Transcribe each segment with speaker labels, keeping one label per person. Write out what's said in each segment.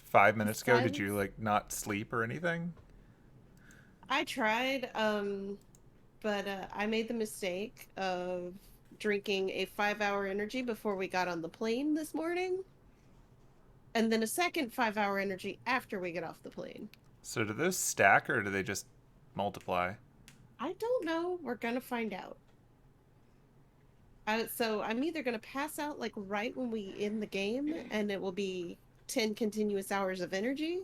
Speaker 1: 5 minutes ago? Did you,
Speaker 2: Silence.
Speaker 1: like, not sleep or anything?
Speaker 2: I tried, but I made the mistake of drinking a 5-hour energy before we got on the plane this morning, and then a second 5-hour energy after we get off the plane.
Speaker 1: So do those stack or do they just multiply?
Speaker 2: I don't know. We're gonna find out. So I'm either gonna pass out like right when we end the game, and it will be 10 continuous hours of energy,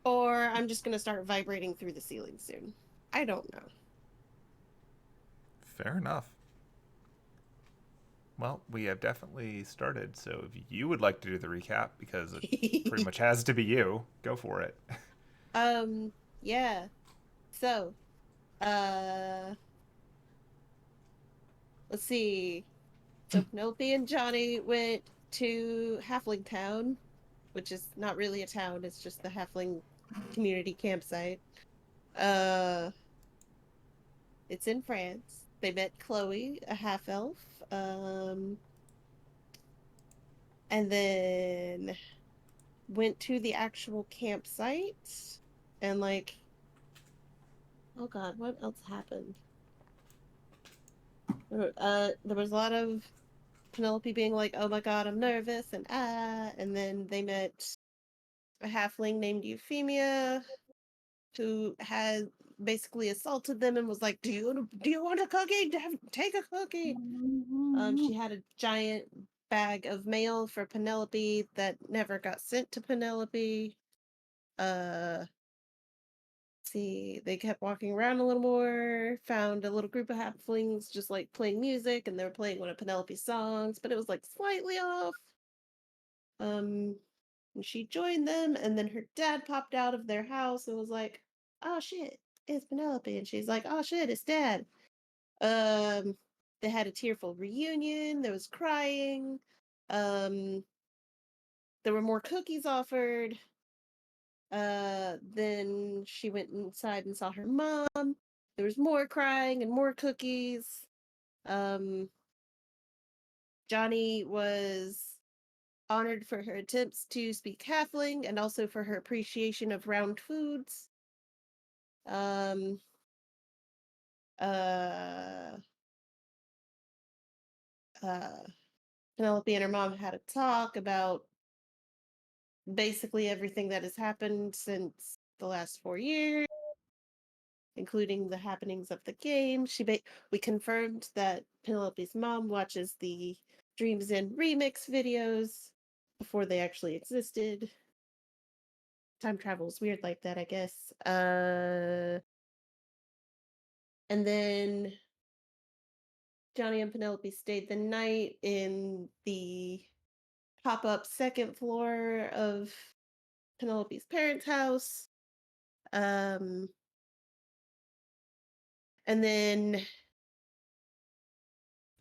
Speaker 2: or I'm just gonna start vibrating through the ceiling soon. I don't know.
Speaker 1: Fair enough. Well, we have definitely started, so if you would like to do the recap, because it pretty much has to be you, go for it.
Speaker 2: um, yeah. So, uh, let's see. So Penelope and Johnny went to Halfling Town, which is not really a town, it's just the Halfling Community campsite. Uh, it's in France. They met Chloe, a half elf. And then went to the actual campsite and like, oh god, what else happened? There was a lot of Penelope being like, "Oh my god, I'm nervous," and then they met a halfling named Euphemia who had basically assaulted them and was like, "Do you want a cookie? Take a cookie." She had a giant bag of mail for Penelope that never got sent to Penelope. Uh, see, they kept walking around a little more, found a little group of halflings just like playing music, and they were playing one of Penelope's songs, but it was like slightly off. Um, and she joined them, and then her dad popped out of their house and was like, "Oh shit, it's Penelope," and she's like, "Oh shit, it's dad." Um, they had a tearful reunion. There was crying. Um, there were more cookies offered. Then she went inside and saw her mom. There was more crying and more cookies. Um, Johnny was honored for her attempts to speak Halfling and also for her appreciation of round foods. Um, uh, uh, Penelope and her mom had a talk about basically everything that has happened since the last 4 years, including the happenings of the game. We confirmed that Penelope's mom watches the Dreams End remix videos before they actually existed. Time travel is weird like that, I guess. And then Johnny and Penelope stayed the night in the pop-up second floor of Penelope's parents' house. Um, and then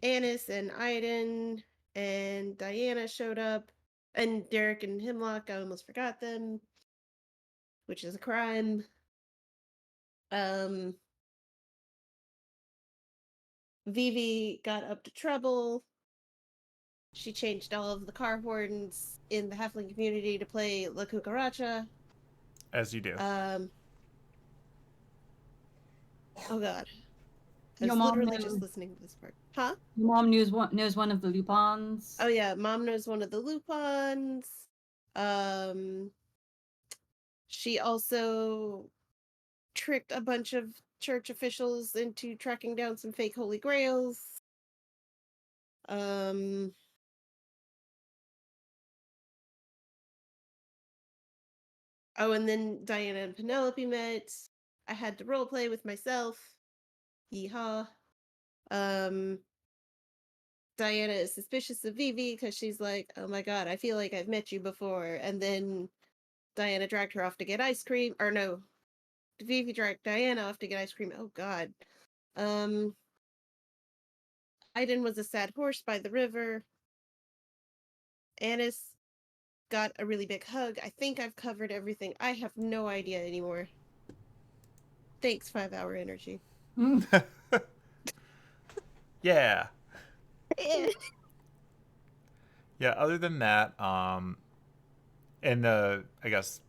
Speaker 2: Annis and Iden and Diana showed up, and Derek and Hemlock. I almost forgot them, which is a crime. Um, Vivi got up to trouble. She changed all of the car horns in the Halfling community to play La Cucaracha.
Speaker 1: As you do.
Speaker 2: Um, oh god, I
Speaker 3: Your
Speaker 2: was
Speaker 3: mom
Speaker 2: literally just
Speaker 3: knows.
Speaker 2: listening to this part. Huh?
Speaker 3: Your mom knows one of the Lupins.
Speaker 2: Oh yeah, Mom knows one of the Lupins. Um, she also tricked a bunch of church officials into tracking down some fake holy grails. Um, oh, and then Diana and Penelope met. I had to roleplay with myself. Yeehaw. Um, Diana is suspicious of Vivi because she's like, "Oh my god, I feel like I've met you before." And then Diana dragged her off to get ice cream. Or no, Vivi dragged Diana off to get ice cream. Oh god. Um, Iden was a sad horse by the river. Annis got a really big hug. I think I've covered everything. I have no idea anymore. Thanks, 5-hour energy.
Speaker 1: Yeah. Yeah, other than that, And I guess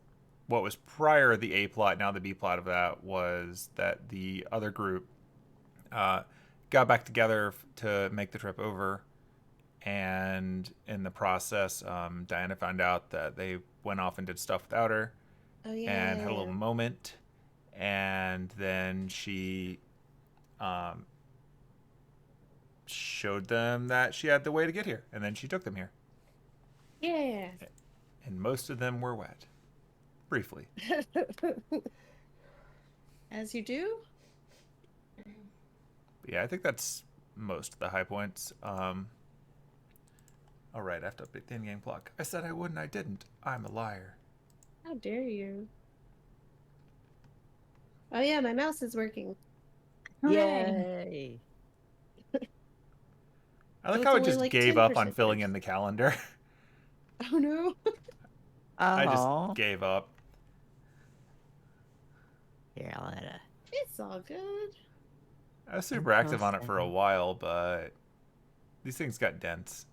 Speaker 1: what was prior the A plot, now the B plot of that was that the other group got back together to make the trip over, and in the process, Diana found out that they went off and did stuff without her,
Speaker 2: Oh yeah.
Speaker 1: and had a little moment, and then she showed them that she had the way to get here, and then she took them here.
Speaker 2: Yeah.
Speaker 1: And most of them were wet. Briefly.
Speaker 2: As you do.
Speaker 1: But yeah, I think that's most of the high points. Alright, I have to update the in-game clock. I said I wouldn't, I didn't. I'm a liar.
Speaker 2: How dare you? Oh yeah, my mouse is working.
Speaker 4: Yay!
Speaker 1: I like
Speaker 2: So
Speaker 1: how
Speaker 2: it's
Speaker 1: it
Speaker 2: only
Speaker 1: just
Speaker 2: like
Speaker 1: gave up on
Speaker 2: 10%
Speaker 1: filling
Speaker 2: worse.
Speaker 1: in the calendar.
Speaker 2: Oh no.
Speaker 1: I just
Speaker 4: Aw.
Speaker 1: gave up.
Speaker 4: Here, I'll add a...
Speaker 2: It's all good.
Speaker 1: I was super active on it for a while, but these things got dense.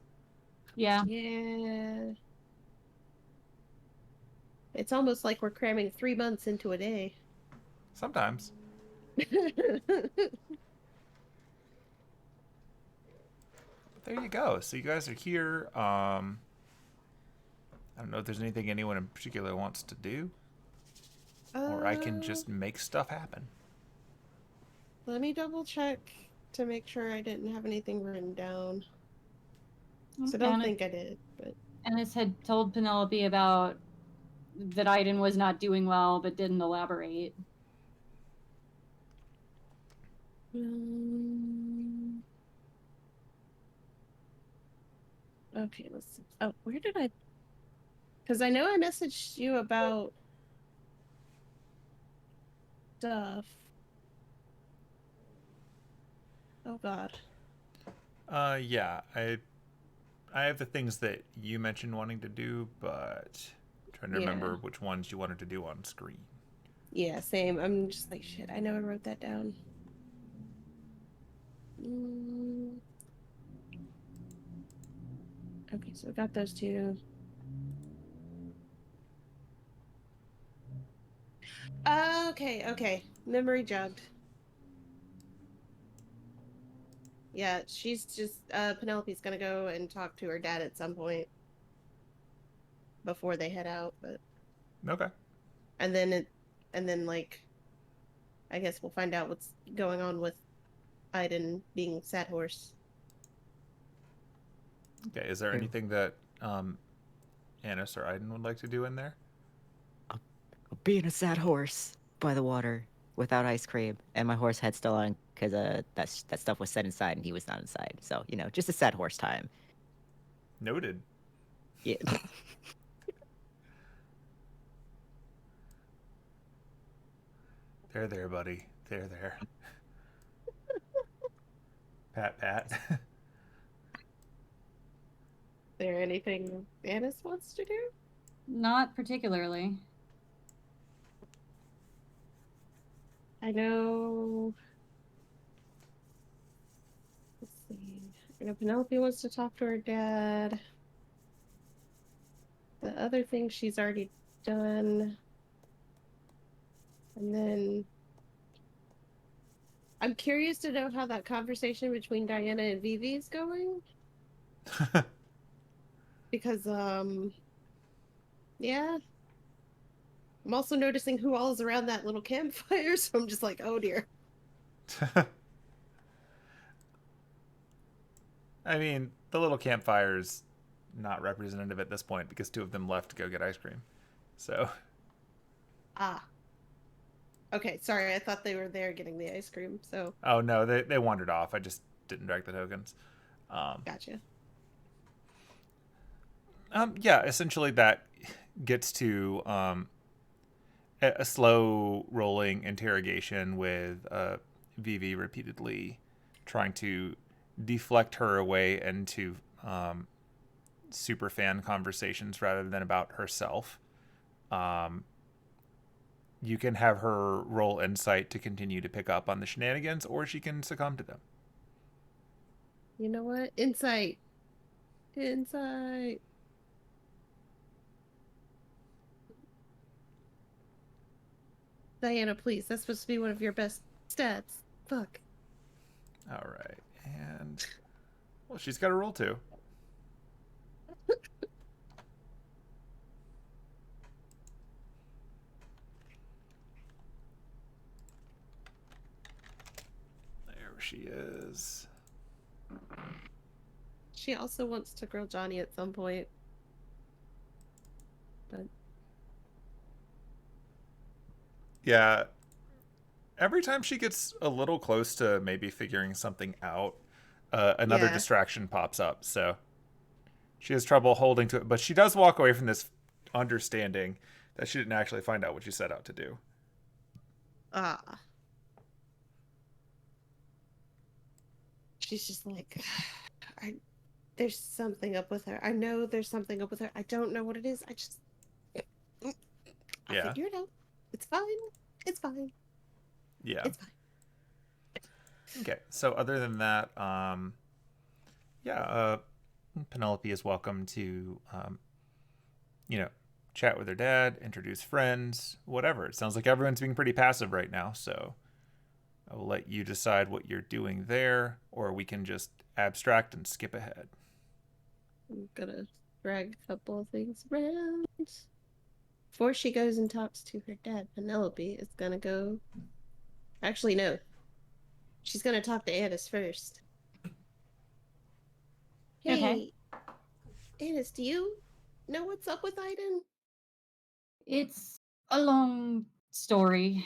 Speaker 3: Yeah.
Speaker 2: Yeah. It's almost like we're cramming 3 months into a day.
Speaker 1: Sometimes. But there you go. So you guys are here. I don't know if there's anything anyone in particular wants to do. Or I can just make stuff happen.
Speaker 2: Let me double check to make sure I didn't have anything written down. So I don't think I did, but
Speaker 3: Ennis had told Penelope about that Aiden was not doing well, but didn't elaborate.
Speaker 2: okay, let's see. Oh, where did I? Because I know I messaged you about stuff. Oh God.
Speaker 1: Yeah, I have the things that you mentioned wanting to do, but I'm trying to remember which ones you wanted to do on screen.
Speaker 2: Yeah, same. I'm just like, shit, I know I wrote that down. Okay, so I got those two. Okay. Memory jogged. Yeah, she's just Penelope's gonna go and talk to her dad at some point before they head out, but
Speaker 1: Okay.
Speaker 2: and then like I guess we'll find out what's going on with Aiden being sad horse.
Speaker 1: Okay, is there anything that Annis or Aiden would like to do in there?
Speaker 4: Being a sad horse by the water without ice cream, and my horse head still on because that stuff was set inside and he was not inside. So just a sad horse time.
Speaker 1: Noted.
Speaker 4: Yeah.
Speaker 1: There, buddy. There. Pat.
Speaker 2: Is there anything Annis wants to do?
Speaker 3: Not particularly.
Speaker 2: I know. Let's see. I know Penelope wants to talk to her dad. The other thing she's already done. And then I'm curious to know how that conversation between Diana and Vivi is going. Because, yeah. I'm also noticing who all is around that little campfire, so I'm just like, oh dear.
Speaker 1: I mean, the little campfire's not representative at this point because two of them left to go get ice cream. So.
Speaker 2: Ah. Okay, sorry, I thought they were there getting the ice cream, so.
Speaker 1: Oh, no, they wandered off. I just didn't drag the tokens.
Speaker 2: Gotcha.
Speaker 1: Yeah, essentially that gets to a slow rolling interrogation with Vivi repeatedly trying to deflect her away into super fan conversations rather than about herself. You can have her roll insight to continue to pick up on the shenanigans, or she can succumb to them.
Speaker 2: You know what? Insight. Diana, please. That's supposed to be one of your best stats. Fuck.
Speaker 1: All right, and well, she's got a roll too. There she is.
Speaker 2: She also wants to grill Johnny at some point. But
Speaker 1: Yeah. Every time she gets a little close to maybe figuring something out, another
Speaker 2: Yeah.
Speaker 1: distraction pops up. So she has trouble holding to it, but she does walk away from this understanding that she didn't actually find out what she set out to do.
Speaker 2: she's just like, there's something up with her. I know there's something up with her. I don't know what it is. I'll
Speaker 1: Yeah.
Speaker 2: figure it out. It's fine. It's fine.
Speaker 1: Yeah.
Speaker 2: It's fine.
Speaker 1: Okay. So other than that, Penelope is welcome to, chat with her dad, introduce friends, whatever. It sounds like everyone's being pretty passive right now, so I will let you decide what you're doing there, or we can just abstract and skip ahead.
Speaker 2: I'm gonna drag a couple of things around. Before she goes and talks to her dad, Penelope is gonna go. Actually, no. She's gonna talk to Anis first. Hey,
Speaker 3: Okay.
Speaker 2: Anis, do you know what's up with Aiden?
Speaker 3: It's a long story.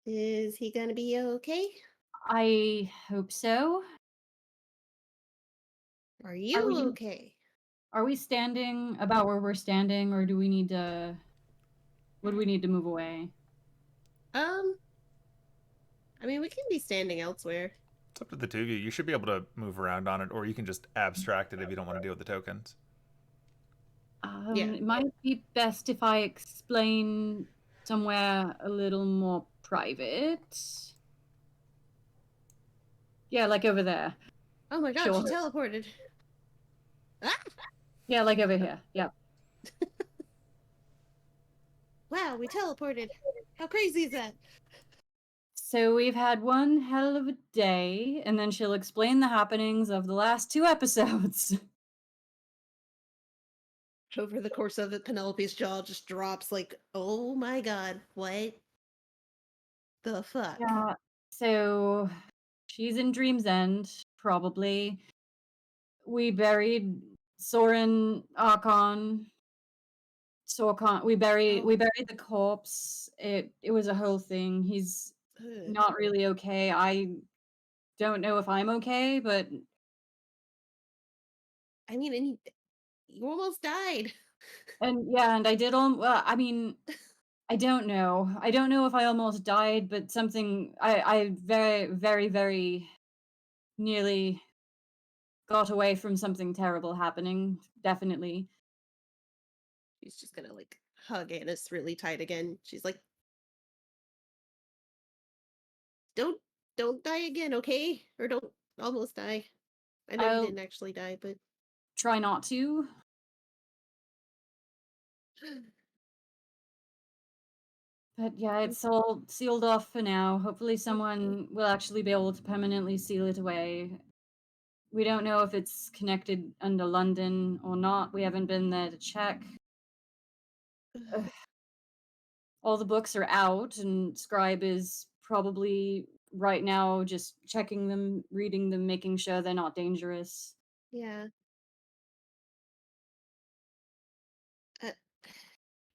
Speaker 2: Is he gonna be okay?
Speaker 3: I hope so.
Speaker 2: Are
Speaker 3: Are
Speaker 2: you
Speaker 3: we
Speaker 2: okay?
Speaker 3: are we standing about where we're standing, or do we need to? Would we need to move away?
Speaker 2: I mean, we can be standing elsewhere.
Speaker 1: It's up to the two of you. You should be able to move around on it, or you can just abstract it if you don't want to deal with the tokens.
Speaker 2: Yeah.
Speaker 3: It might be best if I explain somewhere a little more private. Yeah, like over there.
Speaker 2: Oh my god,
Speaker 3: Sure.
Speaker 2: she teleported. Ah!
Speaker 3: Yeah, like over here. Yeah.
Speaker 2: Wow, we teleported. How crazy is that?
Speaker 3: So we've had one hell of a day, and then she'll explain the happenings of the last 2 episodes.
Speaker 2: Over the course of it, Penelope's jaw just drops like, oh my god, what the fuck?
Speaker 3: Yeah. So she's in Dream's End, probably. We buried Soren Archon. We buried
Speaker 2: Oh.
Speaker 3: we buried the corpse. It was a whole thing. He's
Speaker 2: Ugh.
Speaker 3: not really okay. I don't know if I'm okay, but
Speaker 2: I mean, and you almost died.
Speaker 3: and I did all. Well, I mean, I don't know. I don't know if I almost died, but something. I very very very nearly got away from something terrible happening. Definitely.
Speaker 2: She's just gonna like hug Anis really tight again. She's like, don't die again, okay? Or don't almost die. I know you
Speaker 3: I'll
Speaker 2: didn't actually die, but
Speaker 3: try not to. But yeah, it's all sealed off for now. Hopefully, someone will actually be able to permanently seal it away. We don't know if it's connected under London or not. We haven't been there to check. Ugh. All the books are out, and Scribe is probably right now just checking them, reading them, making sure they're not dangerous.
Speaker 2: yeah. Uh,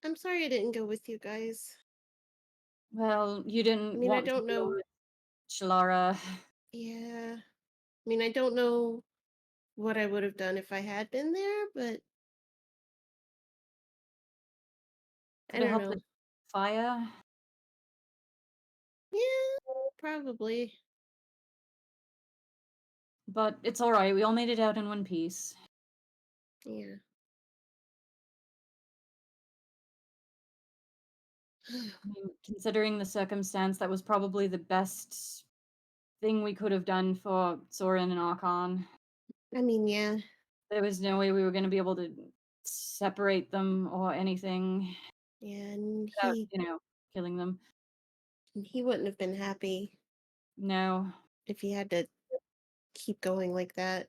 Speaker 2: I'm sorry I didn't go with you guys.
Speaker 3: Well, you
Speaker 2: I
Speaker 3: didn't
Speaker 2: mean, I
Speaker 3: want to
Speaker 2: don't
Speaker 3: deal
Speaker 2: know.
Speaker 3: with Shalara.
Speaker 2: Yeah. I mean, I don't know what I would have done if I had been there, but I
Speaker 3: Could have
Speaker 2: don't
Speaker 3: helped
Speaker 2: know.
Speaker 3: with fire.
Speaker 2: Yeah, probably.
Speaker 3: But it's alright. We all made it out in one piece.
Speaker 2: Yeah.
Speaker 3: I mean, considering the circumstance, that was probably the best thing we could have done for Soren and Archon.
Speaker 2: I mean, yeah.
Speaker 3: There was no way we were going to be able to separate them or anything.
Speaker 2: Yeah, and
Speaker 3: without, killing them.
Speaker 2: he wouldn't have been happy
Speaker 3: No.
Speaker 2: if he had to keep going like that.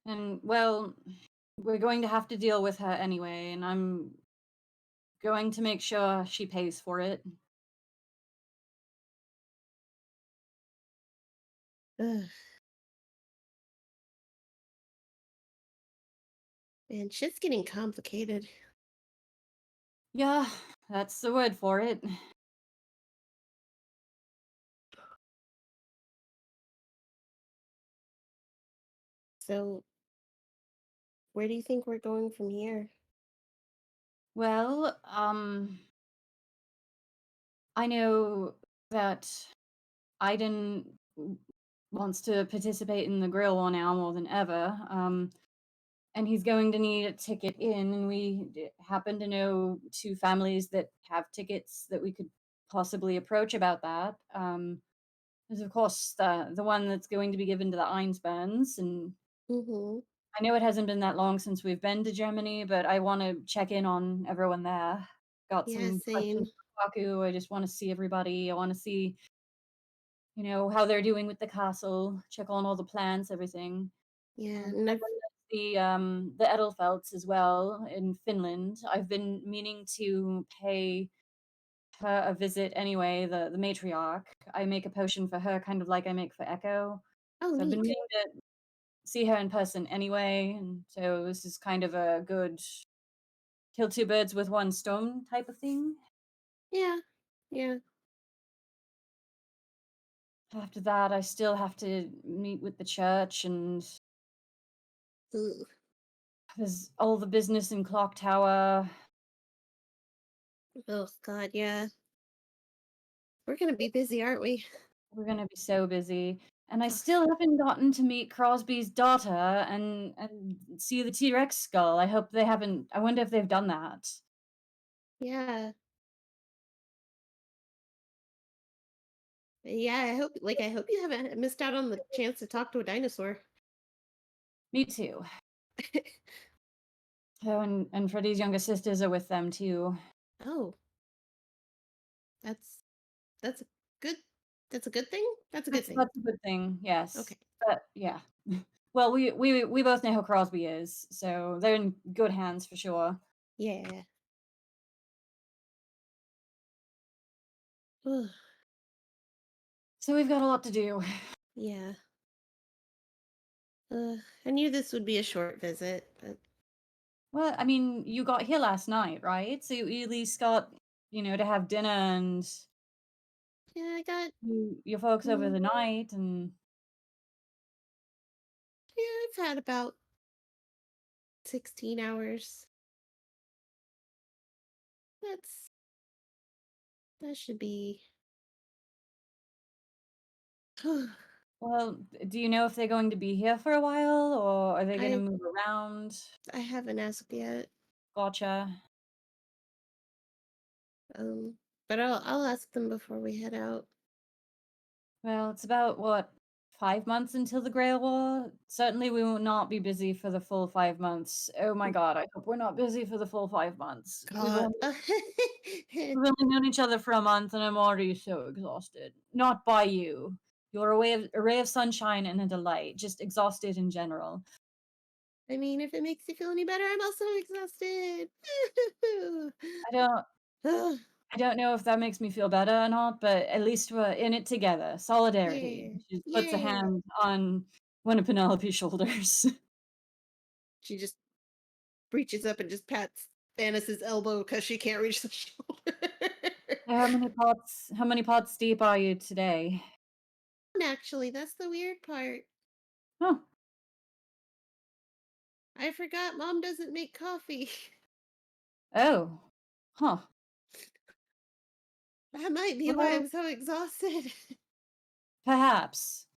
Speaker 3: And, well, we're going to have to deal with her anyway, and I'm going to make sure she pays for it.
Speaker 2: Ugh. Man, shit's getting complicated.
Speaker 3: Yeah, that's the word for it.
Speaker 2: So, where do you think we're going from here?
Speaker 3: Well, I know that Aiden wants to participate in the Grail War now more than ever. And he's going to need a ticket in, and we happen to know two families that have tickets that we could possibly approach about that. There's of course the one that's going to be given to the Einsburns, and
Speaker 2: Mm-hmm.
Speaker 3: I know it hasn't been that long since we've been to Germany, but I want to check in on everyone there. Got
Speaker 2: Yeah,
Speaker 3: some
Speaker 2: same.
Speaker 3: questions for Kaku. I just want to see everybody. I want to see, how they're doing with the castle. Check on all the plans, everything.
Speaker 2: Yeah,
Speaker 3: And
Speaker 2: and I've
Speaker 3: the Edelfelts as well in Finland. I've been meaning to pay her a visit anyway. The matriarch. I make a potion for her, kind of like I make for Echo.
Speaker 2: oh
Speaker 3: So I've been
Speaker 2: neat.
Speaker 3: meaning to see her in person anyway, and so this is kind of a good kill two birds with one stone type of thing.
Speaker 2: Yeah, yeah.
Speaker 3: After that, I still have to meet with the church, and
Speaker 2: Ugh.
Speaker 3: there's all the business in Clock Tower.
Speaker 2: Oh God, yeah. We're gonna be busy, aren't we?
Speaker 3: We're gonna be so busy. And I
Speaker 2: Ugh.
Speaker 3: still haven't gotten to meet Crosby's daughter and see the T-Rex skull. I hope they haven't. I wonder if they've done that.
Speaker 2: Yeah. Yeah, I hope you haven't missed out on the chance to talk to a dinosaur.
Speaker 3: Me too. Oh, and Freddie's younger sisters are with them too.
Speaker 2: Oh, that's that's a good that's a good thing? That's a good thing.
Speaker 3: That's a good thing. Yes.
Speaker 2: Okay.
Speaker 3: But yeah. Well, we both know who Crosby is, so they're in good hands for sure.
Speaker 2: Yeah. Ugh.
Speaker 3: So we've got a lot to do.
Speaker 2: Yeah. I knew this would be a short visit, but
Speaker 3: Well, I mean, you got here last night, right? So you at least got, to have dinner and
Speaker 2: yeah, I got
Speaker 3: your folks over
Speaker 2: mm,
Speaker 3: the night, and
Speaker 2: yeah, I've had about 16 hours. That's that should be
Speaker 3: well, do you know if they're going to be here for a while or are they going to
Speaker 2: I
Speaker 3: move around?
Speaker 2: I haven't asked yet.
Speaker 3: Gotcha.
Speaker 2: Um, but I'll ask them before we head out.
Speaker 3: Well, it's about what, 5 months until the Grail War? Certainly, we will not be busy for the full 5 months. Oh my God, I hope we're not busy for the full 5 months.
Speaker 2: God.
Speaker 3: We've only known each other for a month, and I'm already so exhausted. Not by you. You're a ray of sunshine and a delight. Just exhausted in general.
Speaker 2: I mean, if it makes you feel any better, I'm also exhausted.
Speaker 3: I don't. I don't know if that makes me feel better or not, but at least we're in it together. Solidarity.
Speaker 2: Yeah.
Speaker 3: She puts a
Speaker 2: Yeah.
Speaker 3: hand on one of Penelope's shoulders.
Speaker 2: She just reaches up and just pats Thanos's elbow because she can't reach the shoulder.
Speaker 3: How many pots deep are you today?
Speaker 2: Actually, that's the weird part.
Speaker 3: Oh,
Speaker 2: I forgot Mom doesn't make coffee.
Speaker 3: oh, huh.
Speaker 2: That might be why
Speaker 3: Well,
Speaker 2: I'm so exhausted.
Speaker 3: perhaps.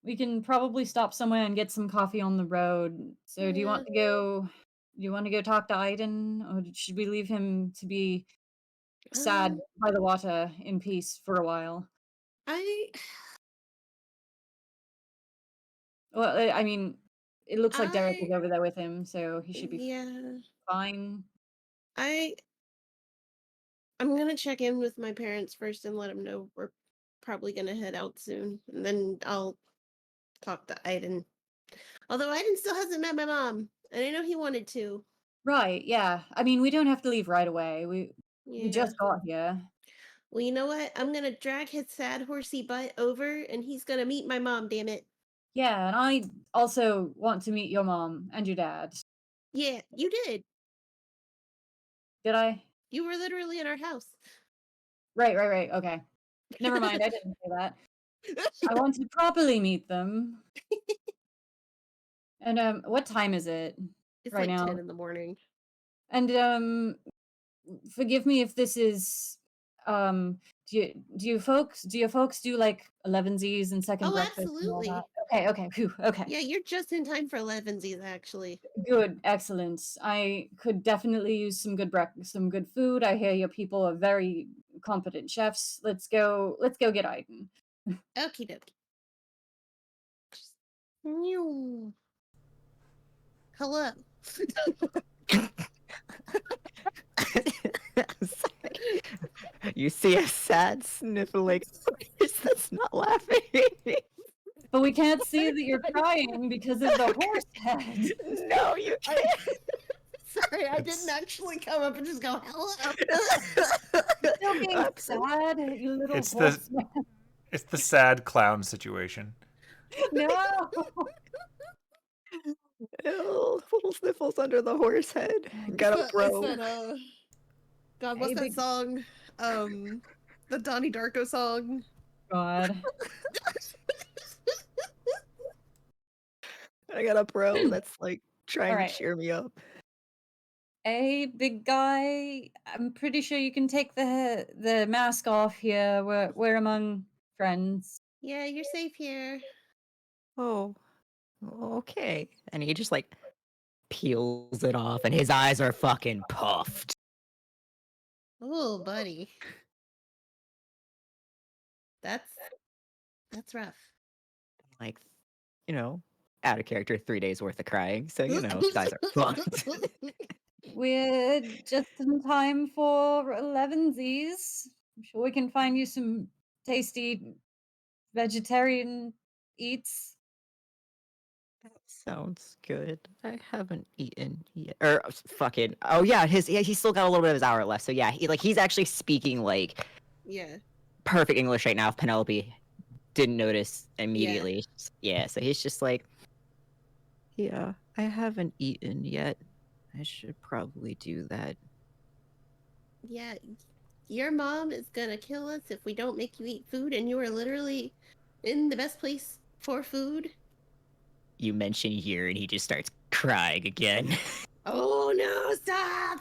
Speaker 3: We can probably stop somewhere and get some coffee on the road. So,
Speaker 2: Yeah.
Speaker 3: do you want to go talk to Aiden, or should we leave him to be sad
Speaker 2: Um,
Speaker 3: by the water in peace for a while?
Speaker 2: I
Speaker 3: Well, I mean, it looks like Derek is
Speaker 2: I
Speaker 3: over there with him, so he should be
Speaker 2: yeah.
Speaker 3: fine.
Speaker 2: I'm gonna check in with my parents first and let them know we're probably gonna head out soon, and then I'll talk to Aiden. Although Aiden still hasn't met my mom, and I know he wanted to.
Speaker 3: Right, yeah. I mean, we don't have to leave right away. We
Speaker 2: Yeah.
Speaker 3: just got here.
Speaker 2: Well, you know what? I'm gonna drag his sad horsey butt over, and he's gonna meet my mom. Damn it!
Speaker 3: Yeah, and I also want to meet your mom and your dad.
Speaker 2: Yeah, you did.
Speaker 3: Did I?
Speaker 2: You were literally in our house.
Speaker 3: Right. Okay. Never mind, I didn't say that. I want to properly meet them. And what time is it
Speaker 2: It's
Speaker 3: right
Speaker 2: like
Speaker 3: now?
Speaker 2: 10 in the morning.
Speaker 3: And forgive me if this is do your folks do like 11sies and second
Speaker 2: Oh,
Speaker 3: breakfast and all
Speaker 2: absolutely.
Speaker 3: that? Okay, phew, okay.
Speaker 2: Yeah, you're just in time for 11sies, actually.
Speaker 3: Good, excellent. I could definitely use some good food. I hear your people are very competent chefs. Let's go get Aiden.
Speaker 2: Okie dokie. Meow. Hello.
Speaker 4: You see a sad sniffling horse that's not laughing.
Speaker 3: But we can't see that you're crying because of the horse head.
Speaker 4: No, you can't.
Speaker 2: Sorry, I
Speaker 1: It's-
Speaker 2: didn't actually come up and just go, hello.
Speaker 3: Still being
Speaker 4: I'm
Speaker 3: sad, you little
Speaker 1: It's
Speaker 3: horse.
Speaker 1: It's the sad clown situation.
Speaker 3: No.
Speaker 4: Ew, little sniffles under the horse head. Got a bro.
Speaker 2: God,
Speaker 3: Hey,
Speaker 2: what's that
Speaker 3: big-
Speaker 2: song? The Donnie Darko song.
Speaker 3: God.
Speaker 4: I got a bro that's like trying
Speaker 3: Alright.
Speaker 4: to cheer me up.
Speaker 3: Hey, big guy. I'm pretty sure you can take the mask off here. We're among friends.
Speaker 2: Yeah, you're safe here.
Speaker 4: Oh, okay. And he just like peels it off, and his eyes are fucking puffed.
Speaker 2: Oh, buddy. That's rough.
Speaker 4: Like, out of character, 3 days worth of crying. So, his eyes are fucked.
Speaker 3: We're just in time for 11sies. I'm sure we can find you some tasty vegetarian eats.
Speaker 4: That sounds good. I haven't eaten yet. Or fucking. Oh yeah, he's still got a little bit of his hour left. So yeah, he's actually speaking like
Speaker 2: Yeah.
Speaker 4: perfect English right now. If Penelope didn't notice immediately. Yeah, so he's just like, yeah, I haven't eaten yet. I should probably do that.
Speaker 2: Yeah. Your mom is gonna kill us if we don't make you eat food, and you are literally in the best place for food.
Speaker 4: You mention year, and he just starts crying again.
Speaker 2: Oh no, stop!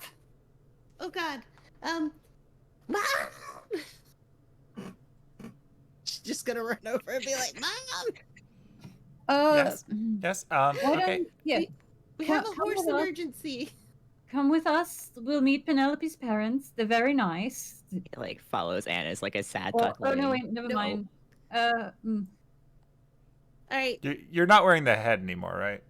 Speaker 2: Oh god. Mom! She's just gonna run over and be like, Mom!
Speaker 1: Yes. Yes.
Speaker 3: Why
Speaker 1: Okay.
Speaker 3: don't yeah,
Speaker 2: We
Speaker 3: Come-
Speaker 2: have a
Speaker 3: come
Speaker 2: horse
Speaker 3: with us.
Speaker 2: emergency.
Speaker 3: come with us. We'll meet Penelope's parents. They're very nice.
Speaker 4: He like follows Anna's like a sad
Speaker 3: Oh,
Speaker 4: duck.
Speaker 3: oh no,
Speaker 4: lane.
Speaker 3: wait, never
Speaker 2: No.
Speaker 3: mind.
Speaker 2: Alright.
Speaker 1: You're not wearing the head anymore, right?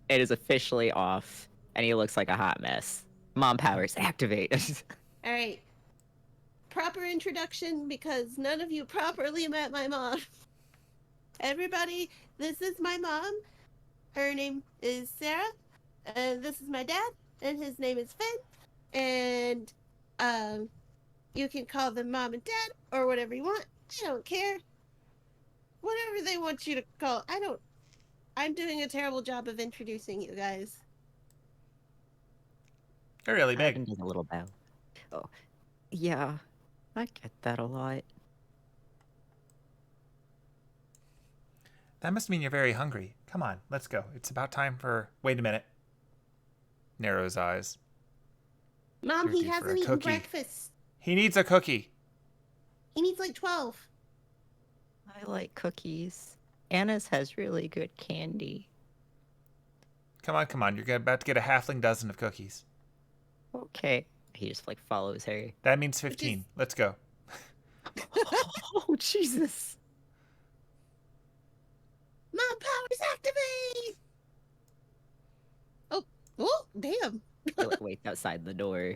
Speaker 4: It is officially off, and he looks like a hot mess. Mom powers activate.
Speaker 2: Alright. Proper introduction because none of you properly met my mom. Everybody, this is my mom. Her name is Sarah. And this is my dad. And his name is Finn. And you can call them mom and dad or whatever you want. I don't care. Whatever they want you to call. I'm doing a terrible job of introducing you guys.
Speaker 1: You're really
Speaker 4: Ivan
Speaker 1: big.
Speaker 4: does a little bow. Oh, yeah, I get that a lot.
Speaker 1: That must mean you're very hungry. Come on, let's go. It's about time for. Wait a minute. Narrows eyes.
Speaker 2: Mom,
Speaker 1: You're
Speaker 2: he
Speaker 1: due for a
Speaker 2: hasn't eaten
Speaker 1: cookie.
Speaker 2: breakfast.
Speaker 1: He needs a cookie.
Speaker 2: He needs like 12.
Speaker 4: I like cookies. Anna's has really good candy.
Speaker 1: Come on. You're about to get a halfling dozen of cookies.
Speaker 4: Okay. He just like follows her.
Speaker 1: That means 15. Let's go.
Speaker 4: Oh, Jesus.
Speaker 2: Mom powers activate! Oh, damn.
Speaker 4: He like waits outside the door.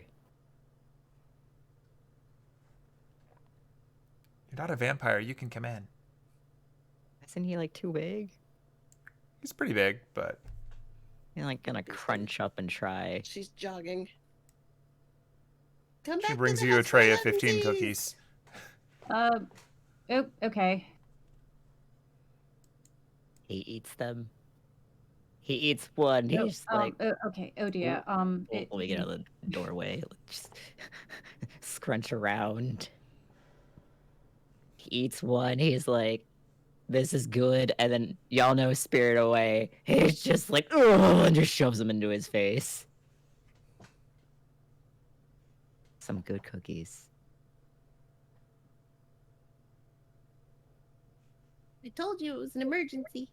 Speaker 1: You're not a vampire. You can come in.
Speaker 4: Isn't he like too big?
Speaker 1: He's pretty big, but
Speaker 4: He's like gonna crunch up and try.
Speaker 2: She's jogging. Come back
Speaker 1: she
Speaker 2: to
Speaker 1: brings
Speaker 2: the
Speaker 1: you a
Speaker 2: house for
Speaker 1: tray of 15
Speaker 2: elevensies.
Speaker 1: cookies.
Speaker 3: Oh, okay.
Speaker 4: He eats them. He eats one.
Speaker 3: No,
Speaker 4: He's like,
Speaker 3: okay. Oh dear.
Speaker 4: let me get out of the doorway. Just scrunch around. He eats one. He's like, this is good. And then y'all know Spirit Away. He's just like, oh, and just shoves them into his face. Some good cookies.
Speaker 2: I told you it was an emergency.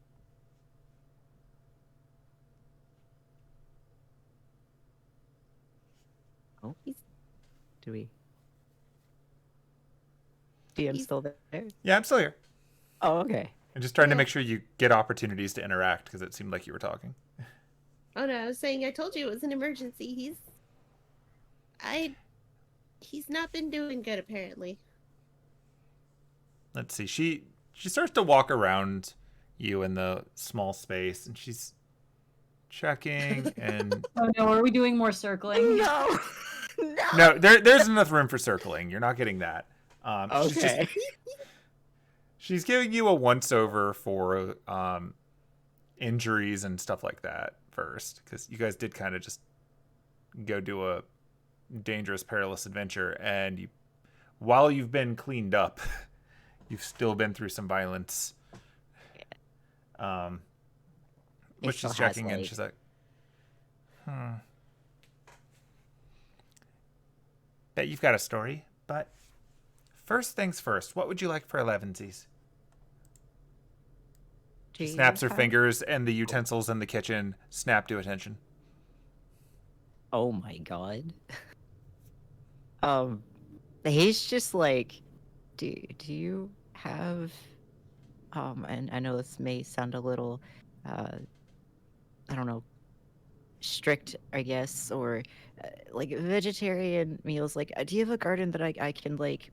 Speaker 4: Oh,
Speaker 2: He's-
Speaker 4: do we? DM's
Speaker 2: He's-
Speaker 4: still there?
Speaker 1: Yeah, I'm still here.
Speaker 4: Oh, okay.
Speaker 1: I'm just trying to
Speaker 2: Yeah.
Speaker 1: make sure you get opportunities to interact because it seemed like you were talking.
Speaker 2: Oh no, I was saying I told you it was an emergency. He's not been doing good apparently.
Speaker 1: Let's see. She starts to walk around you in the small space, and she's checking and
Speaker 3: Oh no, are we doing more circling?
Speaker 4: No!
Speaker 1: no, there's enough room for circling. You're not getting that.
Speaker 4: Okay.
Speaker 1: She's giving you a once over for injuries and stuff like that first, because you guys did kind of just go do a dangerous, perilous adventure, and while you've been cleaned up, you've still been through some violence. But
Speaker 4: It
Speaker 1: she's
Speaker 4: still has,
Speaker 1: checking and
Speaker 4: like-
Speaker 1: she's like, bet you've got a story, but first things first, what would you like for elevensies? She
Speaker 4: Do
Speaker 1: snaps
Speaker 4: you
Speaker 1: her
Speaker 4: have-
Speaker 1: fingers, and the utensils in the kitchen snap to attention.
Speaker 4: Oh my god. He's just like, do you have, and I know this may sound a little, I don't know, strict, I guess, or like vegetarian meals. Like, do you have a garden that I can, like,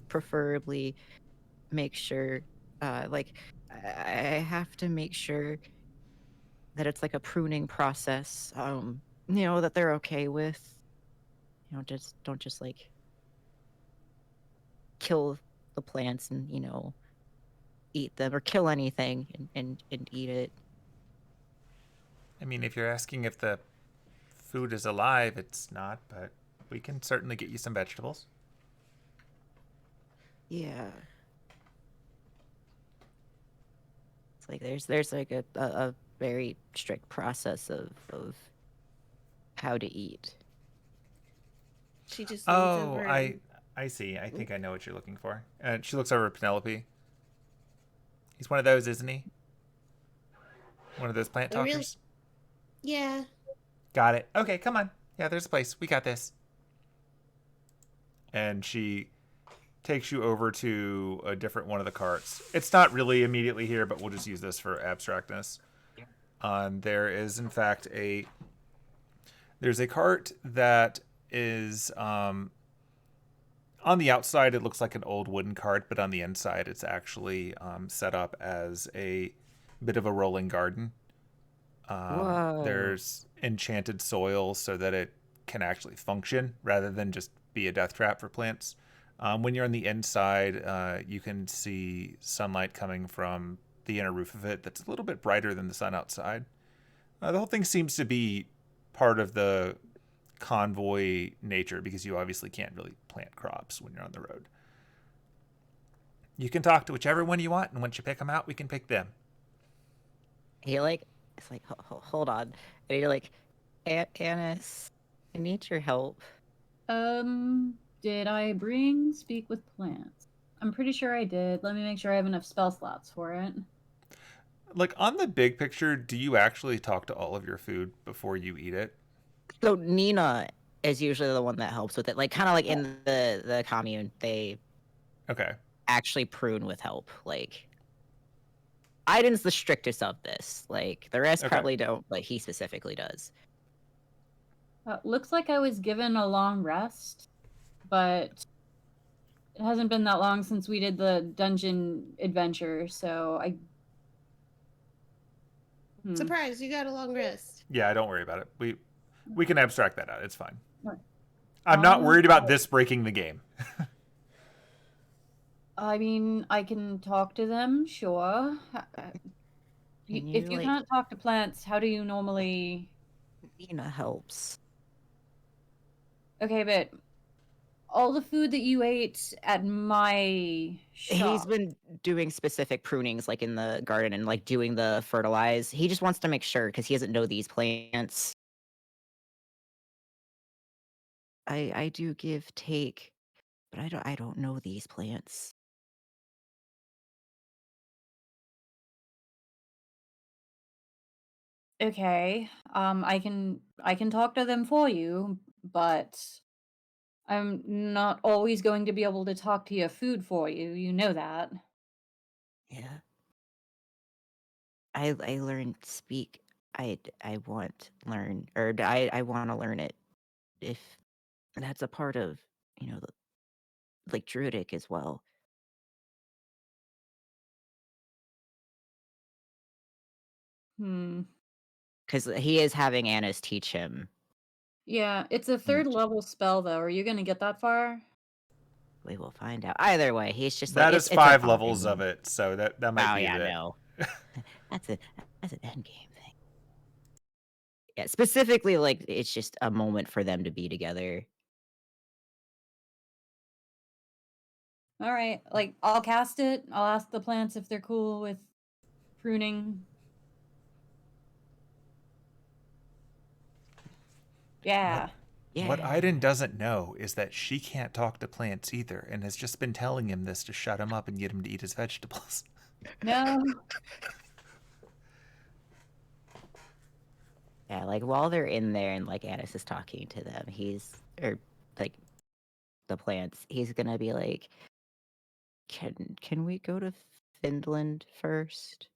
Speaker 4: preferably make sure, like, I have to make sure that it's like a pruning process, that they're okay with. Just don't just like kill the plants and eat them, or kill anything and eat it.
Speaker 1: I mean, if you're asking if the food is alive, it's not, but we can certainly get you some vegetables.
Speaker 4: Yeah. It's like there's like a very strict process of how to eat.
Speaker 2: She just leans
Speaker 1: Oh,
Speaker 2: over
Speaker 1: I see. I think I know what you're looking for. And she looks over at Penelope. He's one of those, isn't he? One of those plant
Speaker 2: A real-
Speaker 1: talkers?
Speaker 2: Yeah.
Speaker 1: Got it. Okay, come on. Yeah, there's a place. We got this. And she takes you over to a different one of the carts. It's not really immediately here, but we'll just use this for abstractness. There is, in fact, there's a cart that is on the outside. It looks like an old wooden cart, but on the inside, it's actually set up as a bit of a rolling garden.
Speaker 4: Whoa.
Speaker 1: There's enchanted soil so that it can actually function rather than just be a death trap for plants. When you're on the inside, you can see sunlight coming from the inner roof of it that's a little bit brighter than the sun outside. The whole thing seems to be part of the convoy nature because you obviously can't really plant crops when you're on the road. You can talk to whichever one you want, and once you pick them out, we can pick them.
Speaker 4: He like, it's like, hold on. And you're like, Annis, I need your help.
Speaker 3: Did I bring speak with plants? I'm pretty sure I did. Let me make sure I have enough spell slots for it.
Speaker 1: Like, on the big picture, do you actually talk to all of your food before you eat it?
Speaker 4: So Nina is usually the one that helps with it. Like, kind of like in the commune, they
Speaker 1: Okay.
Speaker 4: actually prune with help. Like, Aiden's the strictest of this. Like, the rest
Speaker 1: Okay.
Speaker 4: probably don't, but he specifically does.
Speaker 3: Looks like I was given a long rest, but It hasn't been that long since we did the dungeon adventure, so I.
Speaker 2: Surprise, you got a long rest.
Speaker 1: Yeah, don't worry about it. We can abstract that out. It's fine.
Speaker 3: Right.
Speaker 1: I'm not worried about this breaking the game.
Speaker 3: I mean, I can talk to them, sure. If you can't talk to plants, how do you normally?
Speaker 4: Nina helps.
Speaker 3: Okay, but all the food that you ate at my shop.
Speaker 4: He's been doing specific prunings, like in the garden, and like doing the fertilize. He just wants to make sure because he doesn't know these plants. I do give take, but I don't know these plants.
Speaker 3: Okay, I can talk to them for you, but I'm not always going to be able to talk to your food for you. You know that.
Speaker 4: Yeah. I learned speak. I want learn or I want to learn it if that's a part of like druidic as well. Because he is having Annis teach him.
Speaker 3: Yeah, it's a third level spell though. Are you gonna get that far?
Speaker 4: We will find out. Either way, he's just
Speaker 1: That
Speaker 4: like
Speaker 1: is
Speaker 4: it's
Speaker 1: 5
Speaker 4: a
Speaker 1: levels
Speaker 4: fine
Speaker 1: of it, so that might
Speaker 4: Oh
Speaker 1: be a
Speaker 4: yeah,
Speaker 1: bit.
Speaker 4: no. that's an end game thing. Yeah, specifically like it's just a moment for them to be together.
Speaker 3: All right, like I'll cast it. I'll ask the plants if they're cool with pruning. Yeah.
Speaker 1: What Aiden doesn't know is that she can't talk to plants either, and has just been telling him this to shut him up and get him to eat his vegetables.
Speaker 3: No.
Speaker 4: Yeah, like while they're in there and like Annis is talking to them, like the plants, he's gonna be like, Can we go to Finland first?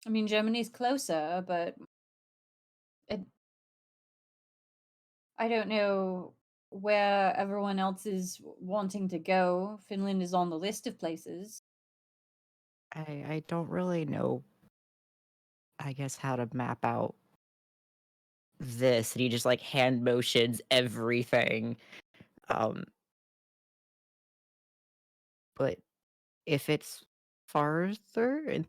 Speaker 3: I mean Germany's closer, but I don't know where everyone else is wanting to go. Finland is on the list of places.
Speaker 4: I don't really know, I guess, how to map out this. And he just like hand motions everything. But if it's farther and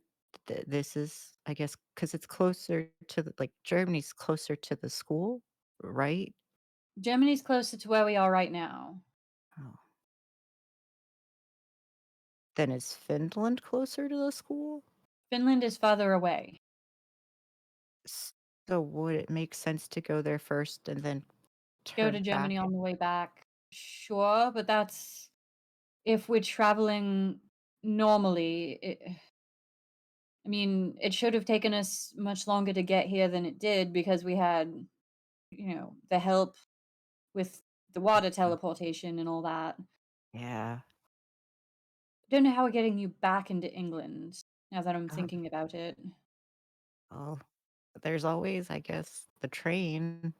Speaker 4: this is, I guess, because it's closer to like Germany's closer to the school, right?
Speaker 3: Germany's closer to where we are right now.
Speaker 4: Oh. Then is Finland closer to the school?
Speaker 3: Finland is farther away.
Speaker 4: So would it make sense to go there first and then
Speaker 3: Go
Speaker 4: turn
Speaker 3: to Germany
Speaker 4: back?
Speaker 3: on the way back. Sure, but that's if we're traveling normally. I mean, it should have taken us much longer to get here than it did because we had, the help with the water teleportation and all that.
Speaker 4: Yeah.
Speaker 3: Don't know how we're getting you back into England now that I'm thinking about it.
Speaker 4: Well, there's always, I guess, the train.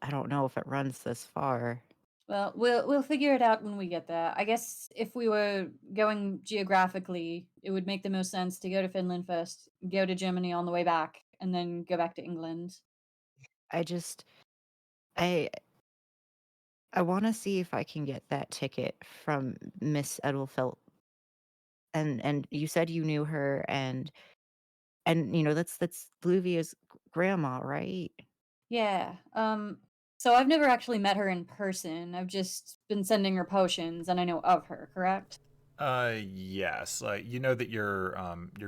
Speaker 4: I don't know if it runs this far.
Speaker 3: Well, we'll figure it out when we get there. I guess if we were going geographically, it would make the most sense to go to Finland first, go to Germany on the way back, and then go back to England.
Speaker 4: I just I want to see if I can get that ticket from Miss Edelfelt. And you said you knew her and that's Luvia's grandma, right?
Speaker 3: Yeah. So I've never actually met her in person. I've just been sending her potions and I know of her, correct?
Speaker 1: Yes. You know that your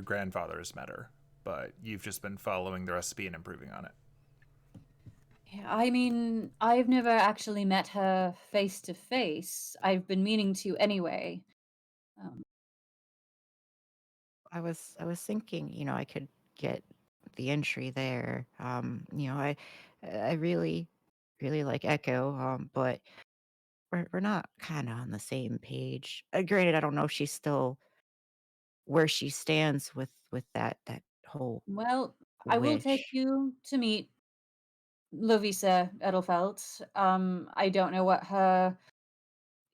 Speaker 1: grandfather has met her, but you've just been following the recipe and improving on it.
Speaker 3: Yeah, I mean, I've never actually met her face to face. I've been meaning to anyway.
Speaker 4: I was thinking, I could get the entry there. I really like Echo, but we're not kind of on the same page. Granted, I don't know if she's still where she stands with that whole
Speaker 3: Well, I will take
Speaker 4: wish.
Speaker 3: you to meet Loviisa Edelfelt. I don't know what her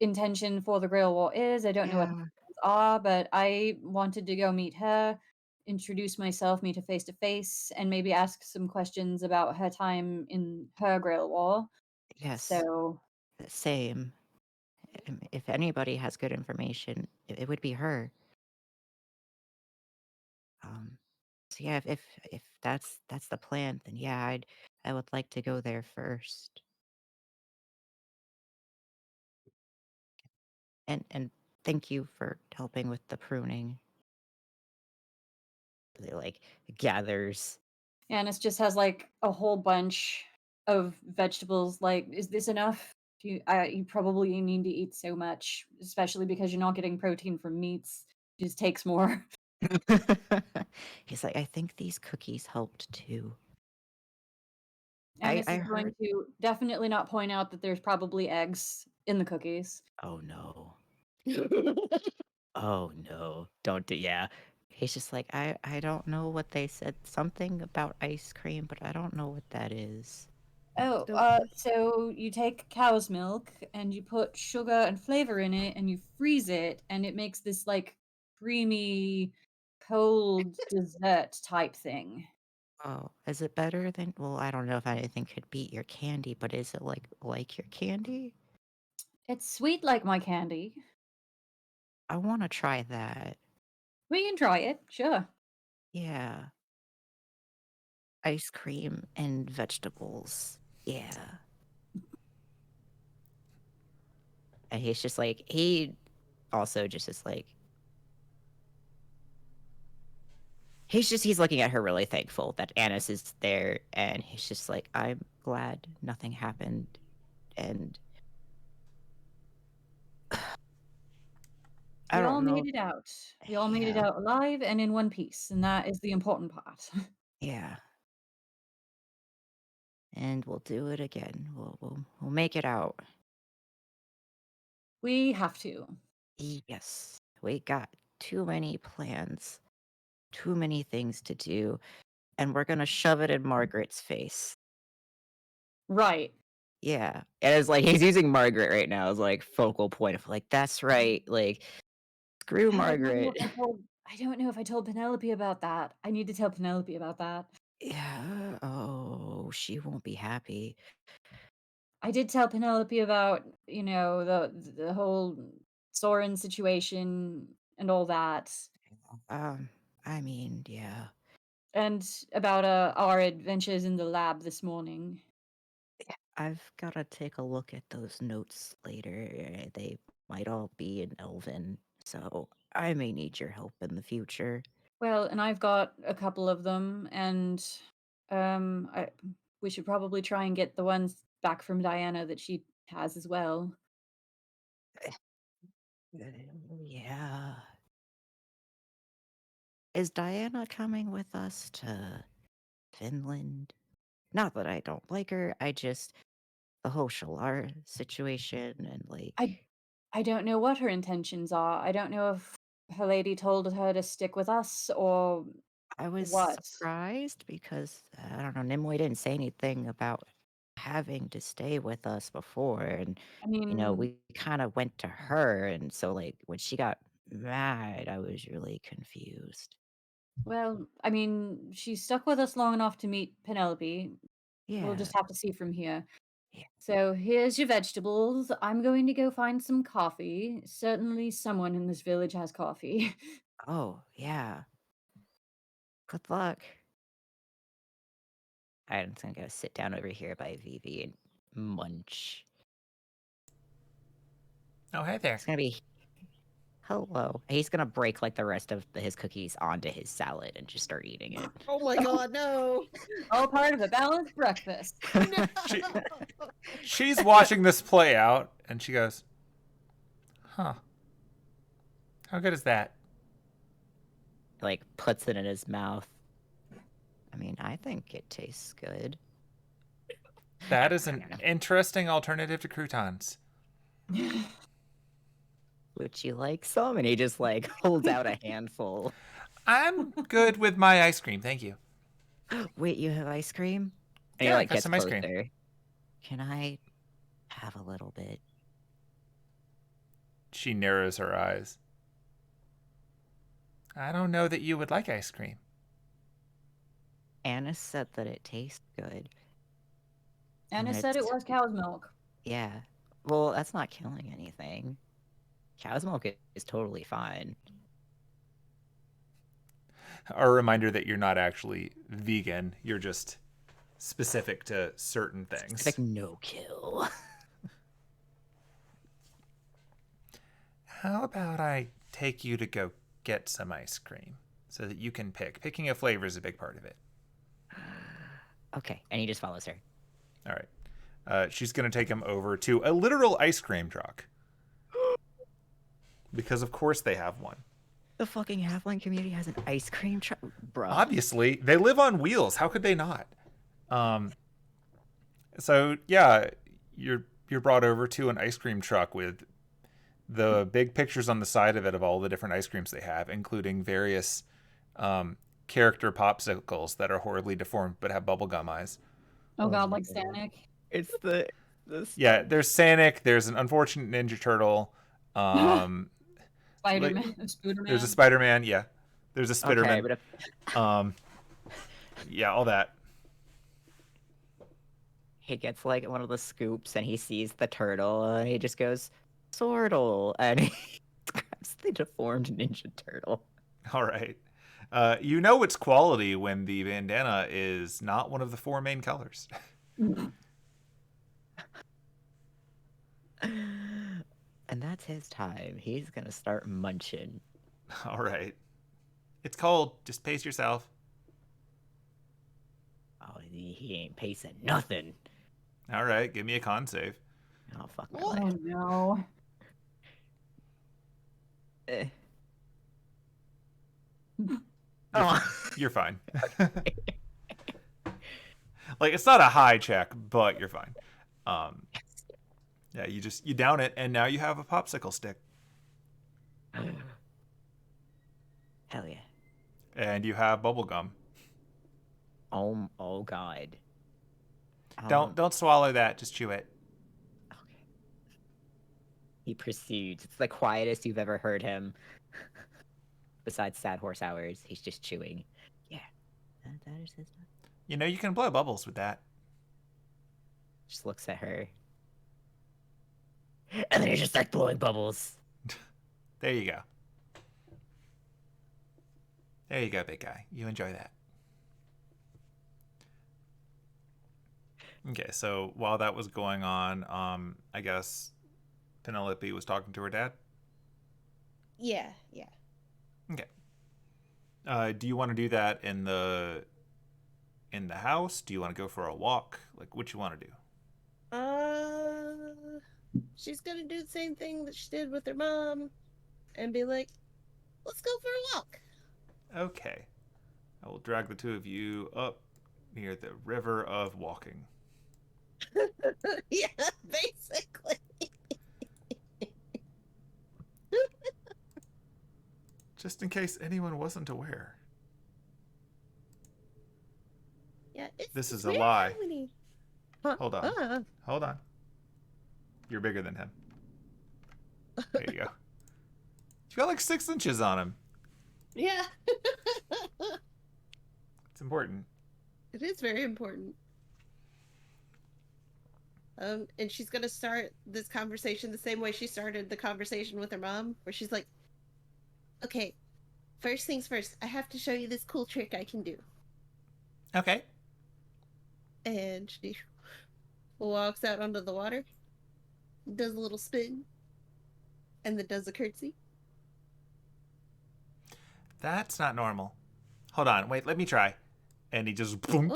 Speaker 3: intention for the Grail War is. I don't know what her
Speaker 4: Yeah.
Speaker 3: plans are, but I wanted to go meet her, introduce myself, meet her face to face, and maybe ask some questions about her time in her Grail War.
Speaker 4: Yes.
Speaker 3: So,
Speaker 4: Same. If anybody has good information, it would be her. So yeah, if that's the plan, then yeah, I would like to go there first. And thank you for helping with the pruning. They like gathers.
Speaker 3: Annis just has like a whole bunch of vegetables. Like, is this enough? You probably need to eat so much, especially because you're not getting protein from meats. It just takes more.
Speaker 4: He's like, I think these cookies helped too.
Speaker 3: Annis
Speaker 4: I
Speaker 3: is going
Speaker 4: heard.
Speaker 3: to definitely not point out that there's probably eggs in the cookies.
Speaker 4: Oh no. Oh no. Don't do. Yeah. He's just like, I don't know what they said. Something about ice cream, but I don't know what that is.
Speaker 3: Oh,
Speaker 2: Don't-
Speaker 3: so you take cow's milk and you put sugar and flavor in it and you freeze it and it makes this like creamy, cold dessert type thing.
Speaker 4: Oh, is it better than? Well, I don't know if anything could beat your candy, but is it like your candy?
Speaker 3: It's sweet like my candy.
Speaker 4: I want to try that.
Speaker 3: We can try it, sure.
Speaker 4: Yeah. Ice cream and vegetables. Yeah. And he's just like, he also just is like, he's looking at her really thankful that Annis is there. And he's just like, I'm glad nothing happened. And I
Speaker 3: We all
Speaker 4: don't know.
Speaker 3: made it out. We all made it
Speaker 4: Yeah.
Speaker 3: out alive and in one piece, and that is the important part.
Speaker 4: Yeah. And we'll do it again. We'll make it out.
Speaker 3: We have to.
Speaker 4: Yes. We got too many plans, too many things to do, and we're gonna shove it in Margaret's face.
Speaker 3: Right.
Speaker 4: Yeah. And it's like he's using Margaret right now as like focal point of like, that's right, like screw
Speaker 3: I don't know
Speaker 4: Margaret.
Speaker 3: if I don't know if I told Penelope about that. I need to tell Penelope about that.
Speaker 4: Yeah. Oh, she won't be happy.
Speaker 3: I did tell Penelope about, the whole Soren situation and all that,
Speaker 4: Um, I mean, yeah.
Speaker 3: and about our adventures in the lab this morning.
Speaker 4: I've gotta take a look at those notes later. They might all be in Elven, so I may need your help in the future.
Speaker 3: Well, and I've got a couple of them, and we should probably try and get the ones back from Diana that she has as well.
Speaker 4: Yeah. Is Diana coming with us to Finland? Not that I don't like her, I just the whole Shalar situation and
Speaker 3: I I don't know what her intentions are. I don't know if her lady told her to stick with us or
Speaker 4: I was
Speaker 3: what.
Speaker 4: surprised because I don't know, Nimue didn't say anything about having to stay with us before, and
Speaker 3: I mean,
Speaker 4: we kind of went to her, and so like when she got mad, I was really confused.
Speaker 3: well, I mean, she stuck with us long enough to meet Penelope. We'll
Speaker 4: Yeah,
Speaker 3: just have to see from here.
Speaker 4: yeah.
Speaker 3: So here's your vegetables. I'm going to go find some coffee. Certainly someone in this village has coffee.
Speaker 4: Oh, yeah. Good luck. I'm just gonna go sit down over here by Vivi and munch.
Speaker 1: Oh, hey there.
Speaker 4: It's gonna be hello. He's gonna break like the rest of his cookies onto his salad and just start eating it.
Speaker 2: Oh my god, no.
Speaker 3: All part of a balanced breakfast.
Speaker 2: No.
Speaker 1: She- She's watching this play out, and she goes, "Huh? How good is that?"
Speaker 4: Like puts it in his mouth. I mean, I think it tastes good.
Speaker 1: That is an interesting alternative to croutons.
Speaker 4: Would you like some? And he just like holds out a handful.
Speaker 1: I'm good with my ice cream, thank you.
Speaker 4: Wait, you have ice cream? And
Speaker 1: Yeah,
Speaker 4: he
Speaker 1: I got
Speaker 4: gets
Speaker 1: some ice cream.
Speaker 4: closer. Can I have a little bit?
Speaker 1: She narrows her eyes. I don't know that you would like ice cream.
Speaker 4: Anna said that it tastes good.
Speaker 3: Anna said it was cow's milk.
Speaker 4: Yeah. Well, that's not killing anything. Cow's milk is totally fine.
Speaker 1: A reminder that you're not actually vegan. You're just specific to certain things.
Speaker 4: It's like no kill.
Speaker 1: How about I take you to go get some ice cream so that you can pick? Picking a flavor is a big part of it.
Speaker 4: Okay, and he just follows her.
Speaker 1: All right. She's going to take him over to a literal ice cream truck. Because, of course, they have one.
Speaker 4: The fucking Halfling community has an ice cream truck, bro.
Speaker 1: Obviously. They live on wheels. How could they not? So, yeah, you're brought over to an ice cream truck with the big pictures on the side of it of all the different ice creams they have, including various character popsicles that are horribly deformed but have bubblegum eyes.
Speaker 3: Oh god, like Sonic.
Speaker 4: It's the
Speaker 1: Yeah, there's Sonic, there's an unfortunate Ninja Turtle,
Speaker 3: Spider-Man. Spooderman.
Speaker 1: there's a Spider-Man, yeah. There's a Spiderman.
Speaker 4: Okay, but
Speaker 1: yeah, all that.
Speaker 4: he gets like one of the scoops and he sees the turtle and he just goes, Swordle, and he grabs the deformed Ninja Turtle.
Speaker 1: All right. You know it's quality when the bandana is not one of the 4 main colors.
Speaker 4: And that's his time. He's gonna start munching.
Speaker 1: All right. It's cold. Just pace yourself.
Speaker 4: Oh, he ain't pacing nothing.
Speaker 1: All right. Give me a con save.
Speaker 4: Oh, fuck my
Speaker 3: Oh
Speaker 4: life.
Speaker 3: no.
Speaker 1: You're fine. Like, it's not a high check, but you're fine. Yeah, you down it, and now you have a popsicle stick.
Speaker 4: Hell yeah.
Speaker 1: And you have bubble gum.
Speaker 4: Oh god.
Speaker 1: Don't swallow that, just chew it.
Speaker 4: Okay. He proceeds. It's the quietest you've ever heard him. Besides Sad Horse Hours, he's just chewing. Yeah. That is his time.
Speaker 1: You know, you can blow bubbles with that.
Speaker 4: Just looks at her. And then he just starts blowing bubbles.
Speaker 1: There you go. There you go, big guy. You enjoy that. Okay, so while that was going on, I guess Penelope was talking to her dad.
Speaker 2: Yeah.
Speaker 1: Okay. Do you want to do that in the house? Do you want to go for a walk? Like, what you want to do?
Speaker 2: She's gonna do the same thing that she did with her mom, and be like, "Let's go for a walk."
Speaker 1: Okay. I will drag the two of you up near the river of walking.
Speaker 2: Yeah, basically.
Speaker 1: Just in case anyone wasn't aware.
Speaker 2: Yeah,
Speaker 1: This is a
Speaker 2: very
Speaker 1: lie.
Speaker 2: many- Huh?
Speaker 1: Hold on. Hold on. You're bigger than him. There you go. You got like 6 inches on him.
Speaker 2: Yeah.
Speaker 1: It's important.
Speaker 2: It is very important. And she's gonna start this conversation the same way she started the conversation with her mom, where she's like, "Okay, first things first, I have to show you this cool trick I can do."
Speaker 1: Okay.
Speaker 2: And she walks out onto the water, does a little spin, and then does a curtsy.
Speaker 1: That's not normal. Hold on. Wait, let me try. And he just... boom.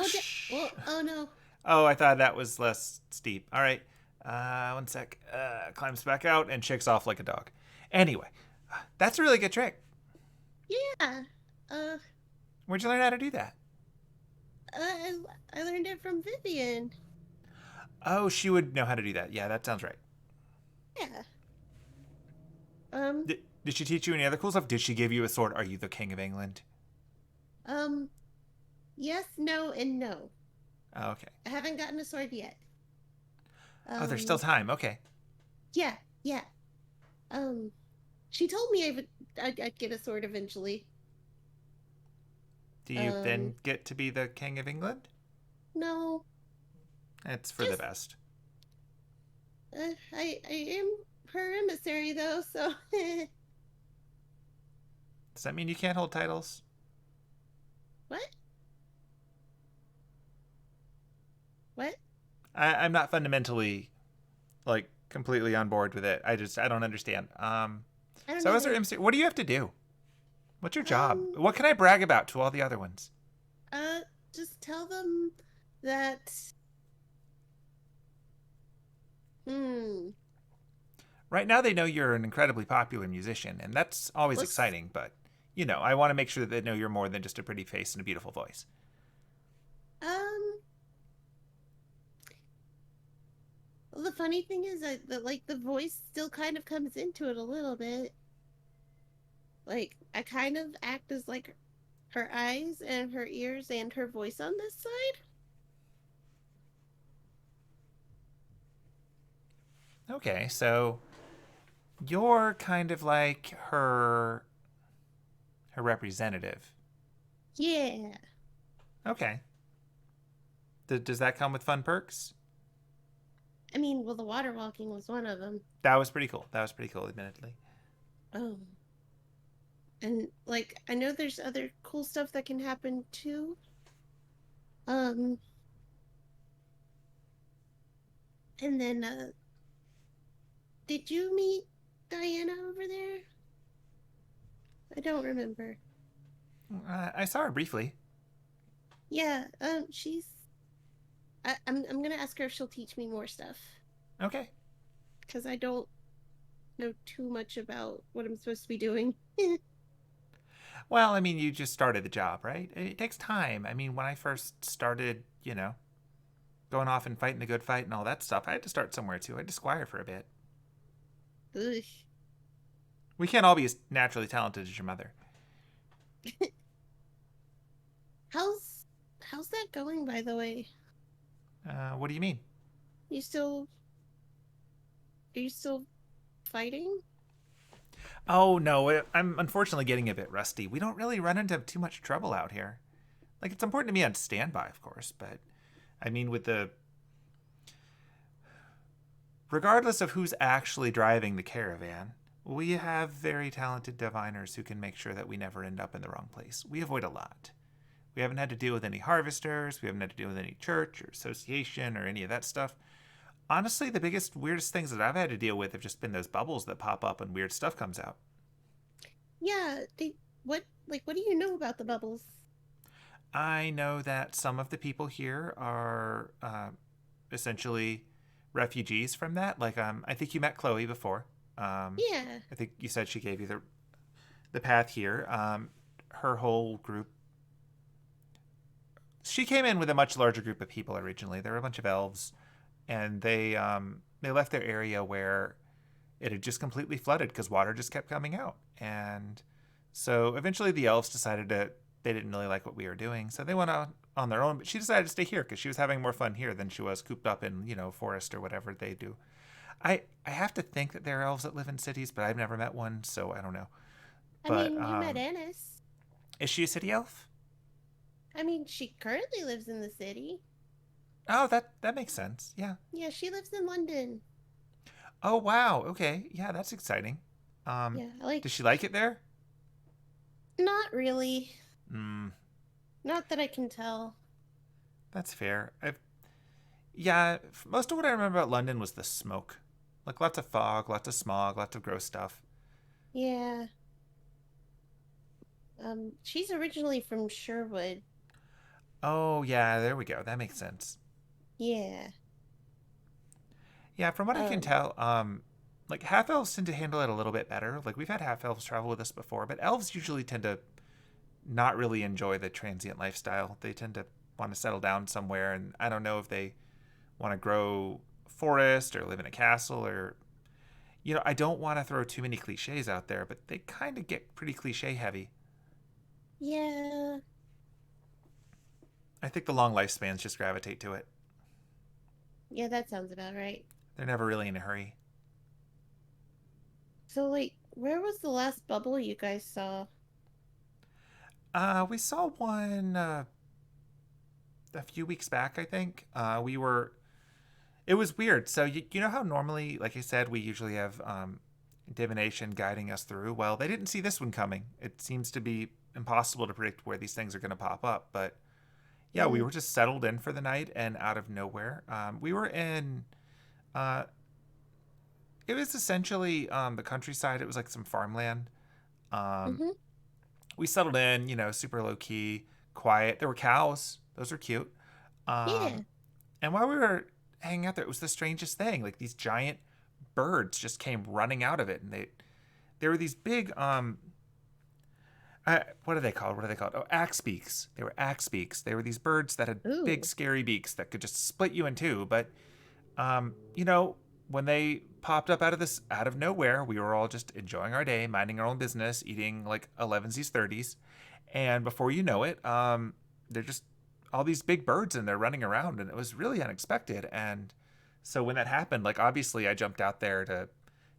Speaker 2: Oh no.
Speaker 1: Oh, I thought that was less steep. All right. One sec. Climbs back out and chicks off like a dog. Anyway, that's a really good trick.
Speaker 2: Yeah.
Speaker 1: Where'd you learn how to do that?
Speaker 2: I learned it from Vivian.
Speaker 1: Oh, she would know how to do that. Yeah, that sounds right.
Speaker 2: Yeah.
Speaker 1: Did she teach you any other cool stuff? Did she give you a sword? Are you the king of England?
Speaker 2: Yes, no, and no.
Speaker 1: Oh, okay.
Speaker 2: I haven't gotten a sword yet.
Speaker 1: Oh, there's still time. Okay.
Speaker 2: Yeah, yeah. She told me I'd get a sword eventually.
Speaker 1: Do you then get to be the King of England?
Speaker 2: No,
Speaker 1: It's for the best.
Speaker 2: I am her emissary though, so.
Speaker 1: Does that mean you can't hold titles?
Speaker 2: What? What?
Speaker 1: I'm not fundamentally, like, completely on board with it. I don't understand.
Speaker 2: I don't
Speaker 1: So as
Speaker 2: either.
Speaker 1: our MC, what do you have to do? What's your job?
Speaker 2: Um,
Speaker 1: What can I brag about to all the other ones?
Speaker 2: Just tell them that.
Speaker 1: Right now they know you're an incredibly popular musician, and that's always exciting, but, you know, I want to make sure that they know you're more than just a pretty face and a beautiful voice.
Speaker 2: Well, the funny thing is that like the voice still kind of comes into it a little bit. Like I kind of act as like her eyes and her ears and her voice on this side.
Speaker 1: Okay, so you're kind of like her representative.
Speaker 2: Yeah.
Speaker 1: Okay. Does that come with fun perks?
Speaker 2: I mean, well, the water walking was one of them.
Speaker 1: That was pretty cool. Admittedly.
Speaker 2: Oh. And like I know there's other cool stuff that can happen too. And then did you meet Diana over there? I don't remember.
Speaker 1: I saw her briefly.
Speaker 2: Yeah, I'm gonna ask her if she'll teach me more stuff.
Speaker 1: Okay.
Speaker 2: Because I don't know too much about what I'm supposed to be doing.
Speaker 1: Well, I mean, you just started the job, right? It takes time. I mean, when I first started, you know, going off and fighting a good fight and all that stuff, I had to start somewhere too. I had to squire for a bit.
Speaker 2: Ugh.
Speaker 1: We can't all be as naturally talented as your mother.
Speaker 2: How's that going, by the way?
Speaker 1: What do you mean?
Speaker 2: You still are you still fighting?
Speaker 1: Oh, no, I'm unfortunately getting a bit rusty. We don't really run into too much trouble out here. Like, it's important to me on standby, of course, but I mean, with the... Regardless of who's actually driving the caravan, we have very talented diviners who can make sure that we never end up in the wrong place. We avoid a lot. We haven't had to deal with any harvesters, we haven't had to deal with any church or association or any of that stuff. Honestly, the biggest, weirdest things that I've had to deal with have just been those bubbles that pop up and weird stuff comes out.
Speaker 2: Yeah, what do you know about the bubbles?
Speaker 1: I know that some of the people here are essentially refugees from that. Like, I think you met Chloe before.
Speaker 2: Yeah.
Speaker 1: I think you said she gave you the path here. Her whole group. She came in with a much larger group of people originally. There were a bunch of elves, and they left their area where it had just completely flooded because water just kept coming out. And so eventually the elves decided they didn't really like what we were doing, so they went on their own. But she decided to stay here because she was having more fun here than she was cooped up in, you know, forest or whatever they do. I have to think that there are elves that live in cities, but I've never met one, so I don't know.
Speaker 2: I mean, you met Ennis.
Speaker 1: Is she a city elf?
Speaker 2: I mean, she currently lives in the city.
Speaker 1: Oh, that makes sense. Yeah.
Speaker 2: Yeah, she lives in London.
Speaker 1: Oh, wow. Okay. Yeah, that's exciting.
Speaker 2: Yeah,
Speaker 1: does she like it there?
Speaker 2: Not really.
Speaker 1: Hmm.
Speaker 2: Not that I can tell.
Speaker 1: That's fair. Most of what I remember about London was the smoke. Like, lots of fog, lots of smog, lots of gross stuff.
Speaker 2: Yeah. She's originally from Sherwood.
Speaker 1: Oh, yeah, there we go. That makes sense.
Speaker 2: Yeah.
Speaker 1: Yeah, from what I can tell, like, half-elves tend to handle it a little bit better. Like, we've had half-elves travel with us before, but elves usually tend to not really enjoy the transient lifestyle. They tend to want to settle down somewhere, and I don't know if they want to grow forest or live in a castle or... You know, I don't want to throw too many cliches out there, but they kind of get pretty cliche heavy.
Speaker 2: Yeah.
Speaker 1: I think the long lifespans just gravitate to it.
Speaker 2: Yeah, that sounds about right.
Speaker 1: They're never really in a hurry.
Speaker 2: So, like, where was the last bubble you guys saw?
Speaker 1: We saw one a few weeks back, I think. It was weird. So you know how normally, like I said, we usually have divination guiding us through. Well, they didn't see this one coming. It seems to be impossible to predict where these things are going to pop up. But yeah, we were just settled in for the night, and out of nowhere, we were in. It was essentially the countryside. It was like some farmland. Um,
Speaker 2: Mm-hmm.
Speaker 1: we settled in, super low key, quiet. There were cows; those were cute.
Speaker 2: Yeah.
Speaker 1: And while we were hanging out there, it was the strangest thing. Like these giant birds just came running out of it, and they were these big what are they called? What are they called? Oh, axe beaks. They were axe beaks. They were these birds that had big,
Speaker 2: Ooh.
Speaker 1: scary beaks that could just split you in two. But when they popped up out of nowhere, we were all just enjoying our day, minding our own business, eating like 11s, 30s, and before you know it, they're just all these big birds and they're running around, and it was really unexpected. And so when that happened, like obviously I jumped out there to,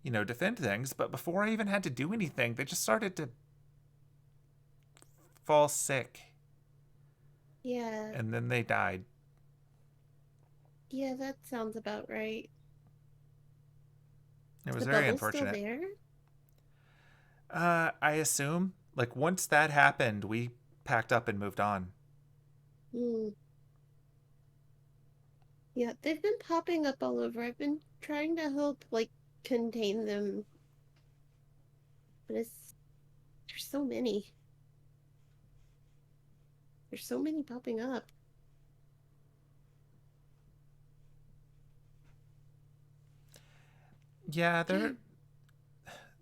Speaker 1: defend things, but before I even had to do anything, they just started to fall sick,
Speaker 2: Yeah.
Speaker 1: and then they died.
Speaker 2: Yeah, that sounds about right.
Speaker 1: It
Speaker 2: Is
Speaker 1: was
Speaker 2: the
Speaker 1: very
Speaker 2: bubble still
Speaker 1: unfortunate.
Speaker 2: there?
Speaker 1: I assume, like, once that happened, we packed up and moved on.
Speaker 2: Hmm. Yeah, they've been popping up all over. I've been trying to help, like, contain them, but there's so many. There's so many popping up.
Speaker 1: Yeah,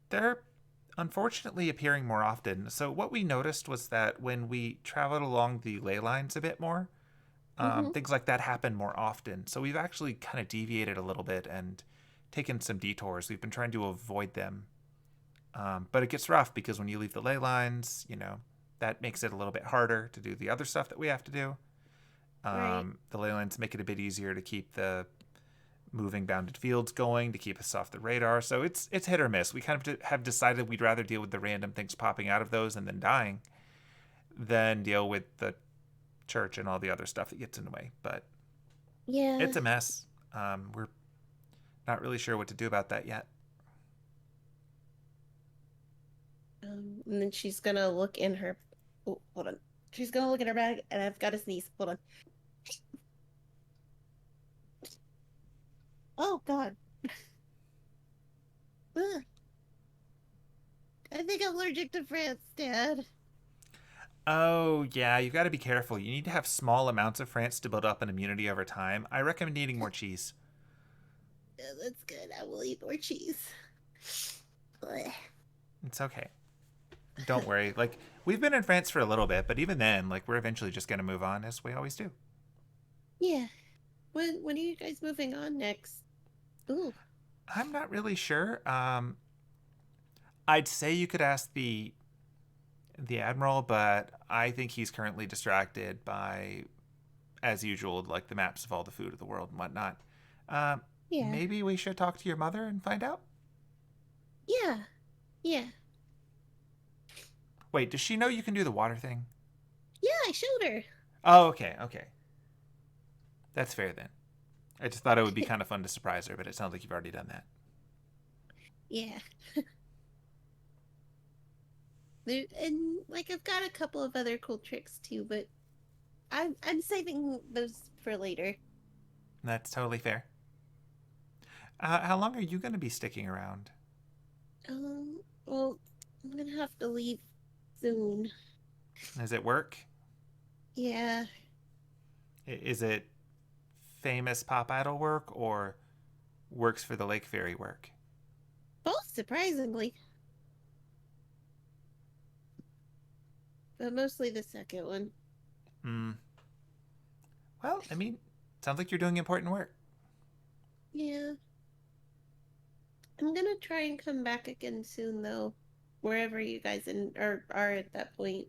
Speaker 1: they're unfortunately appearing more often. So what we noticed was that when we traveled along the ley lines a bit more,
Speaker 2: Mm-hmm.
Speaker 1: things like that happen more often. So we've actually kind of deviated a little bit and taken some detours. We've been trying to avoid them. But it gets rough because when you leave the ley lines, that makes it a little bit harder to do the other stuff that we have to do.
Speaker 2: Right.
Speaker 1: The ley lines make it a bit easier to keep the moving bounded fields going, to keep us off the radar. So it's hit or miss. We kind of have decided we'd rather deal with the random things popping out of those and then dying than deal with the church and all the other stuff that gets in the way. But
Speaker 2: Yeah.
Speaker 1: it's a mess. We're not really sure what to do about that yet.
Speaker 2: And then she's gonna look in her. Oh, hold on. She's gonna look in her bag, and I've got to sneeze. Hold on. Oh God. Ugh. I think I'm allergic to France, Dad.
Speaker 1: Oh, yeah, you've got to be careful. You need to have small amounts of France to build up an immunity over time. I recommend eating more cheese.
Speaker 2: Yeah, that's good. I will eat more cheese. Ugh.
Speaker 1: It's okay. Don't worry. Like, we've been in France for a little bit, but even then, like, we're eventually just going to move on as we always do.
Speaker 2: Yeah. When are you guys moving on next? Ooh.
Speaker 1: I'm not really sure. I'd say you could ask the admiral, but I think he's currently distracted by, as usual, like the maps of all the food of the world and whatnot.
Speaker 2: Yeah.
Speaker 1: Maybe we should talk to your mother and find out.
Speaker 2: Yeah. Yeah.
Speaker 1: Wait, does she know you can do the water thing?
Speaker 2: Yeah, I showed her.
Speaker 1: Oh, okay, okay. That's fair then. I just thought it would be kind of fun to surprise her, but it sounds like you've already done that.
Speaker 2: Yeah. And like I've got a couple of other cool tricks too, but I'm saving those for later.
Speaker 1: That's totally fair. How long are you going to be sticking around?
Speaker 2: Well, I'm gonna have to leave soon.
Speaker 1: Is it work?
Speaker 2: Yeah.
Speaker 1: Is it famous pop idol work or works for the Lake Fairy work?
Speaker 2: Both surprisingly. But mostly the second one.
Speaker 1: Hmm. Well, I mean, sounds like you're doing important work.
Speaker 2: Yeah. I'm gonna try and come back again soon though. Wherever you guys are at that point.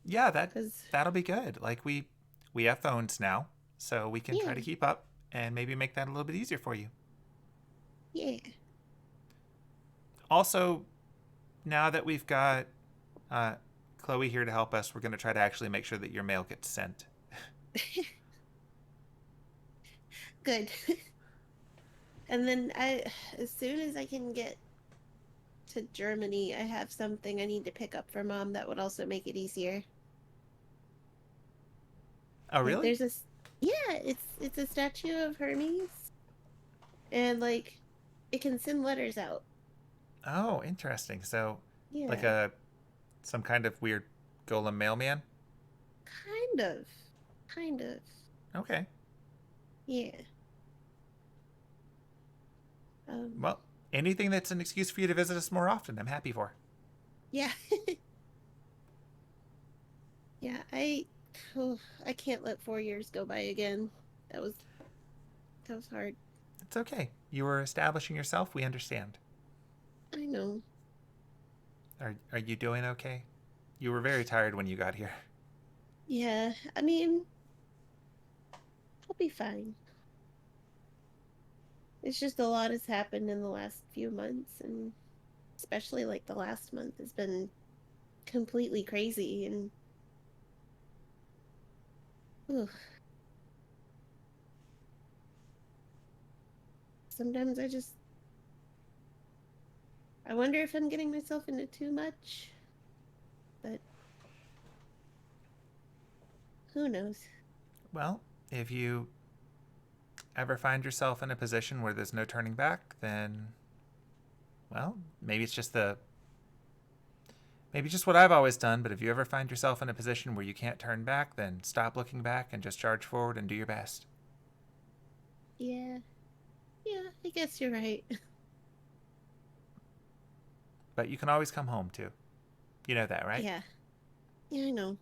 Speaker 1: Yeah,
Speaker 2: 'Cause
Speaker 1: that'll be good. Like we have phones now, so we can try to
Speaker 2: yeah,
Speaker 1: keep up and maybe make that a little bit easier for you.
Speaker 2: yeah.
Speaker 1: Also, now that we've got uh, Chloe here to help us, we're going to try to actually make sure that your mail gets sent.
Speaker 2: Good. And then as soon as I can get to Germany, I have something I need to pick up for Mom that would also make it easier.
Speaker 1: Oh,
Speaker 2: Like
Speaker 1: really?
Speaker 2: yeah, it's a statue of Hermes, and like it can send letters out.
Speaker 1: Oh, interesting. So, like
Speaker 2: Yeah,
Speaker 1: some kind of weird golem mailman?
Speaker 2: kind of, kind of.
Speaker 1: Okay.
Speaker 2: Yeah. Um.
Speaker 1: Well, anything that's an excuse for you to visit us more often, I'm happy for.
Speaker 2: Yeah. Yeah. Oh, I can't let 4 years go by again. That was hard.
Speaker 1: It's okay. You were establishing yourself. We understand.
Speaker 2: I know.
Speaker 1: Are you doing okay? You were very tired when you got here.
Speaker 2: Yeah. I mean, I'll be fine. It's just a lot has happened in the last few months, and especially like the last month has been completely crazy. And ugh, sometimes I wonder if I'm getting myself into too much, but who knows?
Speaker 1: Well, if you ever find yourself in a position where there's no turning back, then, well, maybe just what I've always done. But if you ever find yourself in a position where you can't turn back, then stop looking back and just charge forward and do your best.
Speaker 2: Yeah. Yeah, I guess you're right.
Speaker 1: But you can always come home too. You know that, right?
Speaker 2: Yeah. Yeah, I know.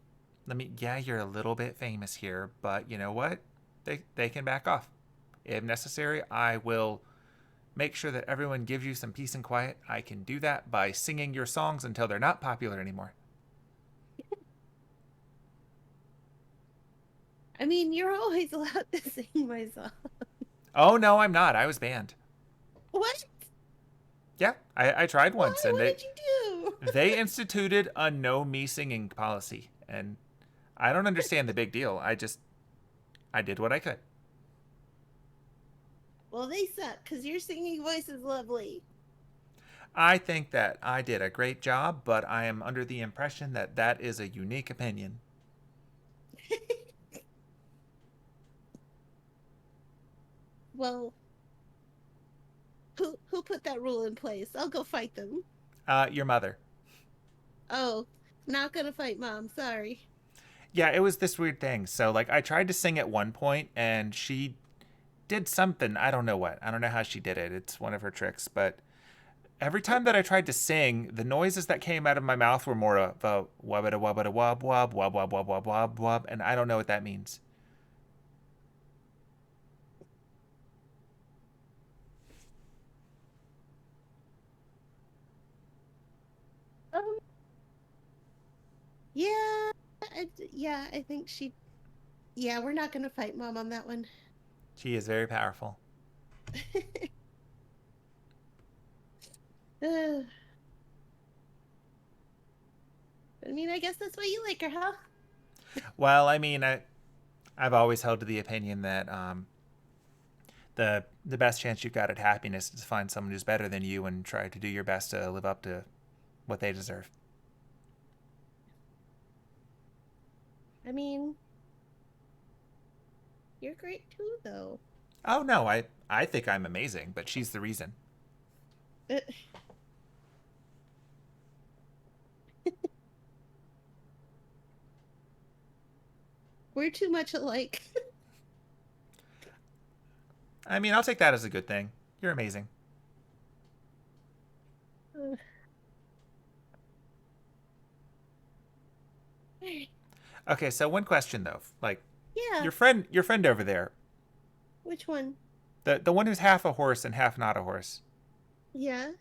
Speaker 1: Yeah, you're a little bit famous here, but you know what? They can back off. If necessary, I will make sure that everyone gives you some peace and quiet. I can do that by singing your songs until they're not popular anymore.
Speaker 2: I mean, you're always allowed to sing my song.
Speaker 1: Oh no, I'm not. I was banned.
Speaker 2: What?
Speaker 1: Yeah, I tried
Speaker 2: Why?
Speaker 1: once, and
Speaker 2: What did you do?
Speaker 1: they instituted a no me singing policy, and I don't understand the big deal. I did what I could.
Speaker 2: Well, they suck because your singing voice is lovely.
Speaker 1: I think that I did a great job, but I am under the impression that that is a unique opinion.
Speaker 2: Well, who put that rule in place? I'll go fight them.
Speaker 1: Your mother.
Speaker 2: Oh, not gonna fight Mom. Sorry.
Speaker 1: Yeah, it was this weird thing. So, like, I tried to sing at one point, and she did something. I don't know what. I don't know how she did it. It's one of her tricks. But every time that I tried to sing, the noises that came out of my mouth were more of a wabba wabba wob wob wob wob wob wob wob wob, and I don't know what that means.
Speaker 2: Um. Yeah. Yeah. I think she. Yeah, we're not gonna fight Mom on that one.
Speaker 1: She is very powerful.
Speaker 2: I mean, I guess that's why you like her, huh?
Speaker 1: Well, I mean, I've always held to the opinion that the best chance you've got at happiness is to find someone who's better than you and try to do your best to live up to what they deserve.
Speaker 2: I mean, you're great too, though.
Speaker 1: Oh no, I think I'm amazing, but she's the reason.
Speaker 2: We're too much alike.
Speaker 1: I mean, I'll take that as a good thing. You're amazing. Okay, so one question though, like
Speaker 2: Yeah.
Speaker 1: your friend over there,
Speaker 2: Which one?
Speaker 1: the one who's half a horse and half not a horse.
Speaker 2: Yeah.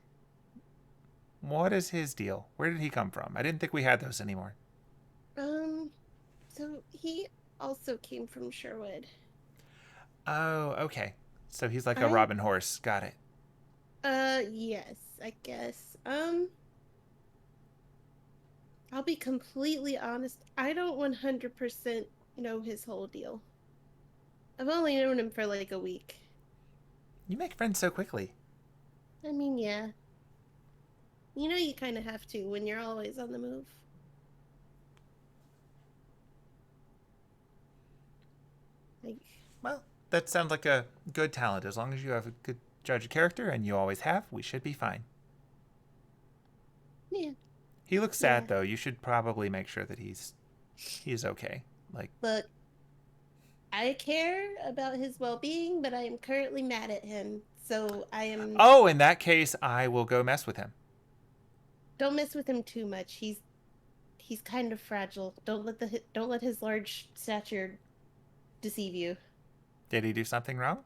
Speaker 1: What is his deal? Where did he come from? I didn't think we had those anymore.
Speaker 2: So he also came from Sherwood.
Speaker 1: Oh, okay. So he's like a
Speaker 2: I
Speaker 1: Robin horse. Got it.
Speaker 2: yes, I guess. I'll be completely honest. I don't 100% know his whole deal. I've only known him for like a week.
Speaker 1: You make friends so quickly.
Speaker 2: I mean, yeah. You know you kind of have to when you're always on the move. Like,
Speaker 1: Well, that sounds like a good talent. As long as you have a good judge of character, and you always have, we should be fine.
Speaker 2: yeah.
Speaker 1: He looks
Speaker 2: Yeah.
Speaker 1: sad though. You should probably make sure that he's okay. Like,
Speaker 2: Look, I care about his well-being, but I am currently mad at him. So I am.
Speaker 1: oh, in that case, I will go mess with him.
Speaker 2: Don't mess with him too much. He's kind of fragile. Don't let his large stature deceive you.
Speaker 1: Did he do something wrong?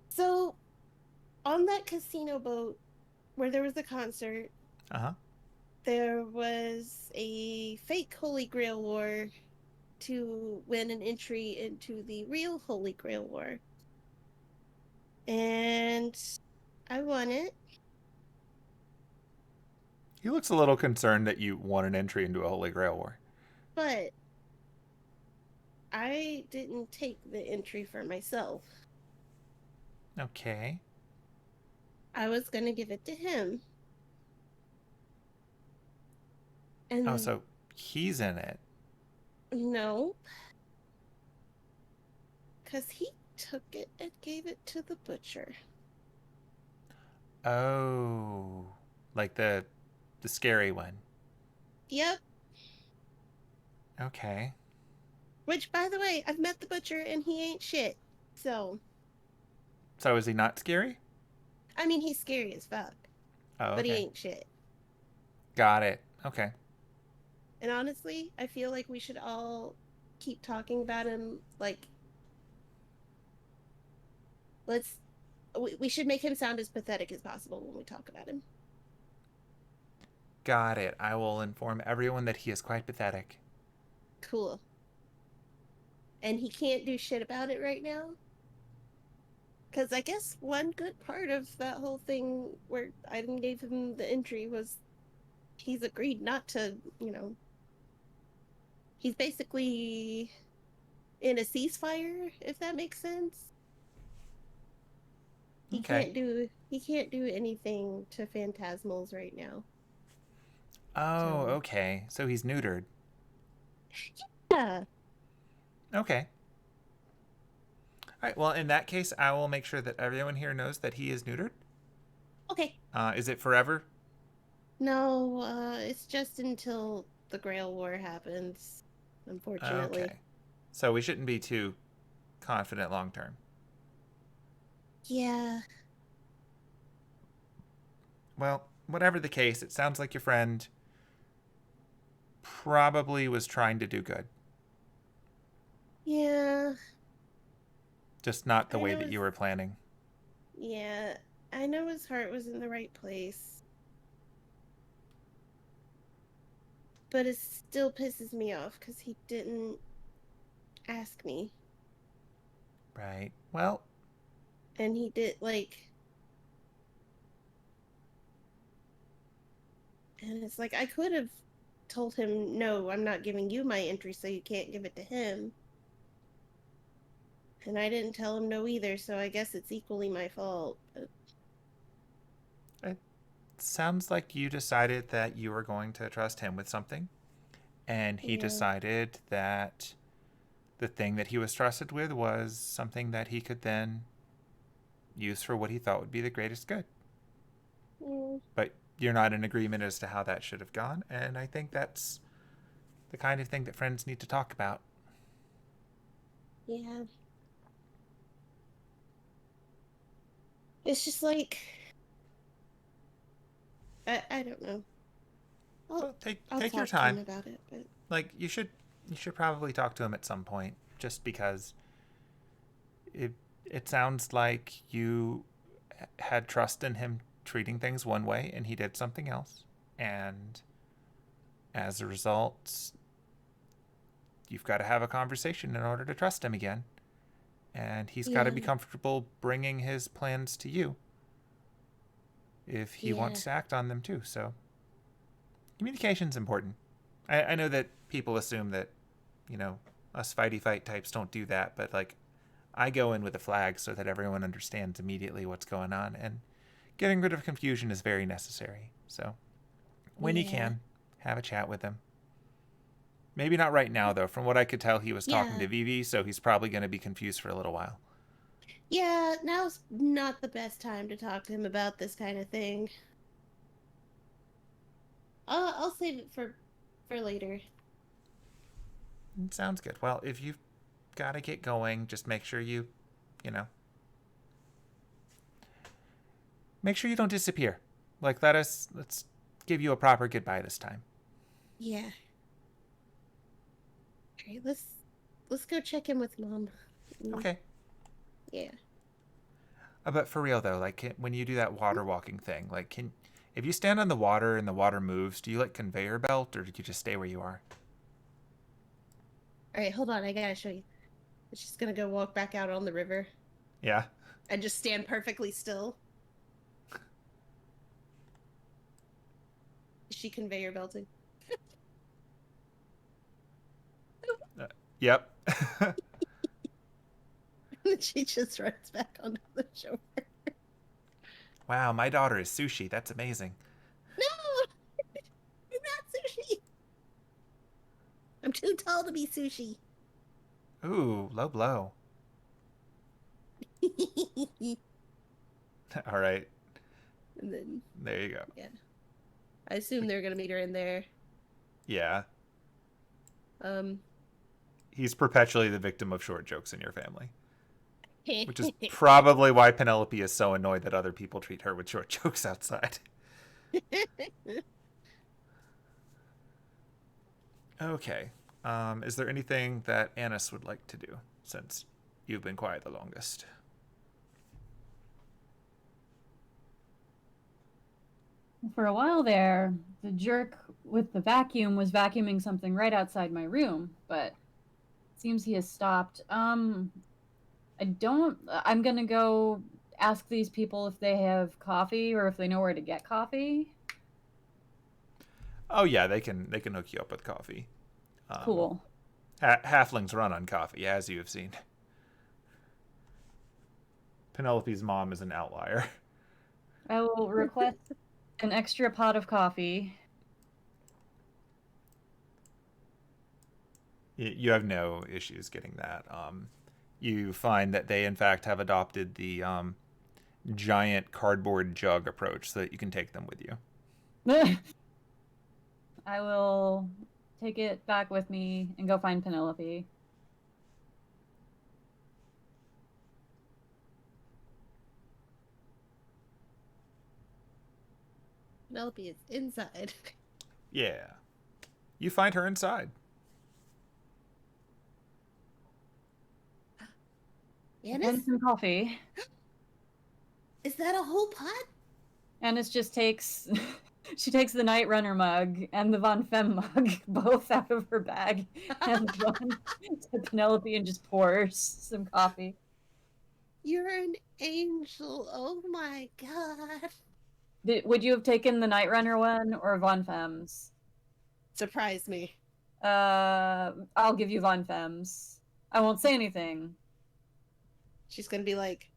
Speaker 2: So on that casino boat where there was a concert,
Speaker 1: Uh-huh.
Speaker 2: there was a fake Holy Grail War to win an entry into the real Holy Grail War. And I won it.
Speaker 1: He looks a little concerned that you won an entry into a Holy Grail War.
Speaker 2: But I didn't take the entry for myself.
Speaker 1: Okay.
Speaker 2: I was going to give it to him. And
Speaker 1: Oh, so he's in it.
Speaker 2: no, because he took it and gave it to the butcher.
Speaker 1: Oh, like the scary one.
Speaker 2: Yep.
Speaker 1: Okay.
Speaker 2: Which, by the way, I've met the butcher and he ain't shit. So,
Speaker 1: So is he not scary?
Speaker 2: I mean, he's scary as fuck,
Speaker 1: Oh,
Speaker 2: but he
Speaker 1: okay.
Speaker 2: ain't shit.
Speaker 1: Got it. Okay.
Speaker 2: And honestly, I feel like we should all keep talking about him. Like, we should make him sound as pathetic as possible when we talk about him.
Speaker 1: Got it. I will inform everyone that he is quite pathetic.
Speaker 2: Cool. And he can't do shit about it right now. Because I guess one good part of that whole thing where I gave him the entry was he's agreed not to, he's basically in a ceasefire, if that makes sense.
Speaker 1: Okay.
Speaker 2: He can't do anything to phantasmals right now.
Speaker 1: Oh,
Speaker 2: So
Speaker 1: okay. So he's neutered.
Speaker 2: yeah.
Speaker 1: Okay. All right. Well, in that case, I will make sure that everyone here knows that he is neutered.
Speaker 2: Okay.
Speaker 1: Is it forever?
Speaker 2: No, it's just until the Grail War happens, unfortunately.
Speaker 1: Okay. So we shouldn't be too confident long term.
Speaker 2: Yeah.
Speaker 1: Well, whatever the case, it sounds like your friend probably was trying to do good.
Speaker 2: Yeah.
Speaker 1: Just not the
Speaker 2: I
Speaker 1: way
Speaker 2: know
Speaker 1: that you were planning.
Speaker 2: Yeah. I know his heart was in the right place. But it still pisses me off because he didn't ask me.
Speaker 1: Right. Well,
Speaker 2: And he did, and it's like, I could have told him, no, I'm not giving you my entry, so you can't give it to him. And I didn't tell him no either, so I guess it's equally my fault. But
Speaker 1: it sounds like you decided that you were going to trust him with something. And he
Speaker 2: yeah.
Speaker 1: decided that the thing that he was trusted with was something that he could then use for what he thought would be the greatest good.
Speaker 2: Mm.
Speaker 1: But you're not in agreement as to how that should have gone, and I think that's the kind of thing that friends need to talk about.
Speaker 2: Yeah. It's just like, I don't know.
Speaker 1: Well,
Speaker 2: I'll
Speaker 1: take your
Speaker 2: talk to him
Speaker 1: time.
Speaker 2: about it, but
Speaker 1: Like you should probably talk to him at some point, just because it sounds like you had trust in him treating things one way and he did something else, and As a result, you've got to have a conversation in order to trust him again. And he's got to be
Speaker 2: Yeah.
Speaker 1: comfortable bringing his plans to you if he wants to act on them too. So communication's important. I know that people assume that, us fighty fight types don't do that, but like I go in with a flag so that everyone understands immediately what's going on, and getting rid of confusion is very necessary. So when you can, have a chat with him. Maybe not right now, though. From what I could tell, he was talking to Vivi, so he's probably going to be confused for a little while.
Speaker 2: Yeah, now's not the best time to talk to him about this kind of thing. I'll save it for later.
Speaker 1: Sounds good. Well, if you've got to get going, just make sure make sure you don't disappear. Like, let's give you a proper goodbye this time.
Speaker 2: Yeah. All right, let's go check in with Mom.
Speaker 1: Okay.
Speaker 2: Yeah.
Speaker 1: But for real though, like when you do that water walking thing, like if you stand on the water and the water moves, do you like conveyor belt or do you just stay where you are?
Speaker 2: All right, hold on. I gotta show you. She's gonna go walk back out on the river.
Speaker 1: Yeah.
Speaker 2: And just stand perfectly still. Is she conveyor belting?
Speaker 1: Yep.
Speaker 2: She just runs back onto the shore.
Speaker 1: Wow, my daughter is sushi. That's amazing.
Speaker 2: No! I'm not sushi! I'm too tall to be sushi.
Speaker 1: Ooh, low blow. All right.
Speaker 2: And then
Speaker 1: there you go.
Speaker 2: Yeah. I assume they're gonna meet her in there.
Speaker 1: Yeah.
Speaker 2: Um.
Speaker 1: He's perpetually the victim of short jokes in your family. Which is probably why Penelope is so annoyed that other people treat her with short jokes outside. Okay. Is there anything that Annis would like to do, since you've been quiet the longest?
Speaker 3: For a while there, the jerk with the vacuum was vacuuming something right outside my room, but it seems he has stopped. I'm gonna go ask these people if they have coffee or if they know where to get coffee.
Speaker 1: Oh yeah, they can hook you up with coffee.
Speaker 3: Cool.
Speaker 1: Halflings run on coffee, as you have seen. Penelope's mom is an outlier.
Speaker 3: I will request an extra pot of coffee.
Speaker 1: You have no issues getting that. You find that they, in fact, have adopted the giant cardboard jug approach so that you can take them with you.
Speaker 3: I will take it back with me and go find Penelope.
Speaker 2: Penelope is inside.
Speaker 1: Yeah. You find her inside.
Speaker 3: And
Speaker 2: Annis?
Speaker 3: some coffee.
Speaker 2: Is that a whole pot?
Speaker 3: Annis just takes... She takes the Night Runner mug and the Van-Fem mug both out of her bag and runs to Penelope and just pours some coffee.
Speaker 2: You're an angel. Oh my god.
Speaker 3: Would you have taken the Night Runner one or Van-Fem's?
Speaker 2: Surprise me.
Speaker 3: I'll give you Van-Fem's. I won't say anything.
Speaker 2: She's gonna be like,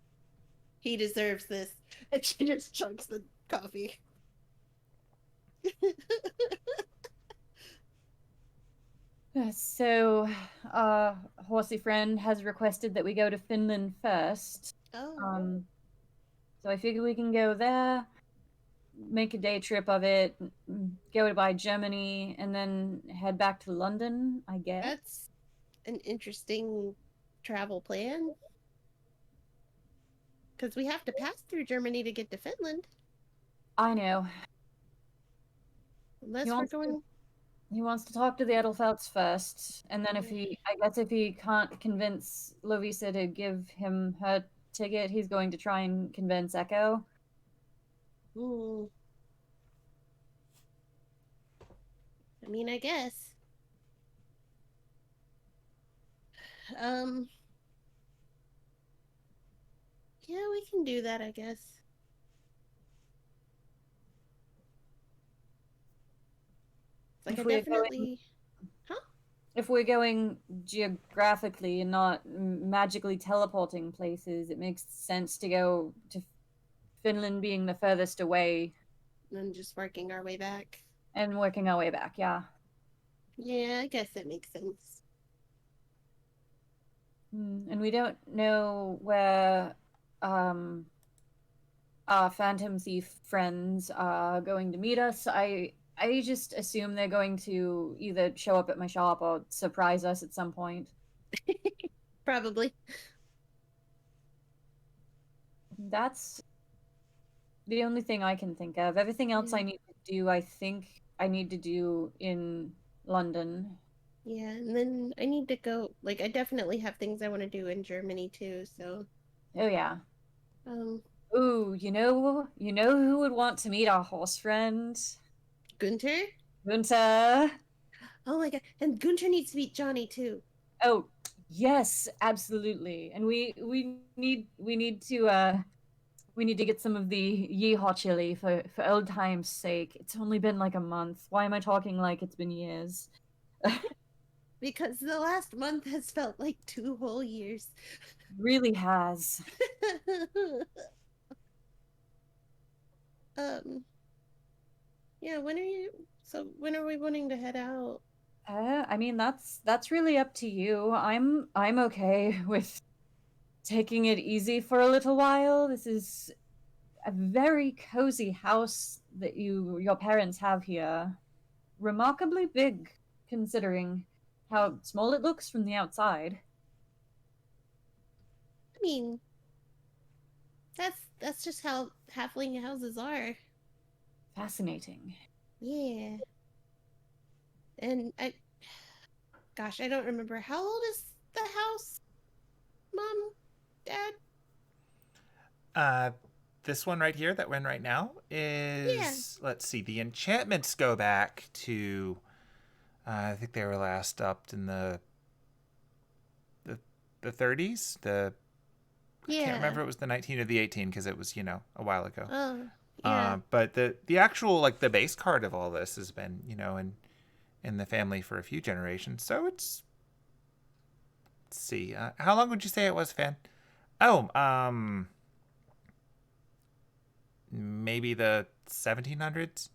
Speaker 2: he deserves this. And she just chunks the coffee.
Speaker 3: So, Horsey Friend has requested that we go to Finland first.
Speaker 2: Oh.
Speaker 3: So I figure we can go there, make a day trip of it, go by Germany, and then head back to London, I guess.
Speaker 2: That's an interesting travel plan. Because we have to pass through Germany to get to Finland.
Speaker 3: I know.
Speaker 2: Unless we're going...
Speaker 3: He wants to talk to the Edelfelts first, and then if he can't convince Loviisa to give him her ticket, he's going to try and convince Echo.
Speaker 2: Ooh. I mean, I guess. Yeah, we can do that, I guess. Like, I
Speaker 3: If we're going,
Speaker 2: definitely. Huh?
Speaker 3: if we're going geographically and not magically teleporting places, it makes sense to go to Finland being the furthest away
Speaker 2: And just working our way back.
Speaker 3: and working our way back. Yeah.
Speaker 2: Yeah, I guess that makes sense.
Speaker 3: And we don't know where our Phantom Thief friends are going to meet us. I just assume they're going to either show up at my shop or surprise us at some point.
Speaker 2: Probably.
Speaker 3: That's the only thing I can think of. Everything else I
Speaker 2: Yeah.
Speaker 3: need to do, I think I need to do in London.
Speaker 2: Yeah, and then I need to go. Like, I definitely have things I want to do in Germany too. So,
Speaker 3: Oh yeah.
Speaker 2: um,
Speaker 3: Ooh, you know who would want to meet our horse friend?
Speaker 2: Gunter.
Speaker 3: Gunther.
Speaker 2: Oh my god, and Gunter needs to meet Johnny too.
Speaker 3: Oh, yes, absolutely. And we need to get some of the yeehaw chili for old time's sake. It's only been like a month. Why am I talking like it's been years?
Speaker 2: Because the last month has felt like 2 whole years.
Speaker 3: Really has.
Speaker 2: um, yeah. When are you? So when are we wanting to head out?
Speaker 3: I mean that's really up to you. I'm okay with taking it easy for a little while. This is a very cozy house that your parents have here. Remarkably big considering how small it looks from the outside.
Speaker 2: I mean, that's just how halfling houses are.
Speaker 3: Fascinating.
Speaker 2: Yeah. And gosh, I don't remember. How old is the house, Mom, Dad?
Speaker 1: This one right here that we're in right now is, let's see, the enchantments go back to, I think they were last upped in the 30s. I can't remember if it was the 19 or the 18 because it was, a while ago.
Speaker 2: Oh, yeah.
Speaker 1: But the actual, like, the base card of all this has been, in the family for a few generations. So let's see. How long would you say it was, Fan? Oh, maybe the 1700s.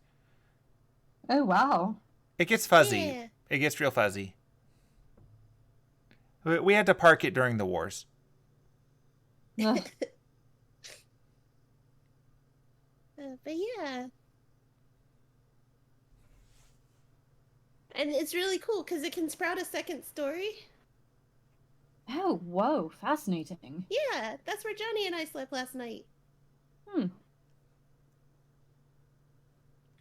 Speaker 3: Oh wow.
Speaker 1: It gets fuzzy.
Speaker 2: Yeah.
Speaker 1: It gets real fuzzy. We had to park it during the wars.
Speaker 2: But yeah. And it's really cool because it can sprout a second story.
Speaker 3: Oh, whoa, fascinating.
Speaker 2: Yeah, that's where Johnny and I slept last night.
Speaker 3: Hmm.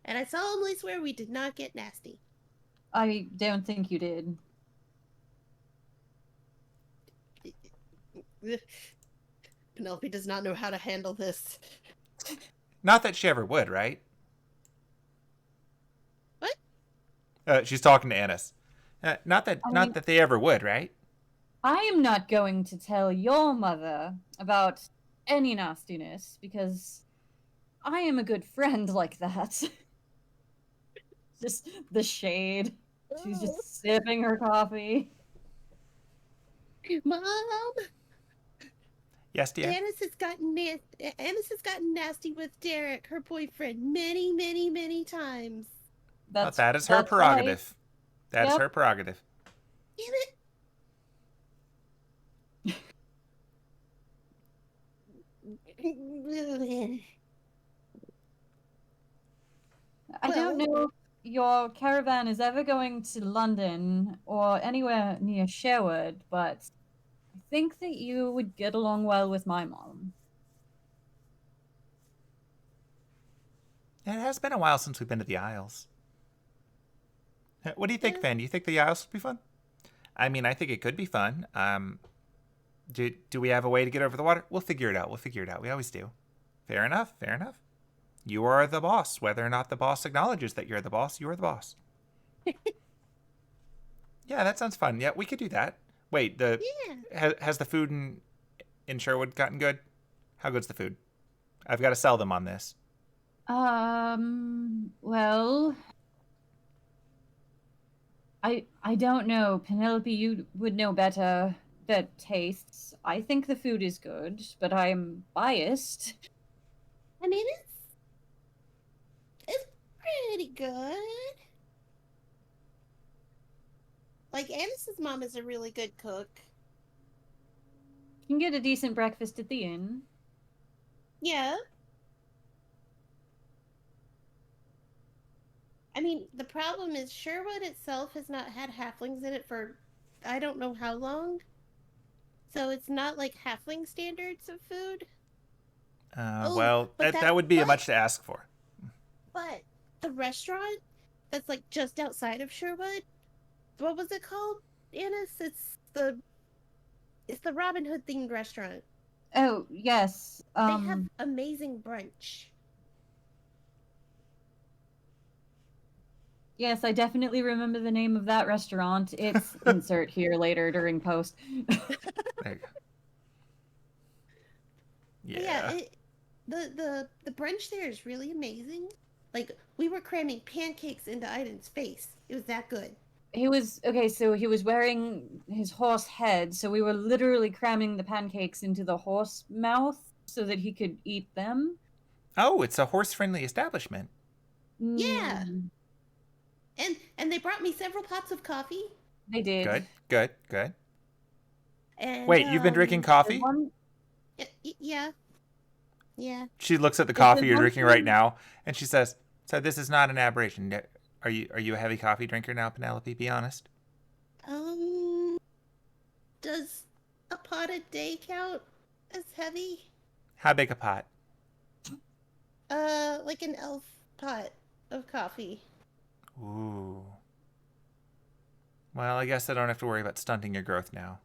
Speaker 2: And I solemnly swear we did not get nasty.
Speaker 3: I don't think you did.
Speaker 2: Penelope does not know how to handle this.
Speaker 1: Not that she ever would, right?
Speaker 2: What?
Speaker 1: She's talking to Ennis. Not
Speaker 3: mean-
Speaker 1: that they ever would, right?
Speaker 3: I am not going to tell your mother about any nastiness because I am a good friend like that. Just the shade. She's just sipping her coffee.
Speaker 2: Mom,
Speaker 1: Yes, dear.
Speaker 2: Annis has gotten nasty with Derek, her boyfriend, many, many, many times.
Speaker 1: That is her
Speaker 3: that's
Speaker 1: prerogative.
Speaker 3: right.
Speaker 1: That is
Speaker 3: Yep.
Speaker 1: her prerogative.
Speaker 2: Damn it.
Speaker 3: I don't know if your caravan is ever going to London or anywhere near Sherwood, but I think that you would get along well with my mom.
Speaker 1: It has been a while since we've been to the Isles. What do you think,
Speaker 2: Yeah.
Speaker 1: Fan? Do you think the Isles would be fun? I mean, I think it could be fun. Do we have a way to get over the water? We'll figure it out. We always do. Fair enough. You are the boss. Whether or not the boss acknowledges that you're the boss, you are the boss. Yeah, that sounds fun. Yeah, we could do that. Wait, has the food in Sherwood gotten good? How good's the food? I've got to sell them on this.
Speaker 3: Well, I don't know. Penelope, you would know better the tastes. I think the food is good, but I'm biased.
Speaker 2: I mean, it's pretty good. Like, Annis's mom is a really good cook.
Speaker 3: You can get a decent breakfast at the inn.
Speaker 2: Yeah. I mean, the problem is Sherwood itself has not had halflings in it for I don't know how long. So it's not like halfling standards of food.
Speaker 1: Well,
Speaker 2: but
Speaker 1: that would be much to ask for.
Speaker 2: But the restaurant that's like just outside of Sherwood, what was it called, Annis? It's the Robin Hood themed restaurant.
Speaker 3: Oh, yes.
Speaker 2: They have amazing brunch.
Speaker 3: Yes, I definitely remember the name of that restaurant. It's insert here later during post.
Speaker 1: There you go.
Speaker 2: Yeah. The brunch there is really amazing. Like, we were cramming pancakes into Aiden's face. It was that good.
Speaker 3: So he was wearing his horse head, so we were literally cramming the pancakes into the horse mouth so that he could eat them.
Speaker 1: Oh, it's a horse-friendly establishment.
Speaker 2: Yeah. And they brought me several pots of coffee.
Speaker 3: They did.
Speaker 1: Good.
Speaker 2: And
Speaker 1: Wait, you've been drinking coffee?
Speaker 2: Yeah.
Speaker 1: She looks at the coffee you're drinking right now, and she says, "So this is not an aberration. Are you a heavy coffee drinker now, Penelope? Be honest."
Speaker 2: Does a pot a day count as heavy?
Speaker 1: How big a pot?
Speaker 2: Like an elf pot of coffee.
Speaker 1: Ooh. Well, I guess I don't have to worry about stunting your growth now.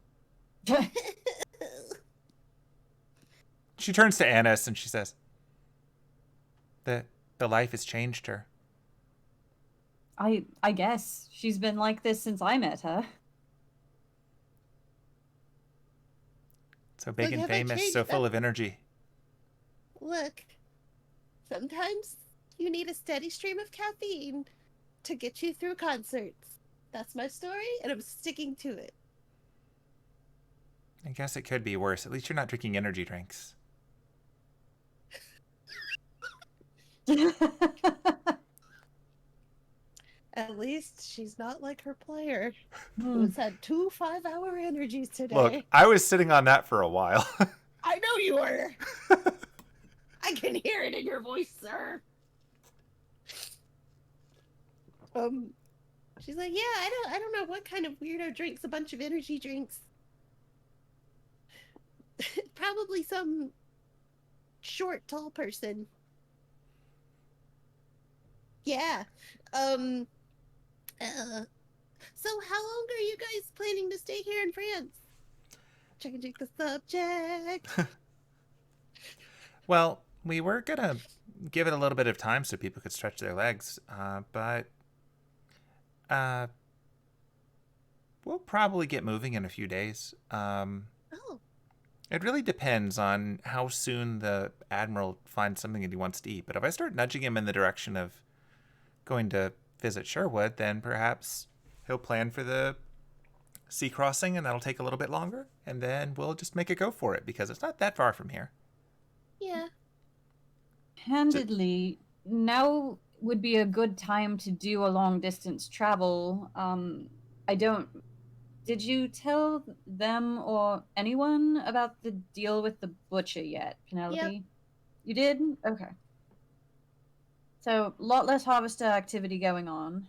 Speaker 1: She turns to Annis and she says, The life has changed her.
Speaker 3: I guess she's been like this since I met her.
Speaker 1: So big and famous, so full of energy.
Speaker 2: Look, sometimes you need a steady stream of caffeine to get you through concerts. That's my story, and I'm sticking to it.
Speaker 1: I guess it could be worse. At least you're not drinking energy drinks.
Speaker 2: At least she's not like her player, who's had 2 5-hour energies today.
Speaker 1: Look, I was sitting on that for a while.
Speaker 2: I know you were. I can hear it in your voice, sir. She's like, yeah, I don't know what kind of weirdo drinks a bunch of energy drinks. Probably some short, tall person. Yeah. So how long are you guys planning to stay here in France? Checking the subject.
Speaker 1: Well, we were going to give it a little bit of time so people could stretch their legs, but we'll probably get moving in a few days. It really depends on how soon the Admiral finds something that he wants to eat. But if I start nudging him in the direction of going to visit Sherwood, then perhaps he'll plan for the sea crossing, and that'll take a little bit longer. And then we'll just make a go for it, because it's not that far from here.
Speaker 2: Yeah.
Speaker 3: Handedly, now would be a good time to do a long distance travel. Did you tell them or anyone about the deal with the butcher yet, Penelope?
Speaker 2: Yep.
Speaker 3: You did? Okay. So, a lot less harvester activity going on.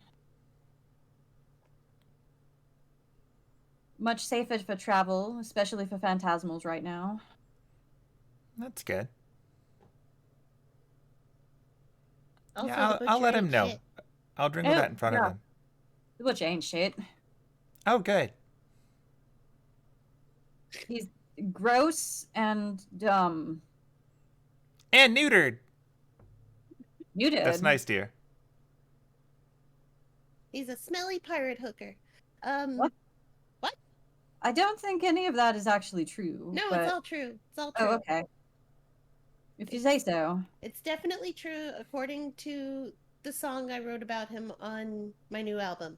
Speaker 3: Much safer for travel, especially for phantasmals right now.
Speaker 1: That's good.
Speaker 2: Also,
Speaker 1: Yeah, I'll let him know. I'll drink that in front of him.
Speaker 3: The butcher ain't shit.
Speaker 1: Oh, good.
Speaker 3: He's gross and dumb.
Speaker 1: And neutered.
Speaker 3: You did.
Speaker 1: That's nice, dear.
Speaker 2: He's a smelly pirate hooker.
Speaker 3: What?
Speaker 2: What?
Speaker 3: I don't think any of that is actually true.
Speaker 2: No,
Speaker 3: but...
Speaker 2: it's all true. It's all true.
Speaker 3: Oh, okay. If you say so.
Speaker 2: It's definitely true according to the song I wrote about him on my new album.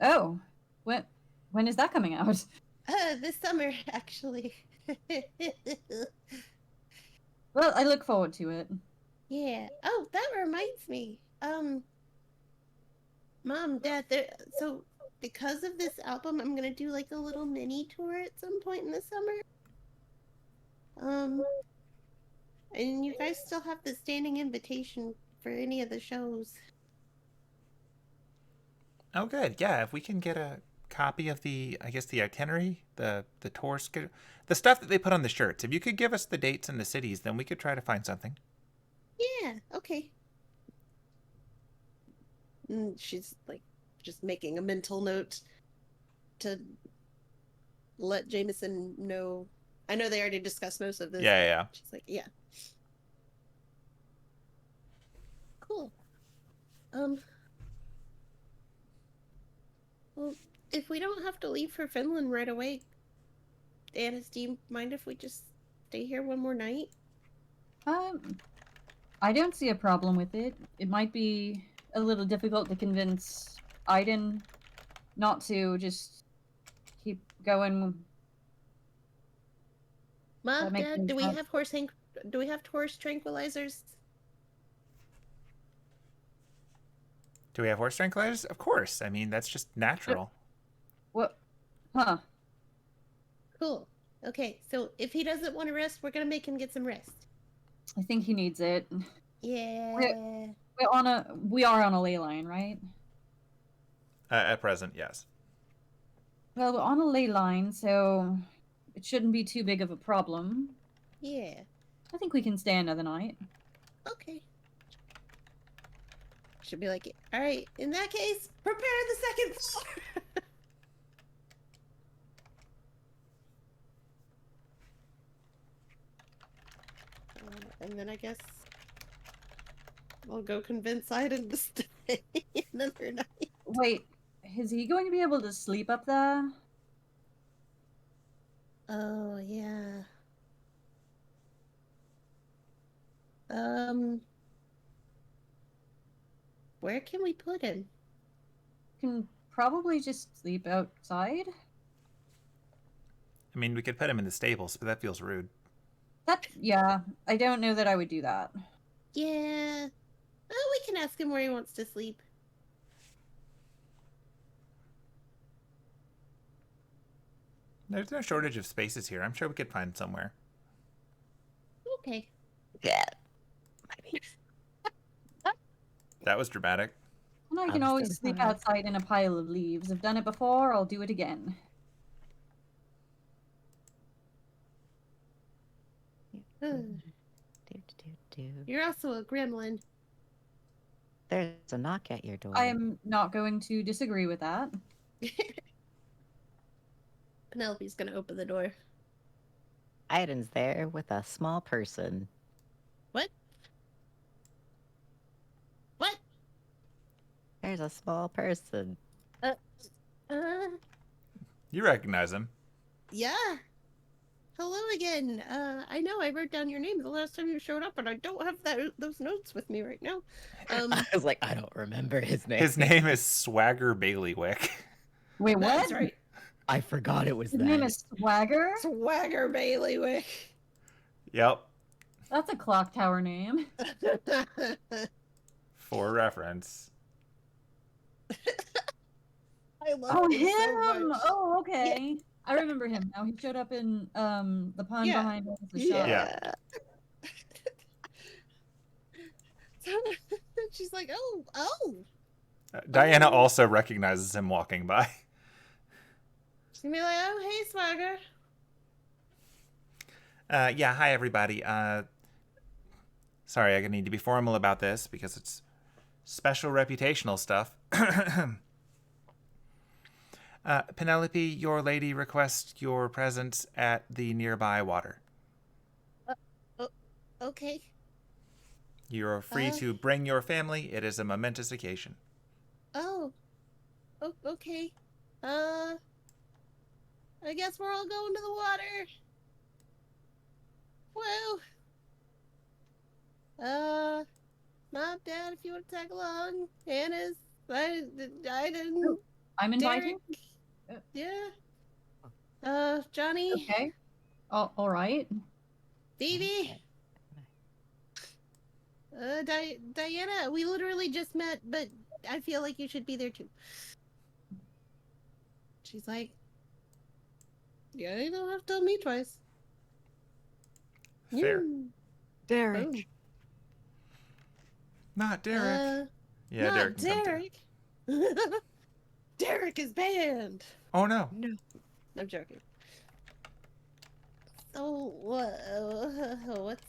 Speaker 3: Oh, when is that coming out?
Speaker 2: This summer, actually.
Speaker 3: Well, I look forward to it.
Speaker 2: Yeah. Oh, that reminds me. Mom, Dad, so because of this album, I'm gonna do like a little mini tour at some point in the summer. And you guys still have the standing invitation for any of the shows.
Speaker 1: Oh, good. Yeah, if we can get a copy of the itinerary, the tour schedule, the stuff that they put on the shirts. If you could give us the dates and the cities, then we could try to find something.
Speaker 2: Yeah, okay. And she's like just making a mental note to let Jameson know. I know they already discussed most of this.
Speaker 1: Yeah.
Speaker 2: She's like, yeah. Cool. Well, if we don't have to leave for Finland right away, Annis, do you mind if we just stay here one more night?
Speaker 3: I don't see a problem with it. It might be a little difficult to convince Aiden not to just keep going.
Speaker 2: Mom, Dad, do we have horse tranquilizers?
Speaker 1: Do we have horse tranquilizers? Of course. I mean, that's just natural.
Speaker 3: What? Huh.
Speaker 2: Cool. Okay, so if he doesn't want to rest, we're gonna make him get some rest.
Speaker 3: I think he needs it.
Speaker 2: Yeah.
Speaker 3: We are on a ley line, right?
Speaker 1: At present, yes.
Speaker 3: Well, we're on a ley line, so it shouldn't be too big of a problem.
Speaker 2: Yeah.
Speaker 3: I think we can stay another night.
Speaker 2: Okay. Should be like, all right, in that case, prepare the second floor. And then I guess I'll go convince Aiden to stay another night.
Speaker 3: Wait, is he going to be able to sleep up there?
Speaker 2: Oh, yeah. Where can we put him?
Speaker 3: Can probably just sleep outside.
Speaker 1: I mean, we could put him in the stables, but that feels rude.
Speaker 3: Yeah, I don't know that I would do that.
Speaker 2: Yeah. Oh, we can ask him where he wants to sleep.
Speaker 1: There's no shortage of spaces here. I'm sure we could find somewhere.
Speaker 2: Okay.
Speaker 4: Yeah.
Speaker 1: That was dramatic.
Speaker 3: And I can always sleep outside in a pile of leaves. I've done it before, I'll do it again.
Speaker 2: You're also a gremlin.
Speaker 4: There's a knock at your door.
Speaker 3: I am not going to disagree with that.
Speaker 2: Penelope's gonna open the door.
Speaker 4: Aiden's there with a small person.
Speaker 2: What? What?
Speaker 4: There's a small person.
Speaker 1: You recognize him.
Speaker 2: Yeah. Hello again. I know I wrote down your name the last time you showed up, and I don't have those notes with me right now.
Speaker 4: I was like, I don't remember his name.
Speaker 1: His name is Swagger Bailiwick.
Speaker 3: Wait, what?
Speaker 2: That's right.
Speaker 4: I forgot it was
Speaker 3: His
Speaker 4: that.
Speaker 3: name is Swagger?
Speaker 2: Swagger Bailiwick.
Speaker 1: Yep.
Speaker 3: That's a clock tower name.
Speaker 1: For reference.
Speaker 2: I love him so much.
Speaker 3: Oh, okay.
Speaker 2: Yeah.
Speaker 3: I remember him now. He showed up in the pond
Speaker 2: Yeah.
Speaker 3: behind the shop.
Speaker 1: Yeah.
Speaker 2: She's like, oh.
Speaker 1: Diana also recognizes him walking by.
Speaker 2: She's gonna be like, oh, hey, Swagger.
Speaker 1: Yeah, hi everybody. Sorry, I need to be formal about this because it's special reputational stuff. Penelope, your lady requests your presence at the nearby water.
Speaker 2: Okay.
Speaker 1: You're free to bring your family. It is a momentous occasion.
Speaker 2: Oh. Okay. I guess we're all going to the water. Whoa. Mom, Dad, if you want to tag along. Hannah's, I didn't.
Speaker 3: I'm inviting.
Speaker 2: Derek. Yeah. Johnny.
Speaker 3: Okay. All right.
Speaker 2: Phoebe. Diana, we literally just met, but I feel like you should be there too. She's like, yeah, you don't have to tell me twice.
Speaker 1: Fair.
Speaker 4: Derek.
Speaker 2: Boom.
Speaker 1: Not Derek. Yeah,
Speaker 2: Not
Speaker 1: Derek can come too.
Speaker 2: Derek is banned.
Speaker 1: Oh no.
Speaker 4: No.
Speaker 2: I'm joking. So what's?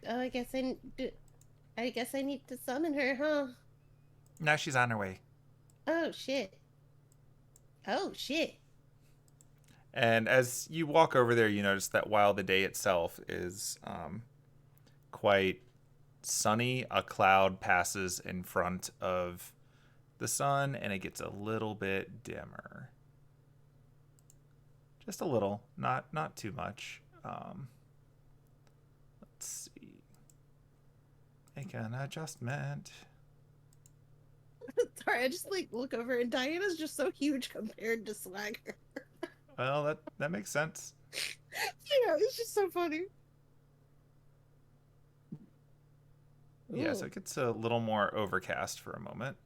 Speaker 2: Oh, I guess I need to summon her, huh?
Speaker 1: Now she's on her way.
Speaker 2: Oh shit. Oh shit.
Speaker 1: And as you walk over there, you notice that while the day itself is quite sunny, a cloud passes in front of the sun and it gets a little bit dimmer. Just a little, not too much. Let's see. Make an adjustment.
Speaker 2: Sorry, I just like look over and Diana's just so huge compared to Swagger.
Speaker 1: Well, that makes sense.
Speaker 2: Yeah, it's just so funny.
Speaker 1: Yeah, so
Speaker 2: Ooh.
Speaker 1: it gets a little more overcast for a moment.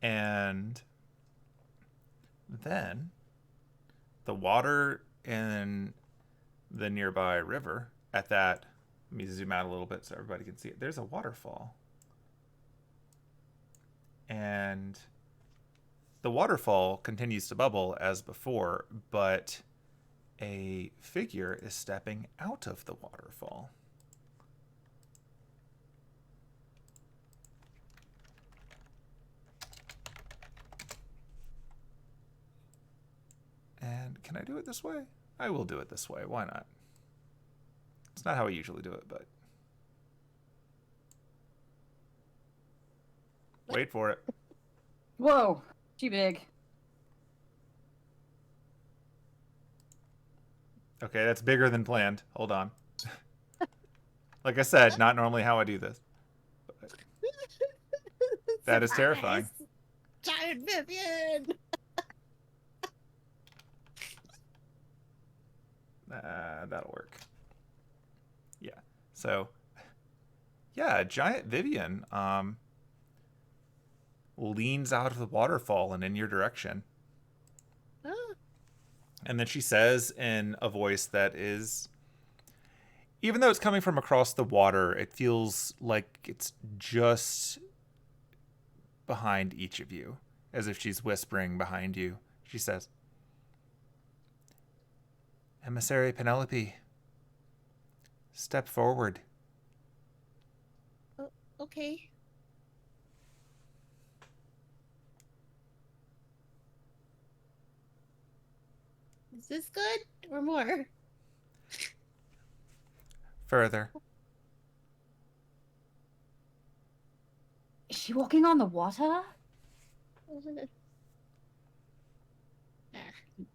Speaker 1: And then the water in the nearby river at that, let me zoom out a little bit so everybody can see it. There's a waterfall. And the waterfall continues to bubble as before, but a figure is stepping out of the waterfall. And can I do it this way? I will do it this way. Why not? It's not how I usually do it, but... Wait for it.
Speaker 3: Whoa. Too big.
Speaker 1: Okay, that's bigger than planned. Hold on. Like I said, not normally how I do this. But that is terrifying.
Speaker 2: Giant Vivian!
Speaker 1: That'll work. Yeah. So, yeah, giant Vivian leans out of the waterfall and in your direction.
Speaker 2: Oh.
Speaker 1: And then she says in a voice that is, even though it's coming from across the water, it feels like it's just behind each of you, as if she's whispering behind you. She says, Emissary Penelope, step forward.
Speaker 2: Oh, okay. Is this good or more?
Speaker 1: Further.
Speaker 3: Is she walking on the water?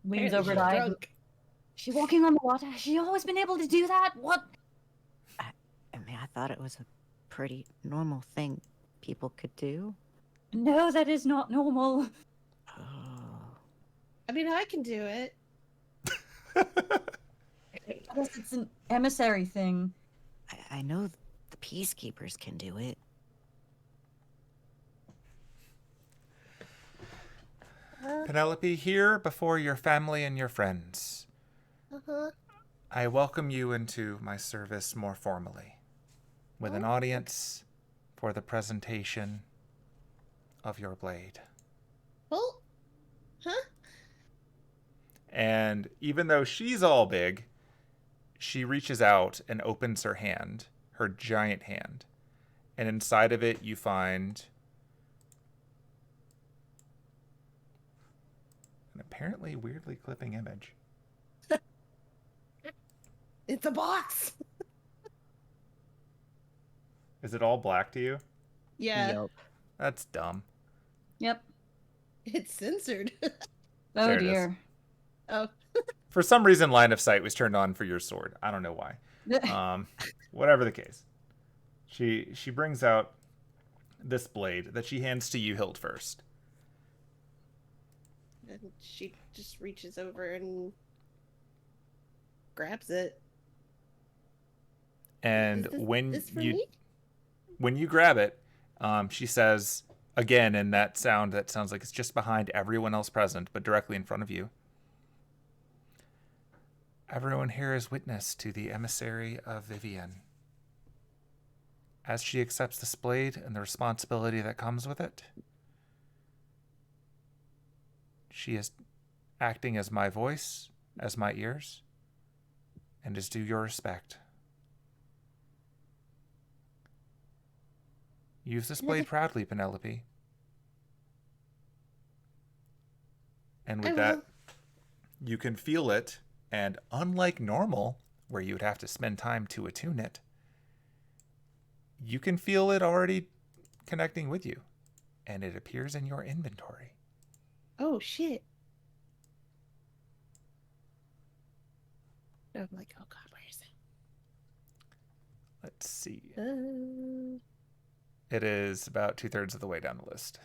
Speaker 3: Leans over to Ivy. Is she walking on the water? Has she always been able to do that? What?
Speaker 4: I mean, I thought it was a pretty normal thing people could do.
Speaker 3: No, that is not normal.
Speaker 4: Oh.
Speaker 2: I mean, I can do it.
Speaker 3: I guess it's an emissary thing.
Speaker 4: I know the peacekeepers can do it.
Speaker 1: Penelope, here before your family and your friends.
Speaker 2: Uh-huh.
Speaker 1: I welcome you into my service more formally, with an audience for the presentation of your blade.
Speaker 2: Oh? Huh?
Speaker 1: And even though she's all big, she reaches out and opens her hand, her giant hand. And inside of it, you find an apparently weirdly clipping image.
Speaker 2: It's a box.
Speaker 1: Is it all black to you?
Speaker 2: Yeah,
Speaker 4: Yup.
Speaker 1: That's dumb.
Speaker 3: Yep.
Speaker 2: it's censored.
Speaker 3: Oh
Speaker 1: There it is.
Speaker 3: dear.
Speaker 2: Oh,
Speaker 1: For some reason, line of sight was turned on for your sword. I don't know why. Whatever the case, she brings out this blade that she hands to you, hilt first.
Speaker 2: and she just reaches over and grabs it.
Speaker 1: And
Speaker 2: Is this,
Speaker 1: when
Speaker 2: this for
Speaker 1: you
Speaker 2: me?
Speaker 1: when you grab it, she says again in that sound that sounds like it's just behind everyone else present, but directly in front of you. Everyone here is witness to the emissary of Vivian. As she accepts this blade and the responsibility that comes with it, she is acting as my voice, as my ears, and is due your respect. Use this blade proudly, Penelope. And with
Speaker 2: I
Speaker 1: that,
Speaker 2: will.
Speaker 1: you can feel it, and unlike normal, where you would have to spend time to attune it, you can feel it already connecting with you, and it appears in your inventory.
Speaker 2: Oh shit. I'm like, oh god, where is
Speaker 1: Let's see.
Speaker 2: it?
Speaker 1: It is about 2/3 of the way down the list.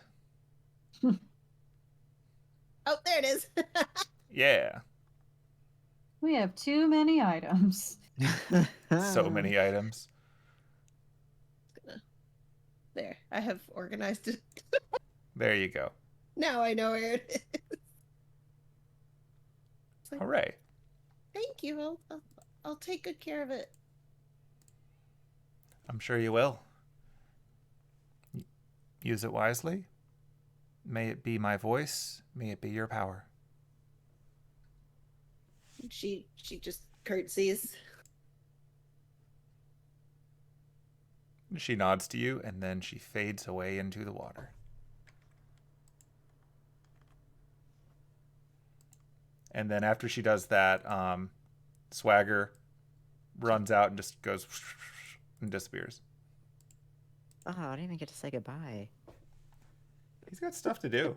Speaker 2: Oh, there it is.
Speaker 1: Yeah.
Speaker 3: We have too many items.
Speaker 1: So many items.
Speaker 2: There, I have organized it.
Speaker 1: There you go.
Speaker 2: Now I know where it is. It's like,
Speaker 1: Hooray.
Speaker 2: thank you. I'll take good care of it.
Speaker 1: I'm sure you will. Use it wisely. May it be my voice. May it be your power.
Speaker 2: She just curtsies.
Speaker 1: She nods to you, and then she fades away into the water. And then after she does that, Swagger runs out and just goes and disappears.
Speaker 4: Oh, I didn't even get to say goodbye.
Speaker 1: He's got stuff to do.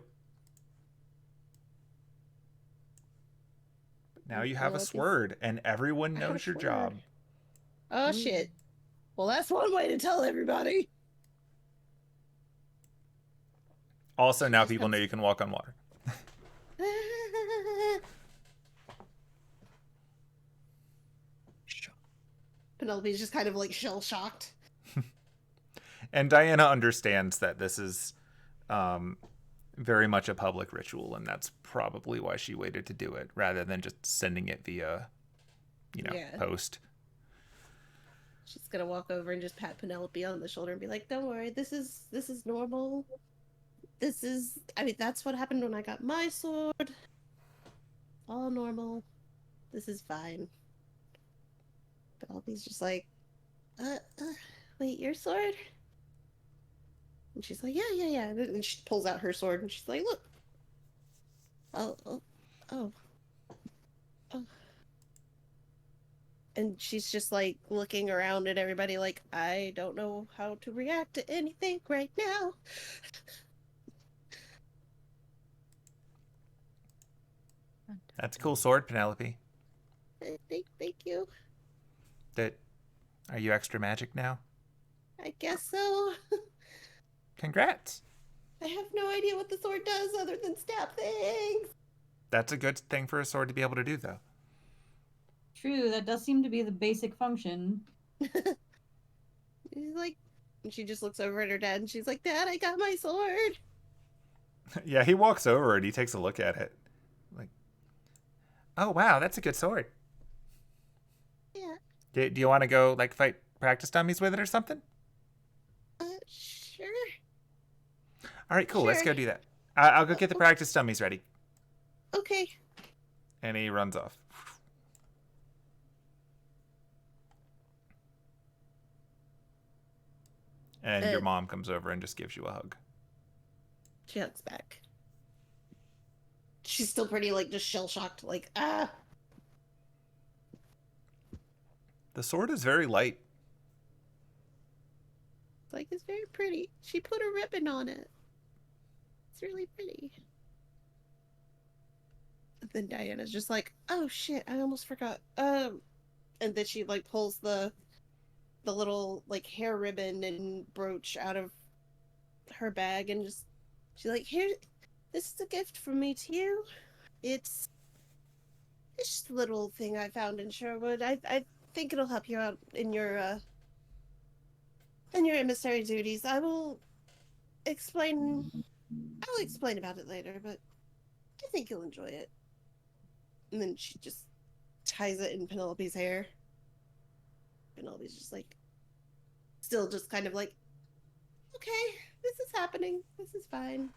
Speaker 1: But now you have a sword, and everyone
Speaker 2: I have a
Speaker 1: knows your
Speaker 2: sword.
Speaker 1: job.
Speaker 2: Oh shit. Well, that's one way to tell everybody.
Speaker 1: Also, now
Speaker 2: Just
Speaker 1: people know
Speaker 2: comes-
Speaker 1: you can walk on water.
Speaker 2: Penelope's just kind of like shell shocked.
Speaker 1: And Diana understands that this is very much a public ritual, and that's probably why she waited to do it, rather than just sending it via,
Speaker 2: Yeah.
Speaker 1: post.
Speaker 2: She's gonna walk over and just pat Penelope on the shoulder and be like, "Don't worry, this is normal. That's what happened when I got my sword. All normal. This is fine." Penelope's just like, wait, your sword?" And she's like, yeah. And she pulls out her sword and she's like, "Look. Oh. And she's just like looking around at everybody like, I don't know how to react to anything right now.
Speaker 1: That's a cool sword, Penelope.
Speaker 2: Thank you.
Speaker 1: Are you extra magic now?
Speaker 2: I guess so.
Speaker 1: Congrats.
Speaker 2: I have no idea what the sword does other than stab things.
Speaker 1: That's a good thing for a sword to be able to do, though.
Speaker 3: True, that does seem to be the basic function.
Speaker 2: She's like, and she just looks over at her dad and she's like, "Dad, I got my sword."
Speaker 1: Yeah, he walks over and he takes a look at it. Like, oh, wow, that's a good sword.
Speaker 2: Yeah.
Speaker 1: Do you want to go, fight practice dummies with it or something?
Speaker 2: Sure.
Speaker 1: All right, cool. Let's
Speaker 2: Sure.
Speaker 1: go do that. I'll go get the practice dummies ready.
Speaker 2: Okay.
Speaker 1: And he runs off. And your mom comes over and just gives you a hug.
Speaker 2: She hugs back. She's still pretty, just shell-shocked,
Speaker 1: The sword is very light.
Speaker 2: Like, it's very pretty. She put a ribbon on it. It's really pretty. And then Diana's just like, oh shit, I almost forgot. And then she like pulls the little like hair ribbon and brooch out of her bag and just she's like, here, this is a gift from me to you. It's just a little thing I found in Sherwood. I think it'll help you out in your emissary duties. I'll explain about it later, but I think you'll enjoy it. And then she just ties it in Penelope's hair. Penelope's just like, still just kind of like, okay, this is happening. This is fine.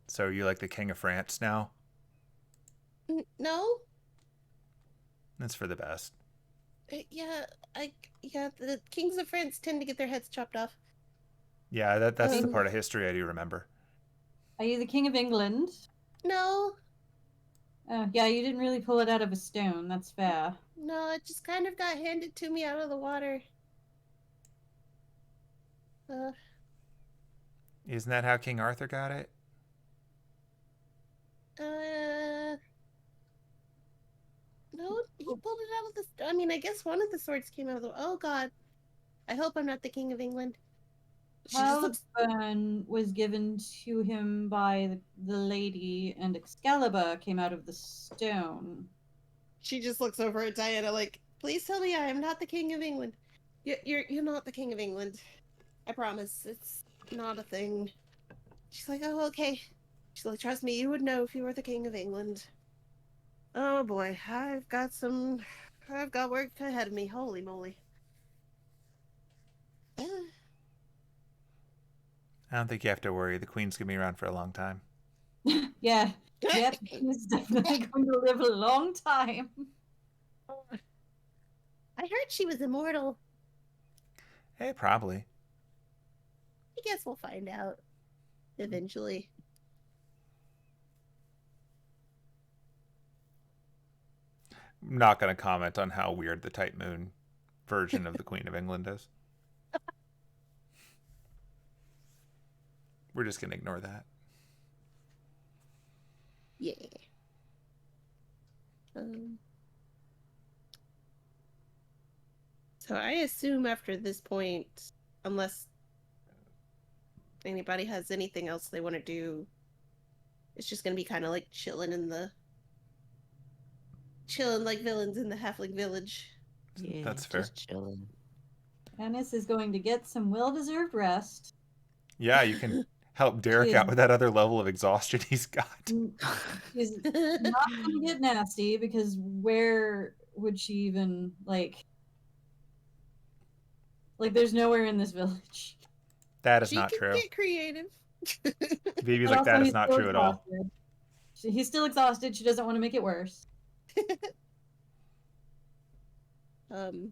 Speaker 1: So are you like the King of France now?
Speaker 2: No?
Speaker 1: That's for the best.
Speaker 2: Yeah, the kings of France tend to get their heads chopped off.
Speaker 1: Yeah, that's the part of history I do remember.
Speaker 3: Are you the King of England?
Speaker 2: No.
Speaker 3: Yeah, you didn't really pull it out of a stone. That's fair.
Speaker 2: No, it just kind of got handed to me out of the water.
Speaker 1: Isn't that how King Arthur got it?
Speaker 2: No, he pulled it out of the... I mean, I guess one of the swords came out of the... Oh, God. I hope I'm not the King of England. She just looks...
Speaker 3: Halbern was given to him by the lady, and Excalibur came out of the stone.
Speaker 2: She just looks over at Diana like, please tell me I am not the King of England. You're not the King of England. I promise. It's not a thing. She's like, oh, okay. She's like, trust me, you would know if you were the King of England. Oh boy, I've got work ahead of me. Holy moly.
Speaker 1: I don't think you have to worry. The Queen's going to be around for a long time.
Speaker 3: Yeah. Yep, he's definitely going to live a long time.
Speaker 2: I heard she was immortal.
Speaker 1: Hey, probably.
Speaker 2: I guess we'll find out eventually.
Speaker 1: I'm not going to comment on how weird the Type Moon version of the Queen of England is. We're just going to ignore that.
Speaker 2: Yeah. So I assume after this point, unless anybody has anything else they want to do, it's just going to be kind of like chilling like villains in the Halfling village.
Speaker 4: Yeah,
Speaker 1: that's fair.
Speaker 4: Just chilling.
Speaker 3: Ennis is going to get some well-deserved rest.
Speaker 1: Yeah, you can help Derek out with that other level of exhaustion he's got.
Speaker 3: She's not going to get nasty, because where would she even, like, there's nowhere in this village.
Speaker 1: That is not true.
Speaker 2: She can get creative.
Speaker 1: Vivi's like, that is not true at all.
Speaker 3: He's still exhausted. She doesn't want to make it worse.
Speaker 1: I'm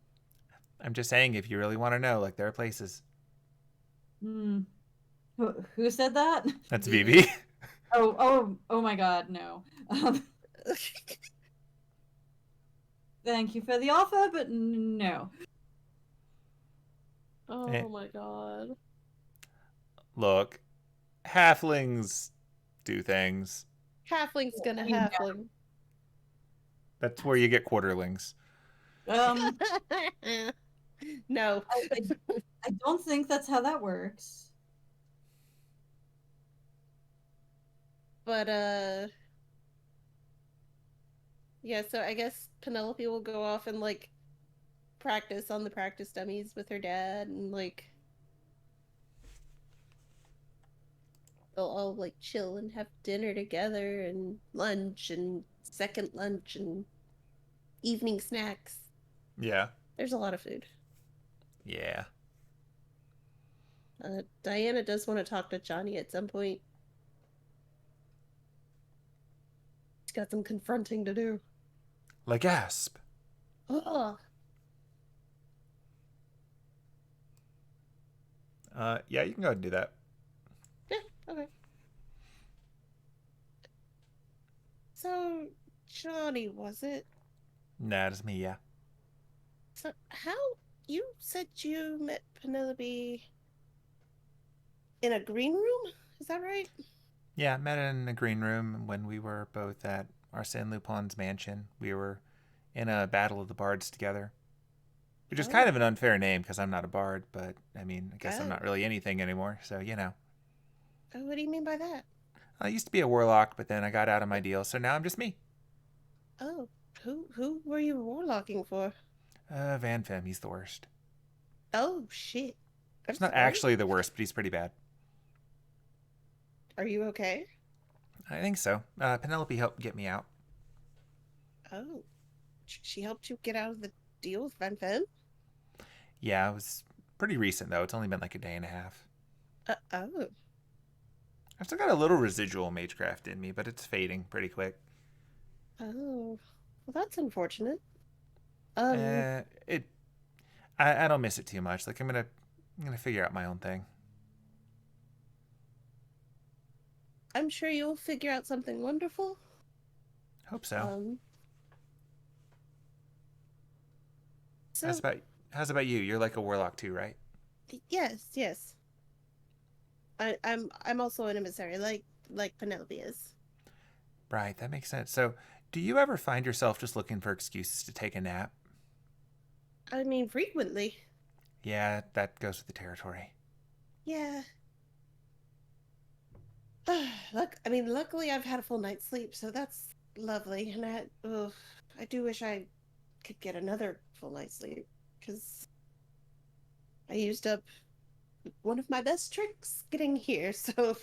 Speaker 1: just saying, if you really want to know, like, there are places.
Speaker 3: Who said that?
Speaker 1: That's Vivi.
Speaker 3: Oh my God, no. Thank you for the offer, but no.
Speaker 2: Oh my God.
Speaker 1: Look, halflings do things.
Speaker 2: Halfling's gonna halfling.
Speaker 1: That's where you get quarterlings.
Speaker 2: No.
Speaker 3: I don't think that's how that works.
Speaker 2: But yeah, so I guess Penelope will go off and like practice on the practice dummies with her dad, and like they'll all like chill and have dinner together and lunch and second lunch and evening snacks.
Speaker 1: Yeah.
Speaker 2: There's a lot of food.
Speaker 1: Yeah.
Speaker 2: Diana does want to talk to Johnny at some point. She's got some confronting to do.
Speaker 1: Like gasp.
Speaker 2: Oh.
Speaker 1: Yeah, you can go ahead and do that.
Speaker 2: Yeah, okay. So, Johnny, was it?
Speaker 1: Nah, it's me, yeah.
Speaker 2: So, how you said you met Penelope in a green room? Is that right?
Speaker 1: Yeah, met in the green room when we were both at Arsène Lupin's mansion. We were in a battle of the bards together. Which is kind
Speaker 2: Oh,
Speaker 1: of an unfair name because I'm not a bard, but I mean, I guess I'm
Speaker 2: oh,
Speaker 1: not really anything anymore, so you know.
Speaker 2: oh. What do you mean by that?
Speaker 1: I used to be a warlock, but then I got out of my deal, so now I'm just me.
Speaker 2: Oh, who were you warlocking for?
Speaker 1: Van-Fem, he's the worst.
Speaker 2: Oh shit. I'm
Speaker 1: He's not
Speaker 2: sorry.
Speaker 1: actually the worst, but he's pretty bad.
Speaker 2: Are you okay?
Speaker 1: I think so. Penelope helped get me out.
Speaker 2: Oh, she helped you get out of the deal with Van-Fem?
Speaker 1: Yeah, it was pretty recent, though. It's only been like a day and a half.
Speaker 2: Oh,
Speaker 1: I've still got a little residual magecraft in me, but it's fading pretty quick.
Speaker 2: oh. Well, that's unfortunate. Um,
Speaker 1: Uh, it. I don't miss it too much. Like I'm gonna figure out my own thing.
Speaker 2: I'm sure you'll figure out something wonderful.
Speaker 1: Hope so.
Speaker 2: Um,
Speaker 1: How's
Speaker 2: so
Speaker 1: about how's about you? You're like a warlock too, right?
Speaker 2: yes. I'm also an emissary, like Penelope is.
Speaker 1: Right, that makes sense. So, do you ever find yourself just looking for excuses to take a nap?
Speaker 2: I mean, frequently.
Speaker 1: Yeah, that goes with the territory.
Speaker 2: Yeah. Luckily I've had a full night's sleep, so that's lovely. And I do wish I could get another full night's sleep, because I used up one of my best tricks getting here, so.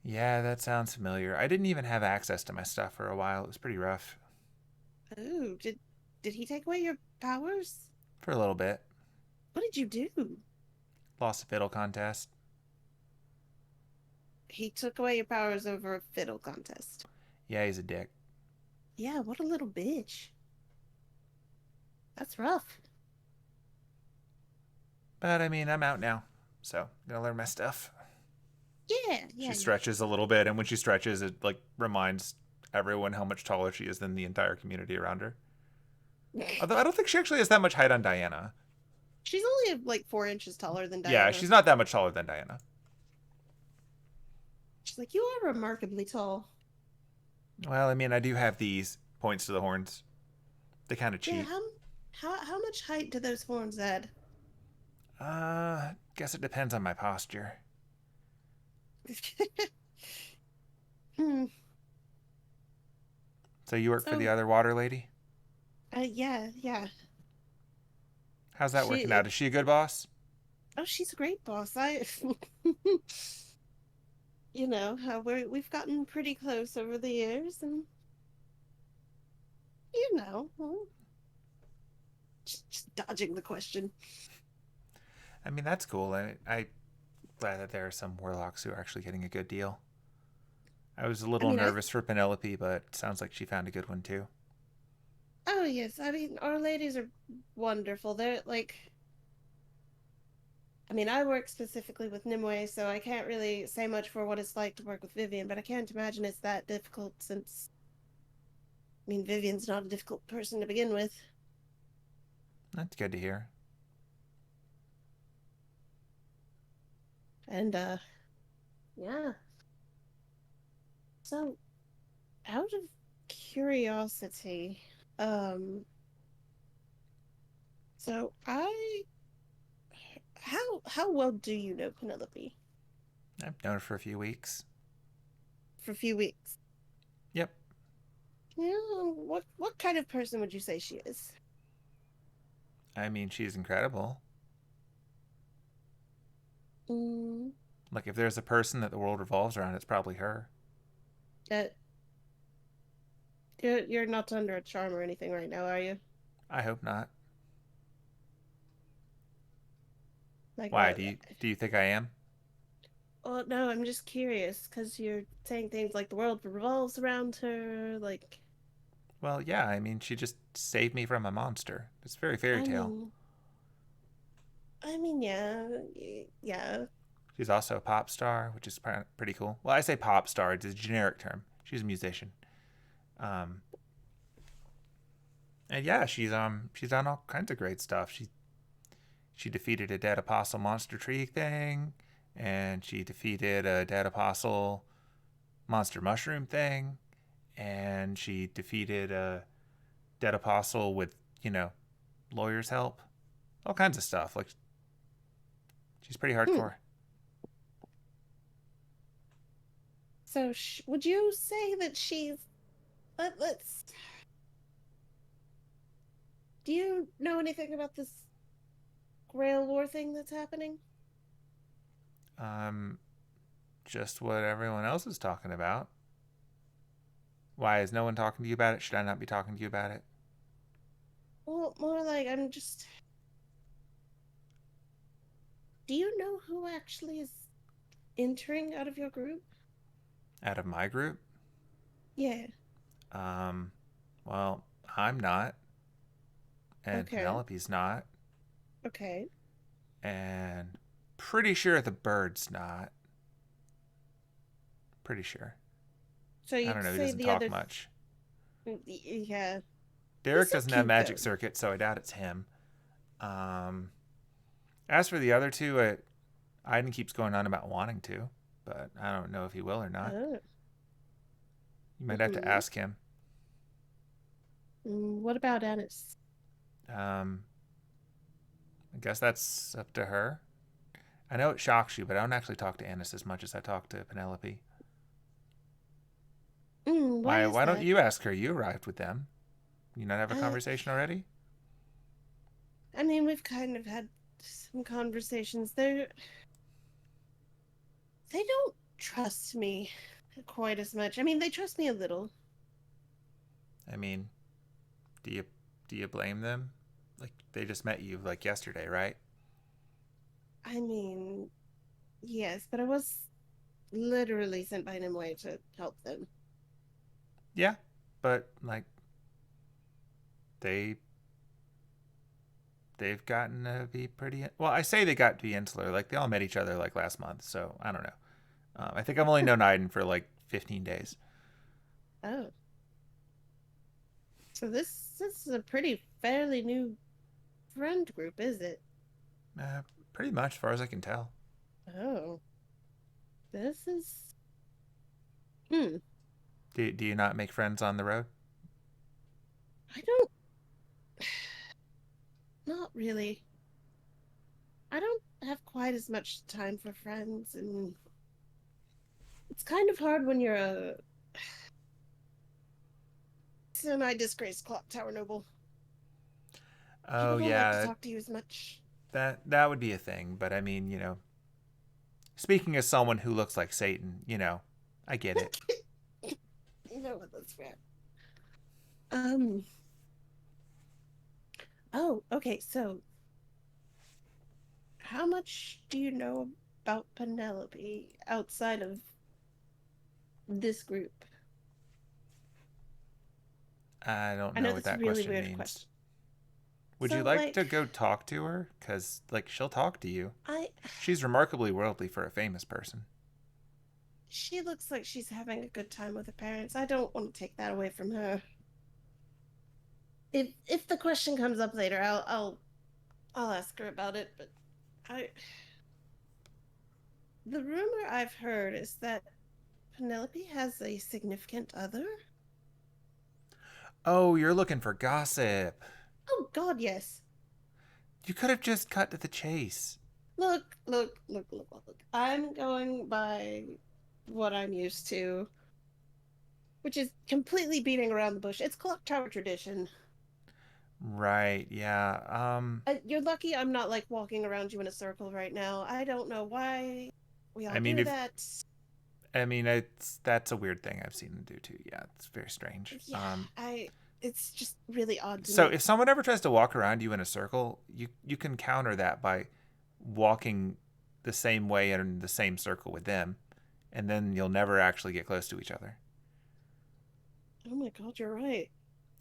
Speaker 1: Yeah, that sounds familiar. I didn't even have access to my stuff for a while. It was pretty rough.
Speaker 2: Oh, did he take away your powers?
Speaker 1: For a little bit.
Speaker 2: What did you do?
Speaker 1: Lost a fiddle contest.
Speaker 2: He took away your powers over a fiddle contest.
Speaker 1: Yeah, he's a dick.
Speaker 2: Yeah, what a little bitch. That's rough.
Speaker 1: But I mean, I'm out now. So, I'm gonna learn my stuff.
Speaker 2: Yeah.
Speaker 1: She stretches a little bit, and when she stretches, it like reminds everyone how much taller she is than the entire community around her. Although I don't think she actually has that much height on Diana.
Speaker 2: She's only like 4 inches taller than
Speaker 1: Yeah,
Speaker 2: Diana.
Speaker 1: she's not that much taller than Diana.
Speaker 2: She's like, you are remarkably tall.
Speaker 1: Well, I mean, I do have these points to the horns. They kind of
Speaker 2: Yeah,
Speaker 1: cheat.
Speaker 2: how much height do those horns add?
Speaker 1: Guess it depends on my posture.
Speaker 2: Hmm.
Speaker 1: So you work for the
Speaker 2: So,
Speaker 1: other water lady?
Speaker 2: yeah.
Speaker 1: How's that working out? Is she a good boss?
Speaker 2: Oh, she's a great boss. We've gotten pretty close over the years, and well, just dodging the question.
Speaker 1: I mean, that's cool. I glad that there are some warlocks who are actually getting a good deal. I was a little
Speaker 2: I
Speaker 1: nervous for Penelope, but sounds like she found a good one too.
Speaker 2: Oh yes, our ladies are wonderful. They're like, I work specifically with Nimue, so I can't really say much for what it's like to work with Vivian, but I can't imagine it's that difficult since, Vivian's not a difficult person to begin with.
Speaker 1: That's good to hear.
Speaker 2: And, yeah. So, out of curiosity, um, so how well do you know Penelope?
Speaker 1: I've known her for a few weeks.
Speaker 2: For a few weeks.
Speaker 1: Yep.
Speaker 2: Yeah, what kind of person would you say she is?
Speaker 1: I mean, she's incredible.
Speaker 2: Mm,
Speaker 1: Like, if there's a person that the world revolves around, it's probably her.
Speaker 2: uh, you're not under a charm or anything right now, are you?
Speaker 1: I hope not.
Speaker 2: Like,
Speaker 1: Why? Do you think I am?
Speaker 2: well, no, I'm just curious because you're saying things like the world revolves around her. Like,
Speaker 1: Well, yeah. I mean, she just saved me from a monster. It's very fairy
Speaker 2: I
Speaker 1: tale.
Speaker 2: mean, yeah.
Speaker 1: She's also a pop star, which is pretty cool. Well, I say pop star; it's a generic term. She's a musician. And yeah, she's done all kinds of great stuff. She defeated a dead apostle monster tree thing, and she defeated a dead apostle monster mushroom thing, and she defeated a dead apostle with, lawyer's help. All kinds of stuff. Like, she's pretty hardcore.
Speaker 2: So, would you say that she's... Let's... Do you know anything about this Grail war thing that's happening?
Speaker 1: Just what everyone else is talking about. Why is no one talking to you about it? Should I not be talking to you about it?
Speaker 2: Well, more like I'm just... Do you know who actually is entering out of your group?
Speaker 1: Out of my group?
Speaker 2: Yeah.
Speaker 1: Well, I'm not. And
Speaker 2: Okay.
Speaker 1: Penelope's not.
Speaker 2: Okay.
Speaker 1: And pretty sure the bird's not. Pretty sure.
Speaker 2: So you
Speaker 1: I don't know, he
Speaker 2: say
Speaker 1: doesn't
Speaker 2: the
Speaker 1: talk
Speaker 2: other...
Speaker 1: much.
Speaker 2: Yeah.
Speaker 1: Derek
Speaker 2: He's so
Speaker 1: doesn't have
Speaker 2: cute,
Speaker 1: magic
Speaker 2: though.
Speaker 1: circuit, so I doubt it's him. As for the other two, Aiden keeps going on about wanting to, but I don't know if he will or not.
Speaker 2: Oh.
Speaker 1: You might have to ask him.
Speaker 2: What about Annis?
Speaker 1: I guess that's up to her. I know it shocks you, but I don't actually talk to Annis as much as I talk to Penelope. Why don't you ask her? You arrived with them. You not have a conversation already?
Speaker 2: I mean, we've kind of had some conversations. They don't trust me quite as much. I mean, they trust me a little.
Speaker 1: I mean, do you blame them? Like, they just met you like yesterday, right?
Speaker 2: I mean, yes, but I was literally sent by Nimue to help them.
Speaker 1: Yeah, but like they've gotten to be pretty well. I say they got to be insular. Like, they all met each other like last month, so I don't know. I think I've only known Aiden for like 15 days.
Speaker 2: Oh. So this is a pretty fairly new friend group, is it?
Speaker 1: Pretty much, as far as I can tell.
Speaker 2: Oh. This is...
Speaker 1: Do you not make friends on the road?
Speaker 2: I don't... Not really. I don't have quite as much time for friends, and it's kind of hard when you're a semi-disgraced clock tower noble.
Speaker 1: Oh,
Speaker 2: People don't
Speaker 1: yeah,
Speaker 2: like to talk to you as much.
Speaker 1: that would be a thing. But I mean, speaking as someone who looks like Satan, I get it.
Speaker 2: You know what? That's fair. Oh, okay. So, how much do you know about Penelope outside of this group?
Speaker 1: I don't
Speaker 2: I
Speaker 1: know
Speaker 2: know
Speaker 1: what
Speaker 2: that's a
Speaker 1: that
Speaker 2: really
Speaker 1: question
Speaker 2: weird
Speaker 1: means.
Speaker 2: question.
Speaker 1: Would
Speaker 2: So,
Speaker 1: you like to go talk to her? Because, she'll talk to you. She's remarkably worldly for a famous person.
Speaker 2: She looks like she's having a good time with her parents. I don't want to take that away from her. If the question comes up later, I'll ask her about it. But the rumor I've heard is that Penelope has a significant other.
Speaker 1: Oh, you're looking for gossip.
Speaker 2: Oh God, yes.
Speaker 1: You could have just cut to the chase.
Speaker 2: Look. I'm going by what I'm used to, which is completely beating around the bush. It's clock tower tradition.
Speaker 1: Right, yeah.
Speaker 2: You're lucky I'm not like walking around you in a circle right now. I don't know why we all do that.
Speaker 1: That's a weird thing I've seen them do too. Yeah, it's very strange.
Speaker 2: Yeah, it's just really odd to
Speaker 1: So
Speaker 2: me.
Speaker 1: if someone ever tries to walk around you in a circle, you can counter that by walking the same way in the same circle with them, and then you'll never actually get close to each other.
Speaker 2: Oh my God, you're right.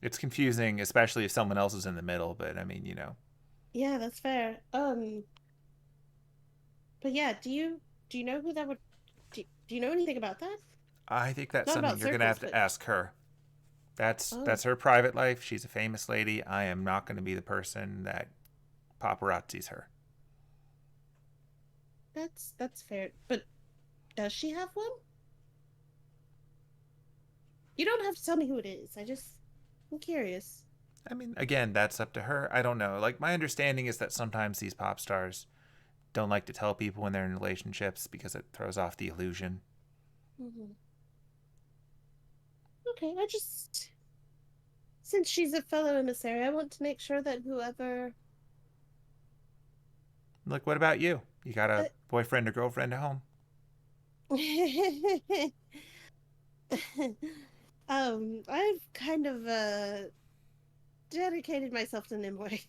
Speaker 1: It's confusing, especially if someone else is in the middle, but I mean,
Speaker 2: Yeah, that's fair. But yeah, do you Do you know who that would? Do you know anything about that?
Speaker 1: I think that's
Speaker 2: Not
Speaker 1: something
Speaker 2: about
Speaker 1: you're gonna have
Speaker 2: circles,
Speaker 1: to
Speaker 2: but
Speaker 1: ask her. That's
Speaker 2: oh,
Speaker 1: that's her private life. She's a famous lady. I am not going to be the person that paparazzis her.
Speaker 2: that's fair. But does she have one? You don't have to tell me who it is. I'm curious.
Speaker 1: I mean, again, that's up to her. I don't know. Like, my understanding is that sometimes these pop stars don't like to tell people when they're in relationships because it throws off the illusion.
Speaker 2: Mm-hmm. Okay, since she's a fellow emissary, I want to make sure that whoever.
Speaker 1: Like, what about you? You got
Speaker 2: Uh,
Speaker 1: a boyfriend or girlfriend at home?
Speaker 2: I've kind of dedicated myself to Nimue.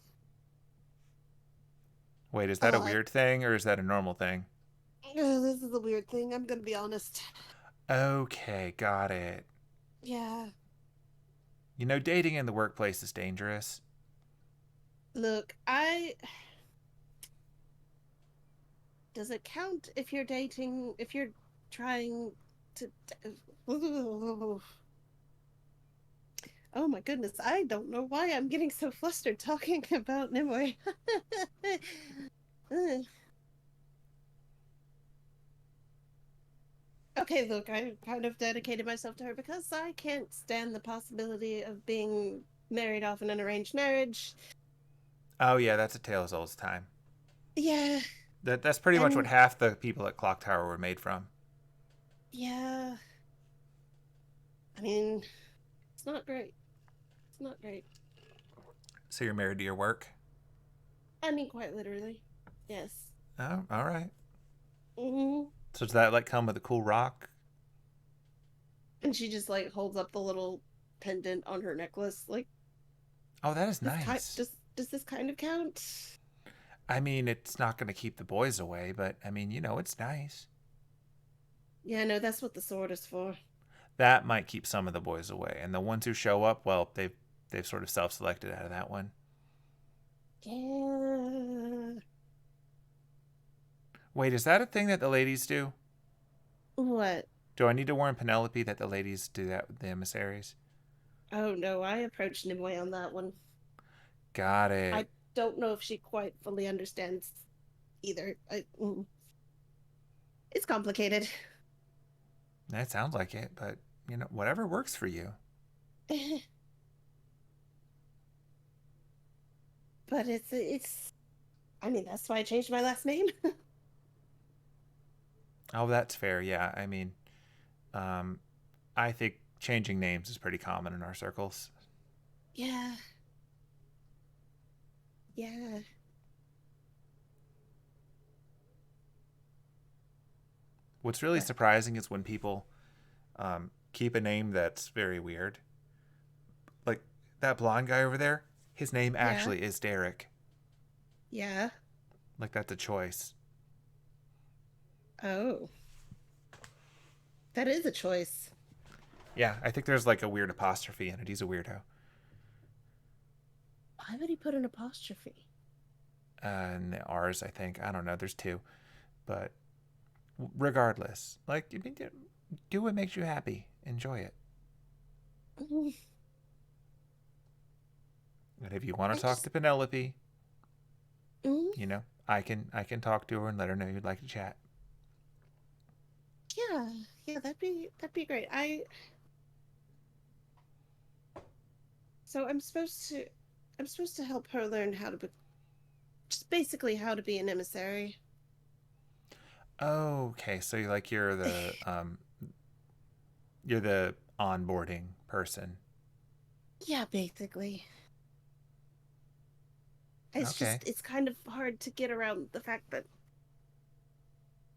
Speaker 1: Wait, is
Speaker 2: A
Speaker 1: that a
Speaker 2: lot.
Speaker 1: weird thing or is that a normal thing?
Speaker 2: This is a weird thing. I'm gonna be honest.
Speaker 1: Okay, got it.
Speaker 2: Yeah.
Speaker 1: You know, dating in the workplace is dangerous.
Speaker 2: Look, does it count if you're dating? If you're trying to. Oh my goodness, I don't know why I'm getting so flustered talking about Nimue. Okay, look, I kind of dedicated myself to her because I can't stand the possibility of being married off in an arranged marriage.
Speaker 1: Oh, yeah, that's a tale as old as time.
Speaker 2: Yeah,
Speaker 1: That's pretty much what
Speaker 2: and
Speaker 1: half the people at Clock Tower were made from.
Speaker 2: yeah, I mean, it's not great. It's not great.
Speaker 1: So you're married to your work?
Speaker 2: I mean, quite literally. Yes.
Speaker 1: Oh, all right.
Speaker 2: Hmm.
Speaker 1: So does that, like, come with a cool rock?
Speaker 2: And she just like holds up the little pendant on her necklace. Like,
Speaker 1: Oh, that is
Speaker 2: this kind
Speaker 1: nice.
Speaker 2: does this kind of count?
Speaker 1: I mean, it's not going to keep the boys away, but I mean, it's nice.
Speaker 2: Yeah, no, that's what the sword is for.
Speaker 1: That might keep some of the boys away, and the ones who show up, well, they've sort of self-selected out of that one.
Speaker 2: Yeah.
Speaker 1: Wait, is that a thing that the ladies do?
Speaker 2: What?
Speaker 1: Do I need to warn Penelope that the ladies do that with the emissaries?
Speaker 2: Oh no, I approached Nimue on that one.
Speaker 1: Got it.
Speaker 2: I don't know if she quite fully understands either. It's complicated.
Speaker 1: That sounds like it, but whatever works for you.
Speaker 2: But it's. I mean, that's why I changed my last name.
Speaker 1: Oh, that's fair. Yeah, I mean, I think changing names is pretty common in our circles.
Speaker 2: Yeah. Yeah.
Speaker 1: What's really
Speaker 2: But
Speaker 1: surprising is when people keep a name that's very weird. Like that blonde guy over there, his name
Speaker 2: yeah.
Speaker 1: actually is Derek.
Speaker 2: Yeah.
Speaker 1: Like that's a choice.
Speaker 2: Oh, that is a choice.
Speaker 1: Yeah, I think there's like a weird apostrophe in it. He's a weirdo.
Speaker 2: Why would he put an apostrophe?
Speaker 1: And ours, I think. I don't know. There's two. But regardless, like, do what makes you happy. Enjoy it.
Speaker 2: Mm,
Speaker 1: And if you want
Speaker 2: I
Speaker 1: to talk
Speaker 2: just.
Speaker 1: to Penelope,
Speaker 2: Mm,
Speaker 1: I can talk to her and let her know you'd like to chat.
Speaker 2: yeah. Yeah. That'd be great. So I'm supposed to help her learn how to be, just basically how to be an emissary.
Speaker 1: Okay, so you're the onboarding person.
Speaker 2: Yeah, basically. It's
Speaker 1: Okay.
Speaker 2: just it's kind of hard to get around the fact that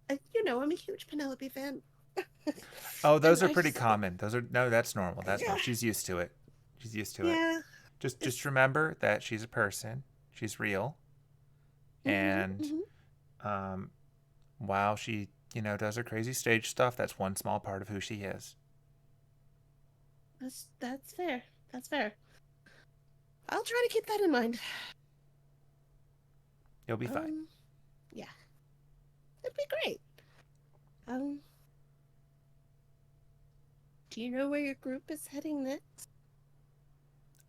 Speaker 2: I'm a huge Penelope fan.
Speaker 1: Oh,
Speaker 2: And
Speaker 1: those are
Speaker 2: I
Speaker 1: pretty
Speaker 2: just
Speaker 1: common. Those are no, that's normal. That's
Speaker 2: yeah,
Speaker 1: normal. She's used to it. She's used to it.
Speaker 2: yeah.
Speaker 1: Just
Speaker 2: It's
Speaker 1: remember that she's a person. She's real,
Speaker 2: mm-hmm,
Speaker 1: and
Speaker 2: mm-hmm.
Speaker 1: um, while she does her crazy stage stuff, that's one small part of who she is.
Speaker 2: That's fair. That's fair. I'll try to keep that in mind.
Speaker 1: You'll be fine.
Speaker 2: Um, yeah, that'd be great. Um, do you know where your group is heading next?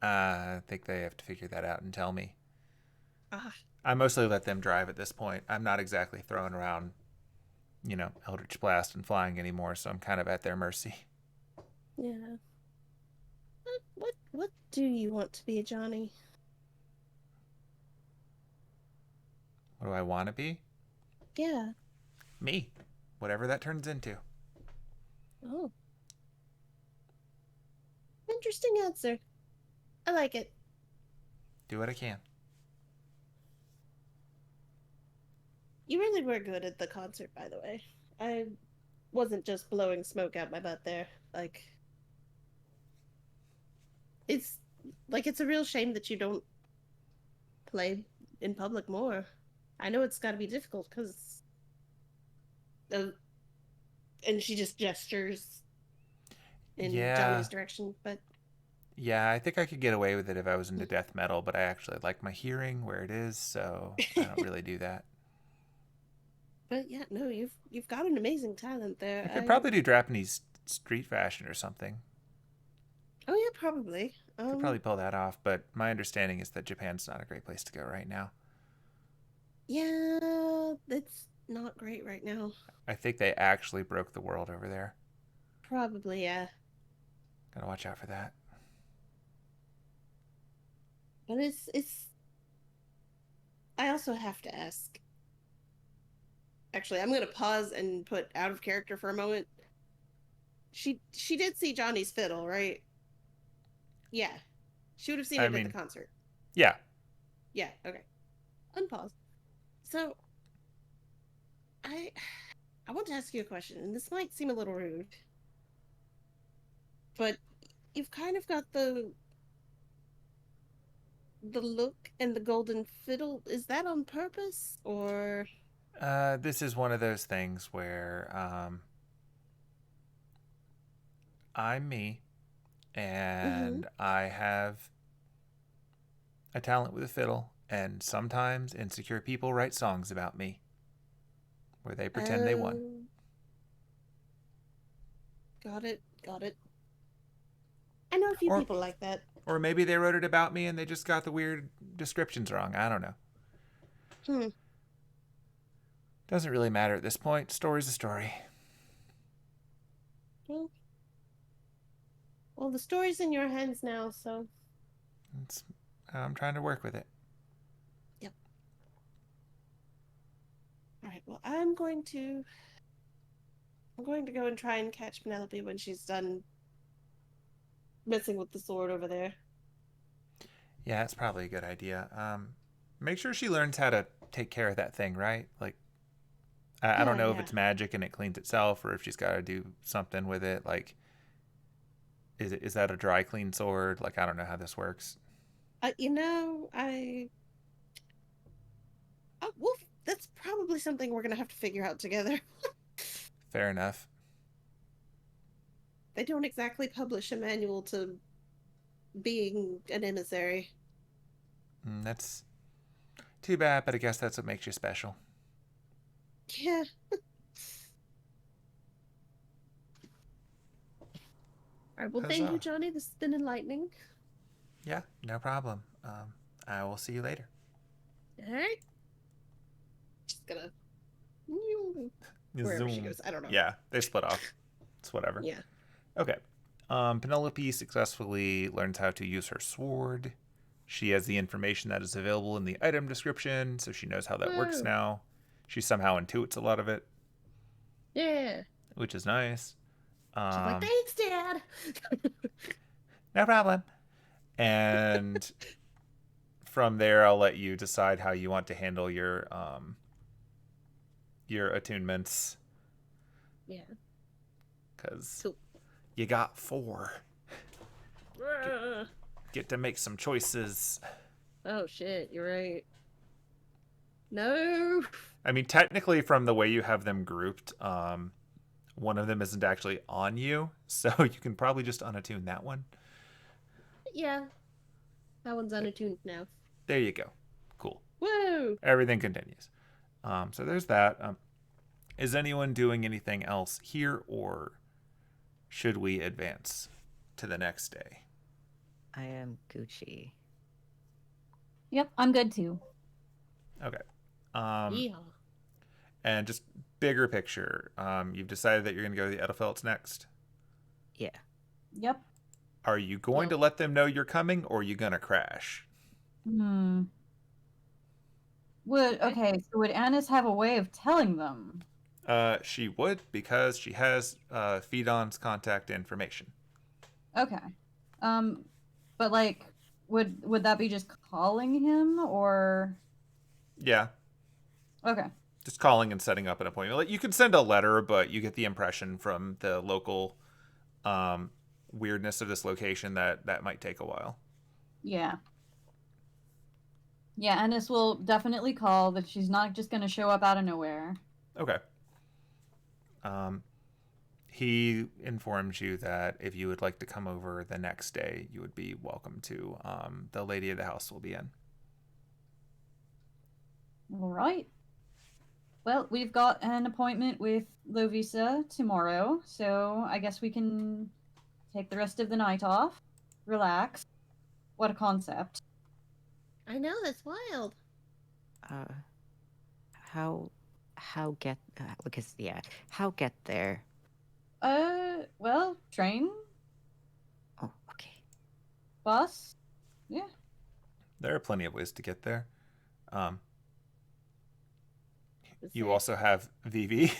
Speaker 1: I think they have to figure that out and tell me.
Speaker 2: Ah,
Speaker 1: I mostly let them drive at this point. I'm not exactly throwing around, Eldritch Blast and flying anymore, so I'm kind of at their mercy.
Speaker 2: yeah. What do you want to be, Johnny?
Speaker 1: What do I want to be?
Speaker 2: Yeah.
Speaker 1: Me. Whatever that turns into.
Speaker 2: Oh. Interesting answer. I like it.
Speaker 1: Do what I can.
Speaker 2: You really were good at the concert, by the way. I wasn't just blowing smoke out my butt there. It's it's a real shame that you don't play in public more. I know it's got to be difficult because and she just gestures in
Speaker 1: Yeah.
Speaker 2: Johnny's direction, but
Speaker 1: Yeah, I think I could get away with it if I was into death metal, but I actually like my hearing where it is, so I don't really do that.
Speaker 2: but yeah, no, you've got an amazing talent there.
Speaker 1: I could probably do Japanese street fashion or something.
Speaker 2: Oh yeah, probably.
Speaker 1: Could probably pull that off, but my understanding is that Japan's not a great place to go right now.
Speaker 2: Yeah, it's not great right now.
Speaker 1: I think they actually broke the world over there.
Speaker 2: Probably, yeah.
Speaker 1: Gotta watch out for that.
Speaker 2: But it's I also have to ask. Actually, I'm gonna pause and put out of character for a moment. She did see Johnny's fiddle, right? Yeah. She would have seen
Speaker 1: I
Speaker 2: it at the
Speaker 1: mean,
Speaker 2: concert.
Speaker 1: yeah.
Speaker 2: Yeah, okay. Unpause. So I I want to ask you a question, and this might seem a little rude. But you've kind of got the look and the golden fiddle. Is that on purpose or
Speaker 1: This is one of those things where I'm me,
Speaker 2: mm-hmm.
Speaker 1: and I have a talent with a fiddle, and sometimes insecure people write songs about me where they pretend they won.
Speaker 2: Got it, got it. I know a few
Speaker 1: Or
Speaker 2: people like that.
Speaker 1: or maybe they wrote it about me and they just got the weird descriptions wrong. I don't know.
Speaker 2: Hmm.
Speaker 1: Doesn't really matter at this point. Story's a story.
Speaker 2: Well, the story's in your hands now, so
Speaker 1: It's, I'm trying to work with it.
Speaker 2: yep. All right. Well, I'm going to go and try and catch Penelope when she's done messing with the sword over there.
Speaker 1: Yeah, it's probably a good idea. Make sure she learns how to take care of that thing, right? Like, I don't know if
Speaker 2: Yeah.
Speaker 1: it's magic and it cleans itself, or if she's got to do something with it. Like, is that a dry clean sword? Like, I don't know how this works.
Speaker 2: You know, well, that's probably something we're gonna have to figure out together.
Speaker 1: Fair enough.
Speaker 2: They don't exactly publish a manual to being an emissary.
Speaker 1: That's too bad, but I guess that's what makes you special.
Speaker 2: Yeah. All right. Well, thank
Speaker 1: Huzzah.
Speaker 2: you, Johnny. This has been enlightening.
Speaker 1: Yeah, no problem. I will see you later.
Speaker 2: All right. Just gonna wherever she
Speaker 1: Zoom.
Speaker 2: goes. I don't know.
Speaker 1: Yeah, they split off. It's whatever.
Speaker 2: Yeah.
Speaker 1: Okay. Penelope successfully learns how to use her sword. She has the information that is available in the item description, so she knows how that works
Speaker 2: Whoa.
Speaker 1: now. She somehow intuits a lot of it,
Speaker 2: Yeah.
Speaker 1: which is nice.
Speaker 2: She's like, thanks, Dad.
Speaker 1: No problem. And from there, I'll let you decide how you want to handle your attunements.
Speaker 2: Yeah.
Speaker 1: Because
Speaker 2: Cool.
Speaker 1: you got 4. Get to make some choices.
Speaker 2: Oh shit, you're right. No.
Speaker 1: I mean, technically, from the way you have them grouped, one of them isn't actually on you, so you can probably just unattune that one.
Speaker 2: Yeah. That one's unattuned now.
Speaker 1: There you go. Cool.
Speaker 2: Whoa.
Speaker 1: Everything continues. So there's that. Is anyone doing anything else here, or should we advance to the next day?
Speaker 4: I am Gucci.
Speaker 3: Yep, I'm good too.
Speaker 1: Okay.
Speaker 2: Yeah.
Speaker 1: And just bigger picture, you've decided that you're going to go to the Edelfelts next.
Speaker 4: Yeah.
Speaker 3: Yep.
Speaker 1: Are you going to let them know you're coming, or are you going to crash?
Speaker 3: Would Annis have a way of telling them?
Speaker 1: She would, because she has Phaedon's contact information.
Speaker 3: Okay. But like, would that be just calling him or?
Speaker 1: Yeah.
Speaker 3: Okay.
Speaker 1: Just calling and setting up an appointment. Like, you can send a letter, but you get the impression from the local weirdness of this location that might take a while.
Speaker 3: Yeah. Yeah, Annis will definitely call, that she's not just going to show up out of nowhere.
Speaker 1: Okay. He informs you that if you would like to come over the next day, you would be welcome to. The lady of the house will be in.
Speaker 3: All right. Well, we've got an appointment with Loviisa tomorrow, so I guess we can take the rest of the night off, relax. What a concept.
Speaker 2: I know, that's wild.
Speaker 4: How get how get there?
Speaker 3: Well, train,
Speaker 4: Oh, okay.
Speaker 3: bus. Yeah.
Speaker 1: There are plenty of ways to get there.
Speaker 2: Is
Speaker 1: You
Speaker 2: there-
Speaker 1: also have Vivi,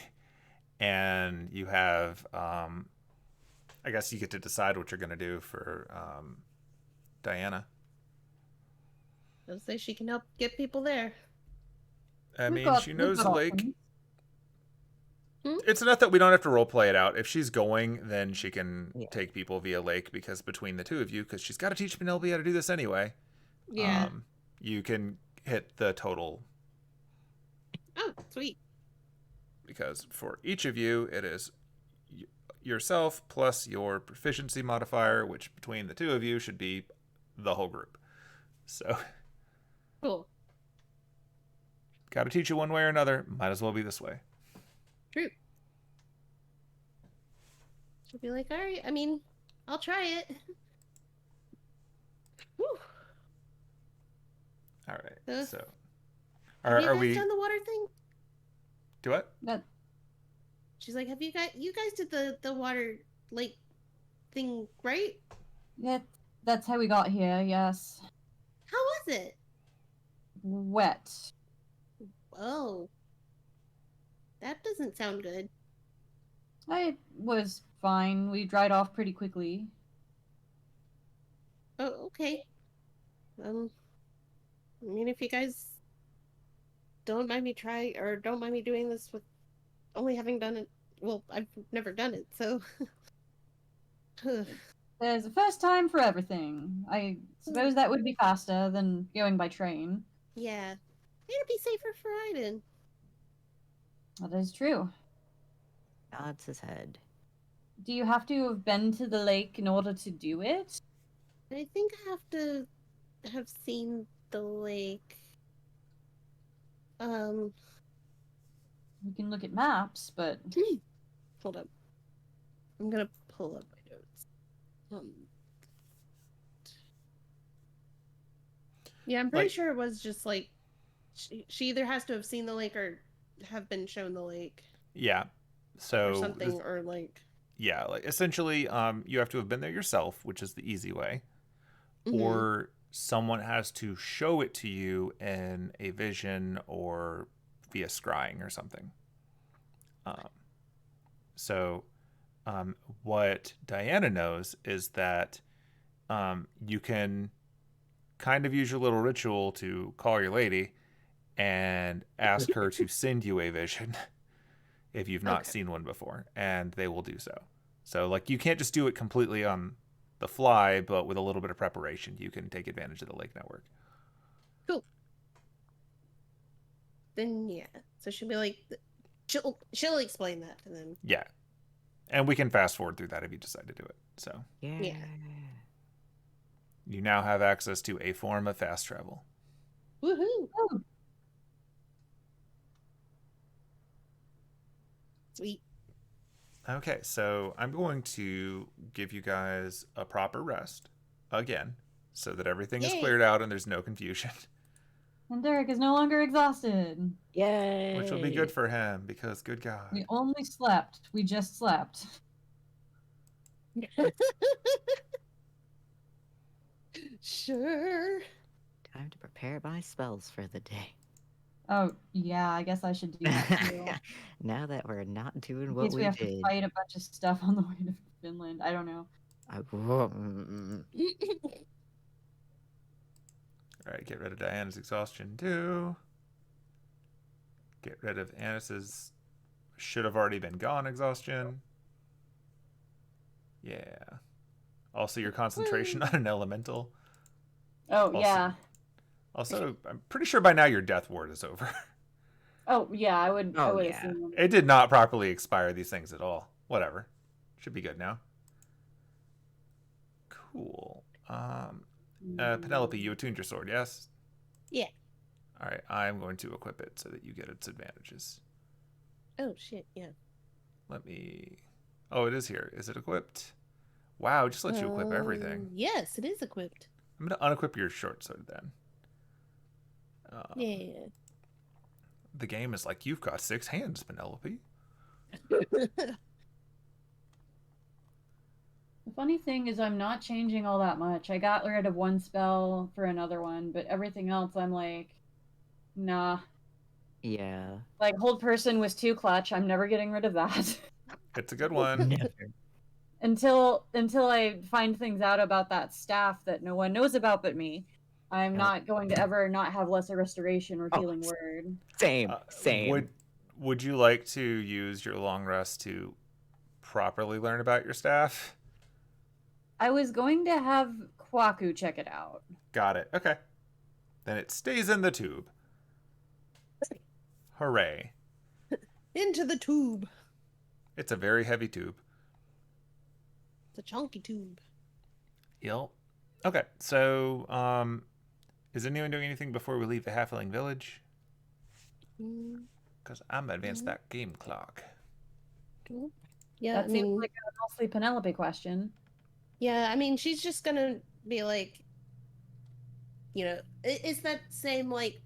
Speaker 1: and you have, I guess you get to decide what you're going to do for Diana.
Speaker 2: Let's say she can help get people there.
Speaker 1: I
Speaker 3: We've
Speaker 1: mean,
Speaker 3: got-
Speaker 1: she
Speaker 3: we've
Speaker 1: knows
Speaker 3: got
Speaker 1: the lake.
Speaker 3: options.
Speaker 1: It's enough that we don't have to role play it out. If she's going, then she can
Speaker 4: Yeah.
Speaker 1: take people via lake, because between the two of you, because she's got to teach Penelope how to do this anyway.
Speaker 2: Yeah.
Speaker 1: You can hit the total,
Speaker 2: Oh, sweet.
Speaker 1: because for each of you, it is yourself plus your proficiency modifier, which between the two of you should be the whole group. So,
Speaker 2: Cool.
Speaker 1: got to teach you one way or another. Might as well be this way.
Speaker 2: True. She'll be like, all right, I mean, I'll try it. Whew.
Speaker 1: All right.
Speaker 2: Uh,
Speaker 1: So,
Speaker 2: Have you
Speaker 1: are
Speaker 2: guys
Speaker 1: we?
Speaker 2: done the water thing?
Speaker 1: Do what?
Speaker 3: That
Speaker 2: She's like, have you guys did the water lake thing, right?
Speaker 3: that's how we got here. Yes.
Speaker 2: How was it?
Speaker 3: Wet.
Speaker 2: Oh. That doesn't sound good.
Speaker 3: I was fine. We dried off pretty quickly.
Speaker 2: Oh, okay. I mean, if you guys don't mind me doing this with only having done it, well, I've never done it, so.
Speaker 3: There's a first time for everything. I suppose that would be faster than going by train.
Speaker 2: Yeah. It'd be safer for Aiden.
Speaker 3: That is true.
Speaker 4: Nods his head.
Speaker 3: Do you have to have been to the lake in order to do it?
Speaker 2: I think I have to have seen the lake.
Speaker 3: We can look at maps, but
Speaker 2: Hold up. I'm gonna pull up my notes. Yeah, I'm pretty
Speaker 1: Like-
Speaker 2: sure it was just like she either has to have seen the lake or have been shown the lake
Speaker 1: Yeah. So
Speaker 2: or something, or like.
Speaker 1: yeah, like essentially, you have to have been there yourself, which is the easy way,
Speaker 2: Mhm.
Speaker 1: or someone has to show it to you in a vision or via scrying or something. So, what Diana knows is that you can kind of use your little ritual to call your lady and ask her to send you a vision if you've not
Speaker 2: Okay.
Speaker 1: seen one before, and they will do so. So, like, you can't just do it completely on the fly, but with a little bit of preparation, you can take advantage of the lake network.
Speaker 2: Cool. Then yeah, so she'll be like, she'll explain that to them.
Speaker 1: Yeah. And we can fast forward through that if you decide to do it. So,
Speaker 4: Yeah.
Speaker 1: you now have access to a form of fast travel.
Speaker 2: Woohoo! Sweet.
Speaker 1: Okay, so I'm going to give you guys a proper rest again, so that everything is
Speaker 2: Yay.
Speaker 1: cleared out and there's no confusion.
Speaker 3: And Derek is no longer exhausted.
Speaker 4: Yay!
Speaker 1: Which will be good for him, because good God.
Speaker 3: We only slept. We just slept.
Speaker 2: Sure.
Speaker 4: Time to prepare my spells for the day.
Speaker 3: Oh, yeah, I guess I should do that too.
Speaker 4: Now that we're not doing
Speaker 3: In
Speaker 4: what
Speaker 3: case we
Speaker 4: we
Speaker 3: have
Speaker 4: did.
Speaker 3: to fight a bunch of stuff on the way to Finland. I don't know.
Speaker 1: Alright, get rid of Diana's exhaustion too. Get rid of Anis's should have already been gone exhaustion. Yeah. Also your concentration on an elemental.
Speaker 3: Oh,
Speaker 1: Also-
Speaker 3: yeah.
Speaker 1: Also, I'm pretty sure by now your death ward is over.
Speaker 3: Oh, yeah, I would
Speaker 4: Oh, yeah.
Speaker 3: assume.
Speaker 1: It did not properly expire these things at all. Whatever. Should be good now. Cool. Penelope, you attuned your sword, yes?
Speaker 2: Yeah.
Speaker 1: Alright, I'm going to equip it so that you get its advantages.
Speaker 2: Oh shit, yeah.
Speaker 1: Let me... Oh, it is here. Is it equipped? Wow, it just lets you equip everything.
Speaker 2: Yes, it is equipped.
Speaker 1: I'm going to unequip your short sword then.
Speaker 2: Yeah.
Speaker 1: The game is like, you've got 6 hands, Penelope.
Speaker 3: The funny thing is I'm not changing all that much. I got rid of one spell for another one, but everything else I'm like, nah.
Speaker 4: Yeah.
Speaker 3: Like, hold person was too clutch. I'm never getting rid of that.
Speaker 1: It's a good one.
Speaker 4: Never.
Speaker 3: until I find things out about that staff that no one knows about but me. I'm
Speaker 4: Yep.
Speaker 3: not going to ever not have lesser restoration or
Speaker 4: Oh,
Speaker 3: healing word.
Speaker 4: Same. Same.
Speaker 1: Would you like to use your long rest to properly learn about your staff?
Speaker 3: I was going to have Kwaku check it out.
Speaker 1: Got it. Okay. Then it stays in the tube. Hooray.
Speaker 2: Into the tube.
Speaker 1: It's a very heavy tube.
Speaker 2: It's a chunky tube.
Speaker 1: Yep. Okay, so, is anyone doing anything before we leave the Halfling village? Because I'm gonna advance that game clock.
Speaker 2: Yeah,
Speaker 3: That
Speaker 2: I
Speaker 3: seems
Speaker 2: mean,
Speaker 3: like a mostly Penelope question.
Speaker 2: yeah, I mean, she's just gonna be like, you know, it's that same like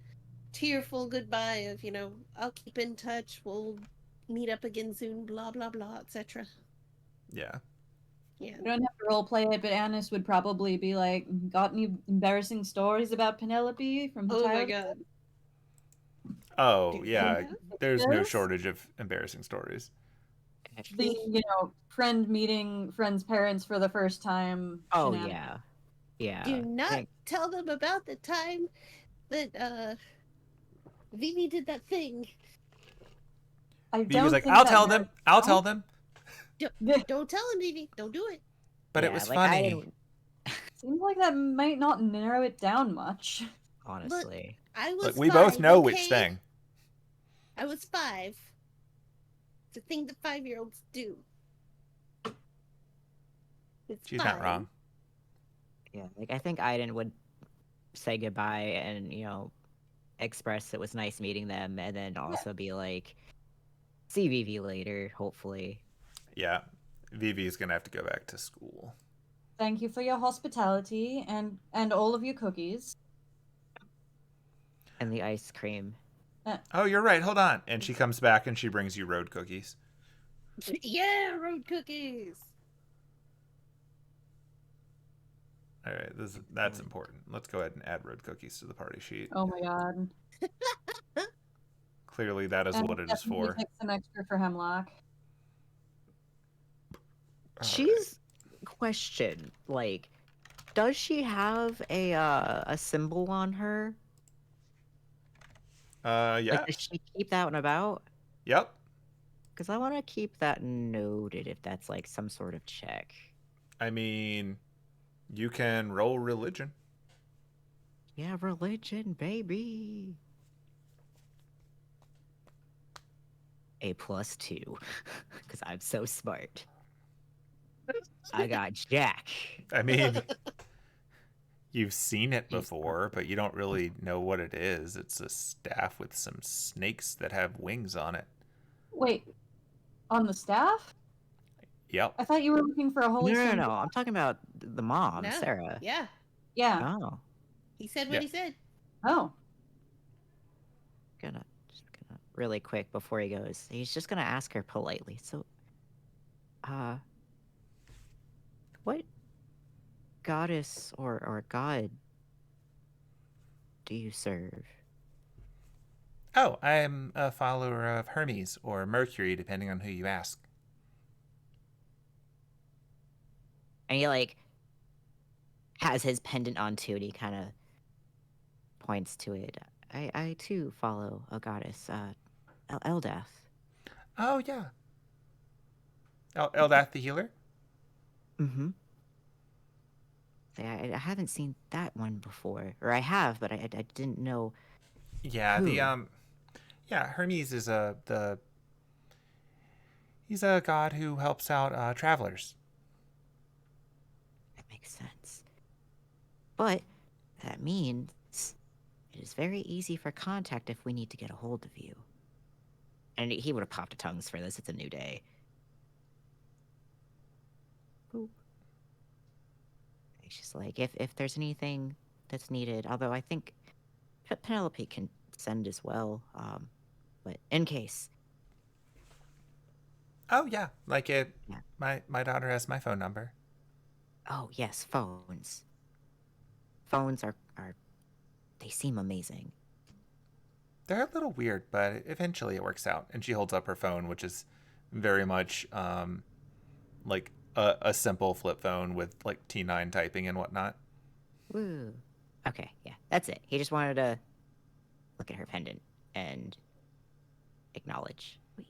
Speaker 2: tearful goodbye of, you know, I'll keep in touch, we'll meet up again soon, blah blah blah, etc.
Speaker 1: Yeah.
Speaker 2: Yeah.
Speaker 3: You don't have to role play it, but Anis would probably be like, got any embarrassing stories about Penelope from her
Speaker 2: Oh my
Speaker 3: childhood?
Speaker 2: god.
Speaker 1: Oh,
Speaker 2: Do you
Speaker 1: yeah.
Speaker 2: have?
Speaker 1: There's no
Speaker 3: Yes?
Speaker 1: shortage of embarrassing stories.
Speaker 3: The, friend meeting friend's parents for the first time.
Speaker 4: Oh
Speaker 3: shenanigans.
Speaker 4: yeah.
Speaker 2: Do not
Speaker 4: Thank-
Speaker 2: tell them about the time that Vivi did that thing.
Speaker 3: I
Speaker 1: Vivi's
Speaker 3: don't
Speaker 1: like,
Speaker 3: think
Speaker 1: I'll
Speaker 3: that
Speaker 1: tell them.
Speaker 3: merits-
Speaker 1: I'll
Speaker 3: no?
Speaker 1: tell them.
Speaker 2: Don't tell him, Vivi. Don't do it.
Speaker 1: But it
Speaker 4: yeah,
Speaker 1: was
Speaker 4: like, I
Speaker 1: funny.
Speaker 4: didn't-
Speaker 3: Seems like that might not narrow it down much.
Speaker 4: honestly.
Speaker 2: I was
Speaker 1: Look, we
Speaker 2: 5,
Speaker 1: both know
Speaker 2: okay?
Speaker 1: which thing.
Speaker 2: I was 5. It's a thing that 5-year-olds do. It's
Speaker 1: She's
Speaker 2: fine.
Speaker 1: not wrong.
Speaker 4: Yeah, like I think Aiden would say goodbye and, express it was nice meeting them, and then also be like, see Vivi later, hopefully.
Speaker 1: Yeah. Vivi's gonna have to go back to school.
Speaker 3: Thank you for your hospitality and all of your cookies.
Speaker 4: And the ice cream.
Speaker 1: Oh, you're right. Hold on. And she comes back and she brings you road cookies.
Speaker 2: Yeah, road cookies.
Speaker 1: All right, that's important. Let's go ahead and add road cookies to the party sheet.
Speaker 3: Oh my god.
Speaker 1: Clearly, that is
Speaker 3: And
Speaker 1: what it is
Speaker 3: definitely
Speaker 1: for.
Speaker 3: take some extra for Hemlock.
Speaker 1: All
Speaker 4: She's question, like, does she have a symbol on her?
Speaker 1: right. Yeah.
Speaker 4: Like, does she keep that one about?
Speaker 1: Yep.
Speaker 4: Because I want to keep that noted if that's like some sort of check.
Speaker 1: I mean, you can roll religion.
Speaker 4: Yeah, religion, baby. A+2, because I'm so smart. I got Jack.
Speaker 1: I mean, you've seen it before, but you don't really know what it is. It's a staff with some snakes that have wings on it.
Speaker 3: Wait. On the staff?
Speaker 1: Yep.
Speaker 3: I thought you were looking for a holy
Speaker 4: No, no,
Speaker 3: stone.
Speaker 4: no. I'm talking about the mom,
Speaker 2: No.
Speaker 4: Sarah.
Speaker 2: Yeah.
Speaker 3: Yeah.
Speaker 4: Oh,
Speaker 2: He said what
Speaker 1: Yeah.
Speaker 2: he said.
Speaker 3: Oh.
Speaker 4: just gonna really quick before he goes. He's just gonna ask her politely. So, what goddess or god do you serve?
Speaker 1: Oh, I'm a follower of Hermes or Mercury, depending on who you ask.
Speaker 4: And he like has his pendant on too, and he kind of points to it. I too follow a goddess, Eldath.
Speaker 1: Oh, yeah. Eldath the healer?
Speaker 4: Mm-hmm. I haven't seen that one before, or I have, but I didn't know.
Speaker 1: Yeah,
Speaker 4: Who?
Speaker 1: yeah, Hermes is he's a god who helps out travelers.
Speaker 4: That makes sense. But that means it is very easy for contact if we need to get a hold of you. And he would have popped a tongues for this. It's a new day. Boop. It's just like if there's anything that's needed, although I think Penelope can send as well. But in case,
Speaker 1: Oh, yeah. Like it.
Speaker 4: Yeah.
Speaker 1: My daughter has my phone number.
Speaker 4: oh yes, phones. Phones are they seem amazing.
Speaker 1: They're a little weird, but eventually it works out. And she holds up her phone, which is very much like a simple flip phone with like T9 typing and whatnot.
Speaker 4: Woo. Okay, yeah, that's it. He just wanted to look at her pendant and acknowledge. Wait.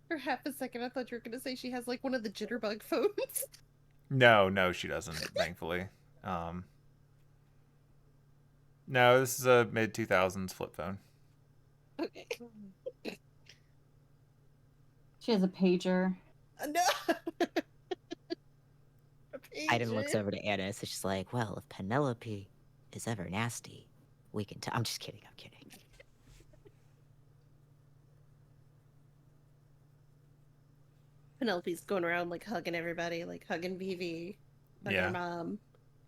Speaker 2: For half a second, I thought you were going to say she has like one of the jitterbug phones.
Speaker 1: No, she doesn't, thankfully. No, this is a mid 2000s flip phone.
Speaker 2: Okay.
Speaker 3: She has a pager.
Speaker 2: No.
Speaker 4: Iden looks over to Anna. So she's like, "Well, if Penelope is ever nasty, we can." I'm just kidding. I'm kidding.
Speaker 2: Penelope's going around like hugging everybody, like hugging Vivi, hugging
Speaker 1: Yeah.
Speaker 2: her mom,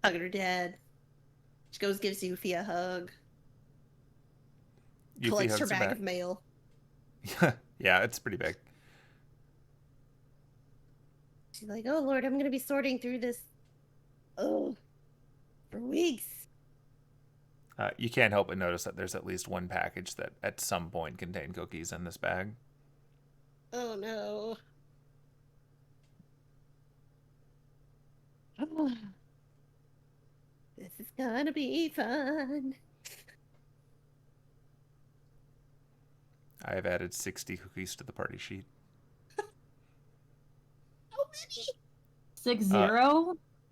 Speaker 2: hugging her dad. She goes, gives Yuffie a hug,
Speaker 1: Yuffie
Speaker 2: collects her
Speaker 1: hugs her
Speaker 2: bag
Speaker 1: back.
Speaker 2: of mail.
Speaker 1: Yeah, it's pretty big.
Speaker 2: She's like, "Oh Lord, I'm gonna be sorting through this, oh, for weeks."
Speaker 1: You can't help but notice that there's at least one package that at some point contained cookies in this bag.
Speaker 2: Oh no. This is gonna be fun.
Speaker 1: I have added 60 cookies to the party sheet.
Speaker 2: How many?
Speaker 3: 60?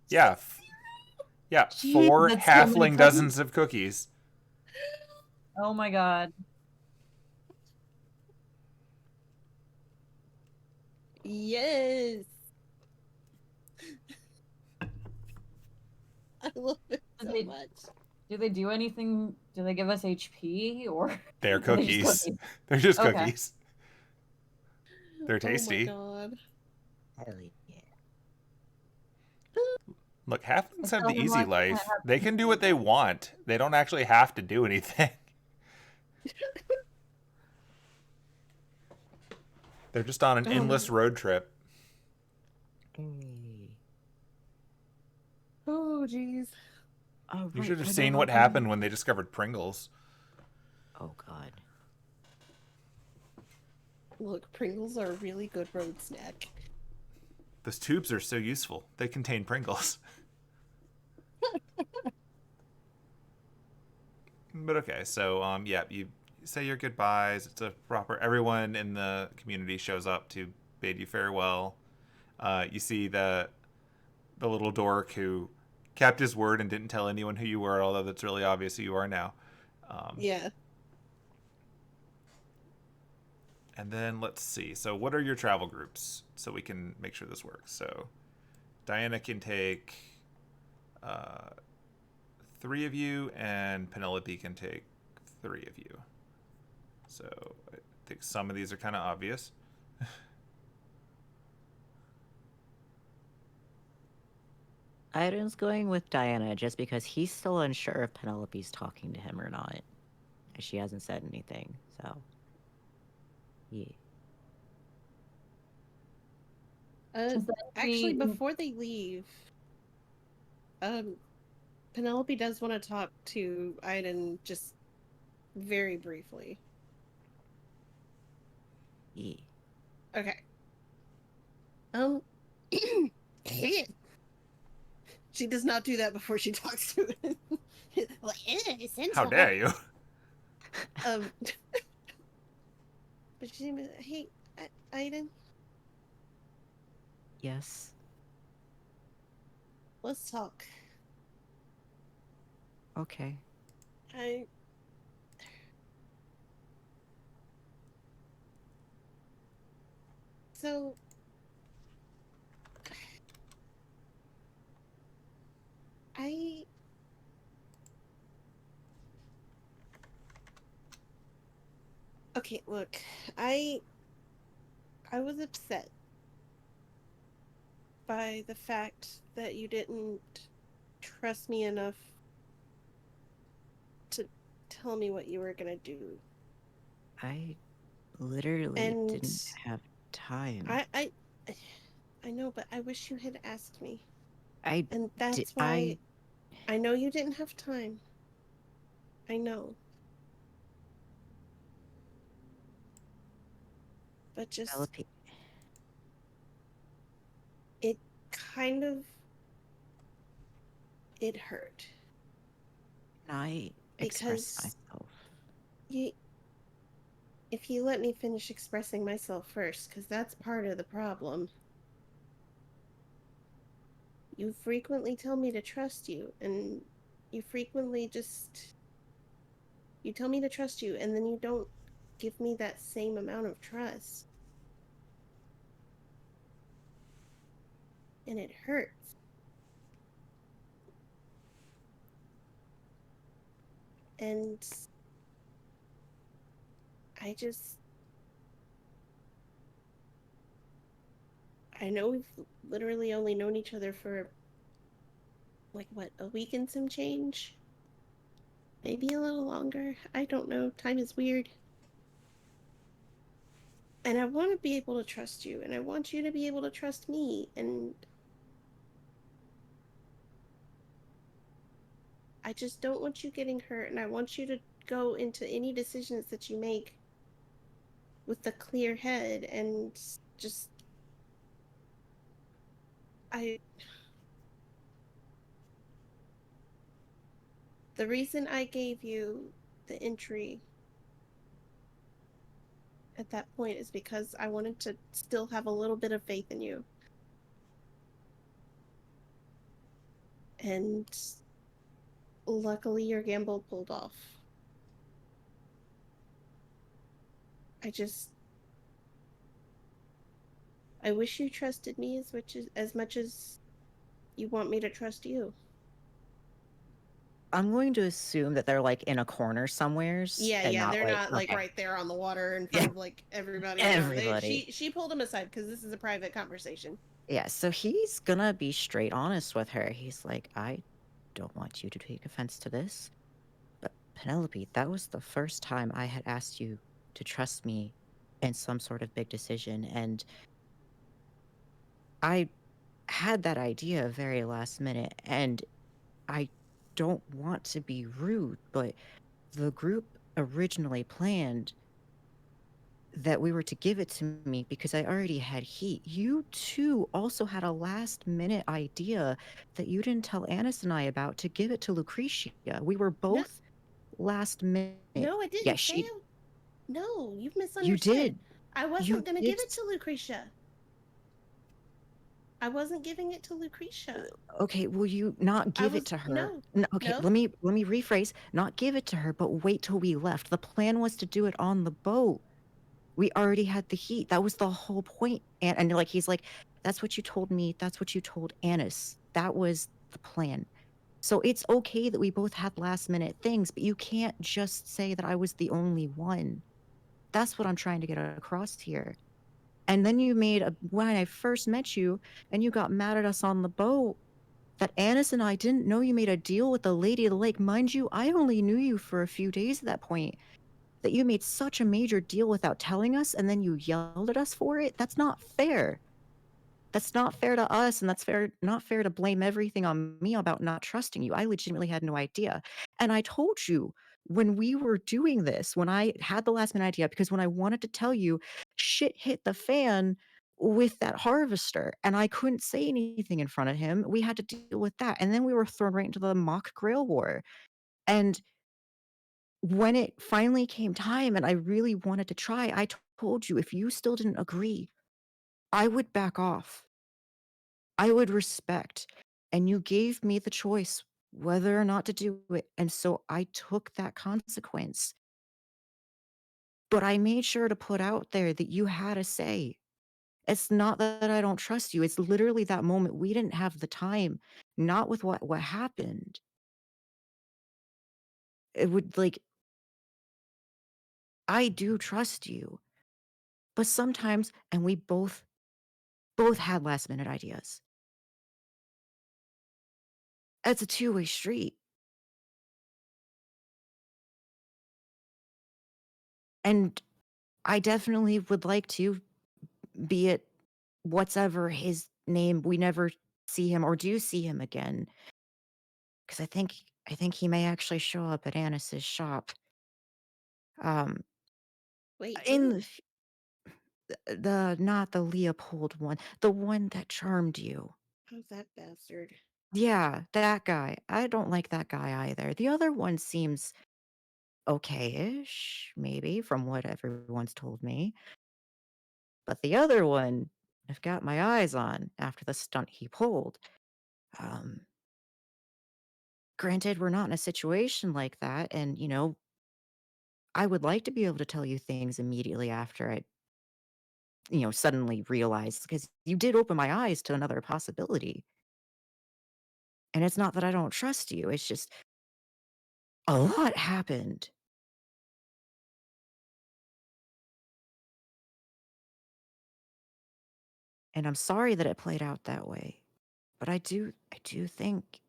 Speaker 1: Yeah. Yeah,
Speaker 3: Jeez,
Speaker 1: 4
Speaker 3: that's so many
Speaker 1: halfling
Speaker 3: cookies.
Speaker 1: dozens of cookies.
Speaker 3: Oh my god.
Speaker 2: Yes. I love it so
Speaker 3: They-
Speaker 2: much.
Speaker 3: Do they do anything? Do they give us HP or?
Speaker 1: They're
Speaker 3: Are they just
Speaker 1: cookies. They're just
Speaker 3: Okay.
Speaker 1: cookies. They're tasty.
Speaker 2: Oh my god.
Speaker 4: Hell yeah.
Speaker 1: Look, halflings have
Speaker 3: tell
Speaker 1: the
Speaker 3: him,
Speaker 1: easy
Speaker 3: like,
Speaker 1: life.
Speaker 3: I have
Speaker 1: They can do what they want. They don't actually have to do anything. They're just on an endless road trip.
Speaker 2: Oh jeez.
Speaker 4: Oh,
Speaker 1: You
Speaker 4: right,
Speaker 1: should have seen
Speaker 4: Penelope.
Speaker 1: what happened when they discovered Pringles.
Speaker 4: Oh God.
Speaker 2: Look, Pringles are a really good road snack.
Speaker 1: Those tubes are so useful. They contain Pringles. But okay, so yeah, you say your goodbyes. It's a proper. Everyone in the community shows up to bid you farewell. You see the little dork who kept his word and didn't tell anyone who you were, although that's really obvious who you are now.
Speaker 2: Yeah.
Speaker 1: And then let's see. So what are your travel groups so we can make sure this works? So Diana can take 3 of you, and Penelope can take 3 of you. So I think some of these are kind of obvious.
Speaker 4: Aiden's going with Diana just because he's still unsure if Penelope's talking to him or not. She hasn't said anything, so. Yeah.
Speaker 3: Does that
Speaker 2: Actually,
Speaker 3: mean-
Speaker 2: before they leave, Penelope does want to talk to Aiden just very briefly.
Speaker 4: Yeah.
Speaker 2: Okay. She does not do that before she talks to it. Like,
Speaker 1: How dare you?
Speaker 2: But she, hey, Aiden,
Speaker 4: Yes.
Speaker 2: let's talk.
Speaker 4: Okay.
Speaker 2: So, okay, look, I was upset by the fact that you didn't trust me enough to tell me what you were gonna do.
Speaker 4: I literally
Speaker 2: And
Speaker 4: didn't have time.
Speaker 2: I know, but I wish you had asked me.
Speaker 4: I
Speaker 2: And that's
Speaker 4: did.
Speaker 2: why I know you didn't have time. I know. But just
Speaker 4: Penelope.
Speaker 2: it kind of it hurt.
Speaker 4: I expressed
Speaker 2: Because
Speaker 4: myself.
Speaker 2: if you let me finish expressing myself first, because that's part of the problem. You frequently tell me to trust you, and you frequently just you tell me to trust you, and then you don't give me that same amount of trust. And it hurts. And I know we've literally only known each other for like what, a week and some change? Maybe a little longer. I don't know. Time is weird. And I want to be able to trust you, and I want you to be able to trust me, and I just don't want you getting hurt, and I want you to go into any decisions that you make with a clear head and just the reason I gave you the entry at that point is because I wanted to still have a little bit of faith in you. And luckily your gamble pulled off. I wish you trusted me as much as you want me to trust you.
Speaker 4: I'm going to assume that they're like in a corner somewheres.
Speaker 2: Yeah, they're not like
Speaker 4: okay.
Speaker 2: right there on the water in front of like everybody.
Speaker 4: Everybody.
Speaker 2: No, she pulled him aside because this is a private conversation.
Speaker 4: Yeah, so he's gonna be straight honest with her. He's like, I don't want you to take offense to this, but Penelope, that was the first time I had asked you to trust me in some sort of big decision, and I had that idea very last minute, and I don't want to be rude, but the group originally planned that we were to give it to me because I already had heat. You too also had a last minute idea that you didn't tell Annis and I about to give it to Lucretia. We were both last minute.
Speaker 2: No, I didn't say it. No, you've misunderstood.
Speaker 4: You did.
Speaker 2: I wasn't going to give it to Lucretia. I wasn't giving it to Lucretia.
Speaker 4: Okay, will you not give it to her?
Speaker 2: No.
Speaker 4: Okay,
Speaker 2: No.
Speaker 4: let me rephrase. Not give it to her, but wait till we left. The plan was to do it on the boat. We already had the heat. That was the whole point. And like he's like, that's what you told me. That's what you told Annis. That was the plan. So it's okay that we both had last minute things, but you can't just say that I was the only one. That's what I'm trying to get across here. And then you made when I first met you and you got mad at us on the boat, that Annis and I didn't know you made a deal with the Lady of the Lake. Mind you, I only knew you for a few days at that point. That you made such a major deal without telling us, and then you yelled at us for it? That's not fair. That's not fair to us, and that's not fair to blame everything on me about not trusting you. I legitimately had no idea. And I told you when we were doing this, when I had the last minute idea, because when I wanted to tell you, shit hit the fan with that harvester, and I couldn't say anything in front of him. We had to deal with that. And then we were thrown right into the mock Grail War. And when it finally came time and I really wanted to try, I told you if you still didn't agree, I would back off. I would respect. And you gave me the choice whether or not to do it. And so I took that consequence. But I made sure to put out there that you had a say. It's not that I don't trust you. It's literally that moment. We didn't have the time, not with what happened. It would like, I do trust you. But sometimes, and we both had last minute ideas. It's a two-way street. And I definitely would like to, be it whatever his name, we never see him or do see him again. Because I think he may actually show up at Annis's shop. Um,
Speaker 2: Wait,
Speaker 4: in
Speaker 2: who?
Speaker 4: the not the Leopold one, the one that charmed you.
Speaker 2: How's that bastard?
Speaker 4: Yeah, that guy. I don't like that guy either. The other one seems okay-ish, maybe, from what everyone's told me. But the other one, I've got my eyes on after the stunt he pulled. Um, Granted, we're not in a situation like that, and, I would like to be able to tell you things immediately after I, suddenly realized, because you did open my eyes to another possibility. And it's not that I don't trust you, it's just a lot happened. And I'm sorry that it played out that way. But I do think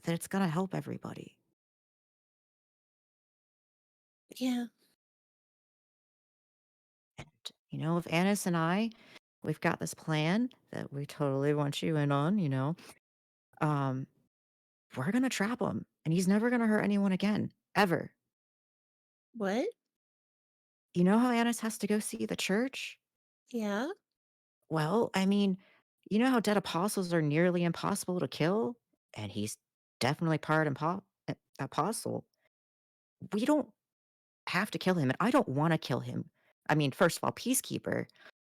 Speaker 4: that it's gonna help everybody.
Speaker 2: Yeah.
Speaker 4: And, if Annis and we've got this plan that we totally want you in on, um, we're gonna trap him, and he's never gonna hurt anyone again, ever.
Speaker 2: What?
Speaker 4: You know how Annis has to go see the church?
Speaker 2: Yeah.
Speaker 4: Well, I mean, you know how dead apostles are nearly impossible to kill? And he's definitely part apostle. We don't have to kill him, and I don't want to kill him. I mean, first of all, peacekeeper,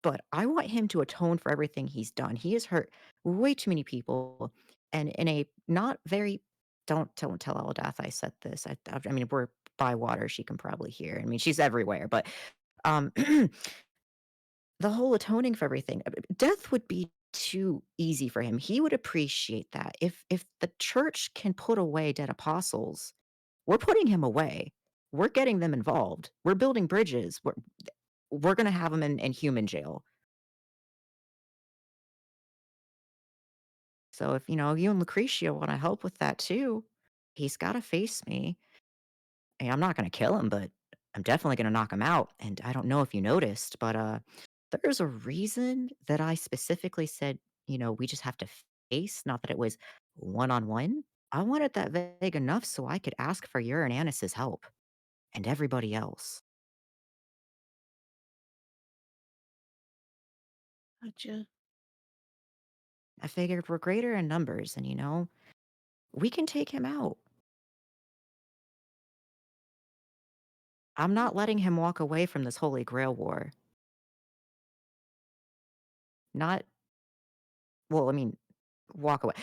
Speaker 4: but I want him to atone for everything he's done. He has hurt way too many people, and in a not very don't tell Eldath I said this. I mean, we're by water; she can probably hear. I mean, she's everywhere, but um, the whole atoning for everything, death would be too easy for him. He would appreciate that. If the church can put away dead apostles, we're putting him away. We're getting them involved. We're building bridges. We're gonna have him in human jail. So if you and Lucretia want to help with that too, he's got to face me. Hey, I'm not gonna kill him, but I'm definitely gonna knock him out. And I don't know if you noticed, but there's a reason that I specifically said, we just have to face, not that it was one on one. I wanted that vague enough so I could ask for your and Annis's help and everybody else.
Speaker 2: Gotcha.
Speaker 4: I figured we're greater in numbers, and we can take him out. I'm not letting him walk away from this Holy Grail war. Not, well, I mean, walk away.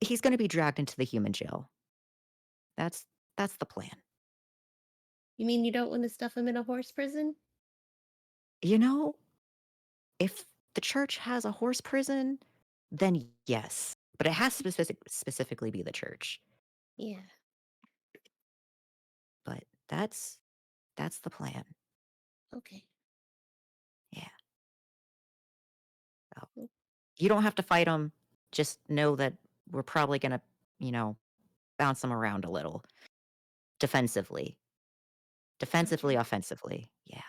Speaker 4: He's gonna be dragged into the human jail. That's that's the plan.
Speaker 2: You mean you don't want to stuff him in a horse prison?
Speaker 4: You know, if the church has a horse prison, then yes. But it has to specifically be the church.
Speaker 2: Yeah.
Speaker 4: But that's the plan.
Speaker 2: Okay.
Speaker 4: Yeah. So,
Speaker 2: Cool.
Speaker 4: you don't have to fight him. Just know that we're probably gonna, you know, bounce them around a little. Defensively. Defensively,
Speaker 2: Gotcha.
Speaker 4: offensively. Yeah.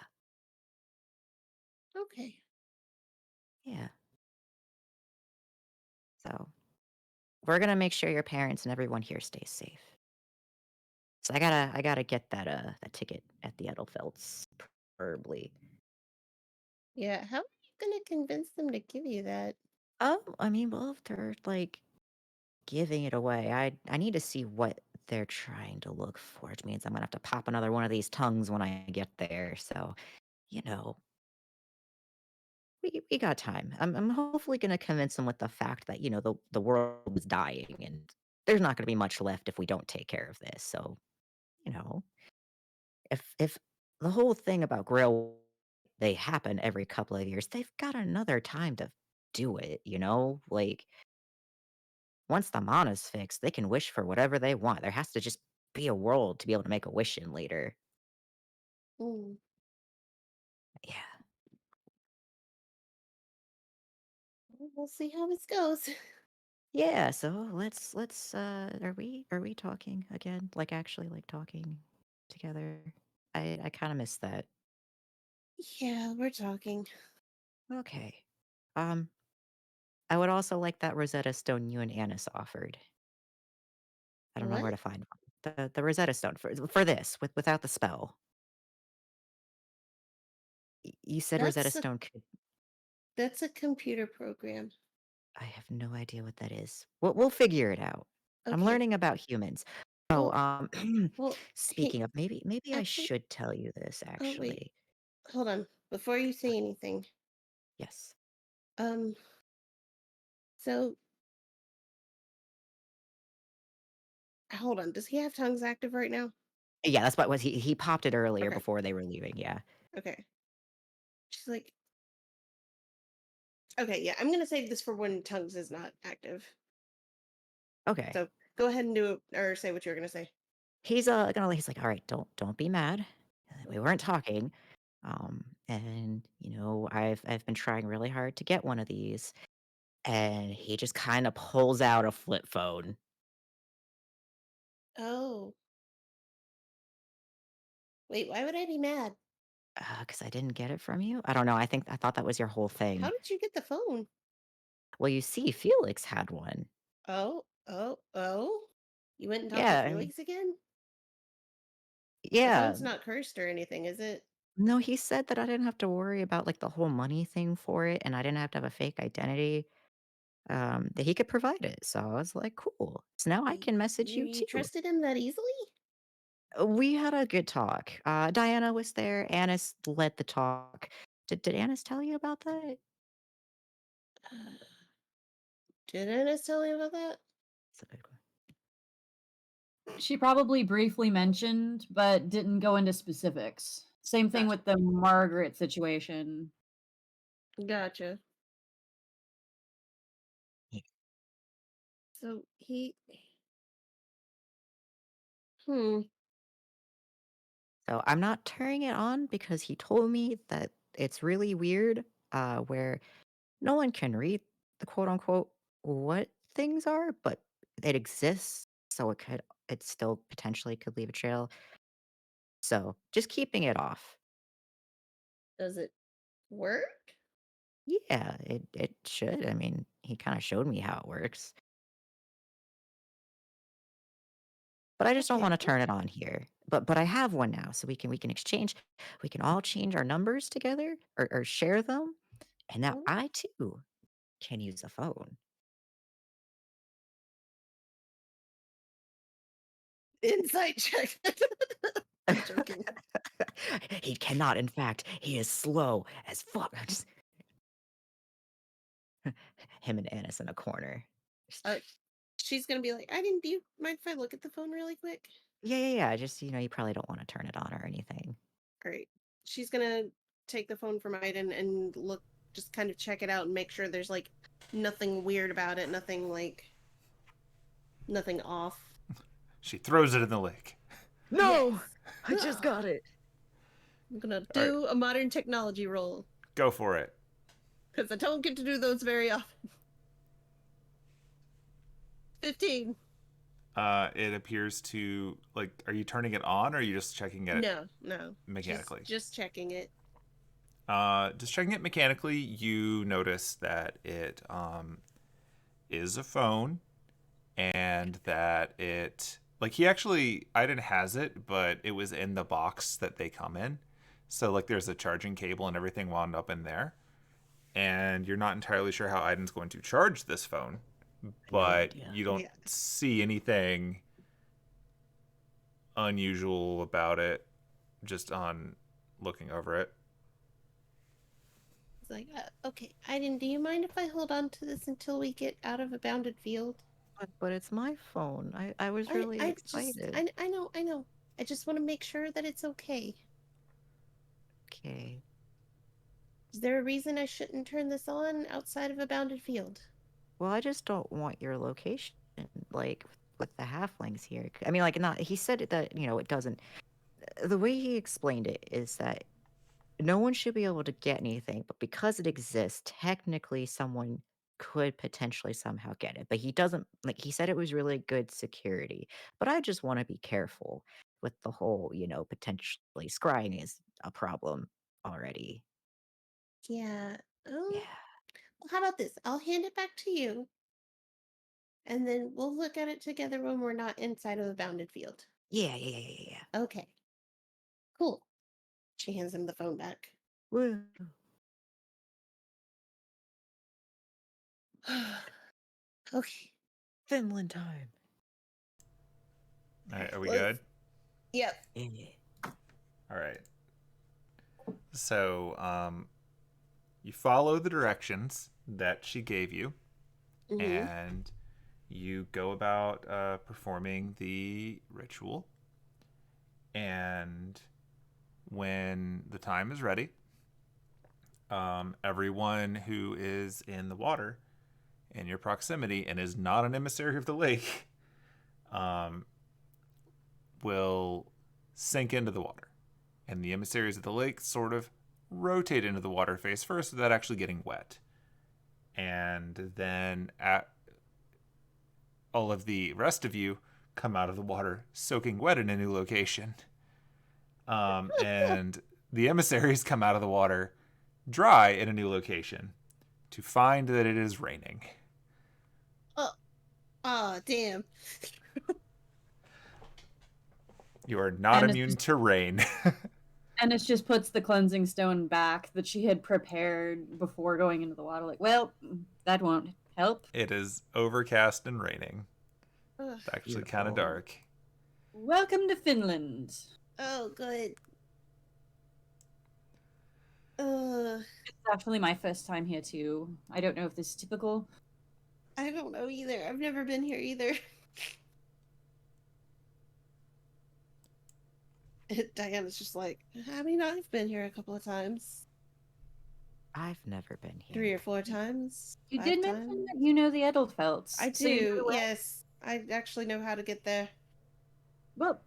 Speaker 2: Okay.
Speaker 4: Yeah. So we're gonna make sure your parents and everyone here stays safe. So I gotta get that ticket at the Edelfelts, preferably.
Speaker 2: Yeah. How are you gonna convince them to give you that?
Speaker 4: I mean, well, if they're like giving it away, I need to see what they're trying to look for, which means I'm gonna have to pop another one of these tongues when I get there. So, you know, we got time. I'm hopefully gonna convince them with the fact that, you know, the world is dying and there's not gonna be much left if we don't take care of this. So, you know, if the whole thing about Grail, they happen every couple of years, they've got another time to do it, you know? Like, once the mana's fixed, they can wish for whatever they want. There has to just be a world to be able to make a wish in later.
Speaker 2: Mm.
Speaker 4: Yeah.
Speaker 2: We'll see how this goes.
Speaker 4: Yeah, so let's are we talking again? Like actually like talking together? I kind of missed that.
Speaker 2: Yeah, we're talking.
Speaker 4: Okay. Um I would also like that Rosetta Stone you and Annis offered. I don't know
Speaker 2: What?
Speaker 4: where to find one. The Rosetta Stone for this without the spell. You said Rosetta
Speaker 2: That's a
Speaker 4: Stone could.
Speaker 2: that's a computer program.
Speaker 4: I have no idea what that is. We'll figure it out. I'm
Speaker 2: Okay.
Speaker 4: learning about humans. Oh,
Speaker 2: Well, well, hey,
Speaker 4: speaking of, maybe I
Speaker 2: actually,
Speaker 4: should tell you this
Speaker 2: oh wait,
Speaker 4: actually.
Speaker 2: hold on. Before you say anything,
Speaker 4: Yes.
Speaker 2: um, so hold on. Does he have tongues active right now?
Speaker 4: Yeah, that's what was he popped it earlier
Speaker 2: Okay.
Speaker 4: before they were leaving. Yeah.
Speaker 2: Okay. She's like, okay, yeah, I'm gonna save this for when tongues is not active.
Speaker 4: Okay.
Speaker 2: So go ahead and do it or say what you were gonna say.
Speaker 4: He's like, all right, don't be mad. We weren't talking. And you know, I've been trying really hard to get one of these. And he just kind of pulls out a flip phone.
Speaker 2: Oh, wait, why would I be mad?
Speaker 4: Because I didn't get it from you. I don't know. I thought that was your whole
Speaker 2: How
Speaker 4: thing.
Speaker 2: did you get the phone?
Speaker 4: Well, you see, Felix had one.
Speaker 2: Oh. You went and talked to
Speaker 4: Yeah, I mean,
Speaker 2: Felix again? The
Speaker 4: yeah.
Speaker 2: phone's not cursed or anything, is it?
Speaker 4: No, he said that I didn't have to worry about like the whole money thing for it, and I didn't have to have a fake identity. That he could provide it. So I was like, cool. So now I
Speaker 2: Y-
Speaker 4: can message you
Speaker 2: You
Speaker 4: too.
Speaker 2: trusted him that easily?
Speaker 4: We had a good talk. Diana was there. Annis led the talk. Did Annis tell you about that?
Speaker 2: Did Ennis tell you about that?
Speaker 4: That's a good one.
Speaker 3: She probably briefly mentioned, but didn't go into specifics. Same thing
Speaker 2: Gotcha.
Speaker 3: with the Margaret situation.
Speaker 2: Gotcha.
Speaker 4: Yeah.
Speaker 2: So he. Hmm.
Speaker 4: So I'm not turning it on because he told me that it's really weird, where no one can read the quote unquote what things are, but it exists, so it still potentially could leave a trail. So just keeping it off.
Speaker 2: Does it work?
Speaker 4: Yeah, it should. I mean, he kind of showed me how it works, but I just don't
Speaker 2: Okay.
Speaker 4: want to turn it on here. But I have one now, so we can exchange. We can all change our numbers together or share them, and now
Speaker 2: Well,
Speaker 4: I too can use a phone.
Speaker 2: insight check. I'm joking.
Speaker 4: He cannot. In fact, he is slow as fuck. Him and Annis in a corner.
Speaker 2: Uh, she's gonna be like, I didn't. Do you mind if I look at the phone really quick?
Speaker 4: Yeah. Just you probably don't want to turn it on or anything.
Speaker 2: All right. She's gonna take the phone from Aiden and look, just kind of check it out and make sure there's like nothing weird about it, nothing off.
Speaker 1: She throws it in the lake.
Speaker 4: No,
Speaker 2: Yes.
Speaker 4: I just got it.
Speaker 2: I'm gonna
Speaker 1: All right,
Speaker 2: do a modern technology roll
Speaker 1: go for it.
Speaker 2: because I don't get to do those very often. 15.
Speaker 1: It appears to, like, are you turning it on, or are you just checking it
Speaker 2: No.
Speaker 1: mechanically?
Speaker 2: Just checking it.
Speaker 1: Just checking it mechanically, you notice that it is a phone, and that it, like, Aiden has it, but it was in the box that they come in. So, like, there's a charging cable and everything wound up in there. And you're not entirely sure how Aiden's going to charge this phone, but you don't see anything unusual about it just on looking over it.
Speaker 2: It's like, okay, Aiden, do you mind if I hold on to this until we get out of a bounded field?
Speaker 4: But it's my phone. I was really excited.
Speaker 2: I know. I just want to make sure that it's okay.
Speaker 4: Okay.
Speaker 2: Is there a reason I shouldn't turn this on outside of a bounded field?
Speaker 4: Well, I just don't want your location, like, with the halflings here. I mean, like, not. He said that, it doesn't. The way he explained it is that no one should be able to get anything, but because it exists, technically someone could potentially somehow get it. But he doesn't, like, he said it was really good security. But I just want to be careful with the whole, potentially scrying is a problem already.
Speaker 2: Yeah.
Speaker 4: Yeah.
Speaker 2: Well, how about this? I'll hand it back to you, and then we'll look at it together when we're not inside of a bounded field.
Speaker 4: Yeah.
Speaker 2: Okay. Cool. She hands him the phone back.
Speaker 4: Woo.
Speaker 2: Okay.
Speaker 4: Finland time.
Speaker 1: All right, are we good?
Speaker 2: Yep.
Speaker 4: Yeah.
Speaker 1: All right. So, you follow the directions that she gave you, and you go about performing the ritual. And when the time is ready, everyone who is in the water in your proximity and is not an emissary of the lake will sink into the water. And the emissaries of the lake sort of rotate into the water face first without actually getting wet. And then all of the rest of you come out of the water soaking wet in a new location. And the emissaries come out of the water dry in a new location to find that it is raining.
Speaker 2: Oh, damn.
Speaker 1: You are not
Speaker 3: And
Speaker 1: immune to rain.
Speaker 3: Ennis just puts the cleansing stone back that she had prepared before going into the water. Like, well, that won't help.
Speaker 1: It is overcast and raining.
Speaker 2: Ugh.
Speaker 1: It's actually kind of dark.
Speaker 3: Welcome to Finland.
Speaker 2: Oh, good.
Speaker 3: It's actually my first time here too. I don't know if this is typical.
Speaker 2: I don't know either. I've never been here either. Diana's just like, I mean, I've been here a couple of times.
Speaker 4: I've never been here.
Speaker 2: 3 or 4 times.
Speaker 3: You
Speaker 2: 5
Speaker 3: did
Speaker 2: times.
Speaker 3: mention that you know the Edelfelts.
Speaker 2: I
Speaker 3: so you
Speaker 2: do,
Speaker 3: know where-
Speaker 2: yes. I actually know how to get there.
Speaker 3: Well,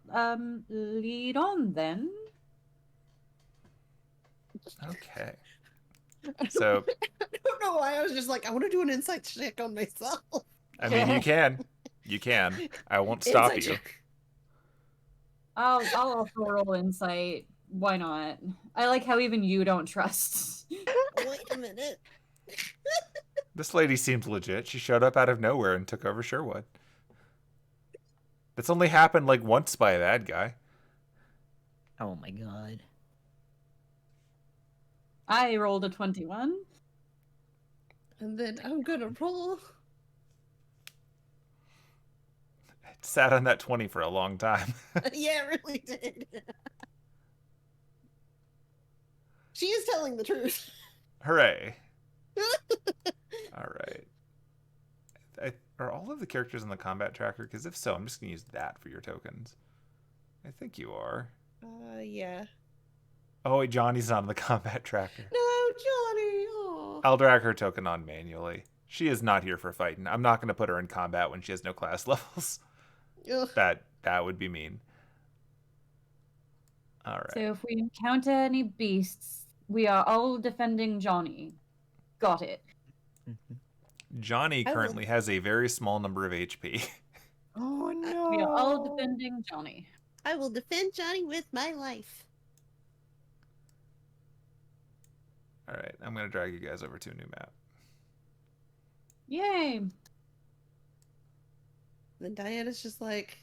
Speaker 3: lead on then.
Speaker 1: Okay. So,
Speaker 2: I don't know why. I was just like, I want to do an insight check on myself.
Speaker 1: I mean, you can. You can. I won't stop
Speaker 2: Insight
Speaker 1: you.
Speaker 2: check.
Speaker 3: I'll also roll insight. Why not? I like how even you don't trust.
Speaker 2: Wait a minute.
Speaker 1: This lady seems legit. She showed up out of nowhere and took over Sherwood. That's only happened like once by a bad guy.
Speaker 4: Oh my god.
Speaker 3: I rolled a 21.
Speaker 2: And then I'm gonna roll.
Speaker 1: It sat on that 20 for a long time.
Speaker 2: Yeah, it really did. She is telling the truth.
Speaker 1: Hooray. All right. Are all of the characters in the combat tracker? Because if so, I'm just going to use that for your tokens. I think you are.
Speaker 2: Yeah.
Speaker 1: Oh, wait, Johnny's not on the combat tracker.
Speaker 2: No, Johnny. Oh.
Speaker 1: I'll drag her token on manually. She is not here for fighting. I'm not going to put her in combat when she has no class levels.
Speaker 2: Ugh.
Speaker 1: That would be mean. All right.
Speaker 3: So if we encounter any beasts, we are all defending Johnny. Got it.
Speaker 1: Johnny
Speaker 2: I will-
Speaker 1: currently has a very small number of HP.
Speaker 4: Oh no!
Speaker 3: We are all defending Johnny.
Speaker 2: I will defend Johnny with my life.
Speaker 1: All right, I'm gonna drag you guys over to a new map.
Speaker 3: Yay!
Speaker 2: Then Diana's just like,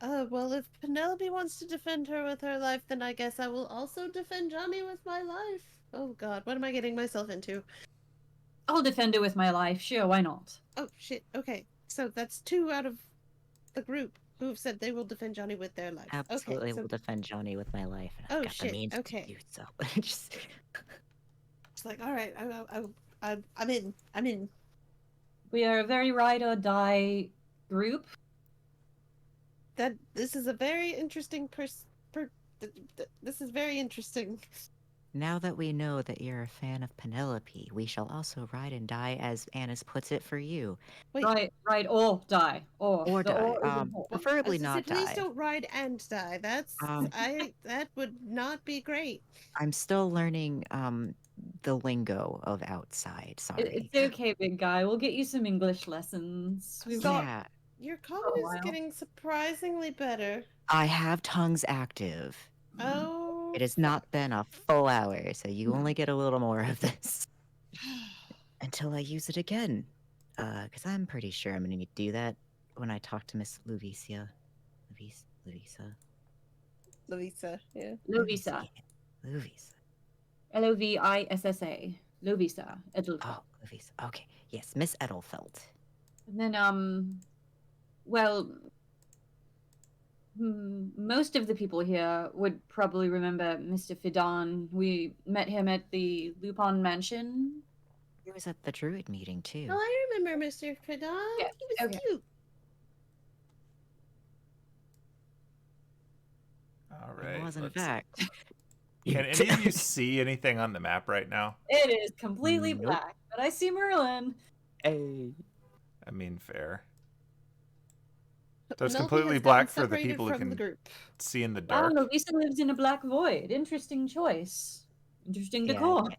Speaker 2: oh, well, if Penelope wants to defend her with her life, then I guess I will also defend Johnny with my life. Oh god, what am I getting myself into?
Speaker 3: I'll defend it with my life. Sure, why not?
Speaker 2: Oh shit, okay. So that's 2 out of the group who've said they will defend Johnny with their life.
Speaker 4: Absolutely
Speaker 2: Okay, so
Speaker 4: will defend Johnny with my life, and I've
Speaker 2: Oh,
Speaker 4: got
Speaker 2: shit,
Speaker 4: the means
Speaker 2: okay.
Speaker 4: to do so. Just...
Speaker 2: it's like, alright, I'm in. I'm in.
Speaker 3: We are a very ride or die group.
Speaker 2: This is a very interesting this is very interesting.
Speaker 4: Now that we know that you're a fan of Penelope, we shall also ride and die, as Annis puts it, for you.
Speaker 2: Wait,
Speaker 3: Ride or die.
Speaker 4: Or
Speaker 3: The
Speaker 4: die.
Speaker 3: or is important.
Speaker 2: I
Speaker 4: Preferably
Speaker 2: was gonna say,
Speaker 4: not
Speaker 2: please
Speaker 4: die.
Speaker 2: don't ride and die. That's that would not be great.
Speaker 4: I'm still learning the lingo of outside. Sorry.
Speaker 3: It's okay, big guy. We'll get you some English lessons. We've got
Speaker 4: Yeah,
Speaker 2: Your
Speaker 3: a
Speaker 2: common is
Speaker 3: while.
Speaker 2: getting surprisingly better.
Speaker 4: I have tongues active.
Speaker 2: Oh,
Speaker 4: It has not been a full hour, so you only get a little more of this until I use it again. Because I'm pretty sure I'm going to need to do that when I talk to Miss Loviisa. Loviisa.
Speaker 2: Loviisa, yeah.
Speaker 3: Loviisa.
Speaker 4: Loviisa.
Speaker 3: Lovissa. Loviisa Edelfelt.
Speaker 4: Oh, Loviisa. Okay. Yes, Miss Edelfelt.
Speaker 3: And then, well, most of the people here would probably remember Mr. Fidan. We met him at the Lupin Mansion.
Speaker 4: He was at the Druid meeting, too.
Speaker 2: Oh, I remember Mr. Fidan.
Speaker 3: Yeah,
Speaker 2: He was
Speaker 3: okay.
Speaker 2: cute.
Speaker 1: All
Speaker 4: He
Speaker 1: right.
Speaker 4: was, in
Speaker 1: let's-
Speaker 4: Fact.
Speaker 1: Can any of you see anything on the map right now?
Speaker 3: It is completely
Speaker 4: Nope.
Speaker 3: black, but I see Merlin.
Speaker 4: Hey.
Speaker 1: I mean, fair. So it's
Speaker 2: Penelope
Speaker 1: completely
Speaker 2: has
Speaker 1: black
Speaker 2: gotten
Speaker 1: for the
Speaker 2: separated
Speaker 1: people who
Speaker 2: from the
Speaker 1: can
Speaker 2: group.
Speaker 1: see in the
Speaker 3: Wow,
Speaker 1: dark.
Speaker 3: Lovisa lives in a black void. Interesting choice. Interesting
Speaker 4: Yeah,
Speaker 3: decor.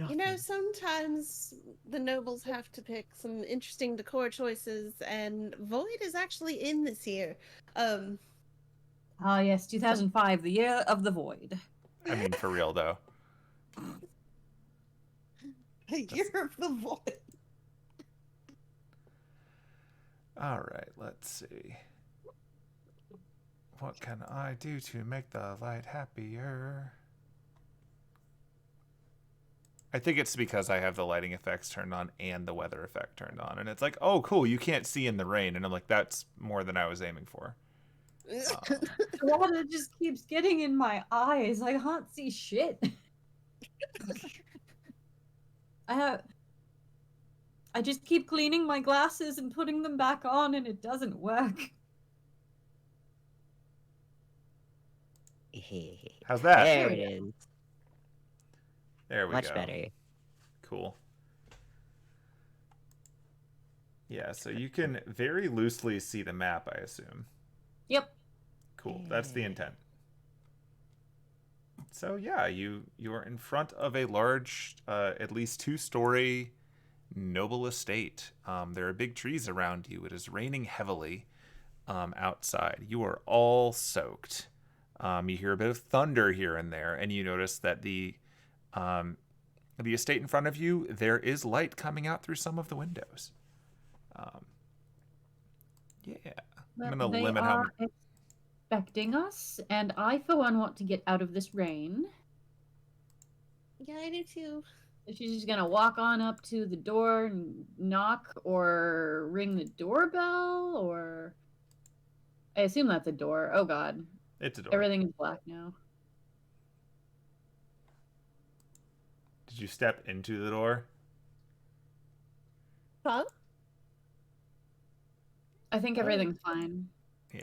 Speaker 2: You know, sometimes the nobles have to pick some interesting decor choices, and Void is actually in this year.
Speaker 3: Ah, yes, 2005, the year of the void.
Speaker 1: I mean, for real though.
Speaker 2: Year of the Void.
Speaker 1: All right, let's see. What can I do to make the light happier? I think it's because I have the lighting effects turned on and the weather effect turned on. And it's like, oh, cool, you can't see in the rain. And I'm like, that's more than I was aiming for.
Speaker 3: The water just keeps getting in my eyes. I can't see shit. I just keep cleaning my glasses and putting them back on, and it doesn't work.
Speaker 1: How's that?
Speaker 4: There it is.
Speaker 1: There we
Speaker 4: Much
Speaker 1: go.
Speaker 4: better.
Speaker 1: Cool. Yeah, so you can very loosely see the map, I assume.
Speaker 3: Yep.
Speaker 1: Cool. That's the intent. So yeah, you are in front of a large, at least 2-story noble estate. There are big trees around you. It is raining heavily outside. You are all soaked. You hear a bit of thunder here and there, and you notice that the estate in front of you, there is light coming out through some of the windows. Yeah. I'm gonna
Speaker 3: They
Speaker 1: limit how
Speaker 3: are expecting us, and I, for one, want to get out of this rain.
Speaker 2: Yeah, I do too.
Speaker 3: So she's just gonna walk on up to the door and knock or ring the doorbell, or I assume that's a door. Oh god.
Speaker 1: It's a door.
Speaker 3: Everything is black now.
Speaker 1: Did you step into the door?
Speaker 2: Huh?
Speaker 3: I think everything's fine.
Speaker 1: Yeah.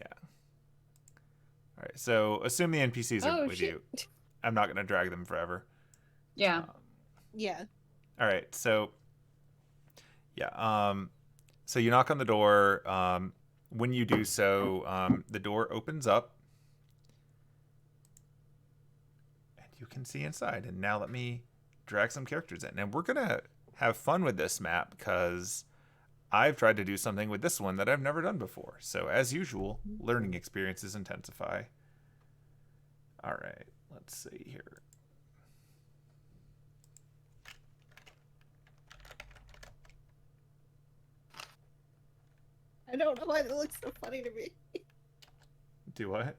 Speaker 1: All right. So assume the NPCs are
Speaker 2: Oh,
Speaker 1: with
Speaker 2: shit.
Speaker 1: you. I'm not gonna drag them forever.
Speaker 3: Yeah.
Speaker 2: Yeah.
Speaker 1: All right. So yeah. So you knock on the door. When you do so, the door opens up, and you can see inside. And now let me drag some characters in, and we're gonna have fun with this map because I've tried to do something with this one that I've never done before. So as usual, learning experiences intensify. All right, let's see here.
Speaker 2: I don't know why that looks so funny to me.
Speaker 1: Do what?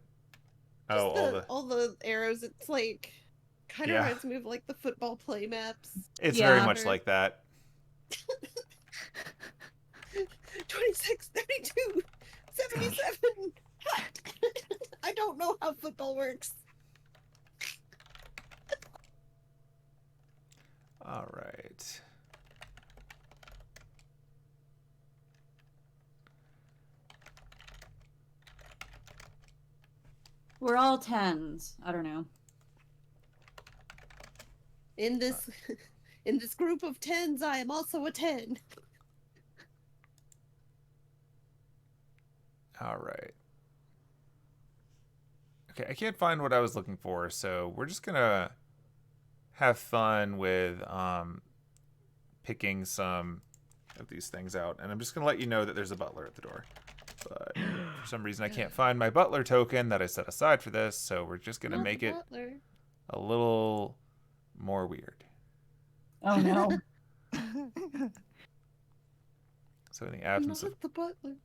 Speaker 2: Just
Speaker 1: Oh,
Speaker 2: all the arrows. It's like kind of
Speaker 1: Yeah.
Speaker 2: reminds me of like the football play maps.
Speaker 1: It's
Speaker 3: Yeah.
Speaker 1: very much like that.
Speaker 2: 26, 32, 77. I don't know how football works.
Speaker 1: All right.
Speaker 3: We're all 10s. I don't know.
Speaker 2: In this in this group of 10s, I am also a 10.
Speaker 1: All right. Okay, I can't find what I was looking for, so we're just gonna have fun with picking some of these things out, and I'm just gonna let you know that there's a butler at the door. But for some reason, I can't find my butler token that I set aside for this, so we're just gonna
Speaker 2: Not
Speaker 1: make
Speaker 2: the
Speaker 1: it
Speaker 2: butler.
Speaker 1: a little more weird.
Speaker 3: Oh no.
Speaker 1: So in the absence
Speaker 2: Not
Speaker 1: of,
Speaker 2: the butler.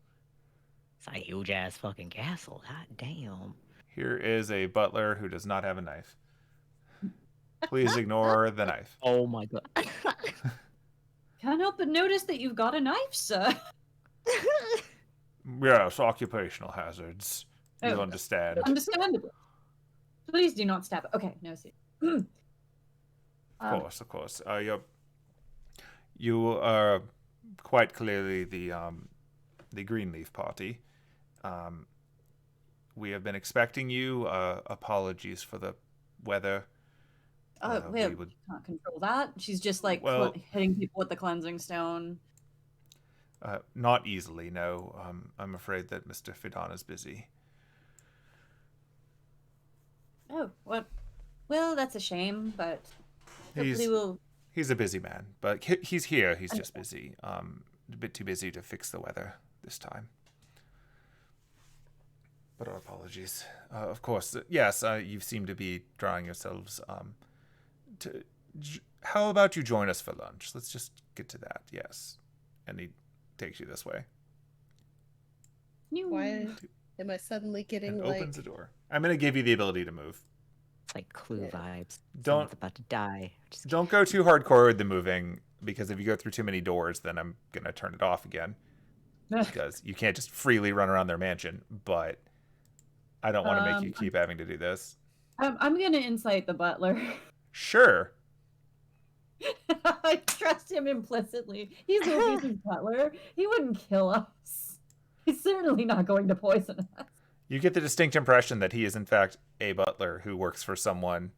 Speaker 4: It's a huge ass fucking castle. Hot damn.
Speaker 1: here is a butler who does not have a knife. Please ignore the knife.
Speaker 4: Oh my god.
Speaker 3: Can't help but notice that you've got a knife, sir.
Speaker 1: Yes, occupational hazards. You
Speaker 3: Oh,
Speaker 1: understand.
Speaker 3: Understandable. Please do not stab it. Okay, no, see.
Speaker 1: Of course. You are quite clearly the Greenleaf Party. We have been expecting you. Apologies for the weather.
Speaker 3: We can't control that. She's just like
Speaker 1: Well-
Speaker 3: hitting people with the cleansing stone.
Speaker 1: Not easily, no. I'm afraid that Mr. Fidan is busy.
Speaker 3: Oh, what? Well, that's a shame, but hopefully we'll.
Speaker 1: He's a busy man, but he's here. He's just busy. A bit too busy to fix the weather this time. But our apologies. Of course, yes. You seem to be drawing yourselves. How about you join us for lunch? Let's just get to that. Yes, and he takes you this way.
Speaker 2: Why am I suddenly getting
Speaker 1: And
Speaker 2: like
Speaker 1: opens the door. I'm gonna give you the ability to move.
Speaker 4: It's like Clue vibes.
Speaker 1: Don't-
Speaker 4: Someone's about to die. Just
Speaker 1: Don't go too hardcore with the moving, because if you go through too many doors, then I'm gonna turn it off again. Because you can't just freely run around their mansion. But I don't want to make you keep having to do this.
Speaker 3: I'm gonna incite the butler.
Speaker 1: Sure.
Speaker 3: I trust him implicitly. He's Loviisa's butler. He wouldn't kill us. He's certainly not going to poison us.
Speaker 1: You get the distinct impression that he is, in fact, a butler who works for someone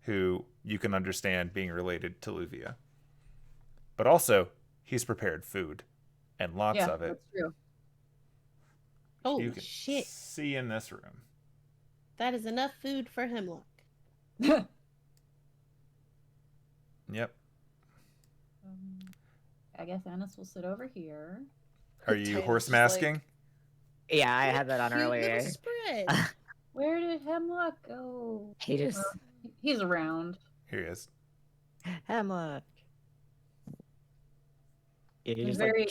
Speaker 1: who you can understand being related to Luvia. But also, he's prepared food, and lots
Speaker 3: Yeah,
Speaker 1: of it.
Speaker 3: that's true.
Speaker 2: holy
Speaker 1: You can
Speaker 2: shit.
Speaker 1: see in this room.
Speaker 2: That is enough food for Hemlock.
Speaker 1: Yep.
Speaker 3: I guess Annis will sit over here.
Speaker 1: Are you
Speaker 2: Titan's
Speaker 1: horse
Speaker 2: just
Speaker 1: masking?
Speaker 4: yeah, I had that on
Speaker 2: Cute little
Speaker 4: earlier.
Speaker 2: spread.
Speaker 3: Where did Hemlock go?
Speaker 4: He just
Speaker 3: He's around.
Speaker 1: Here he is.
Speaker 4: Hemlock. Yeah, he
Speaker 3: He's
Speaker 4: just
Speaker 3: very-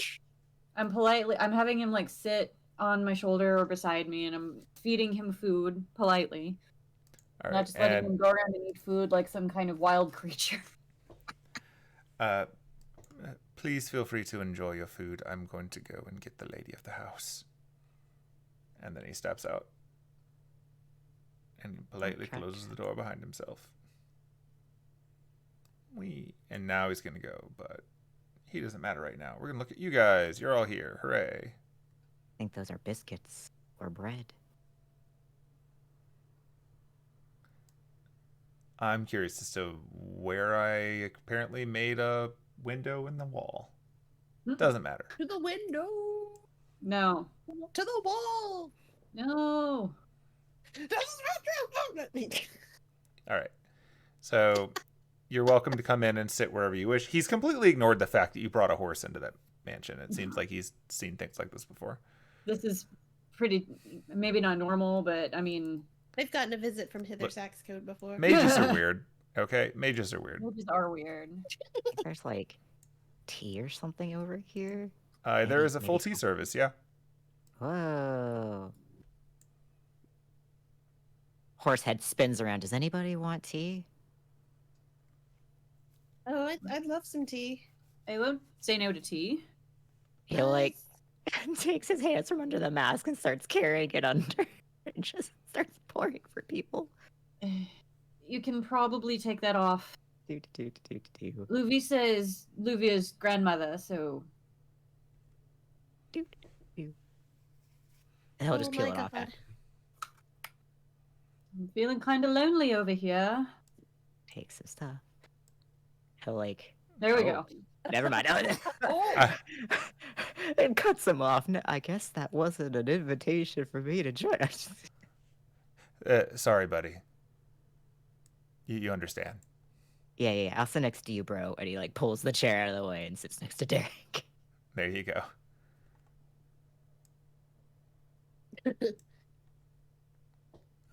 Speaker 4: like
Speaker 3: I'm having him like sit on my shoulder or beside me, and I'm feeding him food politely.
Speaker 1: All
Speaker 3: Not
Speaker 1: right.
Speaker 3: just letting him
Speaker 1: And
Speaker 3: go around and eat food like some kind of wild creature.
Speaker 1: please feel free to enjoy your food. I'm going to go and get the lady of the house. And then he steps out. And politely
Speaker 4: Okay.
Speaker 1: closes the door behind himself. And now he's going to go, but he doesn't matter right now. We're going to look at you guys. You're all here. Hooray.
Speaker 4: I think those are biscuits or bread.
Speaker 1: I'm curious as to where I apparently made a window in the wall. Doesn't matter.
Speaker 2: To the window.
Speaker 3: No.
Speaker 2: To the wall.
Speaker 3: No.
Speaker 1: All right. So You're welcome to come in and sit wherever you wish. He's completely ignored the fact that you brought a horse into that mansion. It seems like he's seen things like this before.
Speaker 3: This is pretty, maybe not normal, but I mean...
Speaker 2: They've gotten a visit from Hither Saxcode before.
Speaker 1: Mages are weird. Okay? Mages are weird.
Speaker 3: Mages are weird.
Speaker 4: There's like tea or something over here.
Speaker 1: There is a full tea service, yeah.
Speaker 4: Whoa. Horsehead spins around. Does anybody want tea?
Speaker 2: Oh, I'd love some tea.
Speaker 3: I won't say no to tea.
Speaker 4: He like takes his hands from under the mask and starts carrying it under and just starts pouring for people.
Speaker 3: You can probably take that off.
Speaker 4: Do.
Speaker 3: Loviisa is Luvia's grandmother, so...
Speaker 4: Do. He'll just peel
Speaker 2: my
Speaker 4: it off.
Speaker 2: God.
Speaker 3: I'm feeling kind of lonely over here.
Speaker 4: Takes his stuff. He'll like...
Speaker 3: There we go.
Speaker 4: Never mind. And cuts him off. No, I guess that wasn't an invitation for me to join.
Speaker 1: Sorry, buddy. You understand.
Speaker 4: Yeah. I'll sit next to you, bro. And he like pulls the chair out of the way and sits next to Derek.
Speaker 1: There you go.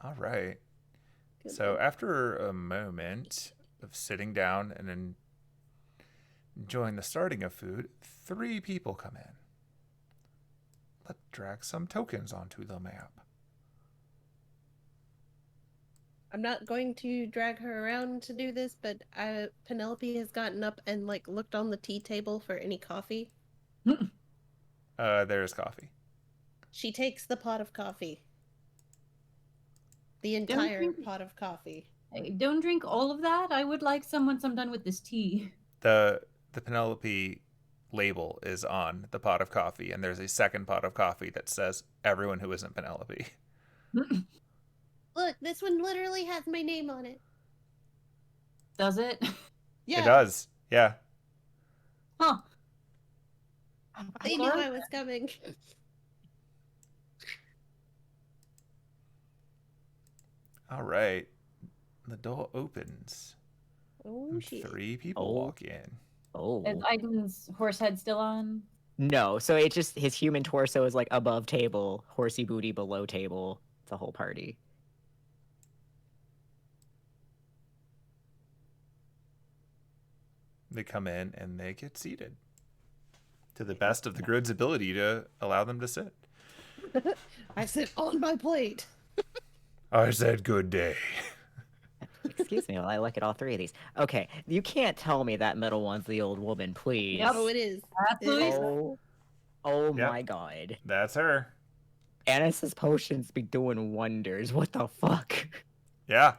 Speaker 1: All right. So after a moment of sitting down and then enjoying the starting of food, 3 people come in. Let's drag some tokens onto the map.
Speaker 2: I'm not going to drag her around to do this, but Penelope has gotten up and like looked on the tea table for any coffee.
Speaker 1: There's coffee.
Speaker 2: She takes the pot of coffee. The entire pot of coffee.
Speaker 3: Hey, don't drink all of that. I would like some once I'm done with this tea.
Speaker 1: The Penelope label is on the pot of coffee, and there's a second pot of coffee that says everyone who isn't Penelope.
Speaker 2: Look, this one literally has my name on it.
Speaker 3: Does it?
Speaker 2: Yeah.
Speaker 1: It does. Yeah.
Speaker 3: Huh.
Speaker 2: They knew I was coming.
Speaker 1: All right. The door opens.
Speaker 2: Oh,
Speaker 1: And
Speaker 2: shit.
Speaker 1: 3 people walk in.
Speaker 4: Oh.
Speaker 3: Is Aiden's horse head still on?
Speaker 4: No, so it just, his human torso is like above table, horsey booty below table. It's a whole party.
Speaker 1: They come in and they get seated to the best of the grid's ability to allow them to sit.
Speaker 2: I sit on my plate.
Speaker 1: I said good day.
Speaker 4: Excuse me while I look at all 3 of these. Okay, you can't tell me that middle one's the old woman, please.
Speaker 3: Yep.
Speaker 2: Oh, it is.
Speaker 3: Absolutely.
Speaker 4: Oh
Speaker 1: Yep.
Speaker 4: my god.
Speaker 1: That's her.
Speaker 4: Annis's potions be doing wonders. What the fuck?
Speaker 1: Yeah.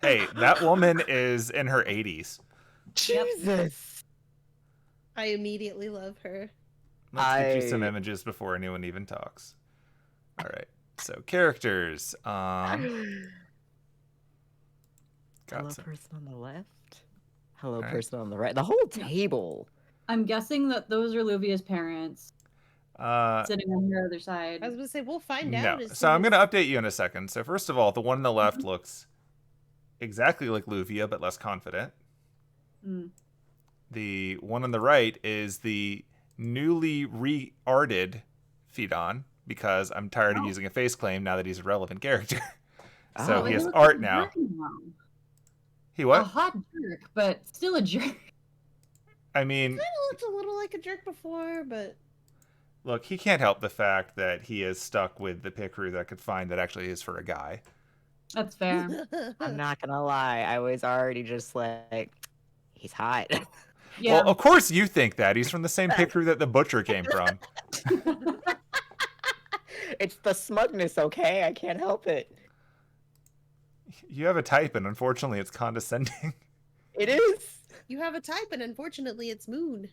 Speaker 1: Hey, that woman is in her 80s.
Speaker 4: Jesus.
Speaker 2: I immediately love her.
Speaker 1: Let's get you some images before anyone even talks. All right. So characters.
Speaker 4: Hello,
Speaker 1: Got some.
Speaker 4: person on the left. Hello,
Speaker 1: Alright.
Speaker 4: person on the right. The whole table.
Speaker 3: I'm guessing that those are Luvia's parents sitting on her other side.
Speaker 2: I was going to say, we'll find
Speaker 1: No.
Speaker 2: out.
Speaker 1: So I'm going to update you in a second. So first of all, the one on the left looks exactly like Luvia, but less confident.
Speaker 3: Mm.
Speaker 1: The one on the right is the newly re-arted Phaedon, because I'm tired of using a face claim now that he's a relevant character. So
Speaker 4: Oh,
Speaker 1: he has
Speaker 3: looks
Speaker 1: art
Speaker 3: like a
Speaker 1: now.
Speaker 3: jerk now.
Speaker 1: He
Speaker 3: A
Speaker 1: what?
Speaker 3: hot jerk, but still a jerk.
Speaker 1: I mean,
Speaker 2: Kind of looked a little like a jerk before, but
Speaker 1: look, he can't help the fact that he is stuck with the Picrew that I could find that actually is for a guy.
Speaker 3: That's fair.
Speaker 4: I'm not gonna lie. I was already just like, he's hot.
Speaker 3: Yeah.
Speaker 1: Well, of course you think that. He's from the same Picrew that the butcher came from.
Speaker 4: It's the smugness, okay? I can't help it.
Speaker 1: You have a type, and unfortunately it's condescending.
Speaker 4: It is.
Speaker 2: you have a type, and unfortunately, it's Moon.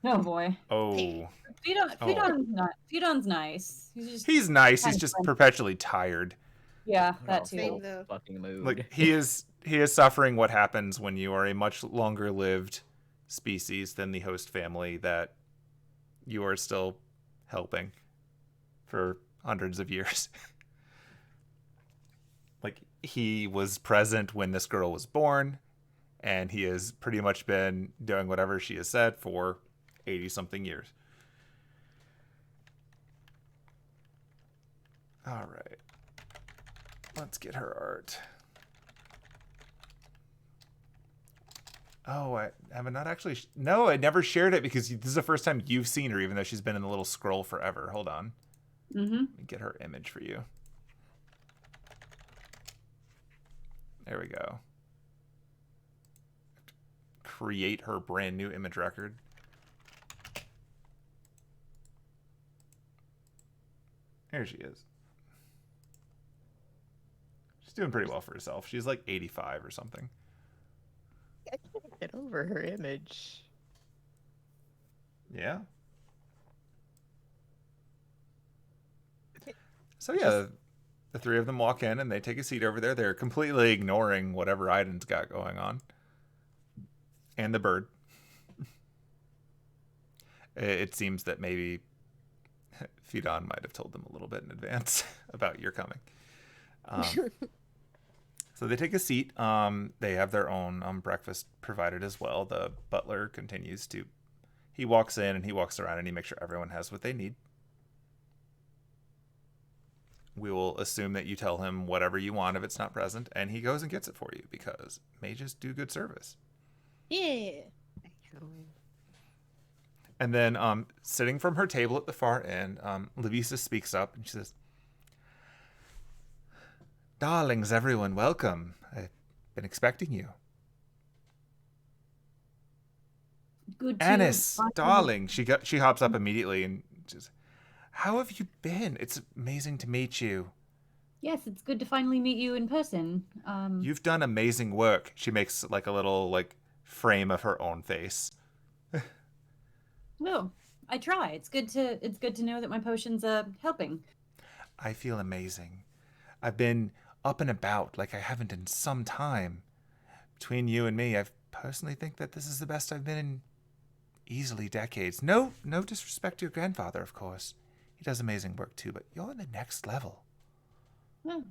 Speaker 3: Oh boy.
Speaker 1: Oh.
Speaker 3: Phaedon's nice.
Speaker 1: He's nice. He's
Speaker 3: Kinda
Speaker 1: just
Speaker 3: fun.
Speaker 1: perpetually tired.
Speaker 3: Yeah,
Speaker 4: Oh,
Speaker 3: that too.
Speaker 2: Same though.
Speaker 4: Fucking mood.
Speaker 1: Like he is suffering what happens when you are a much longer lived species than the host family that you are still helping for hundreds of years. Like he was present when this girl was born, and he has pretty much been doing whatever she has said for 80-something years. All right. Let's get her art. Oh, I have not actually... No, I never shared it because this is the first time you've seen her, even though she's been in the little scroll forever. Hold on.
Speaker 3: Mm-hmm.
Speaker 1: Let me get her image for you. There we go. Create her brand new image record. There she is. She's doing pretty well for herself. She's like 85 or something.
Speaker 4: I can't get over her image.
Speaker 1: Yeah. So yeah, the three of them walk in and they take a seat over there. They're completely ignoring whatever Iden's got going on. And the bird. It seems that maybe Fidon might have told them a little bit in advance about your coming. So they take a seat. They have their own breakfast provided as well. The butler continues to... He walks in and he walks around and he makes sure everyone has what they need. We will assume that you tell him whatever you want if it's not present, and he goes and gets it for you because mages do good service.
Speaker 2: Yeah.
Speaker 1: And then sitting from her table at the far end, Loviisa speaks up and she says, "Darlings, everyone, welcome. I've been expecting you."
Speaker 3: Good to
Speaker 1: Annis,
Speaker 3: finally-
Speaker 1: darling. She hops up immediately and says, "How have you been? It's amazing to meet you.
Speaker 3: Yes, it's good to finally meet you in person.
Speaker 1: You've done amazing work." She makes like a little like frame of her own face.
Speaker 3: Well, I try. It's good to know that my potions are helping.
Speaker 1: I feel amazing. I've been up and about like I haven't in some time. Between you and me, I personally think that this is the best I've been in easily decades. No disrespect to your grandfather, of course. He does amazing work too, but you're on the next level.
Speaker 3: Well,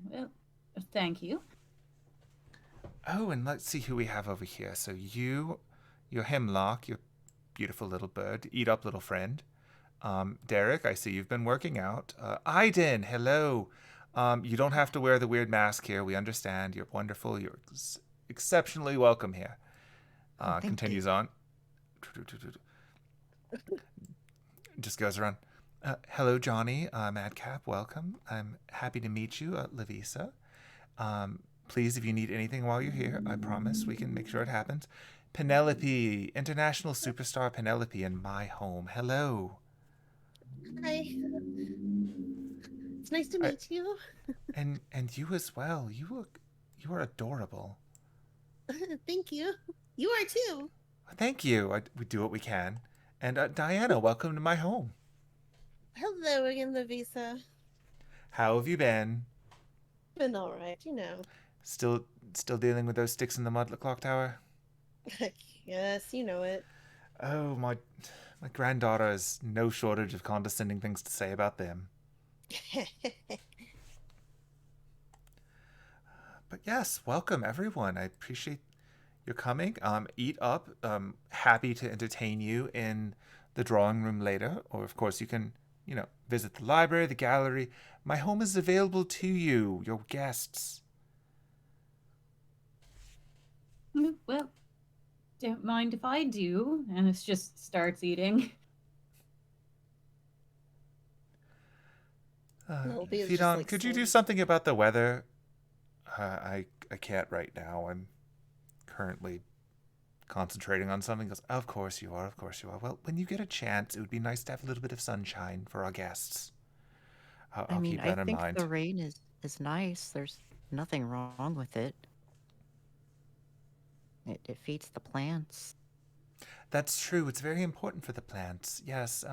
Speaker 3: thank you.
Speaker 1: Oh, and let's see who we have over here. So your Hemlock, your beautiful little bird. Eat up, little friend. Derek, I see you've been working out. Aiden, hello. You don't have to wear the weird mask here. We understand. You're wonderful. You're exceptionally welcome here. Continues on. Just goes around. Hello, Johnny. Madcap, welcome. I'm happy to meet you, Loviisa. Please, if you need anything while you're here, I promise we can make sure it happens. Penelope, international superstar Penelope in my home. Hello.
Speaker 2: Hi. It's nice to meet you.
Speaker 1: And you as well. You are adorable.
Speaker 2: Thank you. You are too.
Speaker 1: Thank you. We do what we can. And Diana, welcome to my home.
Speaker 2: Hello again, Loviisa.
Speaker 1: How have you been?
Speaker 2: Been all right, you know.
Speaker 1: Still dealing with those sticks in the mud clock tower?
Speaker 2: Yes, you know it.
Speaker 1: Oh, my granddaughter has no shortage of condescending things to say about them. But yes, welcome everyone. I appreciate your coming. Eat up. Happy to entertain you in the drawing room later. Or of course you can, visit the library, the gallery. My home is available to you, your guests.
Speaker 3: Well, don't mind if I do. And it just starts eating.
Speaker 2: Penelope is just,
Speaker 1: Fidon,
Speaker 2: like,
Speaker 1: could you do
Speaker 2: slowly-
Speaker 1: something about the weather? I can't right now. I'm currently concentrating on something. He goes, of course you are, of course you are. Well, when you get a chance, it would be nice to have a little bit of sunshine for our guests. I'll keep that
Speaker 4: I
Speaker 1: in
Speaker 4: think
Speaker 1: mind.
Speaker 4: the rain is nice. There's nothing wrong with it. It feeds the plants.
Speaker 1: That's true. It's very important for the plants. Yes.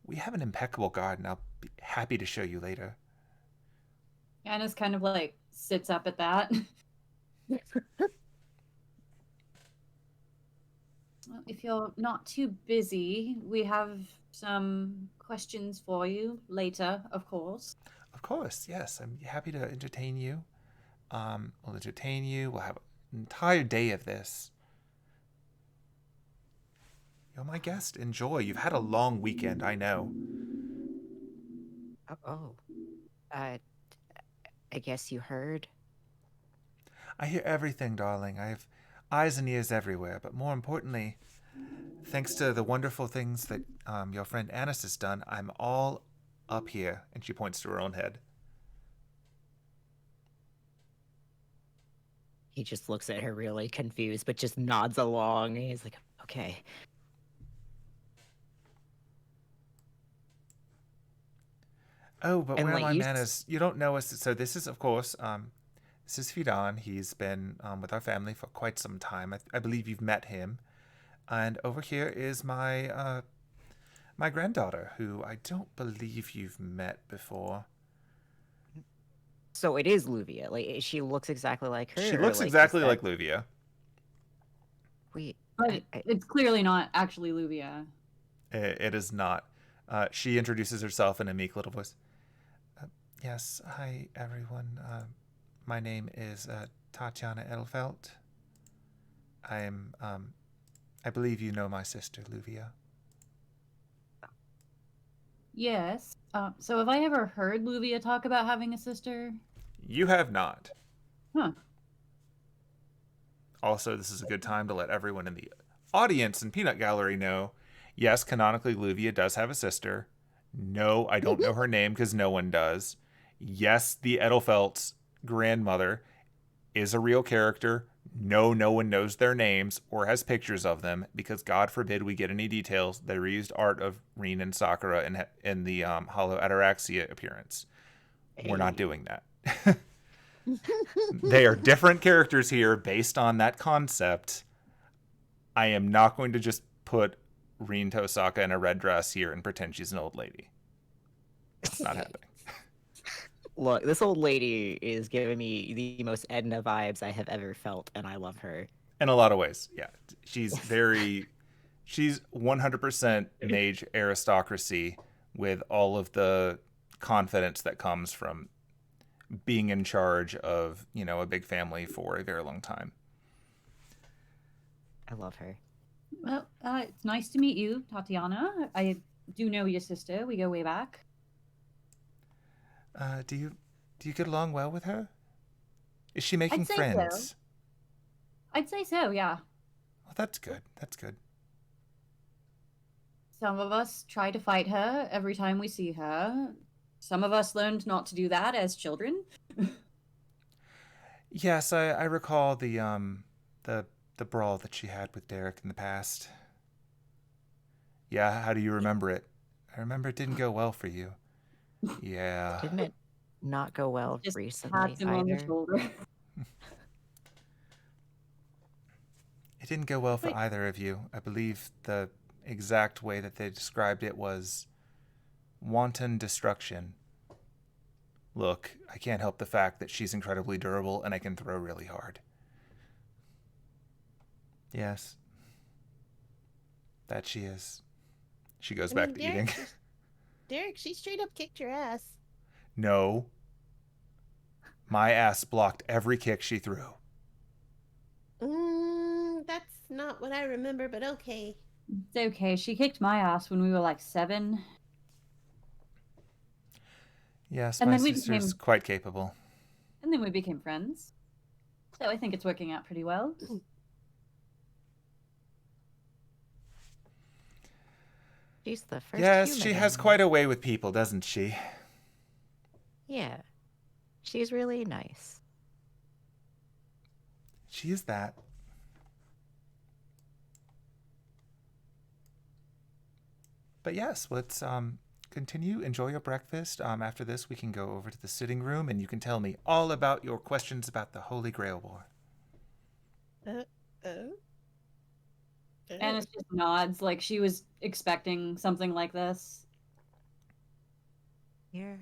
Speaker 1: We have an impeccable garden. I'll be happy to show you later.
Speaker 3: Anna's kind of like sits up at that. Well, if you're not too busy, we have some questions for you later, of course.
Speaker 1: Of course, yes. I'm happy to entertain you. We'll entertain you. We'll have entire day of this. You're my guest. Enjoy. You've had a long weekend, I know.
Speaker 4: Oh, I guess you heard.
Speaker 1: I hear everything, darling. I have eyes and ears everywhere, but more importantly, thanks to the wonderful things that your friend Anis has done, I'm all up here. And she points to her own head.
Speaker 4: He just looks at her really confused, but just nods along. He's like, okay.
Speaker 1: Oh, but
Speaker 4: And,
Speaker 1: where
Speaker 4: like,
Speaker 1: my
Speaker 4: you
Speaker 1: man is, you don't know us. So this is, of course, this is Fidan. He's been with our family for quite some time. I believe you've met him. And over here is my my granddaughter, who I don't believe you've met before.
Speaker 4: So it is Luvia. Like, she looks exactly like her.
Speaker 1: She
Speaker 4: or,
Speaker 1: looks
Speaker 4: like,
Speaker 1: exactly
Speaker 4: is
Speaker 1: like
Speaker 4: that...
Speaker 1: Luvia.
Speaker 4: Wait,
Speaker 3: But it's clearly not actually Luvia.
Speaker 1: It is not. She introduces herself in a meek little voice. Yes, hi everyone. My name is Tatiana Edelfelt. I believe you know my sister, Luvia.
Speaker 3: Yes. So have I ever heard Luvia talk about having a sister?
Speaker 1: You have not.
Speaker 3: Huh.
Speaker 1: Also, this is a good time to let everyone in the audience and Peanut Gallery know, yes, canonically, Luvia does have a sister. No, I don't know her name because no one does. Yes, the Edelfelt's grandmother is a real character. No, no one knows their names or has pictures of them because God forbid we get any details. They reused art of Rin and Sakura in the Hollow Ataraxia appearance. We're not doing that. They are different characters here based on that concept. I am not going to just put Rin Tosaka in a red dress here and pretend she's an old lady. It's not happening.
Speaker 4: Look, this old lady is giving me the most Edna vibes I have ever felt, and I love her.
Speaker 1: In a lot of ways, yeah. She's 100% mage aristocracy with all of the confidence that comes from being in charge of, a big family for a very long time.
Speaker 4: I love her.
Speaker 3: Well, it's nice to meet you, Tatiana. I do know your sister. We go way back.
Speaker 1: Do you get along well with her? Is she making
Speaker 3: I'd say
Speaker 1: friends?
Speaker 3: so. I'd say so, yeah.
Speaker 1: Well, that's good. That's good.
Speaker 3: Some of us try to fight her every time we see her. Some of us learned not to do that as children.
Speaker 1: Yes, I recall the brawl that she had with Derek in the past. Yeah, how do you remember it? I remember it didn't go well for you. Yeah.
Speaker 4: Didn't it not go well
Speaker 3: Just
Speaker 4: recently
Speaker 3: pats him on the
Speaker 4: either?
Speaker 3: shoulder.
Speaker 1: It didn't go well for either of you. I believe the exact way that they described it was wanton destruction. Look, I can't help the fact that she's incredibly durable and I can throw really hard. Yes. That she is. She goes back to eating.
Speaker 2: Derek, she straight up kicked your ass.
Speaker 1: No. My ass blocked every kick she threw.
Speaker 2: That's not what I remember, but okay.
Speaker 3: It's okay. She kicked my ass when we were like 7.
Speaker 1: Yes,
Speaker 3: And
Speaker 1: my
Speaker 3: then we
Speaker 1: sister's
Speaker 3: became-
Speaker 1: quite capable.
Speaker 3: And then we became friends. So I think it's working out pretty well.
Speaker 4: She's the first
Speaker 1: Yes,
Speaker 4: human
Speaker 1: she has
Speaker 4: in-
Speaker 1: quite a way with people, doesn't she?
Speaker 4: Yeah. She's really nice.
Speaker 1: She is that. But yes, let's continue. Enjoy your breakfast. After this, we can go over to the sitting room and you can tell me all about your questions about the Holy Grail War.
Speaker 3: Anna just nods like she was expecting something like this.
Speaker 4: Yeah.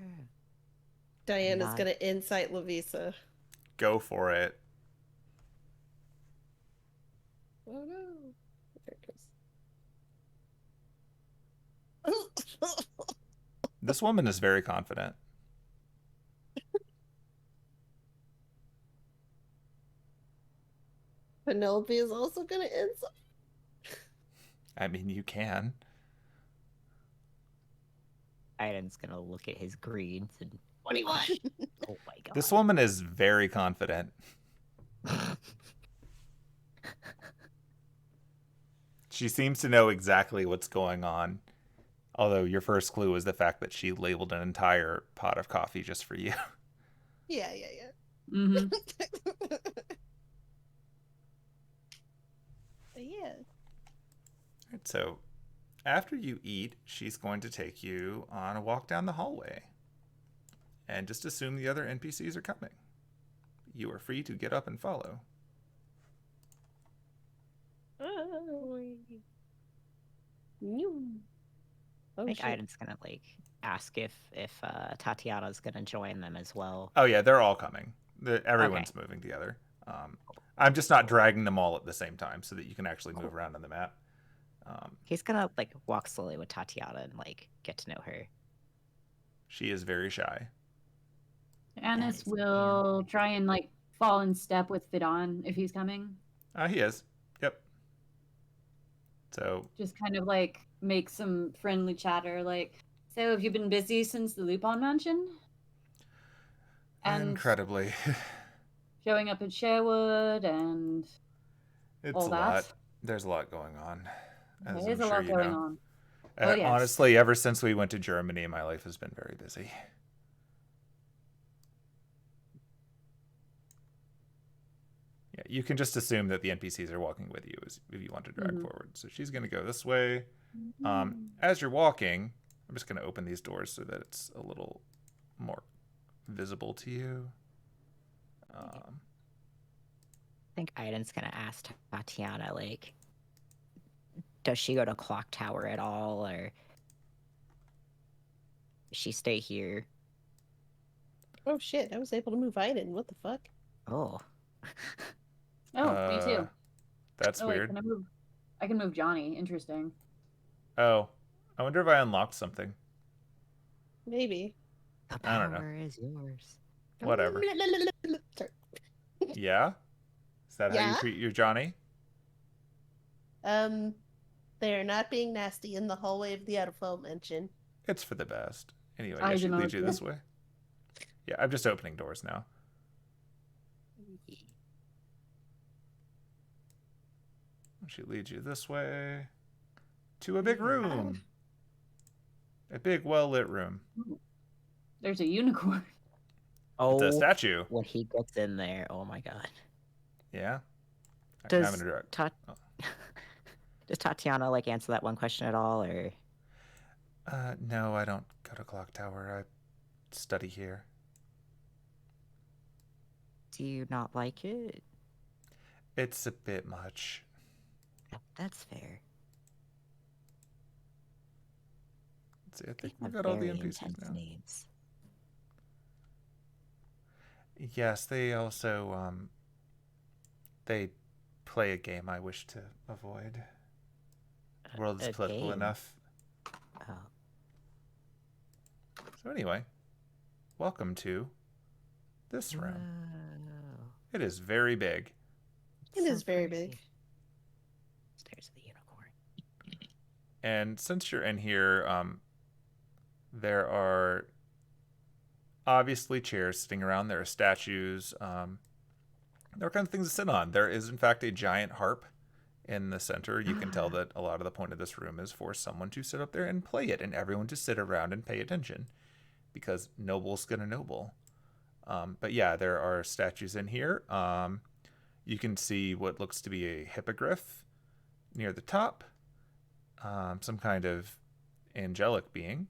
Speaker 2: Diana's
Speaker 4: Not-
Speaker 2: gonna insight Loviisa.
Speaker 1: Go for it.
Speaker 2: Oh no. There it goes.
Speaker 1: This woman is very confident.
Speaker 2: Penelope is also gonna insult.
Speaker 1: I mean, you can.
Speaker 4: Aiden's gonna look at his greens and
Speaker 2: 21.
Speaker 4: oh my god.
Speaker 1: This woman is very confident. She seems to know exactly what's going on. Although your first clue was the fact that she labeled an entire pot of coffee just for you.
Speaker 2: Yeah.
Speaker 3: Mm-hmm.
Speaker 2: But yeah.
Speaker 1: Right, so after you eat, she's going to take you on a walk down the hallway. And just assume the other NPCs are coming. You are free to get up and follow.
Speaker 4: I think
Speaker 2: Shit.
Speaker 4: Aiden's gonna like ask if Tatiana's gonna join them as well.
Speaker 1: Oh yeah, they're all coming. Everyone's moving together. I'm just not dragging them all at the same time so that you can actually move around on the map.
Speaker 4: He's gonna like walk slowly with Tatiana and like get to know her.
Speaker 1: She is very shy.
Speaker 3: Annis
Speaker 4: Nice.
Speaker 3: will try and like fall in step with Fidon if he's coming.
Speaker 1: He is. Yep. So
Speaker 3: Just kind of like make some friendly chatter, like, so have you been busy since the Lupin mansion? And
Speaker 1: incredibly,
Speaker 3: showing up at Sherwood and
Speaker 1: it's
Speaker 3: all
Speaker 1: a
Speaker 3: that.
Speaker 1: lot. There's a lot going on. As
Speaker 3: There is
Speaker 1: I'm
Speaker 3: a
Speaker 1: sure
Speaker 3: lot
Speaker 1: you
Speaker 3: going
Speaker 1: know.
Speaker 3: on. Oh, yes.
Speaker 1: Honestly, ever since we went to Germany, my life has been very busy. Yeah, you can just assume that the NPCs are walking with you if you want to drag forward. So she's going to go this way. As you're walking, I'm just going to open these doors so that it's a little more visible to you.
Speaker 4: I think Aiden's gonna ask Tatiana, like, does she go to Clock Tower at all, or does she stay here?
Speaker 2: Oh shit, I was able to move Aiden. What the fuck?
Speaker 4: Oh.
Speaker 3: Oh, me too.
Speaker 1: That's
Speaker 3: Oh, wait,
Speaker 1: weird.
Speaker 3: I can move Johnny. Interesting.
Speaker 1: Oh, I wonder if I unlocked something.
Speaker 2: Maybe.
Speaker 4: The
Speaker 1: I don't know.
Speaker 4: power is yours.
Speaker 1: Whatever.
Speaker 2: Sorry.
Speaker 1: Yeah? Is that how you
Speaker 2: Yeah?
Speaker 1: treat your Johnny?
Speaker 2: They are not being nasty in the hallway of the Edelfelt mansion.
Speaker 1: It's for the best. Anyway,
Speaker 3: I
Speaker 1: yeah, she
Speaker 3: do
Speaker 1: leads
Speaker 3: not.
Speaker 1: you this way. Yeah, I'm just opening doors now. She leads you this way to a big room. A big, well-lit room.
Speaker 3: There's a unicorn.
Speaker 1: It's a
Speaker 4: Oh,
Speaker 1: statue.
Speaker 4: when he gets in there, oh my god.
Speaker 1: Yeah.
Speaker 4: Does does Tatiana like answer that one question at all, or?
Speaker 1: No, I don't go to Clock Tower. I study here.
Speaker 4: Do you not like it?
Speaker 1: It's a bit much.
Speaker 4: That's fair.
Speaker 1: Let's see, I think
Speaker 4: They
Speaker 1: we've
Speaker 4: have
Speaker 1: got all the
Speaker 4: very
Speaker 1: NPCs
Speaker 4: intense
Speaker 1: now.
Speaker 4: names.
Speaker 1: Yes, they also they play a game I wish to avoid. The world is political enough.
Speaker 4: Oh.
Speaker 1: So anyway, welcome to this room.
Speaker 4: Whoa.
Speaker 1: It is very big.
Speaker 2: It is very big.
Speaker 4: There's the unicorn.
Speaker 1: And since you're in here, there are obviously chairs sitting around. There are statues. There are kind of things to sit on. There is, in fact, a giant harp in the center. You can tell that a lot of the point of this room is for someone to sit up there and play it, and everyone to sit around and pay attention, because noble's gonna noble. But yeah, there are statues in here. You can see what looks to be a hippogriff near the top, some kind of angelic being.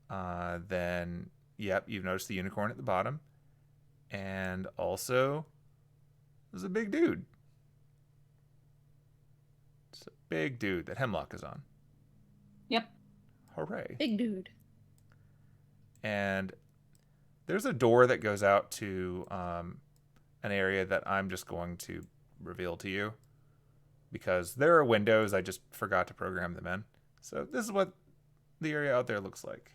Speaker 1: Then, yep, you've noticed the unicorn at the bottom, and also there's a big dude. It's a big dude that Hemlock is on.
Speaker 3: Yep.
Speaker 1: Hooray.
Speaker 2: Big dude.
Speaker 1: And there's a door that goes out to an area that I'm just going to reveal to you, because there are windows. I just forgot to program them in. So this is what the area out there looks like.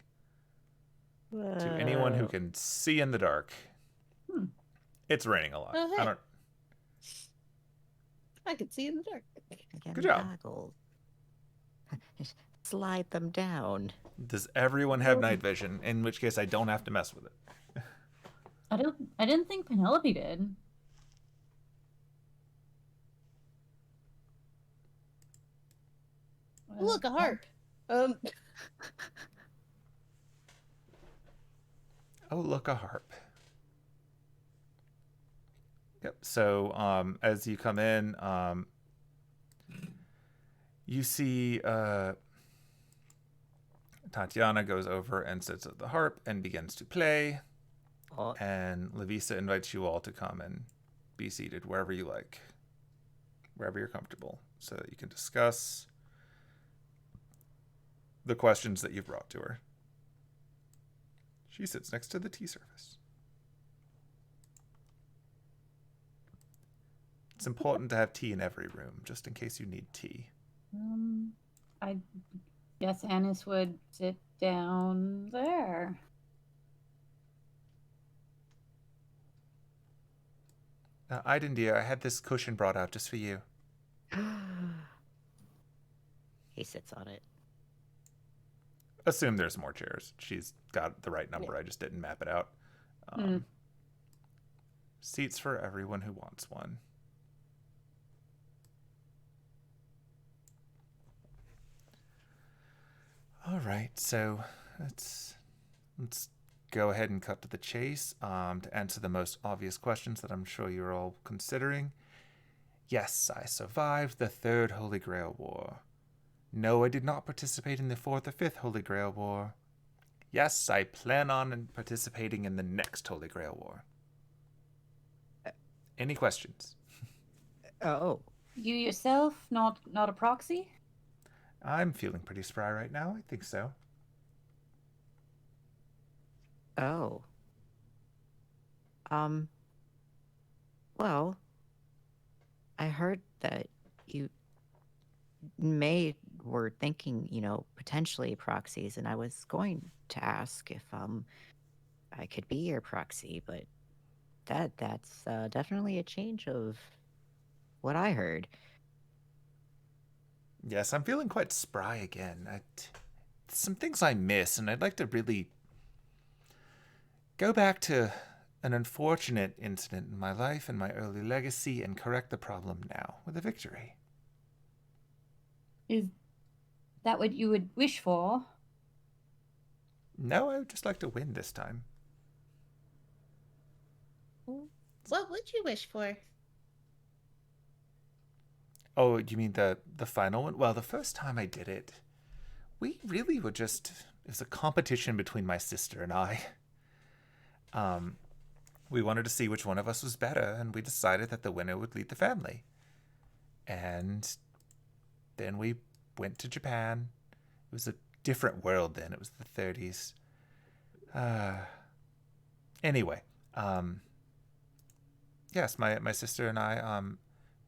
Speaker 1: To anyone who can see in the dark. It's raining a lot.
Speaker 2: Oh, hey. I can see in the dark.
Speaker 4: Again,
Speaker 1: Good job.
Speaker 4: goggles. Slide them down.
Speaker 1: Does everyone have night vision? In which case, I don't have to mess with it.
Speaker 3: I didn't think Penelope did.
Speaker 2: Look, a harp.
Speaker 1: Oh, look, a harp. Yep. So, as you come in, you see Tatiana goes over and sits at the harp and begins to play.
Speaker 4: Oh,
Speaker 1: And Loviisa invites you all to come and be seated wherever you like, wherever you're comfortable, so that you can discuss the questions that you've brought to her. She sits next to the tea service. It's important to have tea in every room, just in case you need tea.
Speaker 3: I guess Annis would sit down there.
Speaker 1: Aiden, dear, I had this cushion brought out just for you.
Speaker 4: he sits on it.
Speaker 1: Assume there's more chairs. She's got the right number. I just didn't map it out. Seats for everyone who wants one. All right, so let's go ahead and cut to the chase to answer the most obvious questions that I'm sure you're all considering. Yes, I survived the Third Holy Grail War. No, I did not participate in the Fourth or Fifth Holy Grail War. Yes, I plan on participating in the next Holy Grail War. Any questions?
Speaker 4: Oh.
Speaker 3: You yourself, not a proxy?
Speaker 1: I'm feeling pretty spry right now. I think so.
Speaker 4: Oh. Well, I heard that you were thinking, potentially proxies, and I was going to ask if I could be your proxy, but that's definitely a change of what I heard.
Speaker 1: Yes, I'm feeling quite spry again. Some things I miss, and I'd like to really go back to an unfortunate incident in my life and my early legacy and correct the problem now with a victory.
Speaker 3: Is that what you would wish for?
Speaker 1: No, I would just like to win this time.
Speaker 2: What would you wish for?
Speaker 1: Oh, you mean the final one? Well, the first time I did it, we really were just... It was a competition between my sister and I. We wanted to see which one of us was better, and we decided that the winner would lead the family. And then we went to Japan. It was a different world then. It was the 30s. Anyway, yes, my sister and I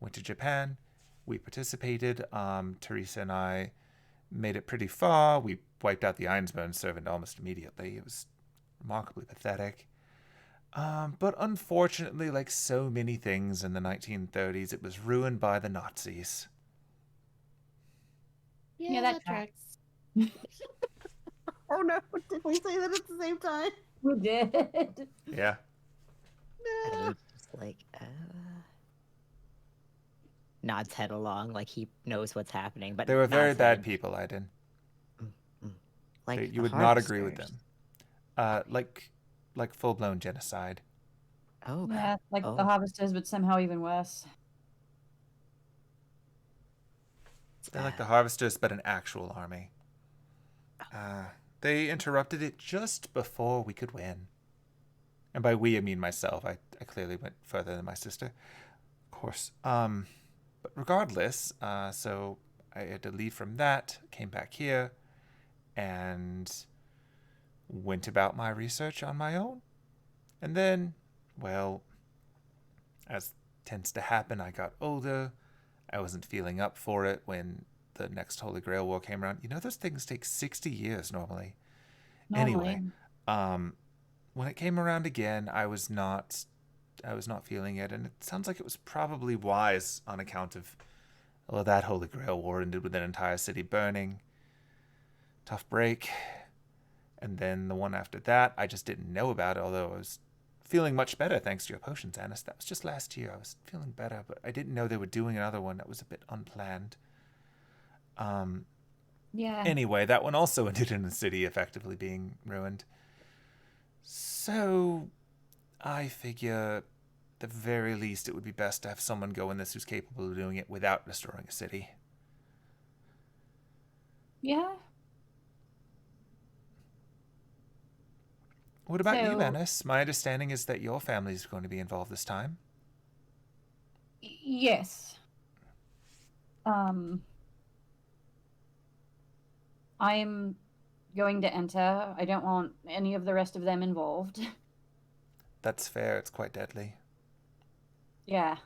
Speaker 1: went to Japan. We participated. Teresa and I made it pretty far. We wiped out the Ironsburn servant almost immediately. It was remarkably pathetic. But unfortunately, like so many things in the 1930s, it was ruined by the Nazis.
Speaker 2: Yeah, that tracks. Oh no, did we say that at the same time?
Speaker 3: We did.
Speaker 1: Yeah.
Speaker 2: No.
Speaker 4: And he's just like, nods head along like he knows what's happening. But
Speaker 1: They were very
Speaker 4: nods
Speaker 1: bad
Speaker 4: head.
Speaker 1: people, Aiden.
Speaker 4: Like
Speaker 1: You
Speaker 4: the
Speaker 1: would not agree with
Speaker 4: harvesters.
Speaker 1: them. Like full-blown genocide.
Speaker 4: Oh,
Speaker 3: Yeah, like
Speaker 4: oh.
Speaker 3: the harvesters, but somehow even worse.
Speaker 1: They're like the harvesters, but an actual army. They interrupted it just before we could win. And by we, I mean myself. I clearly went further than my sister, of course. But regardless, so I had to leave from that, came back here, and went about my research on my own. And then, well, as tends to happen, I got older. I wasn't feeling up for it when the next Holy Grail War came around. Those things take 60 years normally. Anyway, when it came around again, I was not was not feeling it, and it sounds like it was probably wise on account of, well, that Holy Grail war ended with an entire city burning. Tough break. And then the one after that, I just didn't know about it, although I was feeling much better thanks to your potions, Anis. That was just last year. I was feeling better, but I didn't know they were doing another one. That was a bit unplanned.
Speaker 3: Yeah.
Speaker 1: Anyway, that one also ended in the city effectively being ruined. So I figure the very least it would be best to have someone go in this who's capable of doing it without destroying a city.
Speaker 3: Yeah.
Speaker 1: What about you,
Speaker 3: So-
Speaker 1: Anis? My understanding is that your family is going to be involved this time.
Speaker 3: Yes. I'm going to enter. I don't want any of the rest of them involved.
Speaker 1: That's fair. It's quite deadly.
Speaker 3: Yeah.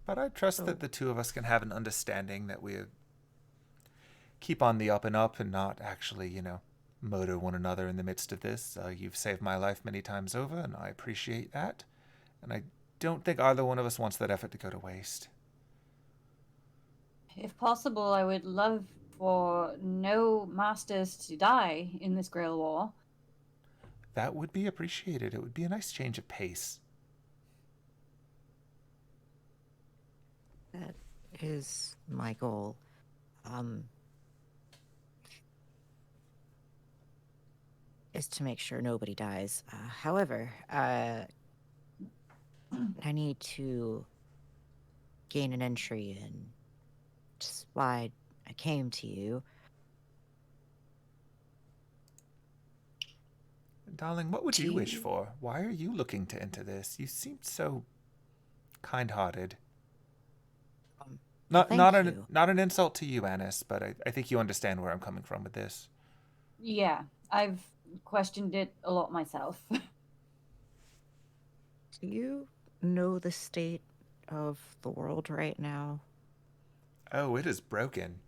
Speaker 1: But I trust that the two of us can have an understanding that we keep on the up and up and not actually, murder one another in the midst of this. You've saved my life many times over, and I appreciate that. And I don't think either one of us wants that effort to go to waste.
Speaker 3: If possible, I would love for no masters to die in this Grail War.
Speaker 1: That would be appreciated. It would be a nice change of pace.
Speaker 4: That is my goal. Is to make sure nobody dies. However, I need to gain an entry, and just why I came to you.
Speaker 1: Darling, what would you wish for? Why are you looking to enter this? You seem so kind-hearted. Not
Speaker 4: you.
Speaker 1: not an insult to you, Anis, but I think you understand where I'm coming from with this.
Speaker 3: Yeah, I've questioned it a lot myself.
Speaker 4: Do you know the state of the world right now?
Speaker 1: Oh, it is broken.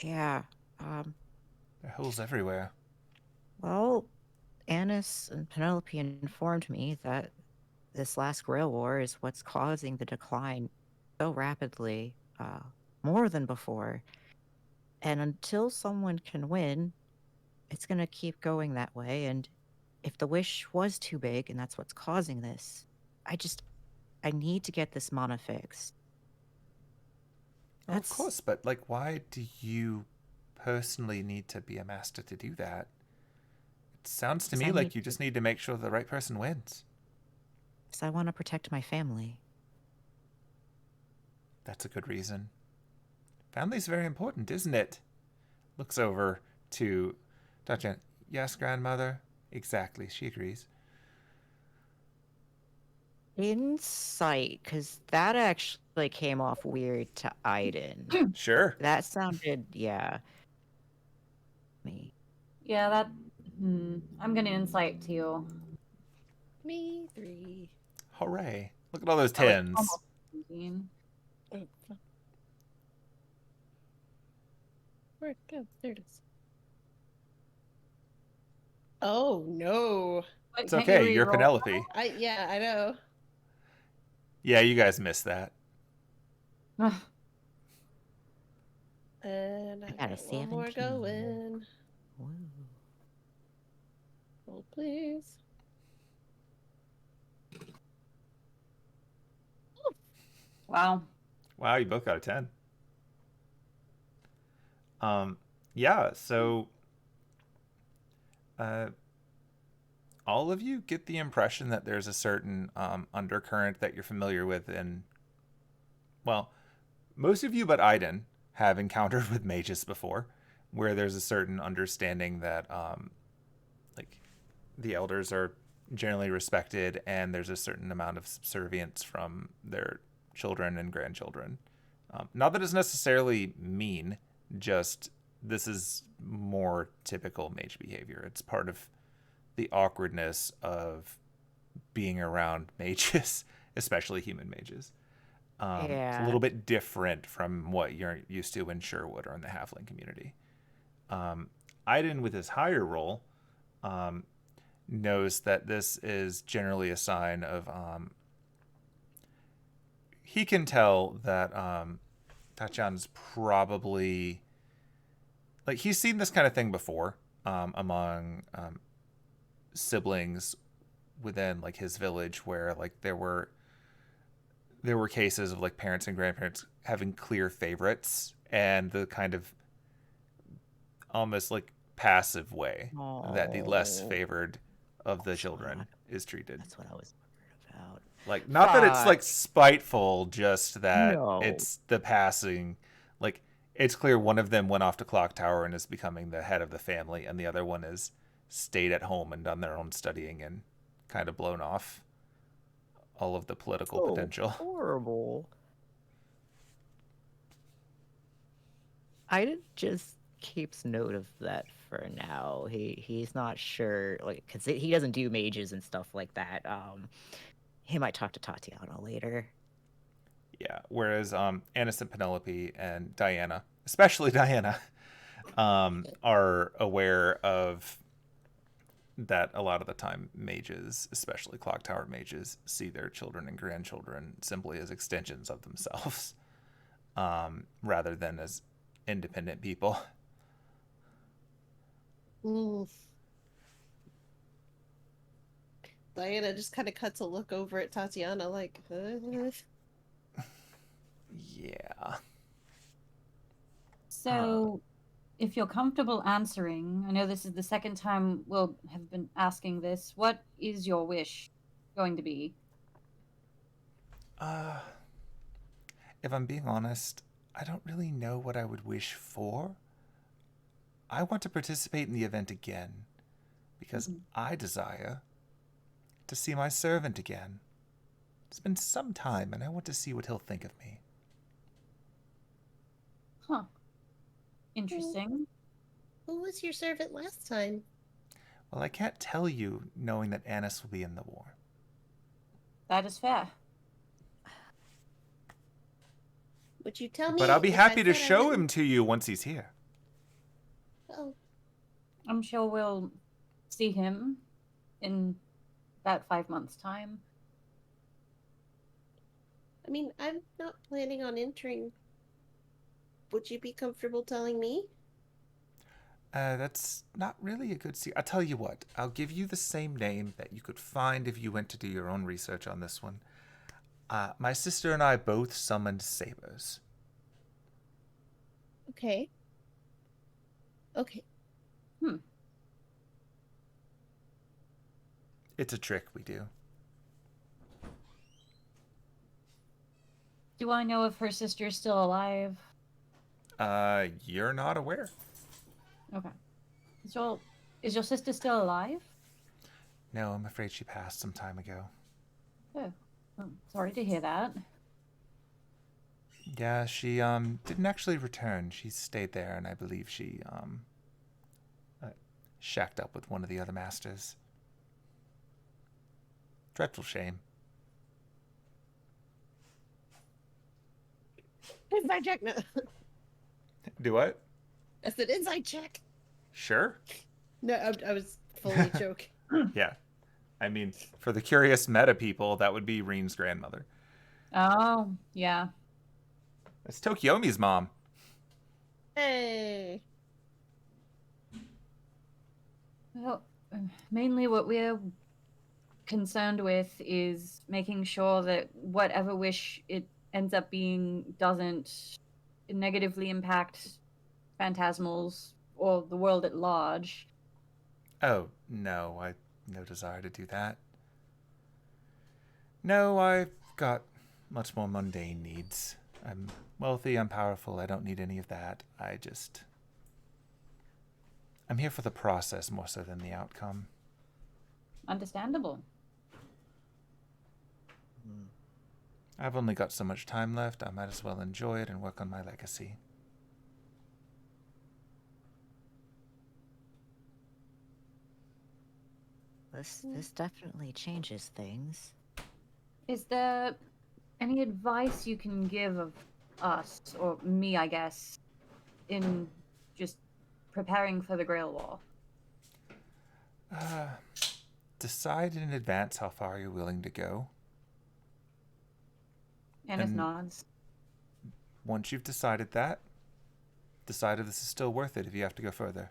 Speaker 4: Yeah.
Speaker 1: There are holes everywhere.
Speaker 4: Well, Anis and Penelope informed me that this last Grail War is what's causing the decline so rapidly, more than before. And until someone can win, it's going to keep going that way. And if the wish was too big and that's what's causing this, I need to get this mana fixed.
Speaker 1: Oh, of course, but why do you personally need to be a master to do that? It sounds to me like you just need to make sure the right person wins.
Speaker 4: Because I want to protect my family.
Speaker 1: That's a good reason. Family's very important, isn't it? Looks over to Dutch. Yes, grandmother. Exactly, she agrees.
Speaker 4: Insight, because that actually came off weird to Aiden.
Speaker 1: Sure.
Speaker 4: That sounded, yeah. Me.
Speaker 3: Yeah, that... I'm gonna insight too.
Speaker 2: Me 3.
Speaker 1: Hooray. Look at all those
Speaker 3: That was
Speaker 1: 10s.
Speaker 3: almost 17.
Speaker 2: Oh, fuck. Where'd it go? There it is. Oh no.
Speaker 3: Wait,
Speaker 1: It's
Speaker 3: can't you
Speaker 1: okay, you're
Speaker 3: reroll?
Speaker 1: Penelope.
Speaker 2: Yeah, I know.
Speaker 1: Yeah, you guys missed that.
Speaker 2: And I
Speaker 4: got a
Speaker 2: got one more
Speaker 4: 17.
Speaker 2: going.
Speaker 4: Woo.
Speaker 2: Hold please.
Speaker 3: Wow.
Speaker 1: Wow, you both got a 10. Yeah, so all of you get the impression that there's a certain undercurrent that you're familiar with, and well, most of you but Aiden have encountered with mages before, where there's a certain understanding that the elders are generally respected, and there's a certain amount of subservience from their children and grandchildren. Not that it's necessarily mean, just this is more typical mage behavior. It's part of the awkwardness of being around mages, especially human mages. It's a little bit different from what you're used to in Sherwood or in the Halfling community. Aiden, with his higher roll, knows that this is generally a sign of. He can tell that Tatiana's probably like he's seen this kind of thing before among siblings within like his village, where like there were cases of like parents and grandparents having clear favorites, and the kind of almost like passive way that the less favored of the children is treated.
Speaker 4: That's what I was worried about.
Speaker 1: Like, not that it's like
Speaker 4: Fuck.
Speaker 1: spiteful, just that
Speaker 4: No.
Speaker 1: it's the passing. Like, it's clear one of them went off to Clock Tower and is becoming the head of the family, and the other one has stayed at home and done their own studying and kind of blown off all of the political potential.
Speaker 4: Horrible. Aiden just keeps note of that for now. He's not sure, like, because he doesn't do mages and stuff like that. He might talk to Tatiana later.
Speaker 1: Yeah, whereas Annis and Penelope and Diana, especially Diana, are aware of that a lot of the time mages, especially Clock Tower mages, see their children and grandchildren simply as extensions of themselves, rather than as independent people.
Speaker 2: Diana just kind of cuts a look over at Tatiana like,
Speaker 1: Yeah.
Speaker 3: So, if you're comfortable answering, I know this is the second time we'll have been asking this. What is your wish going to be?
Speaker 1: If I'm being honest, I don't really know what I would wish for. I want to participate in the event again, because I desire to see my servant again. It's been some time, and I want to see what he'll think of me.
Speaker 3: Huh. Interesting.
Speaker 2: who was your servant last time?
Speaker 1: Well, I can't tell you, knowing that Annis will be in the war.
Speaker 3: That is fair.
Speaker 2: Would you tell me?
Speaker 1: But I'll be
Speaker 2: if
Speaker 1: happy
Speaker 2: I
Speaker 1: to
Speaker 2: said I
Speaker 1: show
Speaker 2: wouldn't?
Speaker 1: him to you once he's here.
Speaker 2: Oh,
Speaker 3: I'm sure we'll see him in about 5 months' time.
Speaker 2: I mean, I'm not planning on entering. Would you be comfortable telling me?
Speaker 1: That's not really a good secret. I'll tell you what. I'll give you the same name that you could find if you went to do your own research on this one. My sister and I both summoned sabers.
Speaker 2: Okay. Okay.
Speaker 1: It's a trick we do.
Speaker 3: Do I know if her sister is still alive?
Speaker 1: You're not aware.
Speaker 3: Okay. Is your sister still alive?
Speaker 1: No, I'm afraid she passed some time ago.
Speaker 3: Oh, sorry to hear that.
Speaker 1: Yeah, she didn't actually return. She stayed there, and I believe she shacked up with one of the other masters. Dreadful shame.
Speaker 2: Inside check. No.
Speaker 1: Do what?
Speaker 2: I said inside check.
Speaker 1: Sure.
Speaker 2: No, I was fully joking.
Speaker 1: Yeah. I mean, for the curious meta people, that would be Reen's grandmother.
Speaker 3: Oh, yeah.
Speaker 1: That's Tokiomi's mom.
Speaker 2: Hey.
Speaker 3: Well, mainly what we're concerned with is making sure that whatever wish it ends up being doesn't negatively impact phantasmals or the world at large.
Speaker 1: Oh, no, I no desire to do that. No, I've got much more mundane needs. I'm wealthy, I'm powerful, I don't need any of that. I'm here for the process more so than the outcome.
Speaker 3: Understandable.
Speaker 1: I've only got so much time left, I might as well enjoy it and work on my legacy.
Speaker 4: This definitely changes things.
Speaker 3: Is there any advice you can give of us, or me, I guess, in just preparing for the Grail War?
Speaker 1: Decide in advance how far you're willing to go.
Speaker 3: Annis nods.
Speaker 1: Once you've decided that, decide if this is still worth it if you have to go further.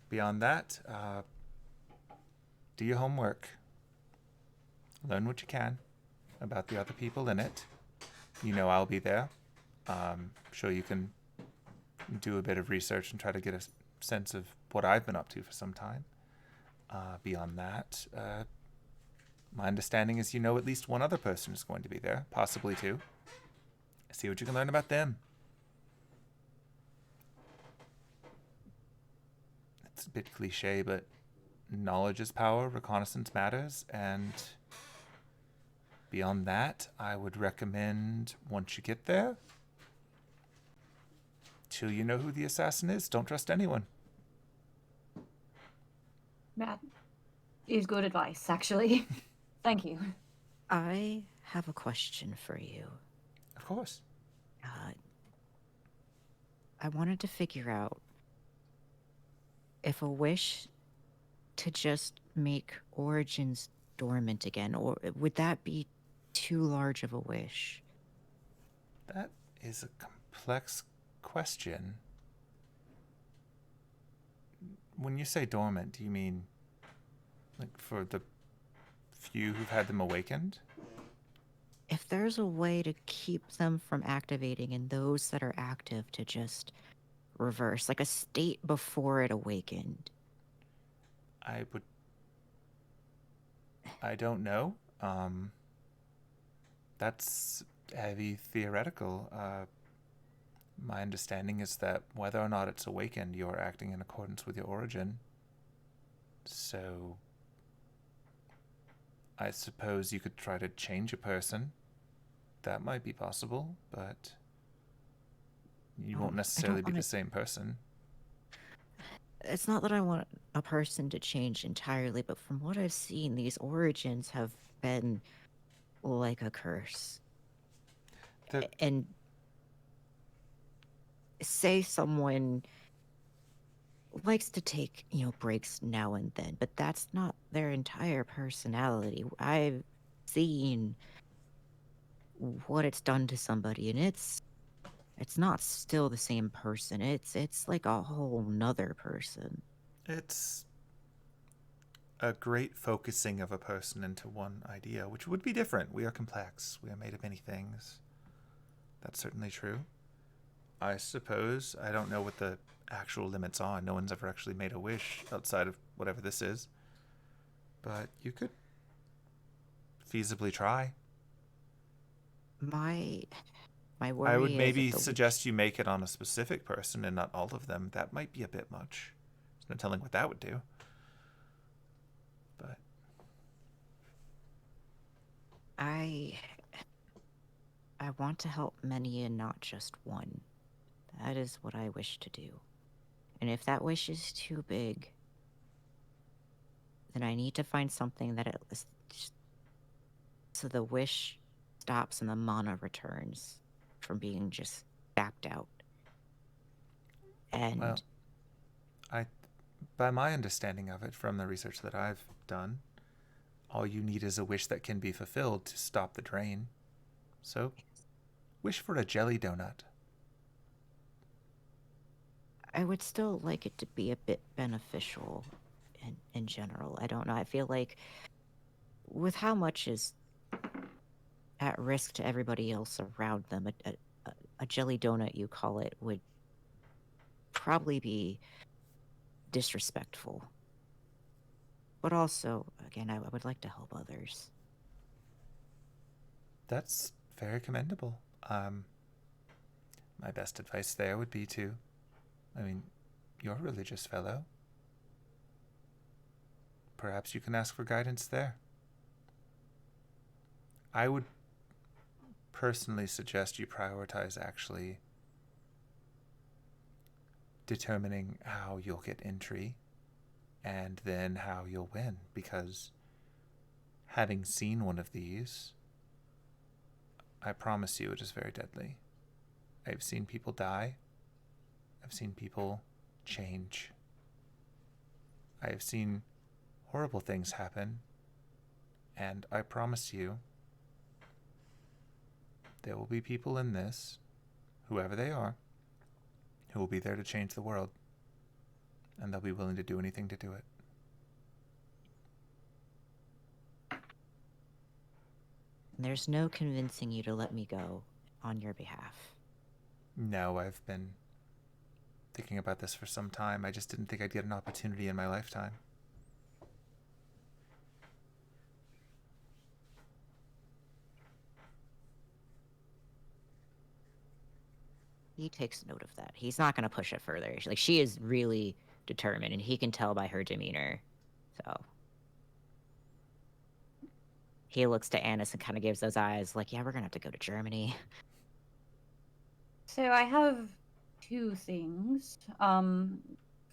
Speaker 1: Beyond that, do your homework. Learn what you can about the other people in it. You know I'll be there. Sure you can do a bit of research and try to get a sense of what I've been up to for some time. Beyond that, my understanding is you know at least one other person is going to be there, possibly two. See what you can learn about them. It's a bit cliche, but knowledge is power, reconnaissance matters, and beyond that, I would recommend once you get there, till you know who the assassin is, don't trust anyone.
Speaker 3: That is good advice, actually. Thank you.
Speaker 4: I have a question for you.
Speaker 1: Of course.
Speaker 4: I wanted to figure out if a wish to just make origins dormant again, or would that be too large of a wish?
Speaker 1: That is a complex question. When you say dormant, do you mean like for the few who've had them awakened?
Speaker 4: If there's a way to keep them from activating and those that are active to just reverse, like a state before it awakened.
Speaker 1: I don't know. That's heavy theoretical. My understanding is that whether or not it's awakened, you're acting in accordance with your origin. So I suppose you could try to change a person. That might be possible, but you won't necessarily be the same person.
Speaker 4: It's not that I want a person to change entirely, but from what I've seen, these origins have been like a curse. And say someone likes to take, breaks now and then, but that's not their entire personality. I've seen what it's done to somebody, and it's not still the same person. It's like a whole nother person.
Speaker 1: It's a great focusing of a person into one idea, which would be different. We are complex. We are made of many things. That's certainly true. I suppose, I don't know what the actual limits are. No one's ever actually made a wish outside of whatever this is. But you could feasibly try.
Speaker 4: My worry
Speaker 1: I would
Speaker 4: is
Speaker 1: maybe suggest you make it on a specific person and not all of them. That might be a bit much. There's no telling what that would do. But
Speaker 4: I want to help many and not just one. That is what I wish to do. And if that wish is too big, then I need to find something that so the wish stops and the mana returns from being just backed out. And
Speaker 1: well, by my understanding of it from the research that I've done, all you need is a wish that can be fulfilled to stop the drain. So, wish for a jelly donut.
Speaker 4: I would still like it to be a bit beneficial in general. I don't know. I feel like with how much is at risk to everybody else around them, a jelly donut, you call it, would probably be disrespectful. But also, again, I would like to help others.
Speaker 1: That's very commendable. My best advice there would be you're a religious fellow. Perhaps you can ask for guidance there. I would personally suggest you prioritize actually determining how you'll get entry and then how you'll win, because Having seen one of these, I promise you it is very deadly. I've seen people die. I've seen people change. I have seen horrible things happen. And I promise you, there will be people in this, whoever they are, who will be there to change the world. And they'll be willing to do anything to do it.
Speaker 4: There's no convincing you to let me go on your behalf.
Speaker 1: No, I've been thinking about this for some time. I just didn't think I'd get an opportunity in my lifetime.
Speaker 4: He takes note of that. He's not going to push it further. Like, she is really determined, and he can tell by her demeanor. So he looks to Annis and kind of gives those eyes like, yeah, we're going to have to go to Germany.
Speaker 3: So I have two things.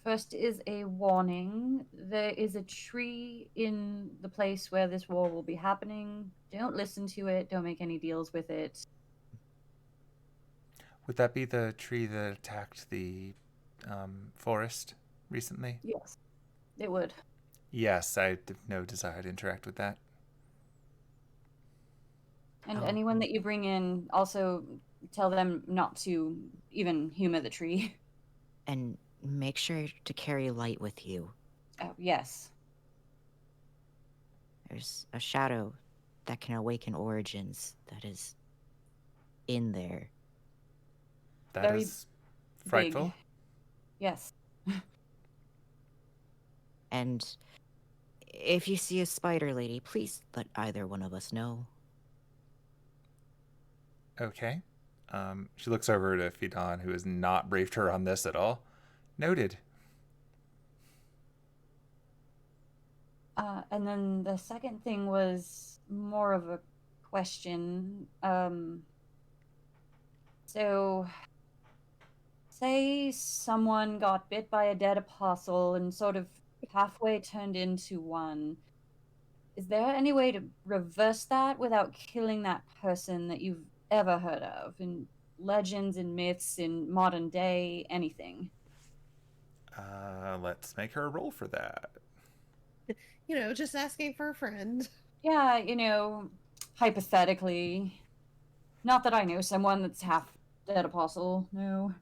Speaker 3: First is a warning. There is a tree in the place where this war will be happening. Don't listen to it. Don't make any deals with it.
Speaker 1: Would that be the tree that attacked the forest recently?
Speaker 3: Yes, it would.
Speaker 1: Yes, I have no desire to interact with that.
Speaker 3: And
Speaker 4: Oh.
Speaker 3: anyone that you bring in, also tell them not to even humor the tree.
Speaker 4: And make sure to carry light with you.
Speaker 3: Oh, yes.
Speaker 4: There's a shadow that can awaken origins that is in there.
Speaker 1: That
Speaker 3: Very
Speaker 1: is frightful.
Speaker 3: Big. Yes.
Speaker 4: And if you see a spider lady, please let either one of us know.
Speaker 1: Okay. She looks over to Fidan, who has not briefed her on this at all. Noted.
Speaker 3: And then the second thing was more of a question. So, say someone got bit by a dead apostle and sort of halfway turned into one. Is there any way to reverse that without killing that person that you've ever heard of in legends and myths in modern day, anything?
Speaker 1: Let's make her a roll for that.
Speaker 2: Just asking for a friend.
Speaker 3: Yeah, hypothetically. Not that I know someone that's half dead apostle, no.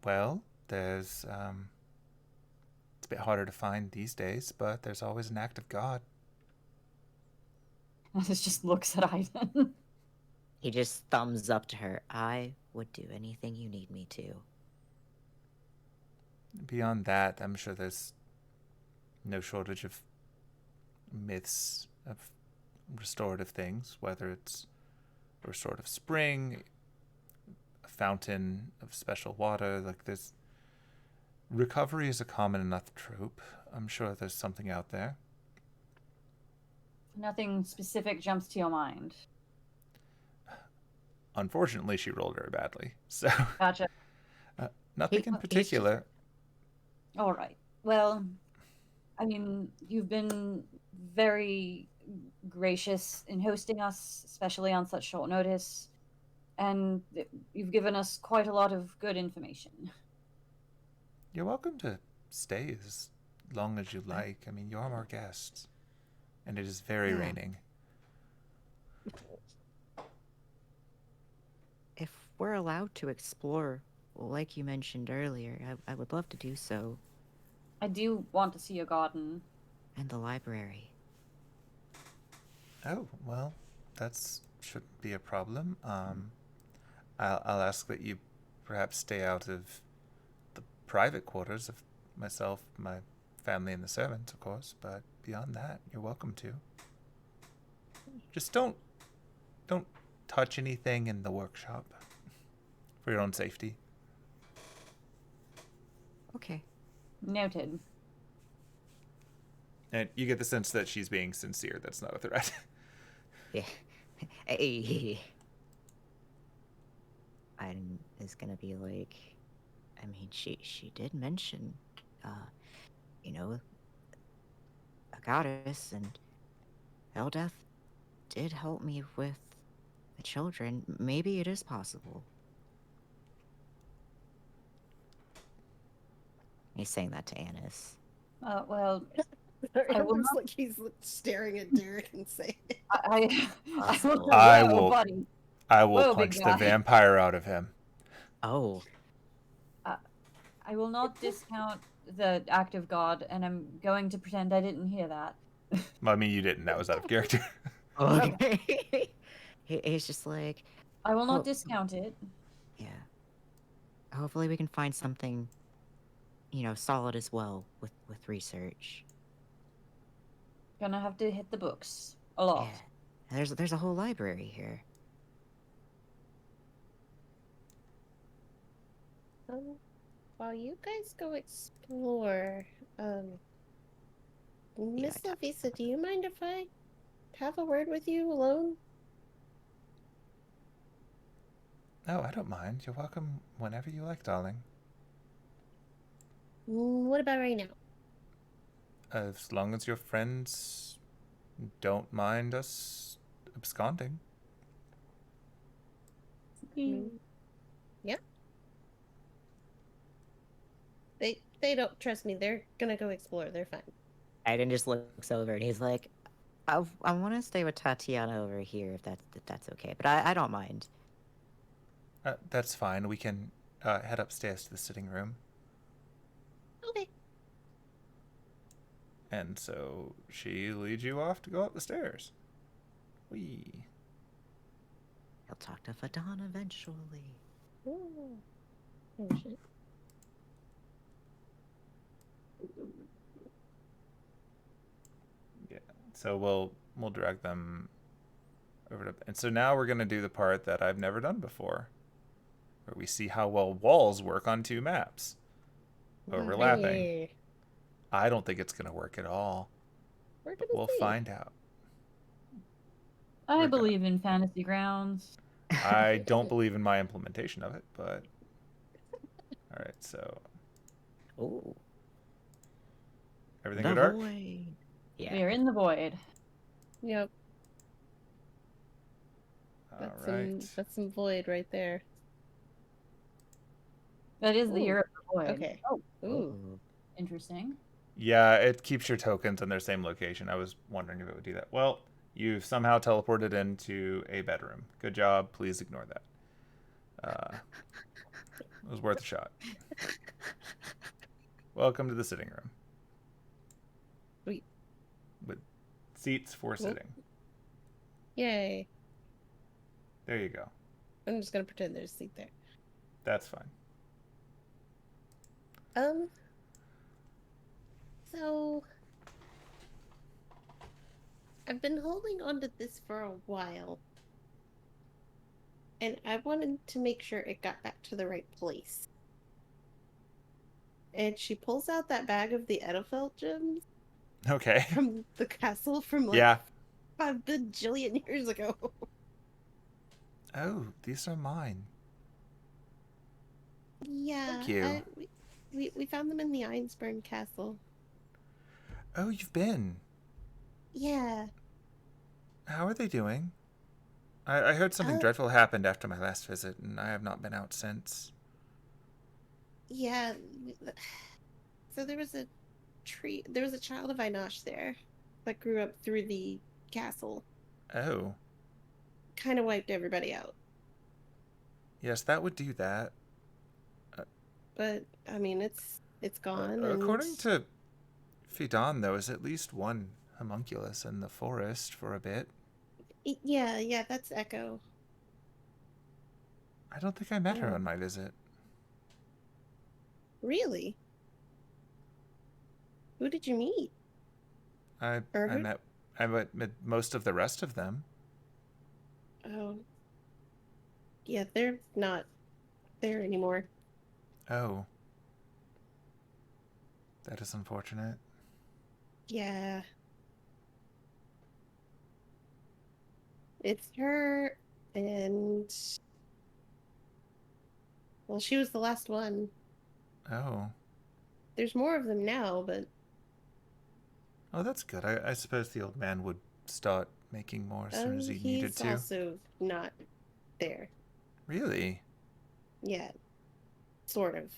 Speaker 1: Well, there's it's a bit harder to find these days, but there's always an act of God.
Speaker 3: This just looks at Aiden.
Speaker 4: He just thumbs up to her. I would do anything you need me to.
Speaker 1: Beyond that, I'm sure there's no shortage of myths of restorative things, whether it's a restorative spring, a fountain of special water. Like, there's recovery is a common enough trope. I'm sure there's something out there.
Speaker 3: Nothing specific jumps to your mind.
Speaker 1: Unfortunately, she rolled very badly, so
Speaker 3: Gotcha.
Speaker 1: nothing in particular.
Speaker 3: All right. Well, I mean, you've been very gracious in hosting us, especially on such short notice, and you've given us quite a lot of good information.
Speaker 1: You're welcome to stay as long as you like. I mean, you're our guests, and it is very raining.
Speaker 4: If we're allowed to explore, like you mentioned earlier, I would love to do so.
Speaker 3: I do want to see your garden.
Speaker 4: And the library.
Speaker 1: Oh, well, that's shouldn't be a problem. I'll ask that you perhaps stay out of the private quarters of myself, my family, and the servants, of course. But beyond that, you're welcome to. Just don't touch anything in the workshop for your own safety.
Speaker 4: Okay.
Speaker 3: Noted.
Speaker 1: And you get the sense that she's being sincere. That's not a threat.
Speaker 4: Yeah. Hey. I'm is gonna be like, I mean, she did mention, you know, a goddess, and Eldeath did help me with the children. Maybe it is possible. He's saying that to Annis.
Speaker 3: Well,
Speaker 2: It
Speaker 3: I will
Speaker 2: looks
Speaker 3: not-
Speaker 2: like he's staring at Derek and saying,
Speaker 3: I will.
Speaker 1: I
Speaker 3: Whoa,
Speaker 1: will-
Speaker 3: buddy.
Speaker 1: I will
Speaker 3: Whoa, big
Speaker 1: punch the
Speaker 3: guy.
Speaker 1: vampire out of him.
Speaker 4: Oh,
Speaker 3: I will not discount the act of God, and I'm going to pretend I didn't hear that.
Speaker 1: Well, I mean, you didn't. That was out of character.
Speaker 4: okay. He's just like,
Speaker 3: I will not
Speaker 4: Oh.
Speaker 3: discount it.
Speaker 4: yeah. Hopefully we can find something, solid as well with research.
Speaker 3: Gonna have to hit the books a lot.
Speaker 4: Yeah. There's a whole library here.
Speaker 2: while you guys go explore, Miss
Speaker 4: I
Speaker 2: Loviisa, do you mind if I have a word with you alone?
Speaker 1: No, I don't mind. You're welcome whenever you like, darling.
Speaker 2: What about right now?
Speaker 1: As long as your friends don't mind us absconding.
Speaker 2: Yeah. They don't trust me. They're gonna go explore. They're fine.
Speaker 4: Aiden just looks over and he's like, I want to stay with Tatiana over here if that's okay, but I don't mind.
Speaker 1: That's fine. We can head upstairs to the sitting room.
Speaker 2: Okay.
Speaker 1: And so she leads you off to go up the stairs. Whee.
Speaker 4: He'll talk to Fadon eventually.
Speaker 2: Ooh. Oh shit.
Speaker 1: Yeah. So we'll drag them over to, and so now we're gonna do the part that I've never done before, where we see how well walls work on two maps overlapping.
Speaker 2: Hey,
Speaker 1: I don't think it's gonna work at all,
Speaker 2: we're
Speaker 1: but
Speaker 2: gonna
Speaker 1: we'll
Speaker 2: see.
Speaker 1: find out.
Speaker 3: I
Speaker 1: We're gonna-
Speaker 3: believe in fantasy grounds.
Speaker 1: I don't believe in my implementation of it, but all right. So
Speaker 4: Oh,
Speaker 1: everything
Speaker 4: the
Speaker 1: go dark.
Speaker 4: void. Yeah.
Speaker 3: We are in the void.
Speaker 2: Yep,
Speaker 1: All right.
Speaker 2: that's some void right there.
Speaker 3: That is the
Speaker 2: Ooh,
Speaker 3: year of the void.
Speaker 2: okay.
Speaker 3: Oh,
Speaker 2: Ooh.
Speaker 3: interesting.
Speaker 1: Yeah, it keeps your tokens in their same location. I was wondering if it would do that. Well, you've somehow teleported into a bedroom. Good job. Please ignore that. It was worth a shot. Welcome to the sitting room.
Speaker 2: Sweet.
Speaker 1: With seats for sitting.
Speaker 2: Yay.
Speaker 1: There you go.
Speaker 2: I'm just gonna pretend there's a seat there.
Speaker 1: That's fine.
Speaker 2: So I've been holding on to this for a while. And I wanted to make sure it got back to the right place. And she pulls out that bag of the Edelfelt gems
Speaker 1: Okay.
Speaker 2: from the castle from like
Speaker 1: Yeah.
Speaker 2: 5 bajillion years ago.
Speaker 1: Oh, these are mine.
Speaker 2: Yeah.
Speaker 1: Thank you.
Speaker 2: We found them in the Einsburn castle.
Speaker 1: Oh, you've been.
Speaker 2: Yeah.
Speaker 1: How are they doing? I heard something dreadful happened after my last visit, and I have not been out since.
Speaker 2: Yeah. So there was a child of Einosh there that grew up through the castle.
Speaker 1: Oh.
Speaker 2: Kind of wiped everybody out.
Speaker 1: Yes, that would do that.
Speaker 2: But I mean, it's gone.
Speaker 1: According to Fidan, there was at least one homunculus in the forest for a bit.
Speaker 2: Yeah, that's Echo.
Speaker 1: I don't think I met her on my visit.
Speaker 2: Really? Who did you meet?
Speaker 1: I met most of the rest of them.
Speaker 2: Oh. Yeah, they're not there anymore.
Speaker 1: Oh. That is unfortunate.
Speaker 2: Yeah. It's her, and well, she was the last one.
Speaker 1: Oh.
Speaker 2: There's more of them now, but
Speaker 1: Oh, that's good. I suppose the old man would start making more as soon as he needed
Speaker 2: He's
Speaker 1: to.
Speaker 2: also not there.
Speaker 1: Really?
Speaker 2: Yeah, sort of.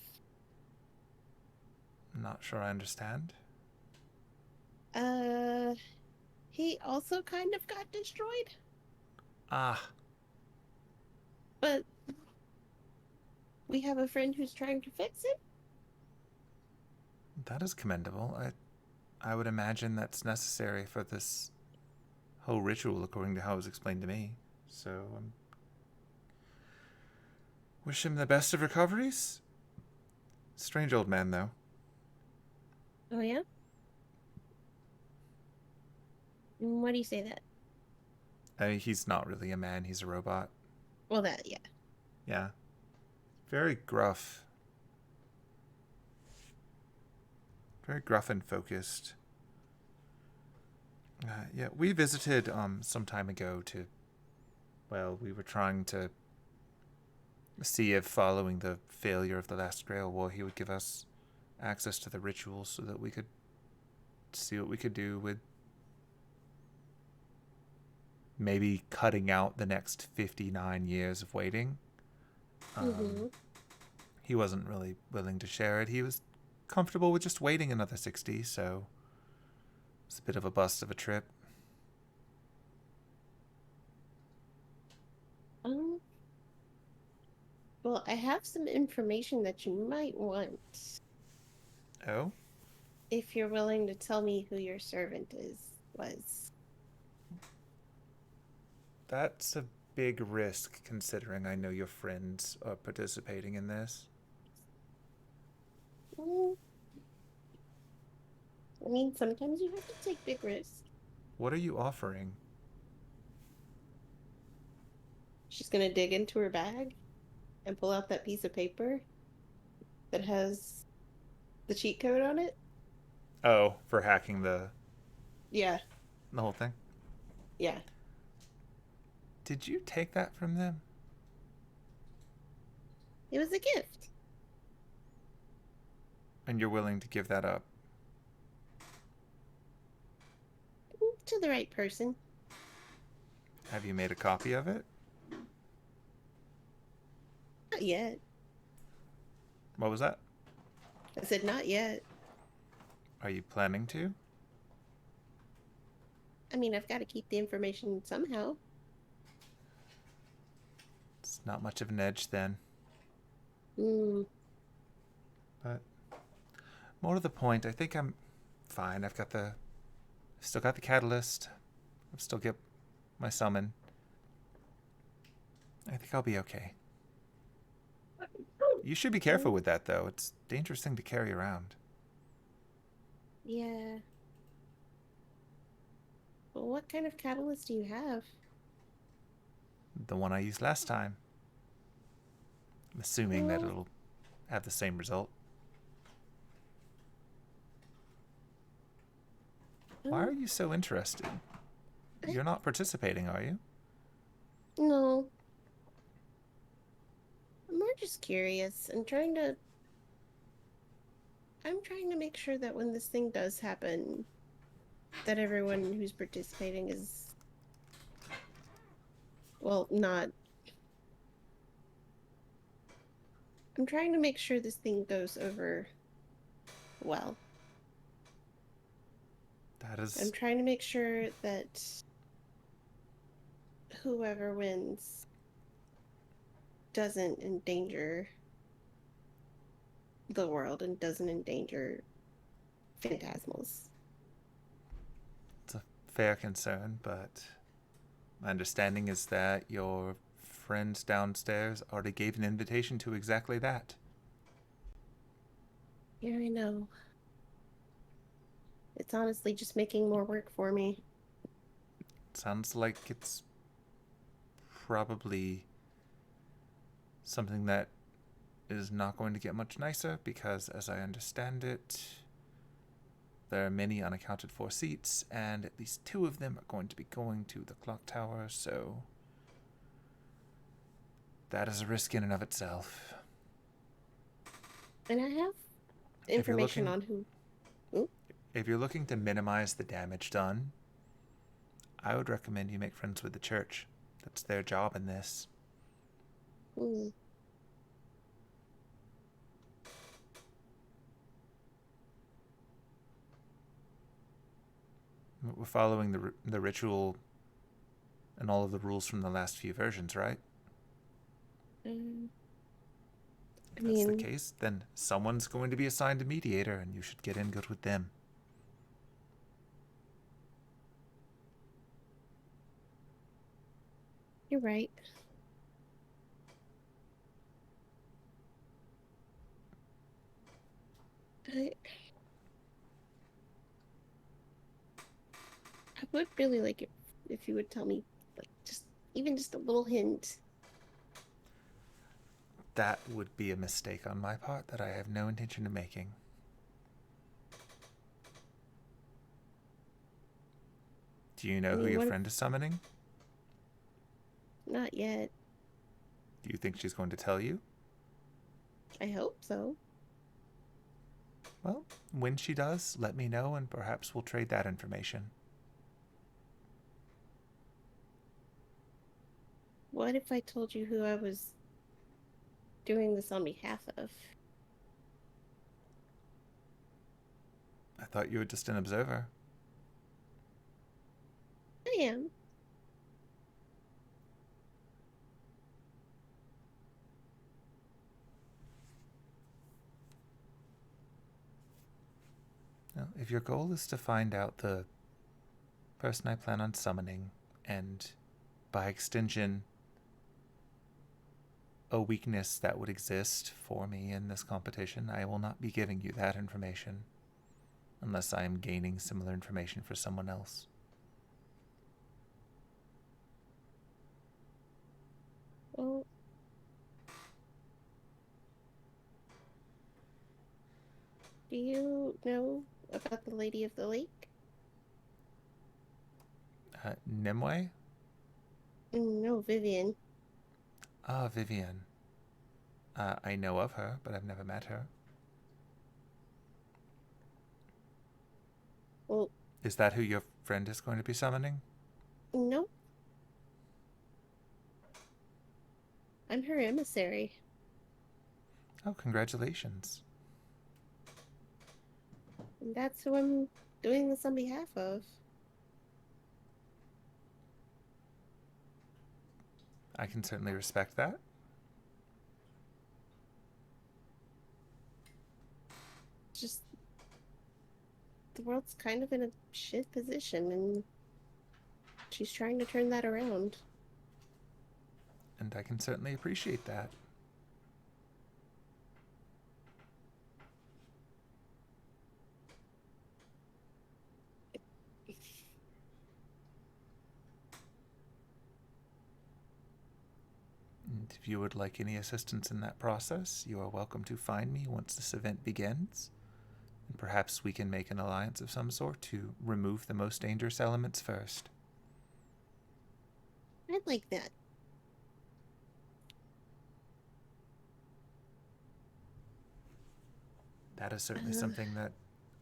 Speaker 1: I'm not sure I understand.
Speaker 2: He also kind of got destroyed,
Speaker 1: Ah,
Speaker 2: but we have a friend who's trying to fix it.
Speaker 1: that is commendable. I would imagine that's necessary for this whole ritual, according to how it was explained to me. So, wish him the best of recoveries. Strange old man, though.
Speaker 2: Oh, yeah? Why do you say that?
Speaker 1: He's not really a man, he's a robot.
Speaker 2: Well, that, yeah.
Speaker 1: Yeah. Very gruff. Very gruff and focused. Yeah, we visited some time ago to... Well, we were trying to see if following the failure of the last Grail War, he would give us access to the rituals so that we could see what we could do with maybe cutting out the next 59 years of waiting. He wasn't really willing to share it. He was comfortable with just waiting another 60, so it's a bit of a bust of a trip.
Speaker 2: Well, I have some information that you might want.
Speaker 1: Oh?
Speaker 2: If you're willing to tell me who your servant was.
Speaker 1: That's a big risk, considering I know your friends are participating in this.
Speaker 2: I mean, sometimes you have to take big risks.
Speaker 1: What are you offering?
Speaker 2: She's gonna dig into her bag and pull out that piece of paper that has the cheat code on it.
Speaker 1: Oh, for hacking the
Speaker 2: Yeah.
Speaker 1: whole thing?
Speaker 2: Yeah.
Speaker 1: Did you take that from them?
Speaker 2: It was a gift.
Speaker 1: And you're willing to give that up?
Speaker 2: To the right person.
Speaker 1: Have you made a copy of it?
Speaker 2: Not yet.
Speaker 1: What was that?
Speaker 2: I said not yet.
Speaker 1: Are you planning to?
Speaker 2: I mean, I've got to keep the information somehow.
Speaker 1: It's not much of an edge then. But more to the point, I think I'm fine. I've still got the catalyst. I've still got my summon. I think I'll be okay. You should be careful with that, though. It's a dangerous thing to carry around.
Speaker 2: Yeah. Well, what kind of catalyst do you have?
Speaker 1: The one I used last time. I'm assuming that it'll have the same result. Why are you so interested? You're not participating, are you?
Speaker 2: No. I'm more just curious. I'm trying to make sure that when this thing does happen, that everyone who's participating is, well, not. I'm trying to make sure this thing goes over well. I'm trying to make sure that whoever wins doesn't endanger the world and doesn't endanger phantasmals.
Speaker 1: It's a fair concern, but my understanding is that your friends downstairs already gave an invitation to exactly that.
Speaker 2: Yeah, I know. It's honestly just making more work for me.
Speaker 1: Sounds like it's probably something that is not going to get much nicer because, as I understand it, there are many unaccounted for seats, and at least 2 of them are going to be going to the clock tower, so that is a risk in and of itself.
Speaker 2: And I have information on who. Ooh.
Speaker 1: if you're looking to minimize the damage done, I would recommend you make friends with the church. That's their job in this.
Speaker 2: Hmm.
Speaker 1: We're following the ritual and all of the rules from the last few versions, right?
Speaker 2: I
Speaker 1: If that's the
Speaker 2: mean,
Speaker 1: case, then someone's going to be assigned a mediator, and you should get in good with them.
Speaker 2: you're right. I would really like it if you would tell me, like, even just a little hint.
Speaker 1: That would be a mistake on my part that I have no intention of making. Do you know who your friend is summoning?
Speaker 2: Not yet.
Speaker 1: Do you think she's going to tell you?
Speaker 2: I hope so.
Speaker 1: Well, when she does, let me know, and perhaps we'll trade that information.
Speaker 2: What if I told you who I was doing this on behalf of?
Speaker 1: I thought you were just an observer.
Speaker 2: I am.
Speaker 1: Now, if your goal is to find out the person I plan on summoning, and by extension, a weakness that would exist for me in this competition, I will not be giving you that information unless I am gaining similar information for someone else.
Speaker 2: Well, do you know about the Lady of the Lake?
Speaker 1: Nimue?
Speaker 2: No, Vivian.
Speaker 1: Ah, Vivian. I know of her, but I've never met her.
Speaker 2: Well,
Speaker 1: Is that who your friend is going to be summoning?
Speaker 2: no. I'm her emissary.
Speaker 1: Oh, congratulations.
Speaker 2: And that's who I'm doing this on behalf of.
Speaker 1: I can certainly respect that.
Speaker 2: Just the world's kind of in a shit position, and she's trying to turn that around.
Speaker 1: And I can certainly appreciate that. And if you would like any assistance in that process, you are welcome to find me once this event begins. And perhaps we can make an alliance of some sort to remove the most dangerous elements first.
Speaker 2: I'd like that.
Speaker 1: That is certainly something that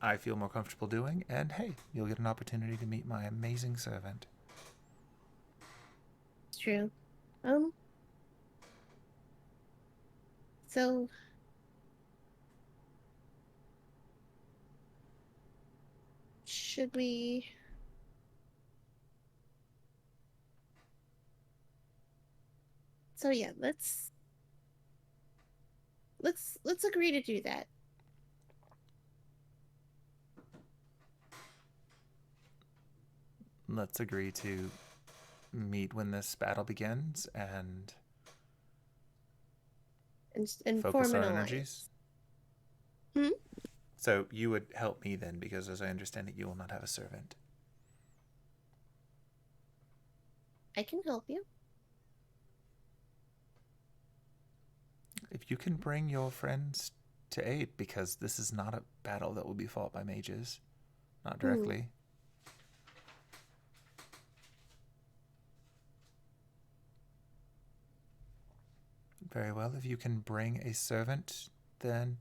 Speaker 1: I feel more comfortable doing. And hey, you'll get an opportunity to meet my amazing servant.
Speaker 2: It's true. So should we So yeah, let's agree to do that.
Speaker 1: Let's agree to meet when this battle begins and
Speaker 2: And
Speaker 1: focus
Speaker 2: form
Speaker 1: our
Speaker 2: an
Speaker 1: energies.
Speaker 2: alliance.
Speaker 1: So you would help me then, because as I understand it, you will not have a servant.
Speaker 2: I can help you.
Speaker 1: If you can bring your friends to aid, because this is not a battle that will be fought by mages, not directly. Very well, if you can bring a servant, then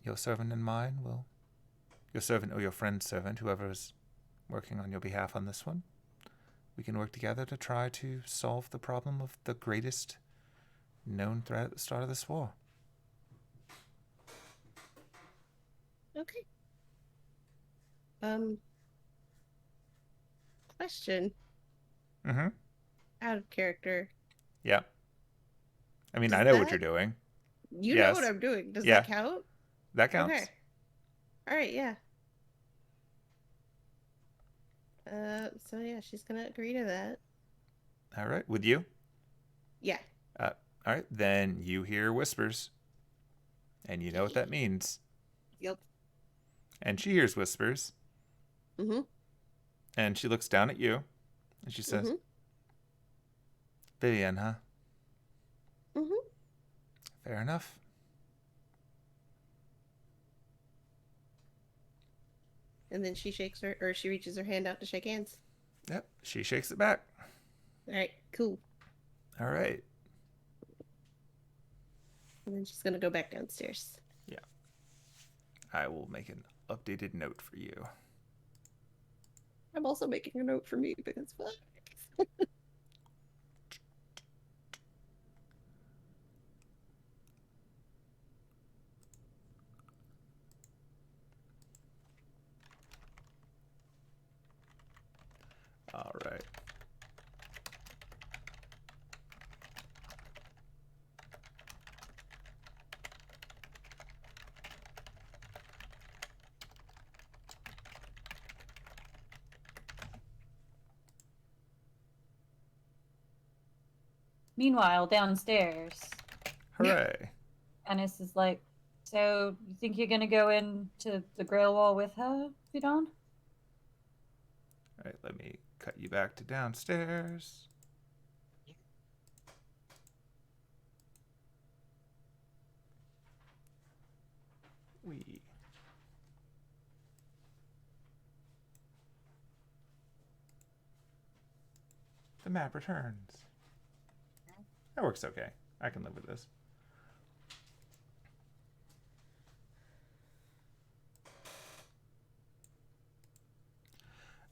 Speaker 1: your servant and mine will your servant or your friend's servant, whoever is working on your behalf on this one. We can work together to try to solve the problem of the greatest known threat at the start of this war.
Speaker 2: Okay. Question.
Speaker 1: Mm-hmm.
Speaker 2: Out of character.
Speaker 1: Yeah. I mean,
Speaker 2: Does
Speaker 1: I know what
Speaker 2: that-
Speaker 1: you're doing.
Speaker 2: You
Speaker 1: Yes.
Speaker 2: know what I'm doing. Does
Speaker 1: Yeah.
Speaker 2: that count?
Speaker 1: That counts.
Speaker 2: Okay. All right, yeah. So yeah, she's gonna agree to that.
Speaker 1: All right. With you?
Speaker 2: Yeah.
Speaker 1: All right. Then you hear whispers. And you know what that means.
Speaker 2: Yep.
Speaker 1: And she hears whispers.
Speaker 2: Mm-hmm.
Speaker 1: And she looks down at you. And she says, Vivian, huh?
Speaker 2: Mm-hmm.
Speaker 1: Fair enough.
Speaker 2: And then she reaches her hand out to shake hands.
Speaker 1: Yep. She shakes it back.
Speaker 2: All right, cool.
Speaker 1: All right.
Speaker 2: And then she's gonna go back downstairs.
Speaker 1: Yeah. I will make an updated note for you.
Speaker 2: I'm also making a note for me because fuck.
Speaker 1: All right.
Speaker 3: Meanwhile, downstairs,
Speaker 1: Hooray.
Speaker 3: Ennis is like, so you think you're gonna go into the Grail wall with her, Vidon?
Speaker 1: All right, let me cut you back to downstairs. The map returns. That works okay. I can live with this.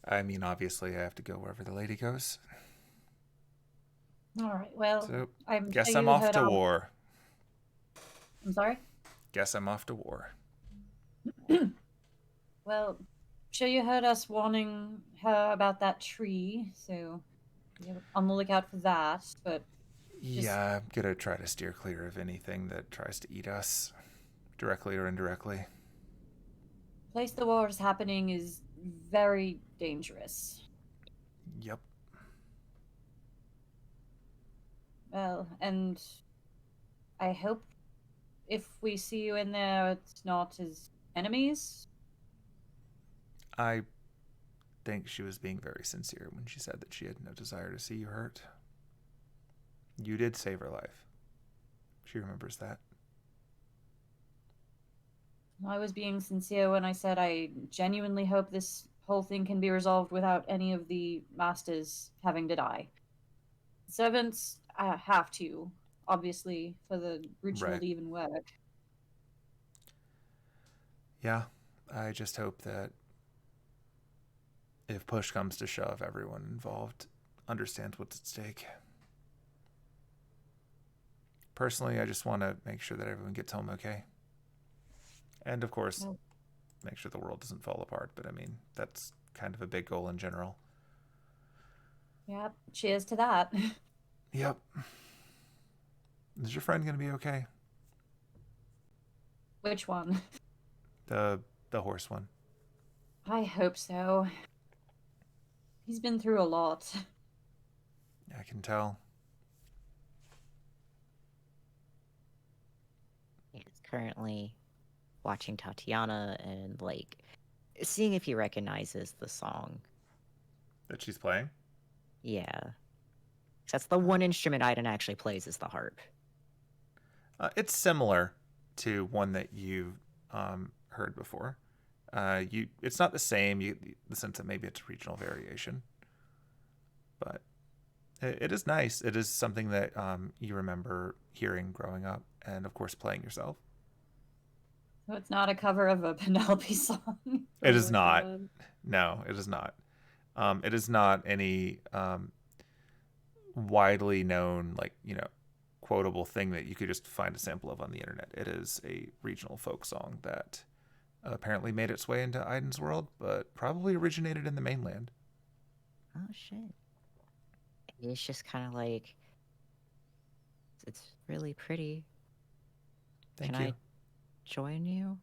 Speaker 1: I mean, obviously, I have to go wherever the lady goes.
Speaker 3: All right. Well,
Speaker 1: So,
Speaker 3: I'm
Speaker 1: guess
Speaker 3: sure
Speaker 1: I'm
Speaker 3: you
Speaker 1: off
Speaker 3: heard
Speaker 1: to
Speaker 3: our-
Speaker 1: war.
Speaker 3: I'm sorry.
Speaker 1: Guess I'm off to war.
Speaker 3: Well, sure you heard us warning her about that tree, so be on the lookout for that. But
Speaker 1: Yeah, I'm gonna try to steer clear of anything that tries to eat us, directly or indirectly.
Speaker 3: the place the war is happening is very dangerous.
Speaker 1: Yep.
Speaker 3: Well, and I hope if we see you in there, it's not as enemies.
Speaker 1: I think she was being very sincere when she said that she had no desire to see you hurt. You did save her life. She remembers that.
Speaker 3: I was being sincere when I said I genuinely hope this whole thing can be resolved without any of the masters having to die. Servants have to, obviously, for the ritual
Speaker 1: Right.
Speaker 3: to even work.
Speaker 1: Yeah, I just hope that if push comes to shove, everyone involved understands what's at stake. Personally, I just want to make sure that everyone gets home okay. And of course,
Speaker 3: Oh.
Speaker 1: make sure the world doesn't fall apart. But I mean, that's kind of a big goal in general.
Speaker 3: Yep, cheers to that.
Speaker 1: Yep. Is your friend going to be okay?
Speaker 3: Which one?
Speaker 1: The horse one.
Speaker 3: I hope so. He's been through a lot.
Speaker 1: I can tell.
Speaker 4: He's currently watching Tatiana and like seeing if he recognizes the song.
Speaker 1: That she's playing?
Speaker 4: Yeah. That's the one instrument Aiden actually plays is the harp.
Speaker 1: It's similar to one that you heard before. It's not the same. The sense that maybe it's a regional variation, but it is nice. It is something that you remember hearing growing up, and of course playing yourself.
Speaker 3: So it's not a cover of a Penelope song.
Speaker 1: It
Speaker 2: Oh
Speaker 1: is
Speaker 2: my
Speaker 1: not.
Speaker 2: God.
Speaker 1: No, it is not. It is not any widely known, like, quotable thing that you could just find a sample of on the internet. It is a regional folk song that apparently made its way into Aiden's world, but probably originated in the mainland.
Speaker 4: Oh shit. It's just kind of like, it's really pretty.
Speaker 1: Thank
Speaker 4: Can
Speaker 1: you.
Speaker 4: I join you?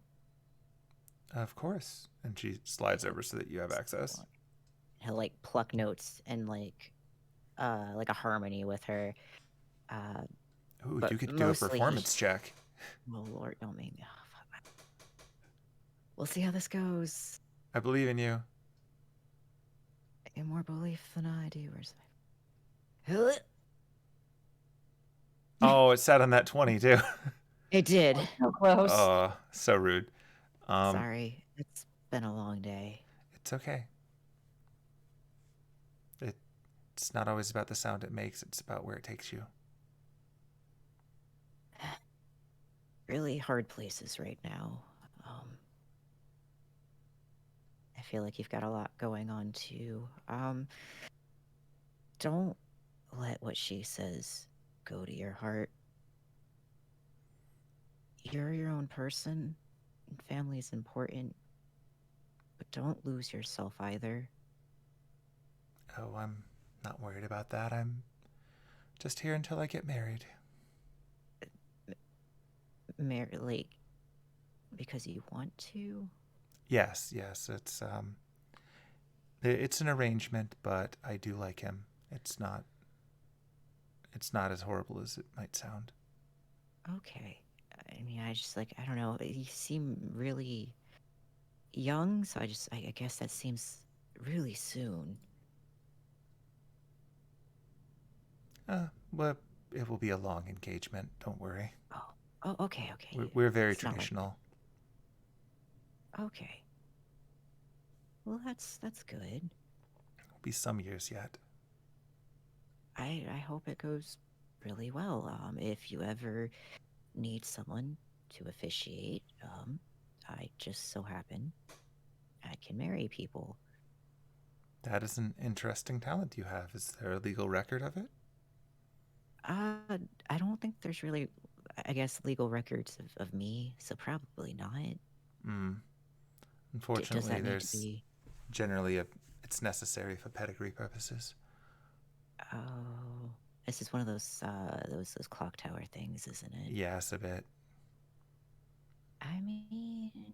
Speaker 1: Of course. And she slides over so that you have access.
Speaker 4: He'll like pluck notes and like a harmony with her.
Speaker 1: Ooh,
Speaker 4: But
Speaker 1: you could do a
Speaker 4: mostly
Speaker 1: performance check.
Speaker 4: Oh Lord, don't make me. Oh, fuck. We'll see how this goes.
Speaker 1: I believe in you.
Speaker 4: I get more belief than I do. Where's my...
Speaker 1: Oh, it sat on that 20 too.
Speaker 4: It did.
Speaker 3: So close.
Speaker 1: So rude.
Speaker 4: Sorry, it's been a long day.
Speaker 1: It's okay. It's not always about the sound it makes, it's about where it takes you.
Speaker 4: Really hard places right now. I feel like you've got a lot going on too. Don't let what she says go to your heart. You're your own person, and family's important, but don't lose yourself either.
Speaker 1: Oh, I'm not worried about that. I'm just here until I get married.
Speaker 4: Like, because you want to?
Speaker 1: Yes. It's an arrangement, but I do like him. It's not as horrible as it might sound.
Speaker 4: Okay. I mean, I don't know. You seem really young, so I guess that seems really soon.
Speaker 1: Well, it will be a long engagement. Don't worry.
Speaker 4: Oh, okay.
Speaker 1: We're very
Speaker 4: It's not like-
Speaker 1: traditional.
Speaker 4: Okay. Well, that's good.
Speaker 1: It'll be some years yet.
Speaker 4: I hope it goes really well. If you ever need someone to officiate, I just so happen I can marry people.
Speaker 1: That is an interesting talent you have. Is there a legal record of it?
Speaker 4: I don't think there's really, I guess, legal records of me, so probably not.
Speaker 1: Unfortunately,
Speaker 4: Does that need to
Speaker 1: there's
Speaker 4: be?
Speaker 1: generally it's necessary for pedigree purposes.
Speaker 4: Oh, this is one of those clock tower things, isn't it?
Speaker 1: Yes, a bit.
Speaker 4: I mean,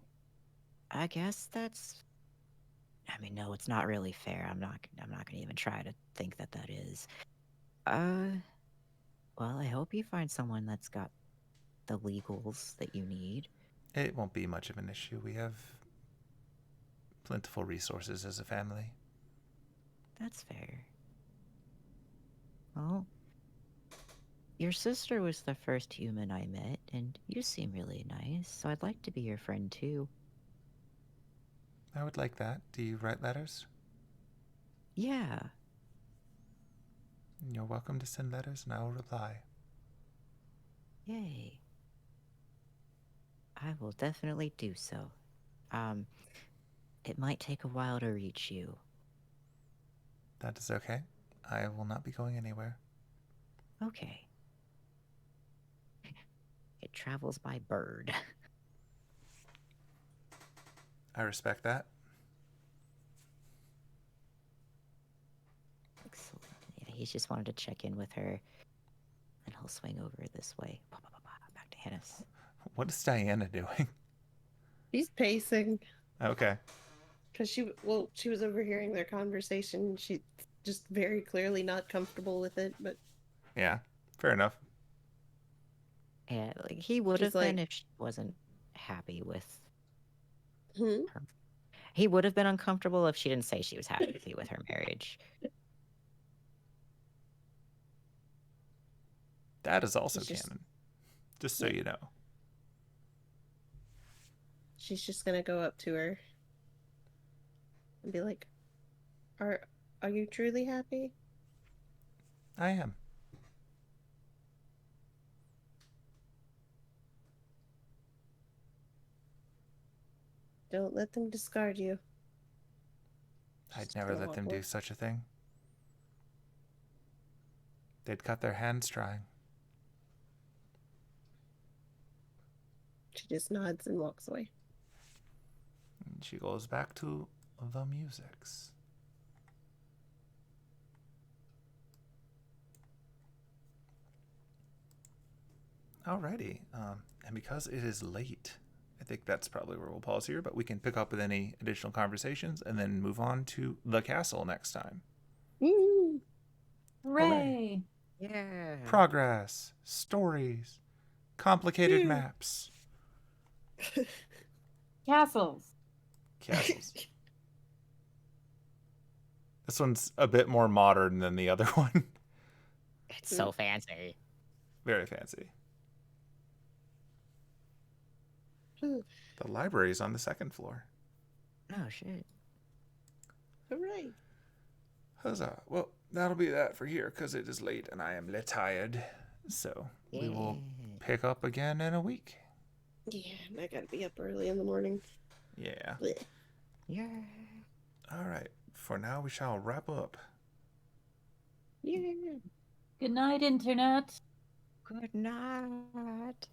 Speaker 4: I guess that's. I mean, no, it's not really fair. I'm not gonna even try to think that is. Well, I hope you find someone that's got the legals that you need.
Speaker 1: It won't be much of an issue. We have plentiful resources as a family.
Speaker 4: That's fair. Well, your sister was the first human I met, and you seem really nice, so I'd like to be your friend too.
Speaker 1: I would like that. Do you write letters?
Speaker 4: Yeah.
Speaker 1: You're welcome to send letters and I will reply.
Speaker 4: Yay. I will definitely do so. It might take a while to reach you.
Speaker 1: That is okay. I will not be going anywhere.
Speaker 4: Okay. It travels by bird.
Speaker 1: I respect that.
Speaker 4: Excellent. Yeah, he's just wanted to check in with her, and he'll swing over this way. Back to Hannes.
Speaker 1: What is Diana doing?
Speaker 2: She's pacing
Speaker 1: Okay.
Speaker 2: because she was overhearing their conversation. She's just very clearly not comfortable with it, but
Speaker 1: Yeah, fair enough.
Speaker 4: Yeah, like he would
Speaker 2: She's
Speaker 4: have been
Speaker 2: like-
Speaker 4: if she wasn't happy with
Speaker 2: hmm?
Speaker 4: her. He would have been uncomfortable if she didn't say she was happy with her marriage.
Speaker 1: That is also
Speaker 2: It's just-
Speaker 1: canon. Just so you know.
Speaker 2: She's just gonna go up to her and be like, "Are you truly happy?"
Speaker 1: I am.
Speaker 2: Don't let them discard you.
Speaker 1: I'd
Speaker 2: Just
Speaker 1: never
Speaker 2: gonna
Speaker 1: let
Speaker 2: walk
Speaker 1: them
Speaker 2: away.
Speaker 1: do such a thing. They'd cut their hands trying.
Speaker 2: She just nods and walks away.
Speaker 1: And she goes back to the musics. Alrighty. And because it is late, I think that's probably where we'll pause here, but we can pick up with any additional conversations and then move on to the castle next time.
Speaker 2: Woo!
Speaker 3: Hooray!
Speaker 4: Yeah.
Speaker 1: Progress, stories, complicated
Speaker 2: Phew.
Speaker 1: maps,
Speaker 3: Castles.
Speaker 1: castles. This one's a bit more modern than the other one.
Speaker 4: It's so fancy.
Speaker 1: Very fancy. The library is on the second floor.
Speaker 4: Oh shit.
Speaker 2: Hooray!
Speaker 1: Huzzah. Well, that'll be that for here because it is late and I am tired. So we will pick up again in a week.
Speaker 2: Yeah, and I gotta be up early in the morning.
Speaker 1: Yeah.
Speaker 2: Blech.
Speaker 4: Yeah.
Speaker 1: All right. For now, we shall wrap up.
Speaker 2: Yeah.
Speaker 3: Good night, Internet.
Speaker 4: Good night.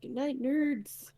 Speaker 2: Good night, nerds.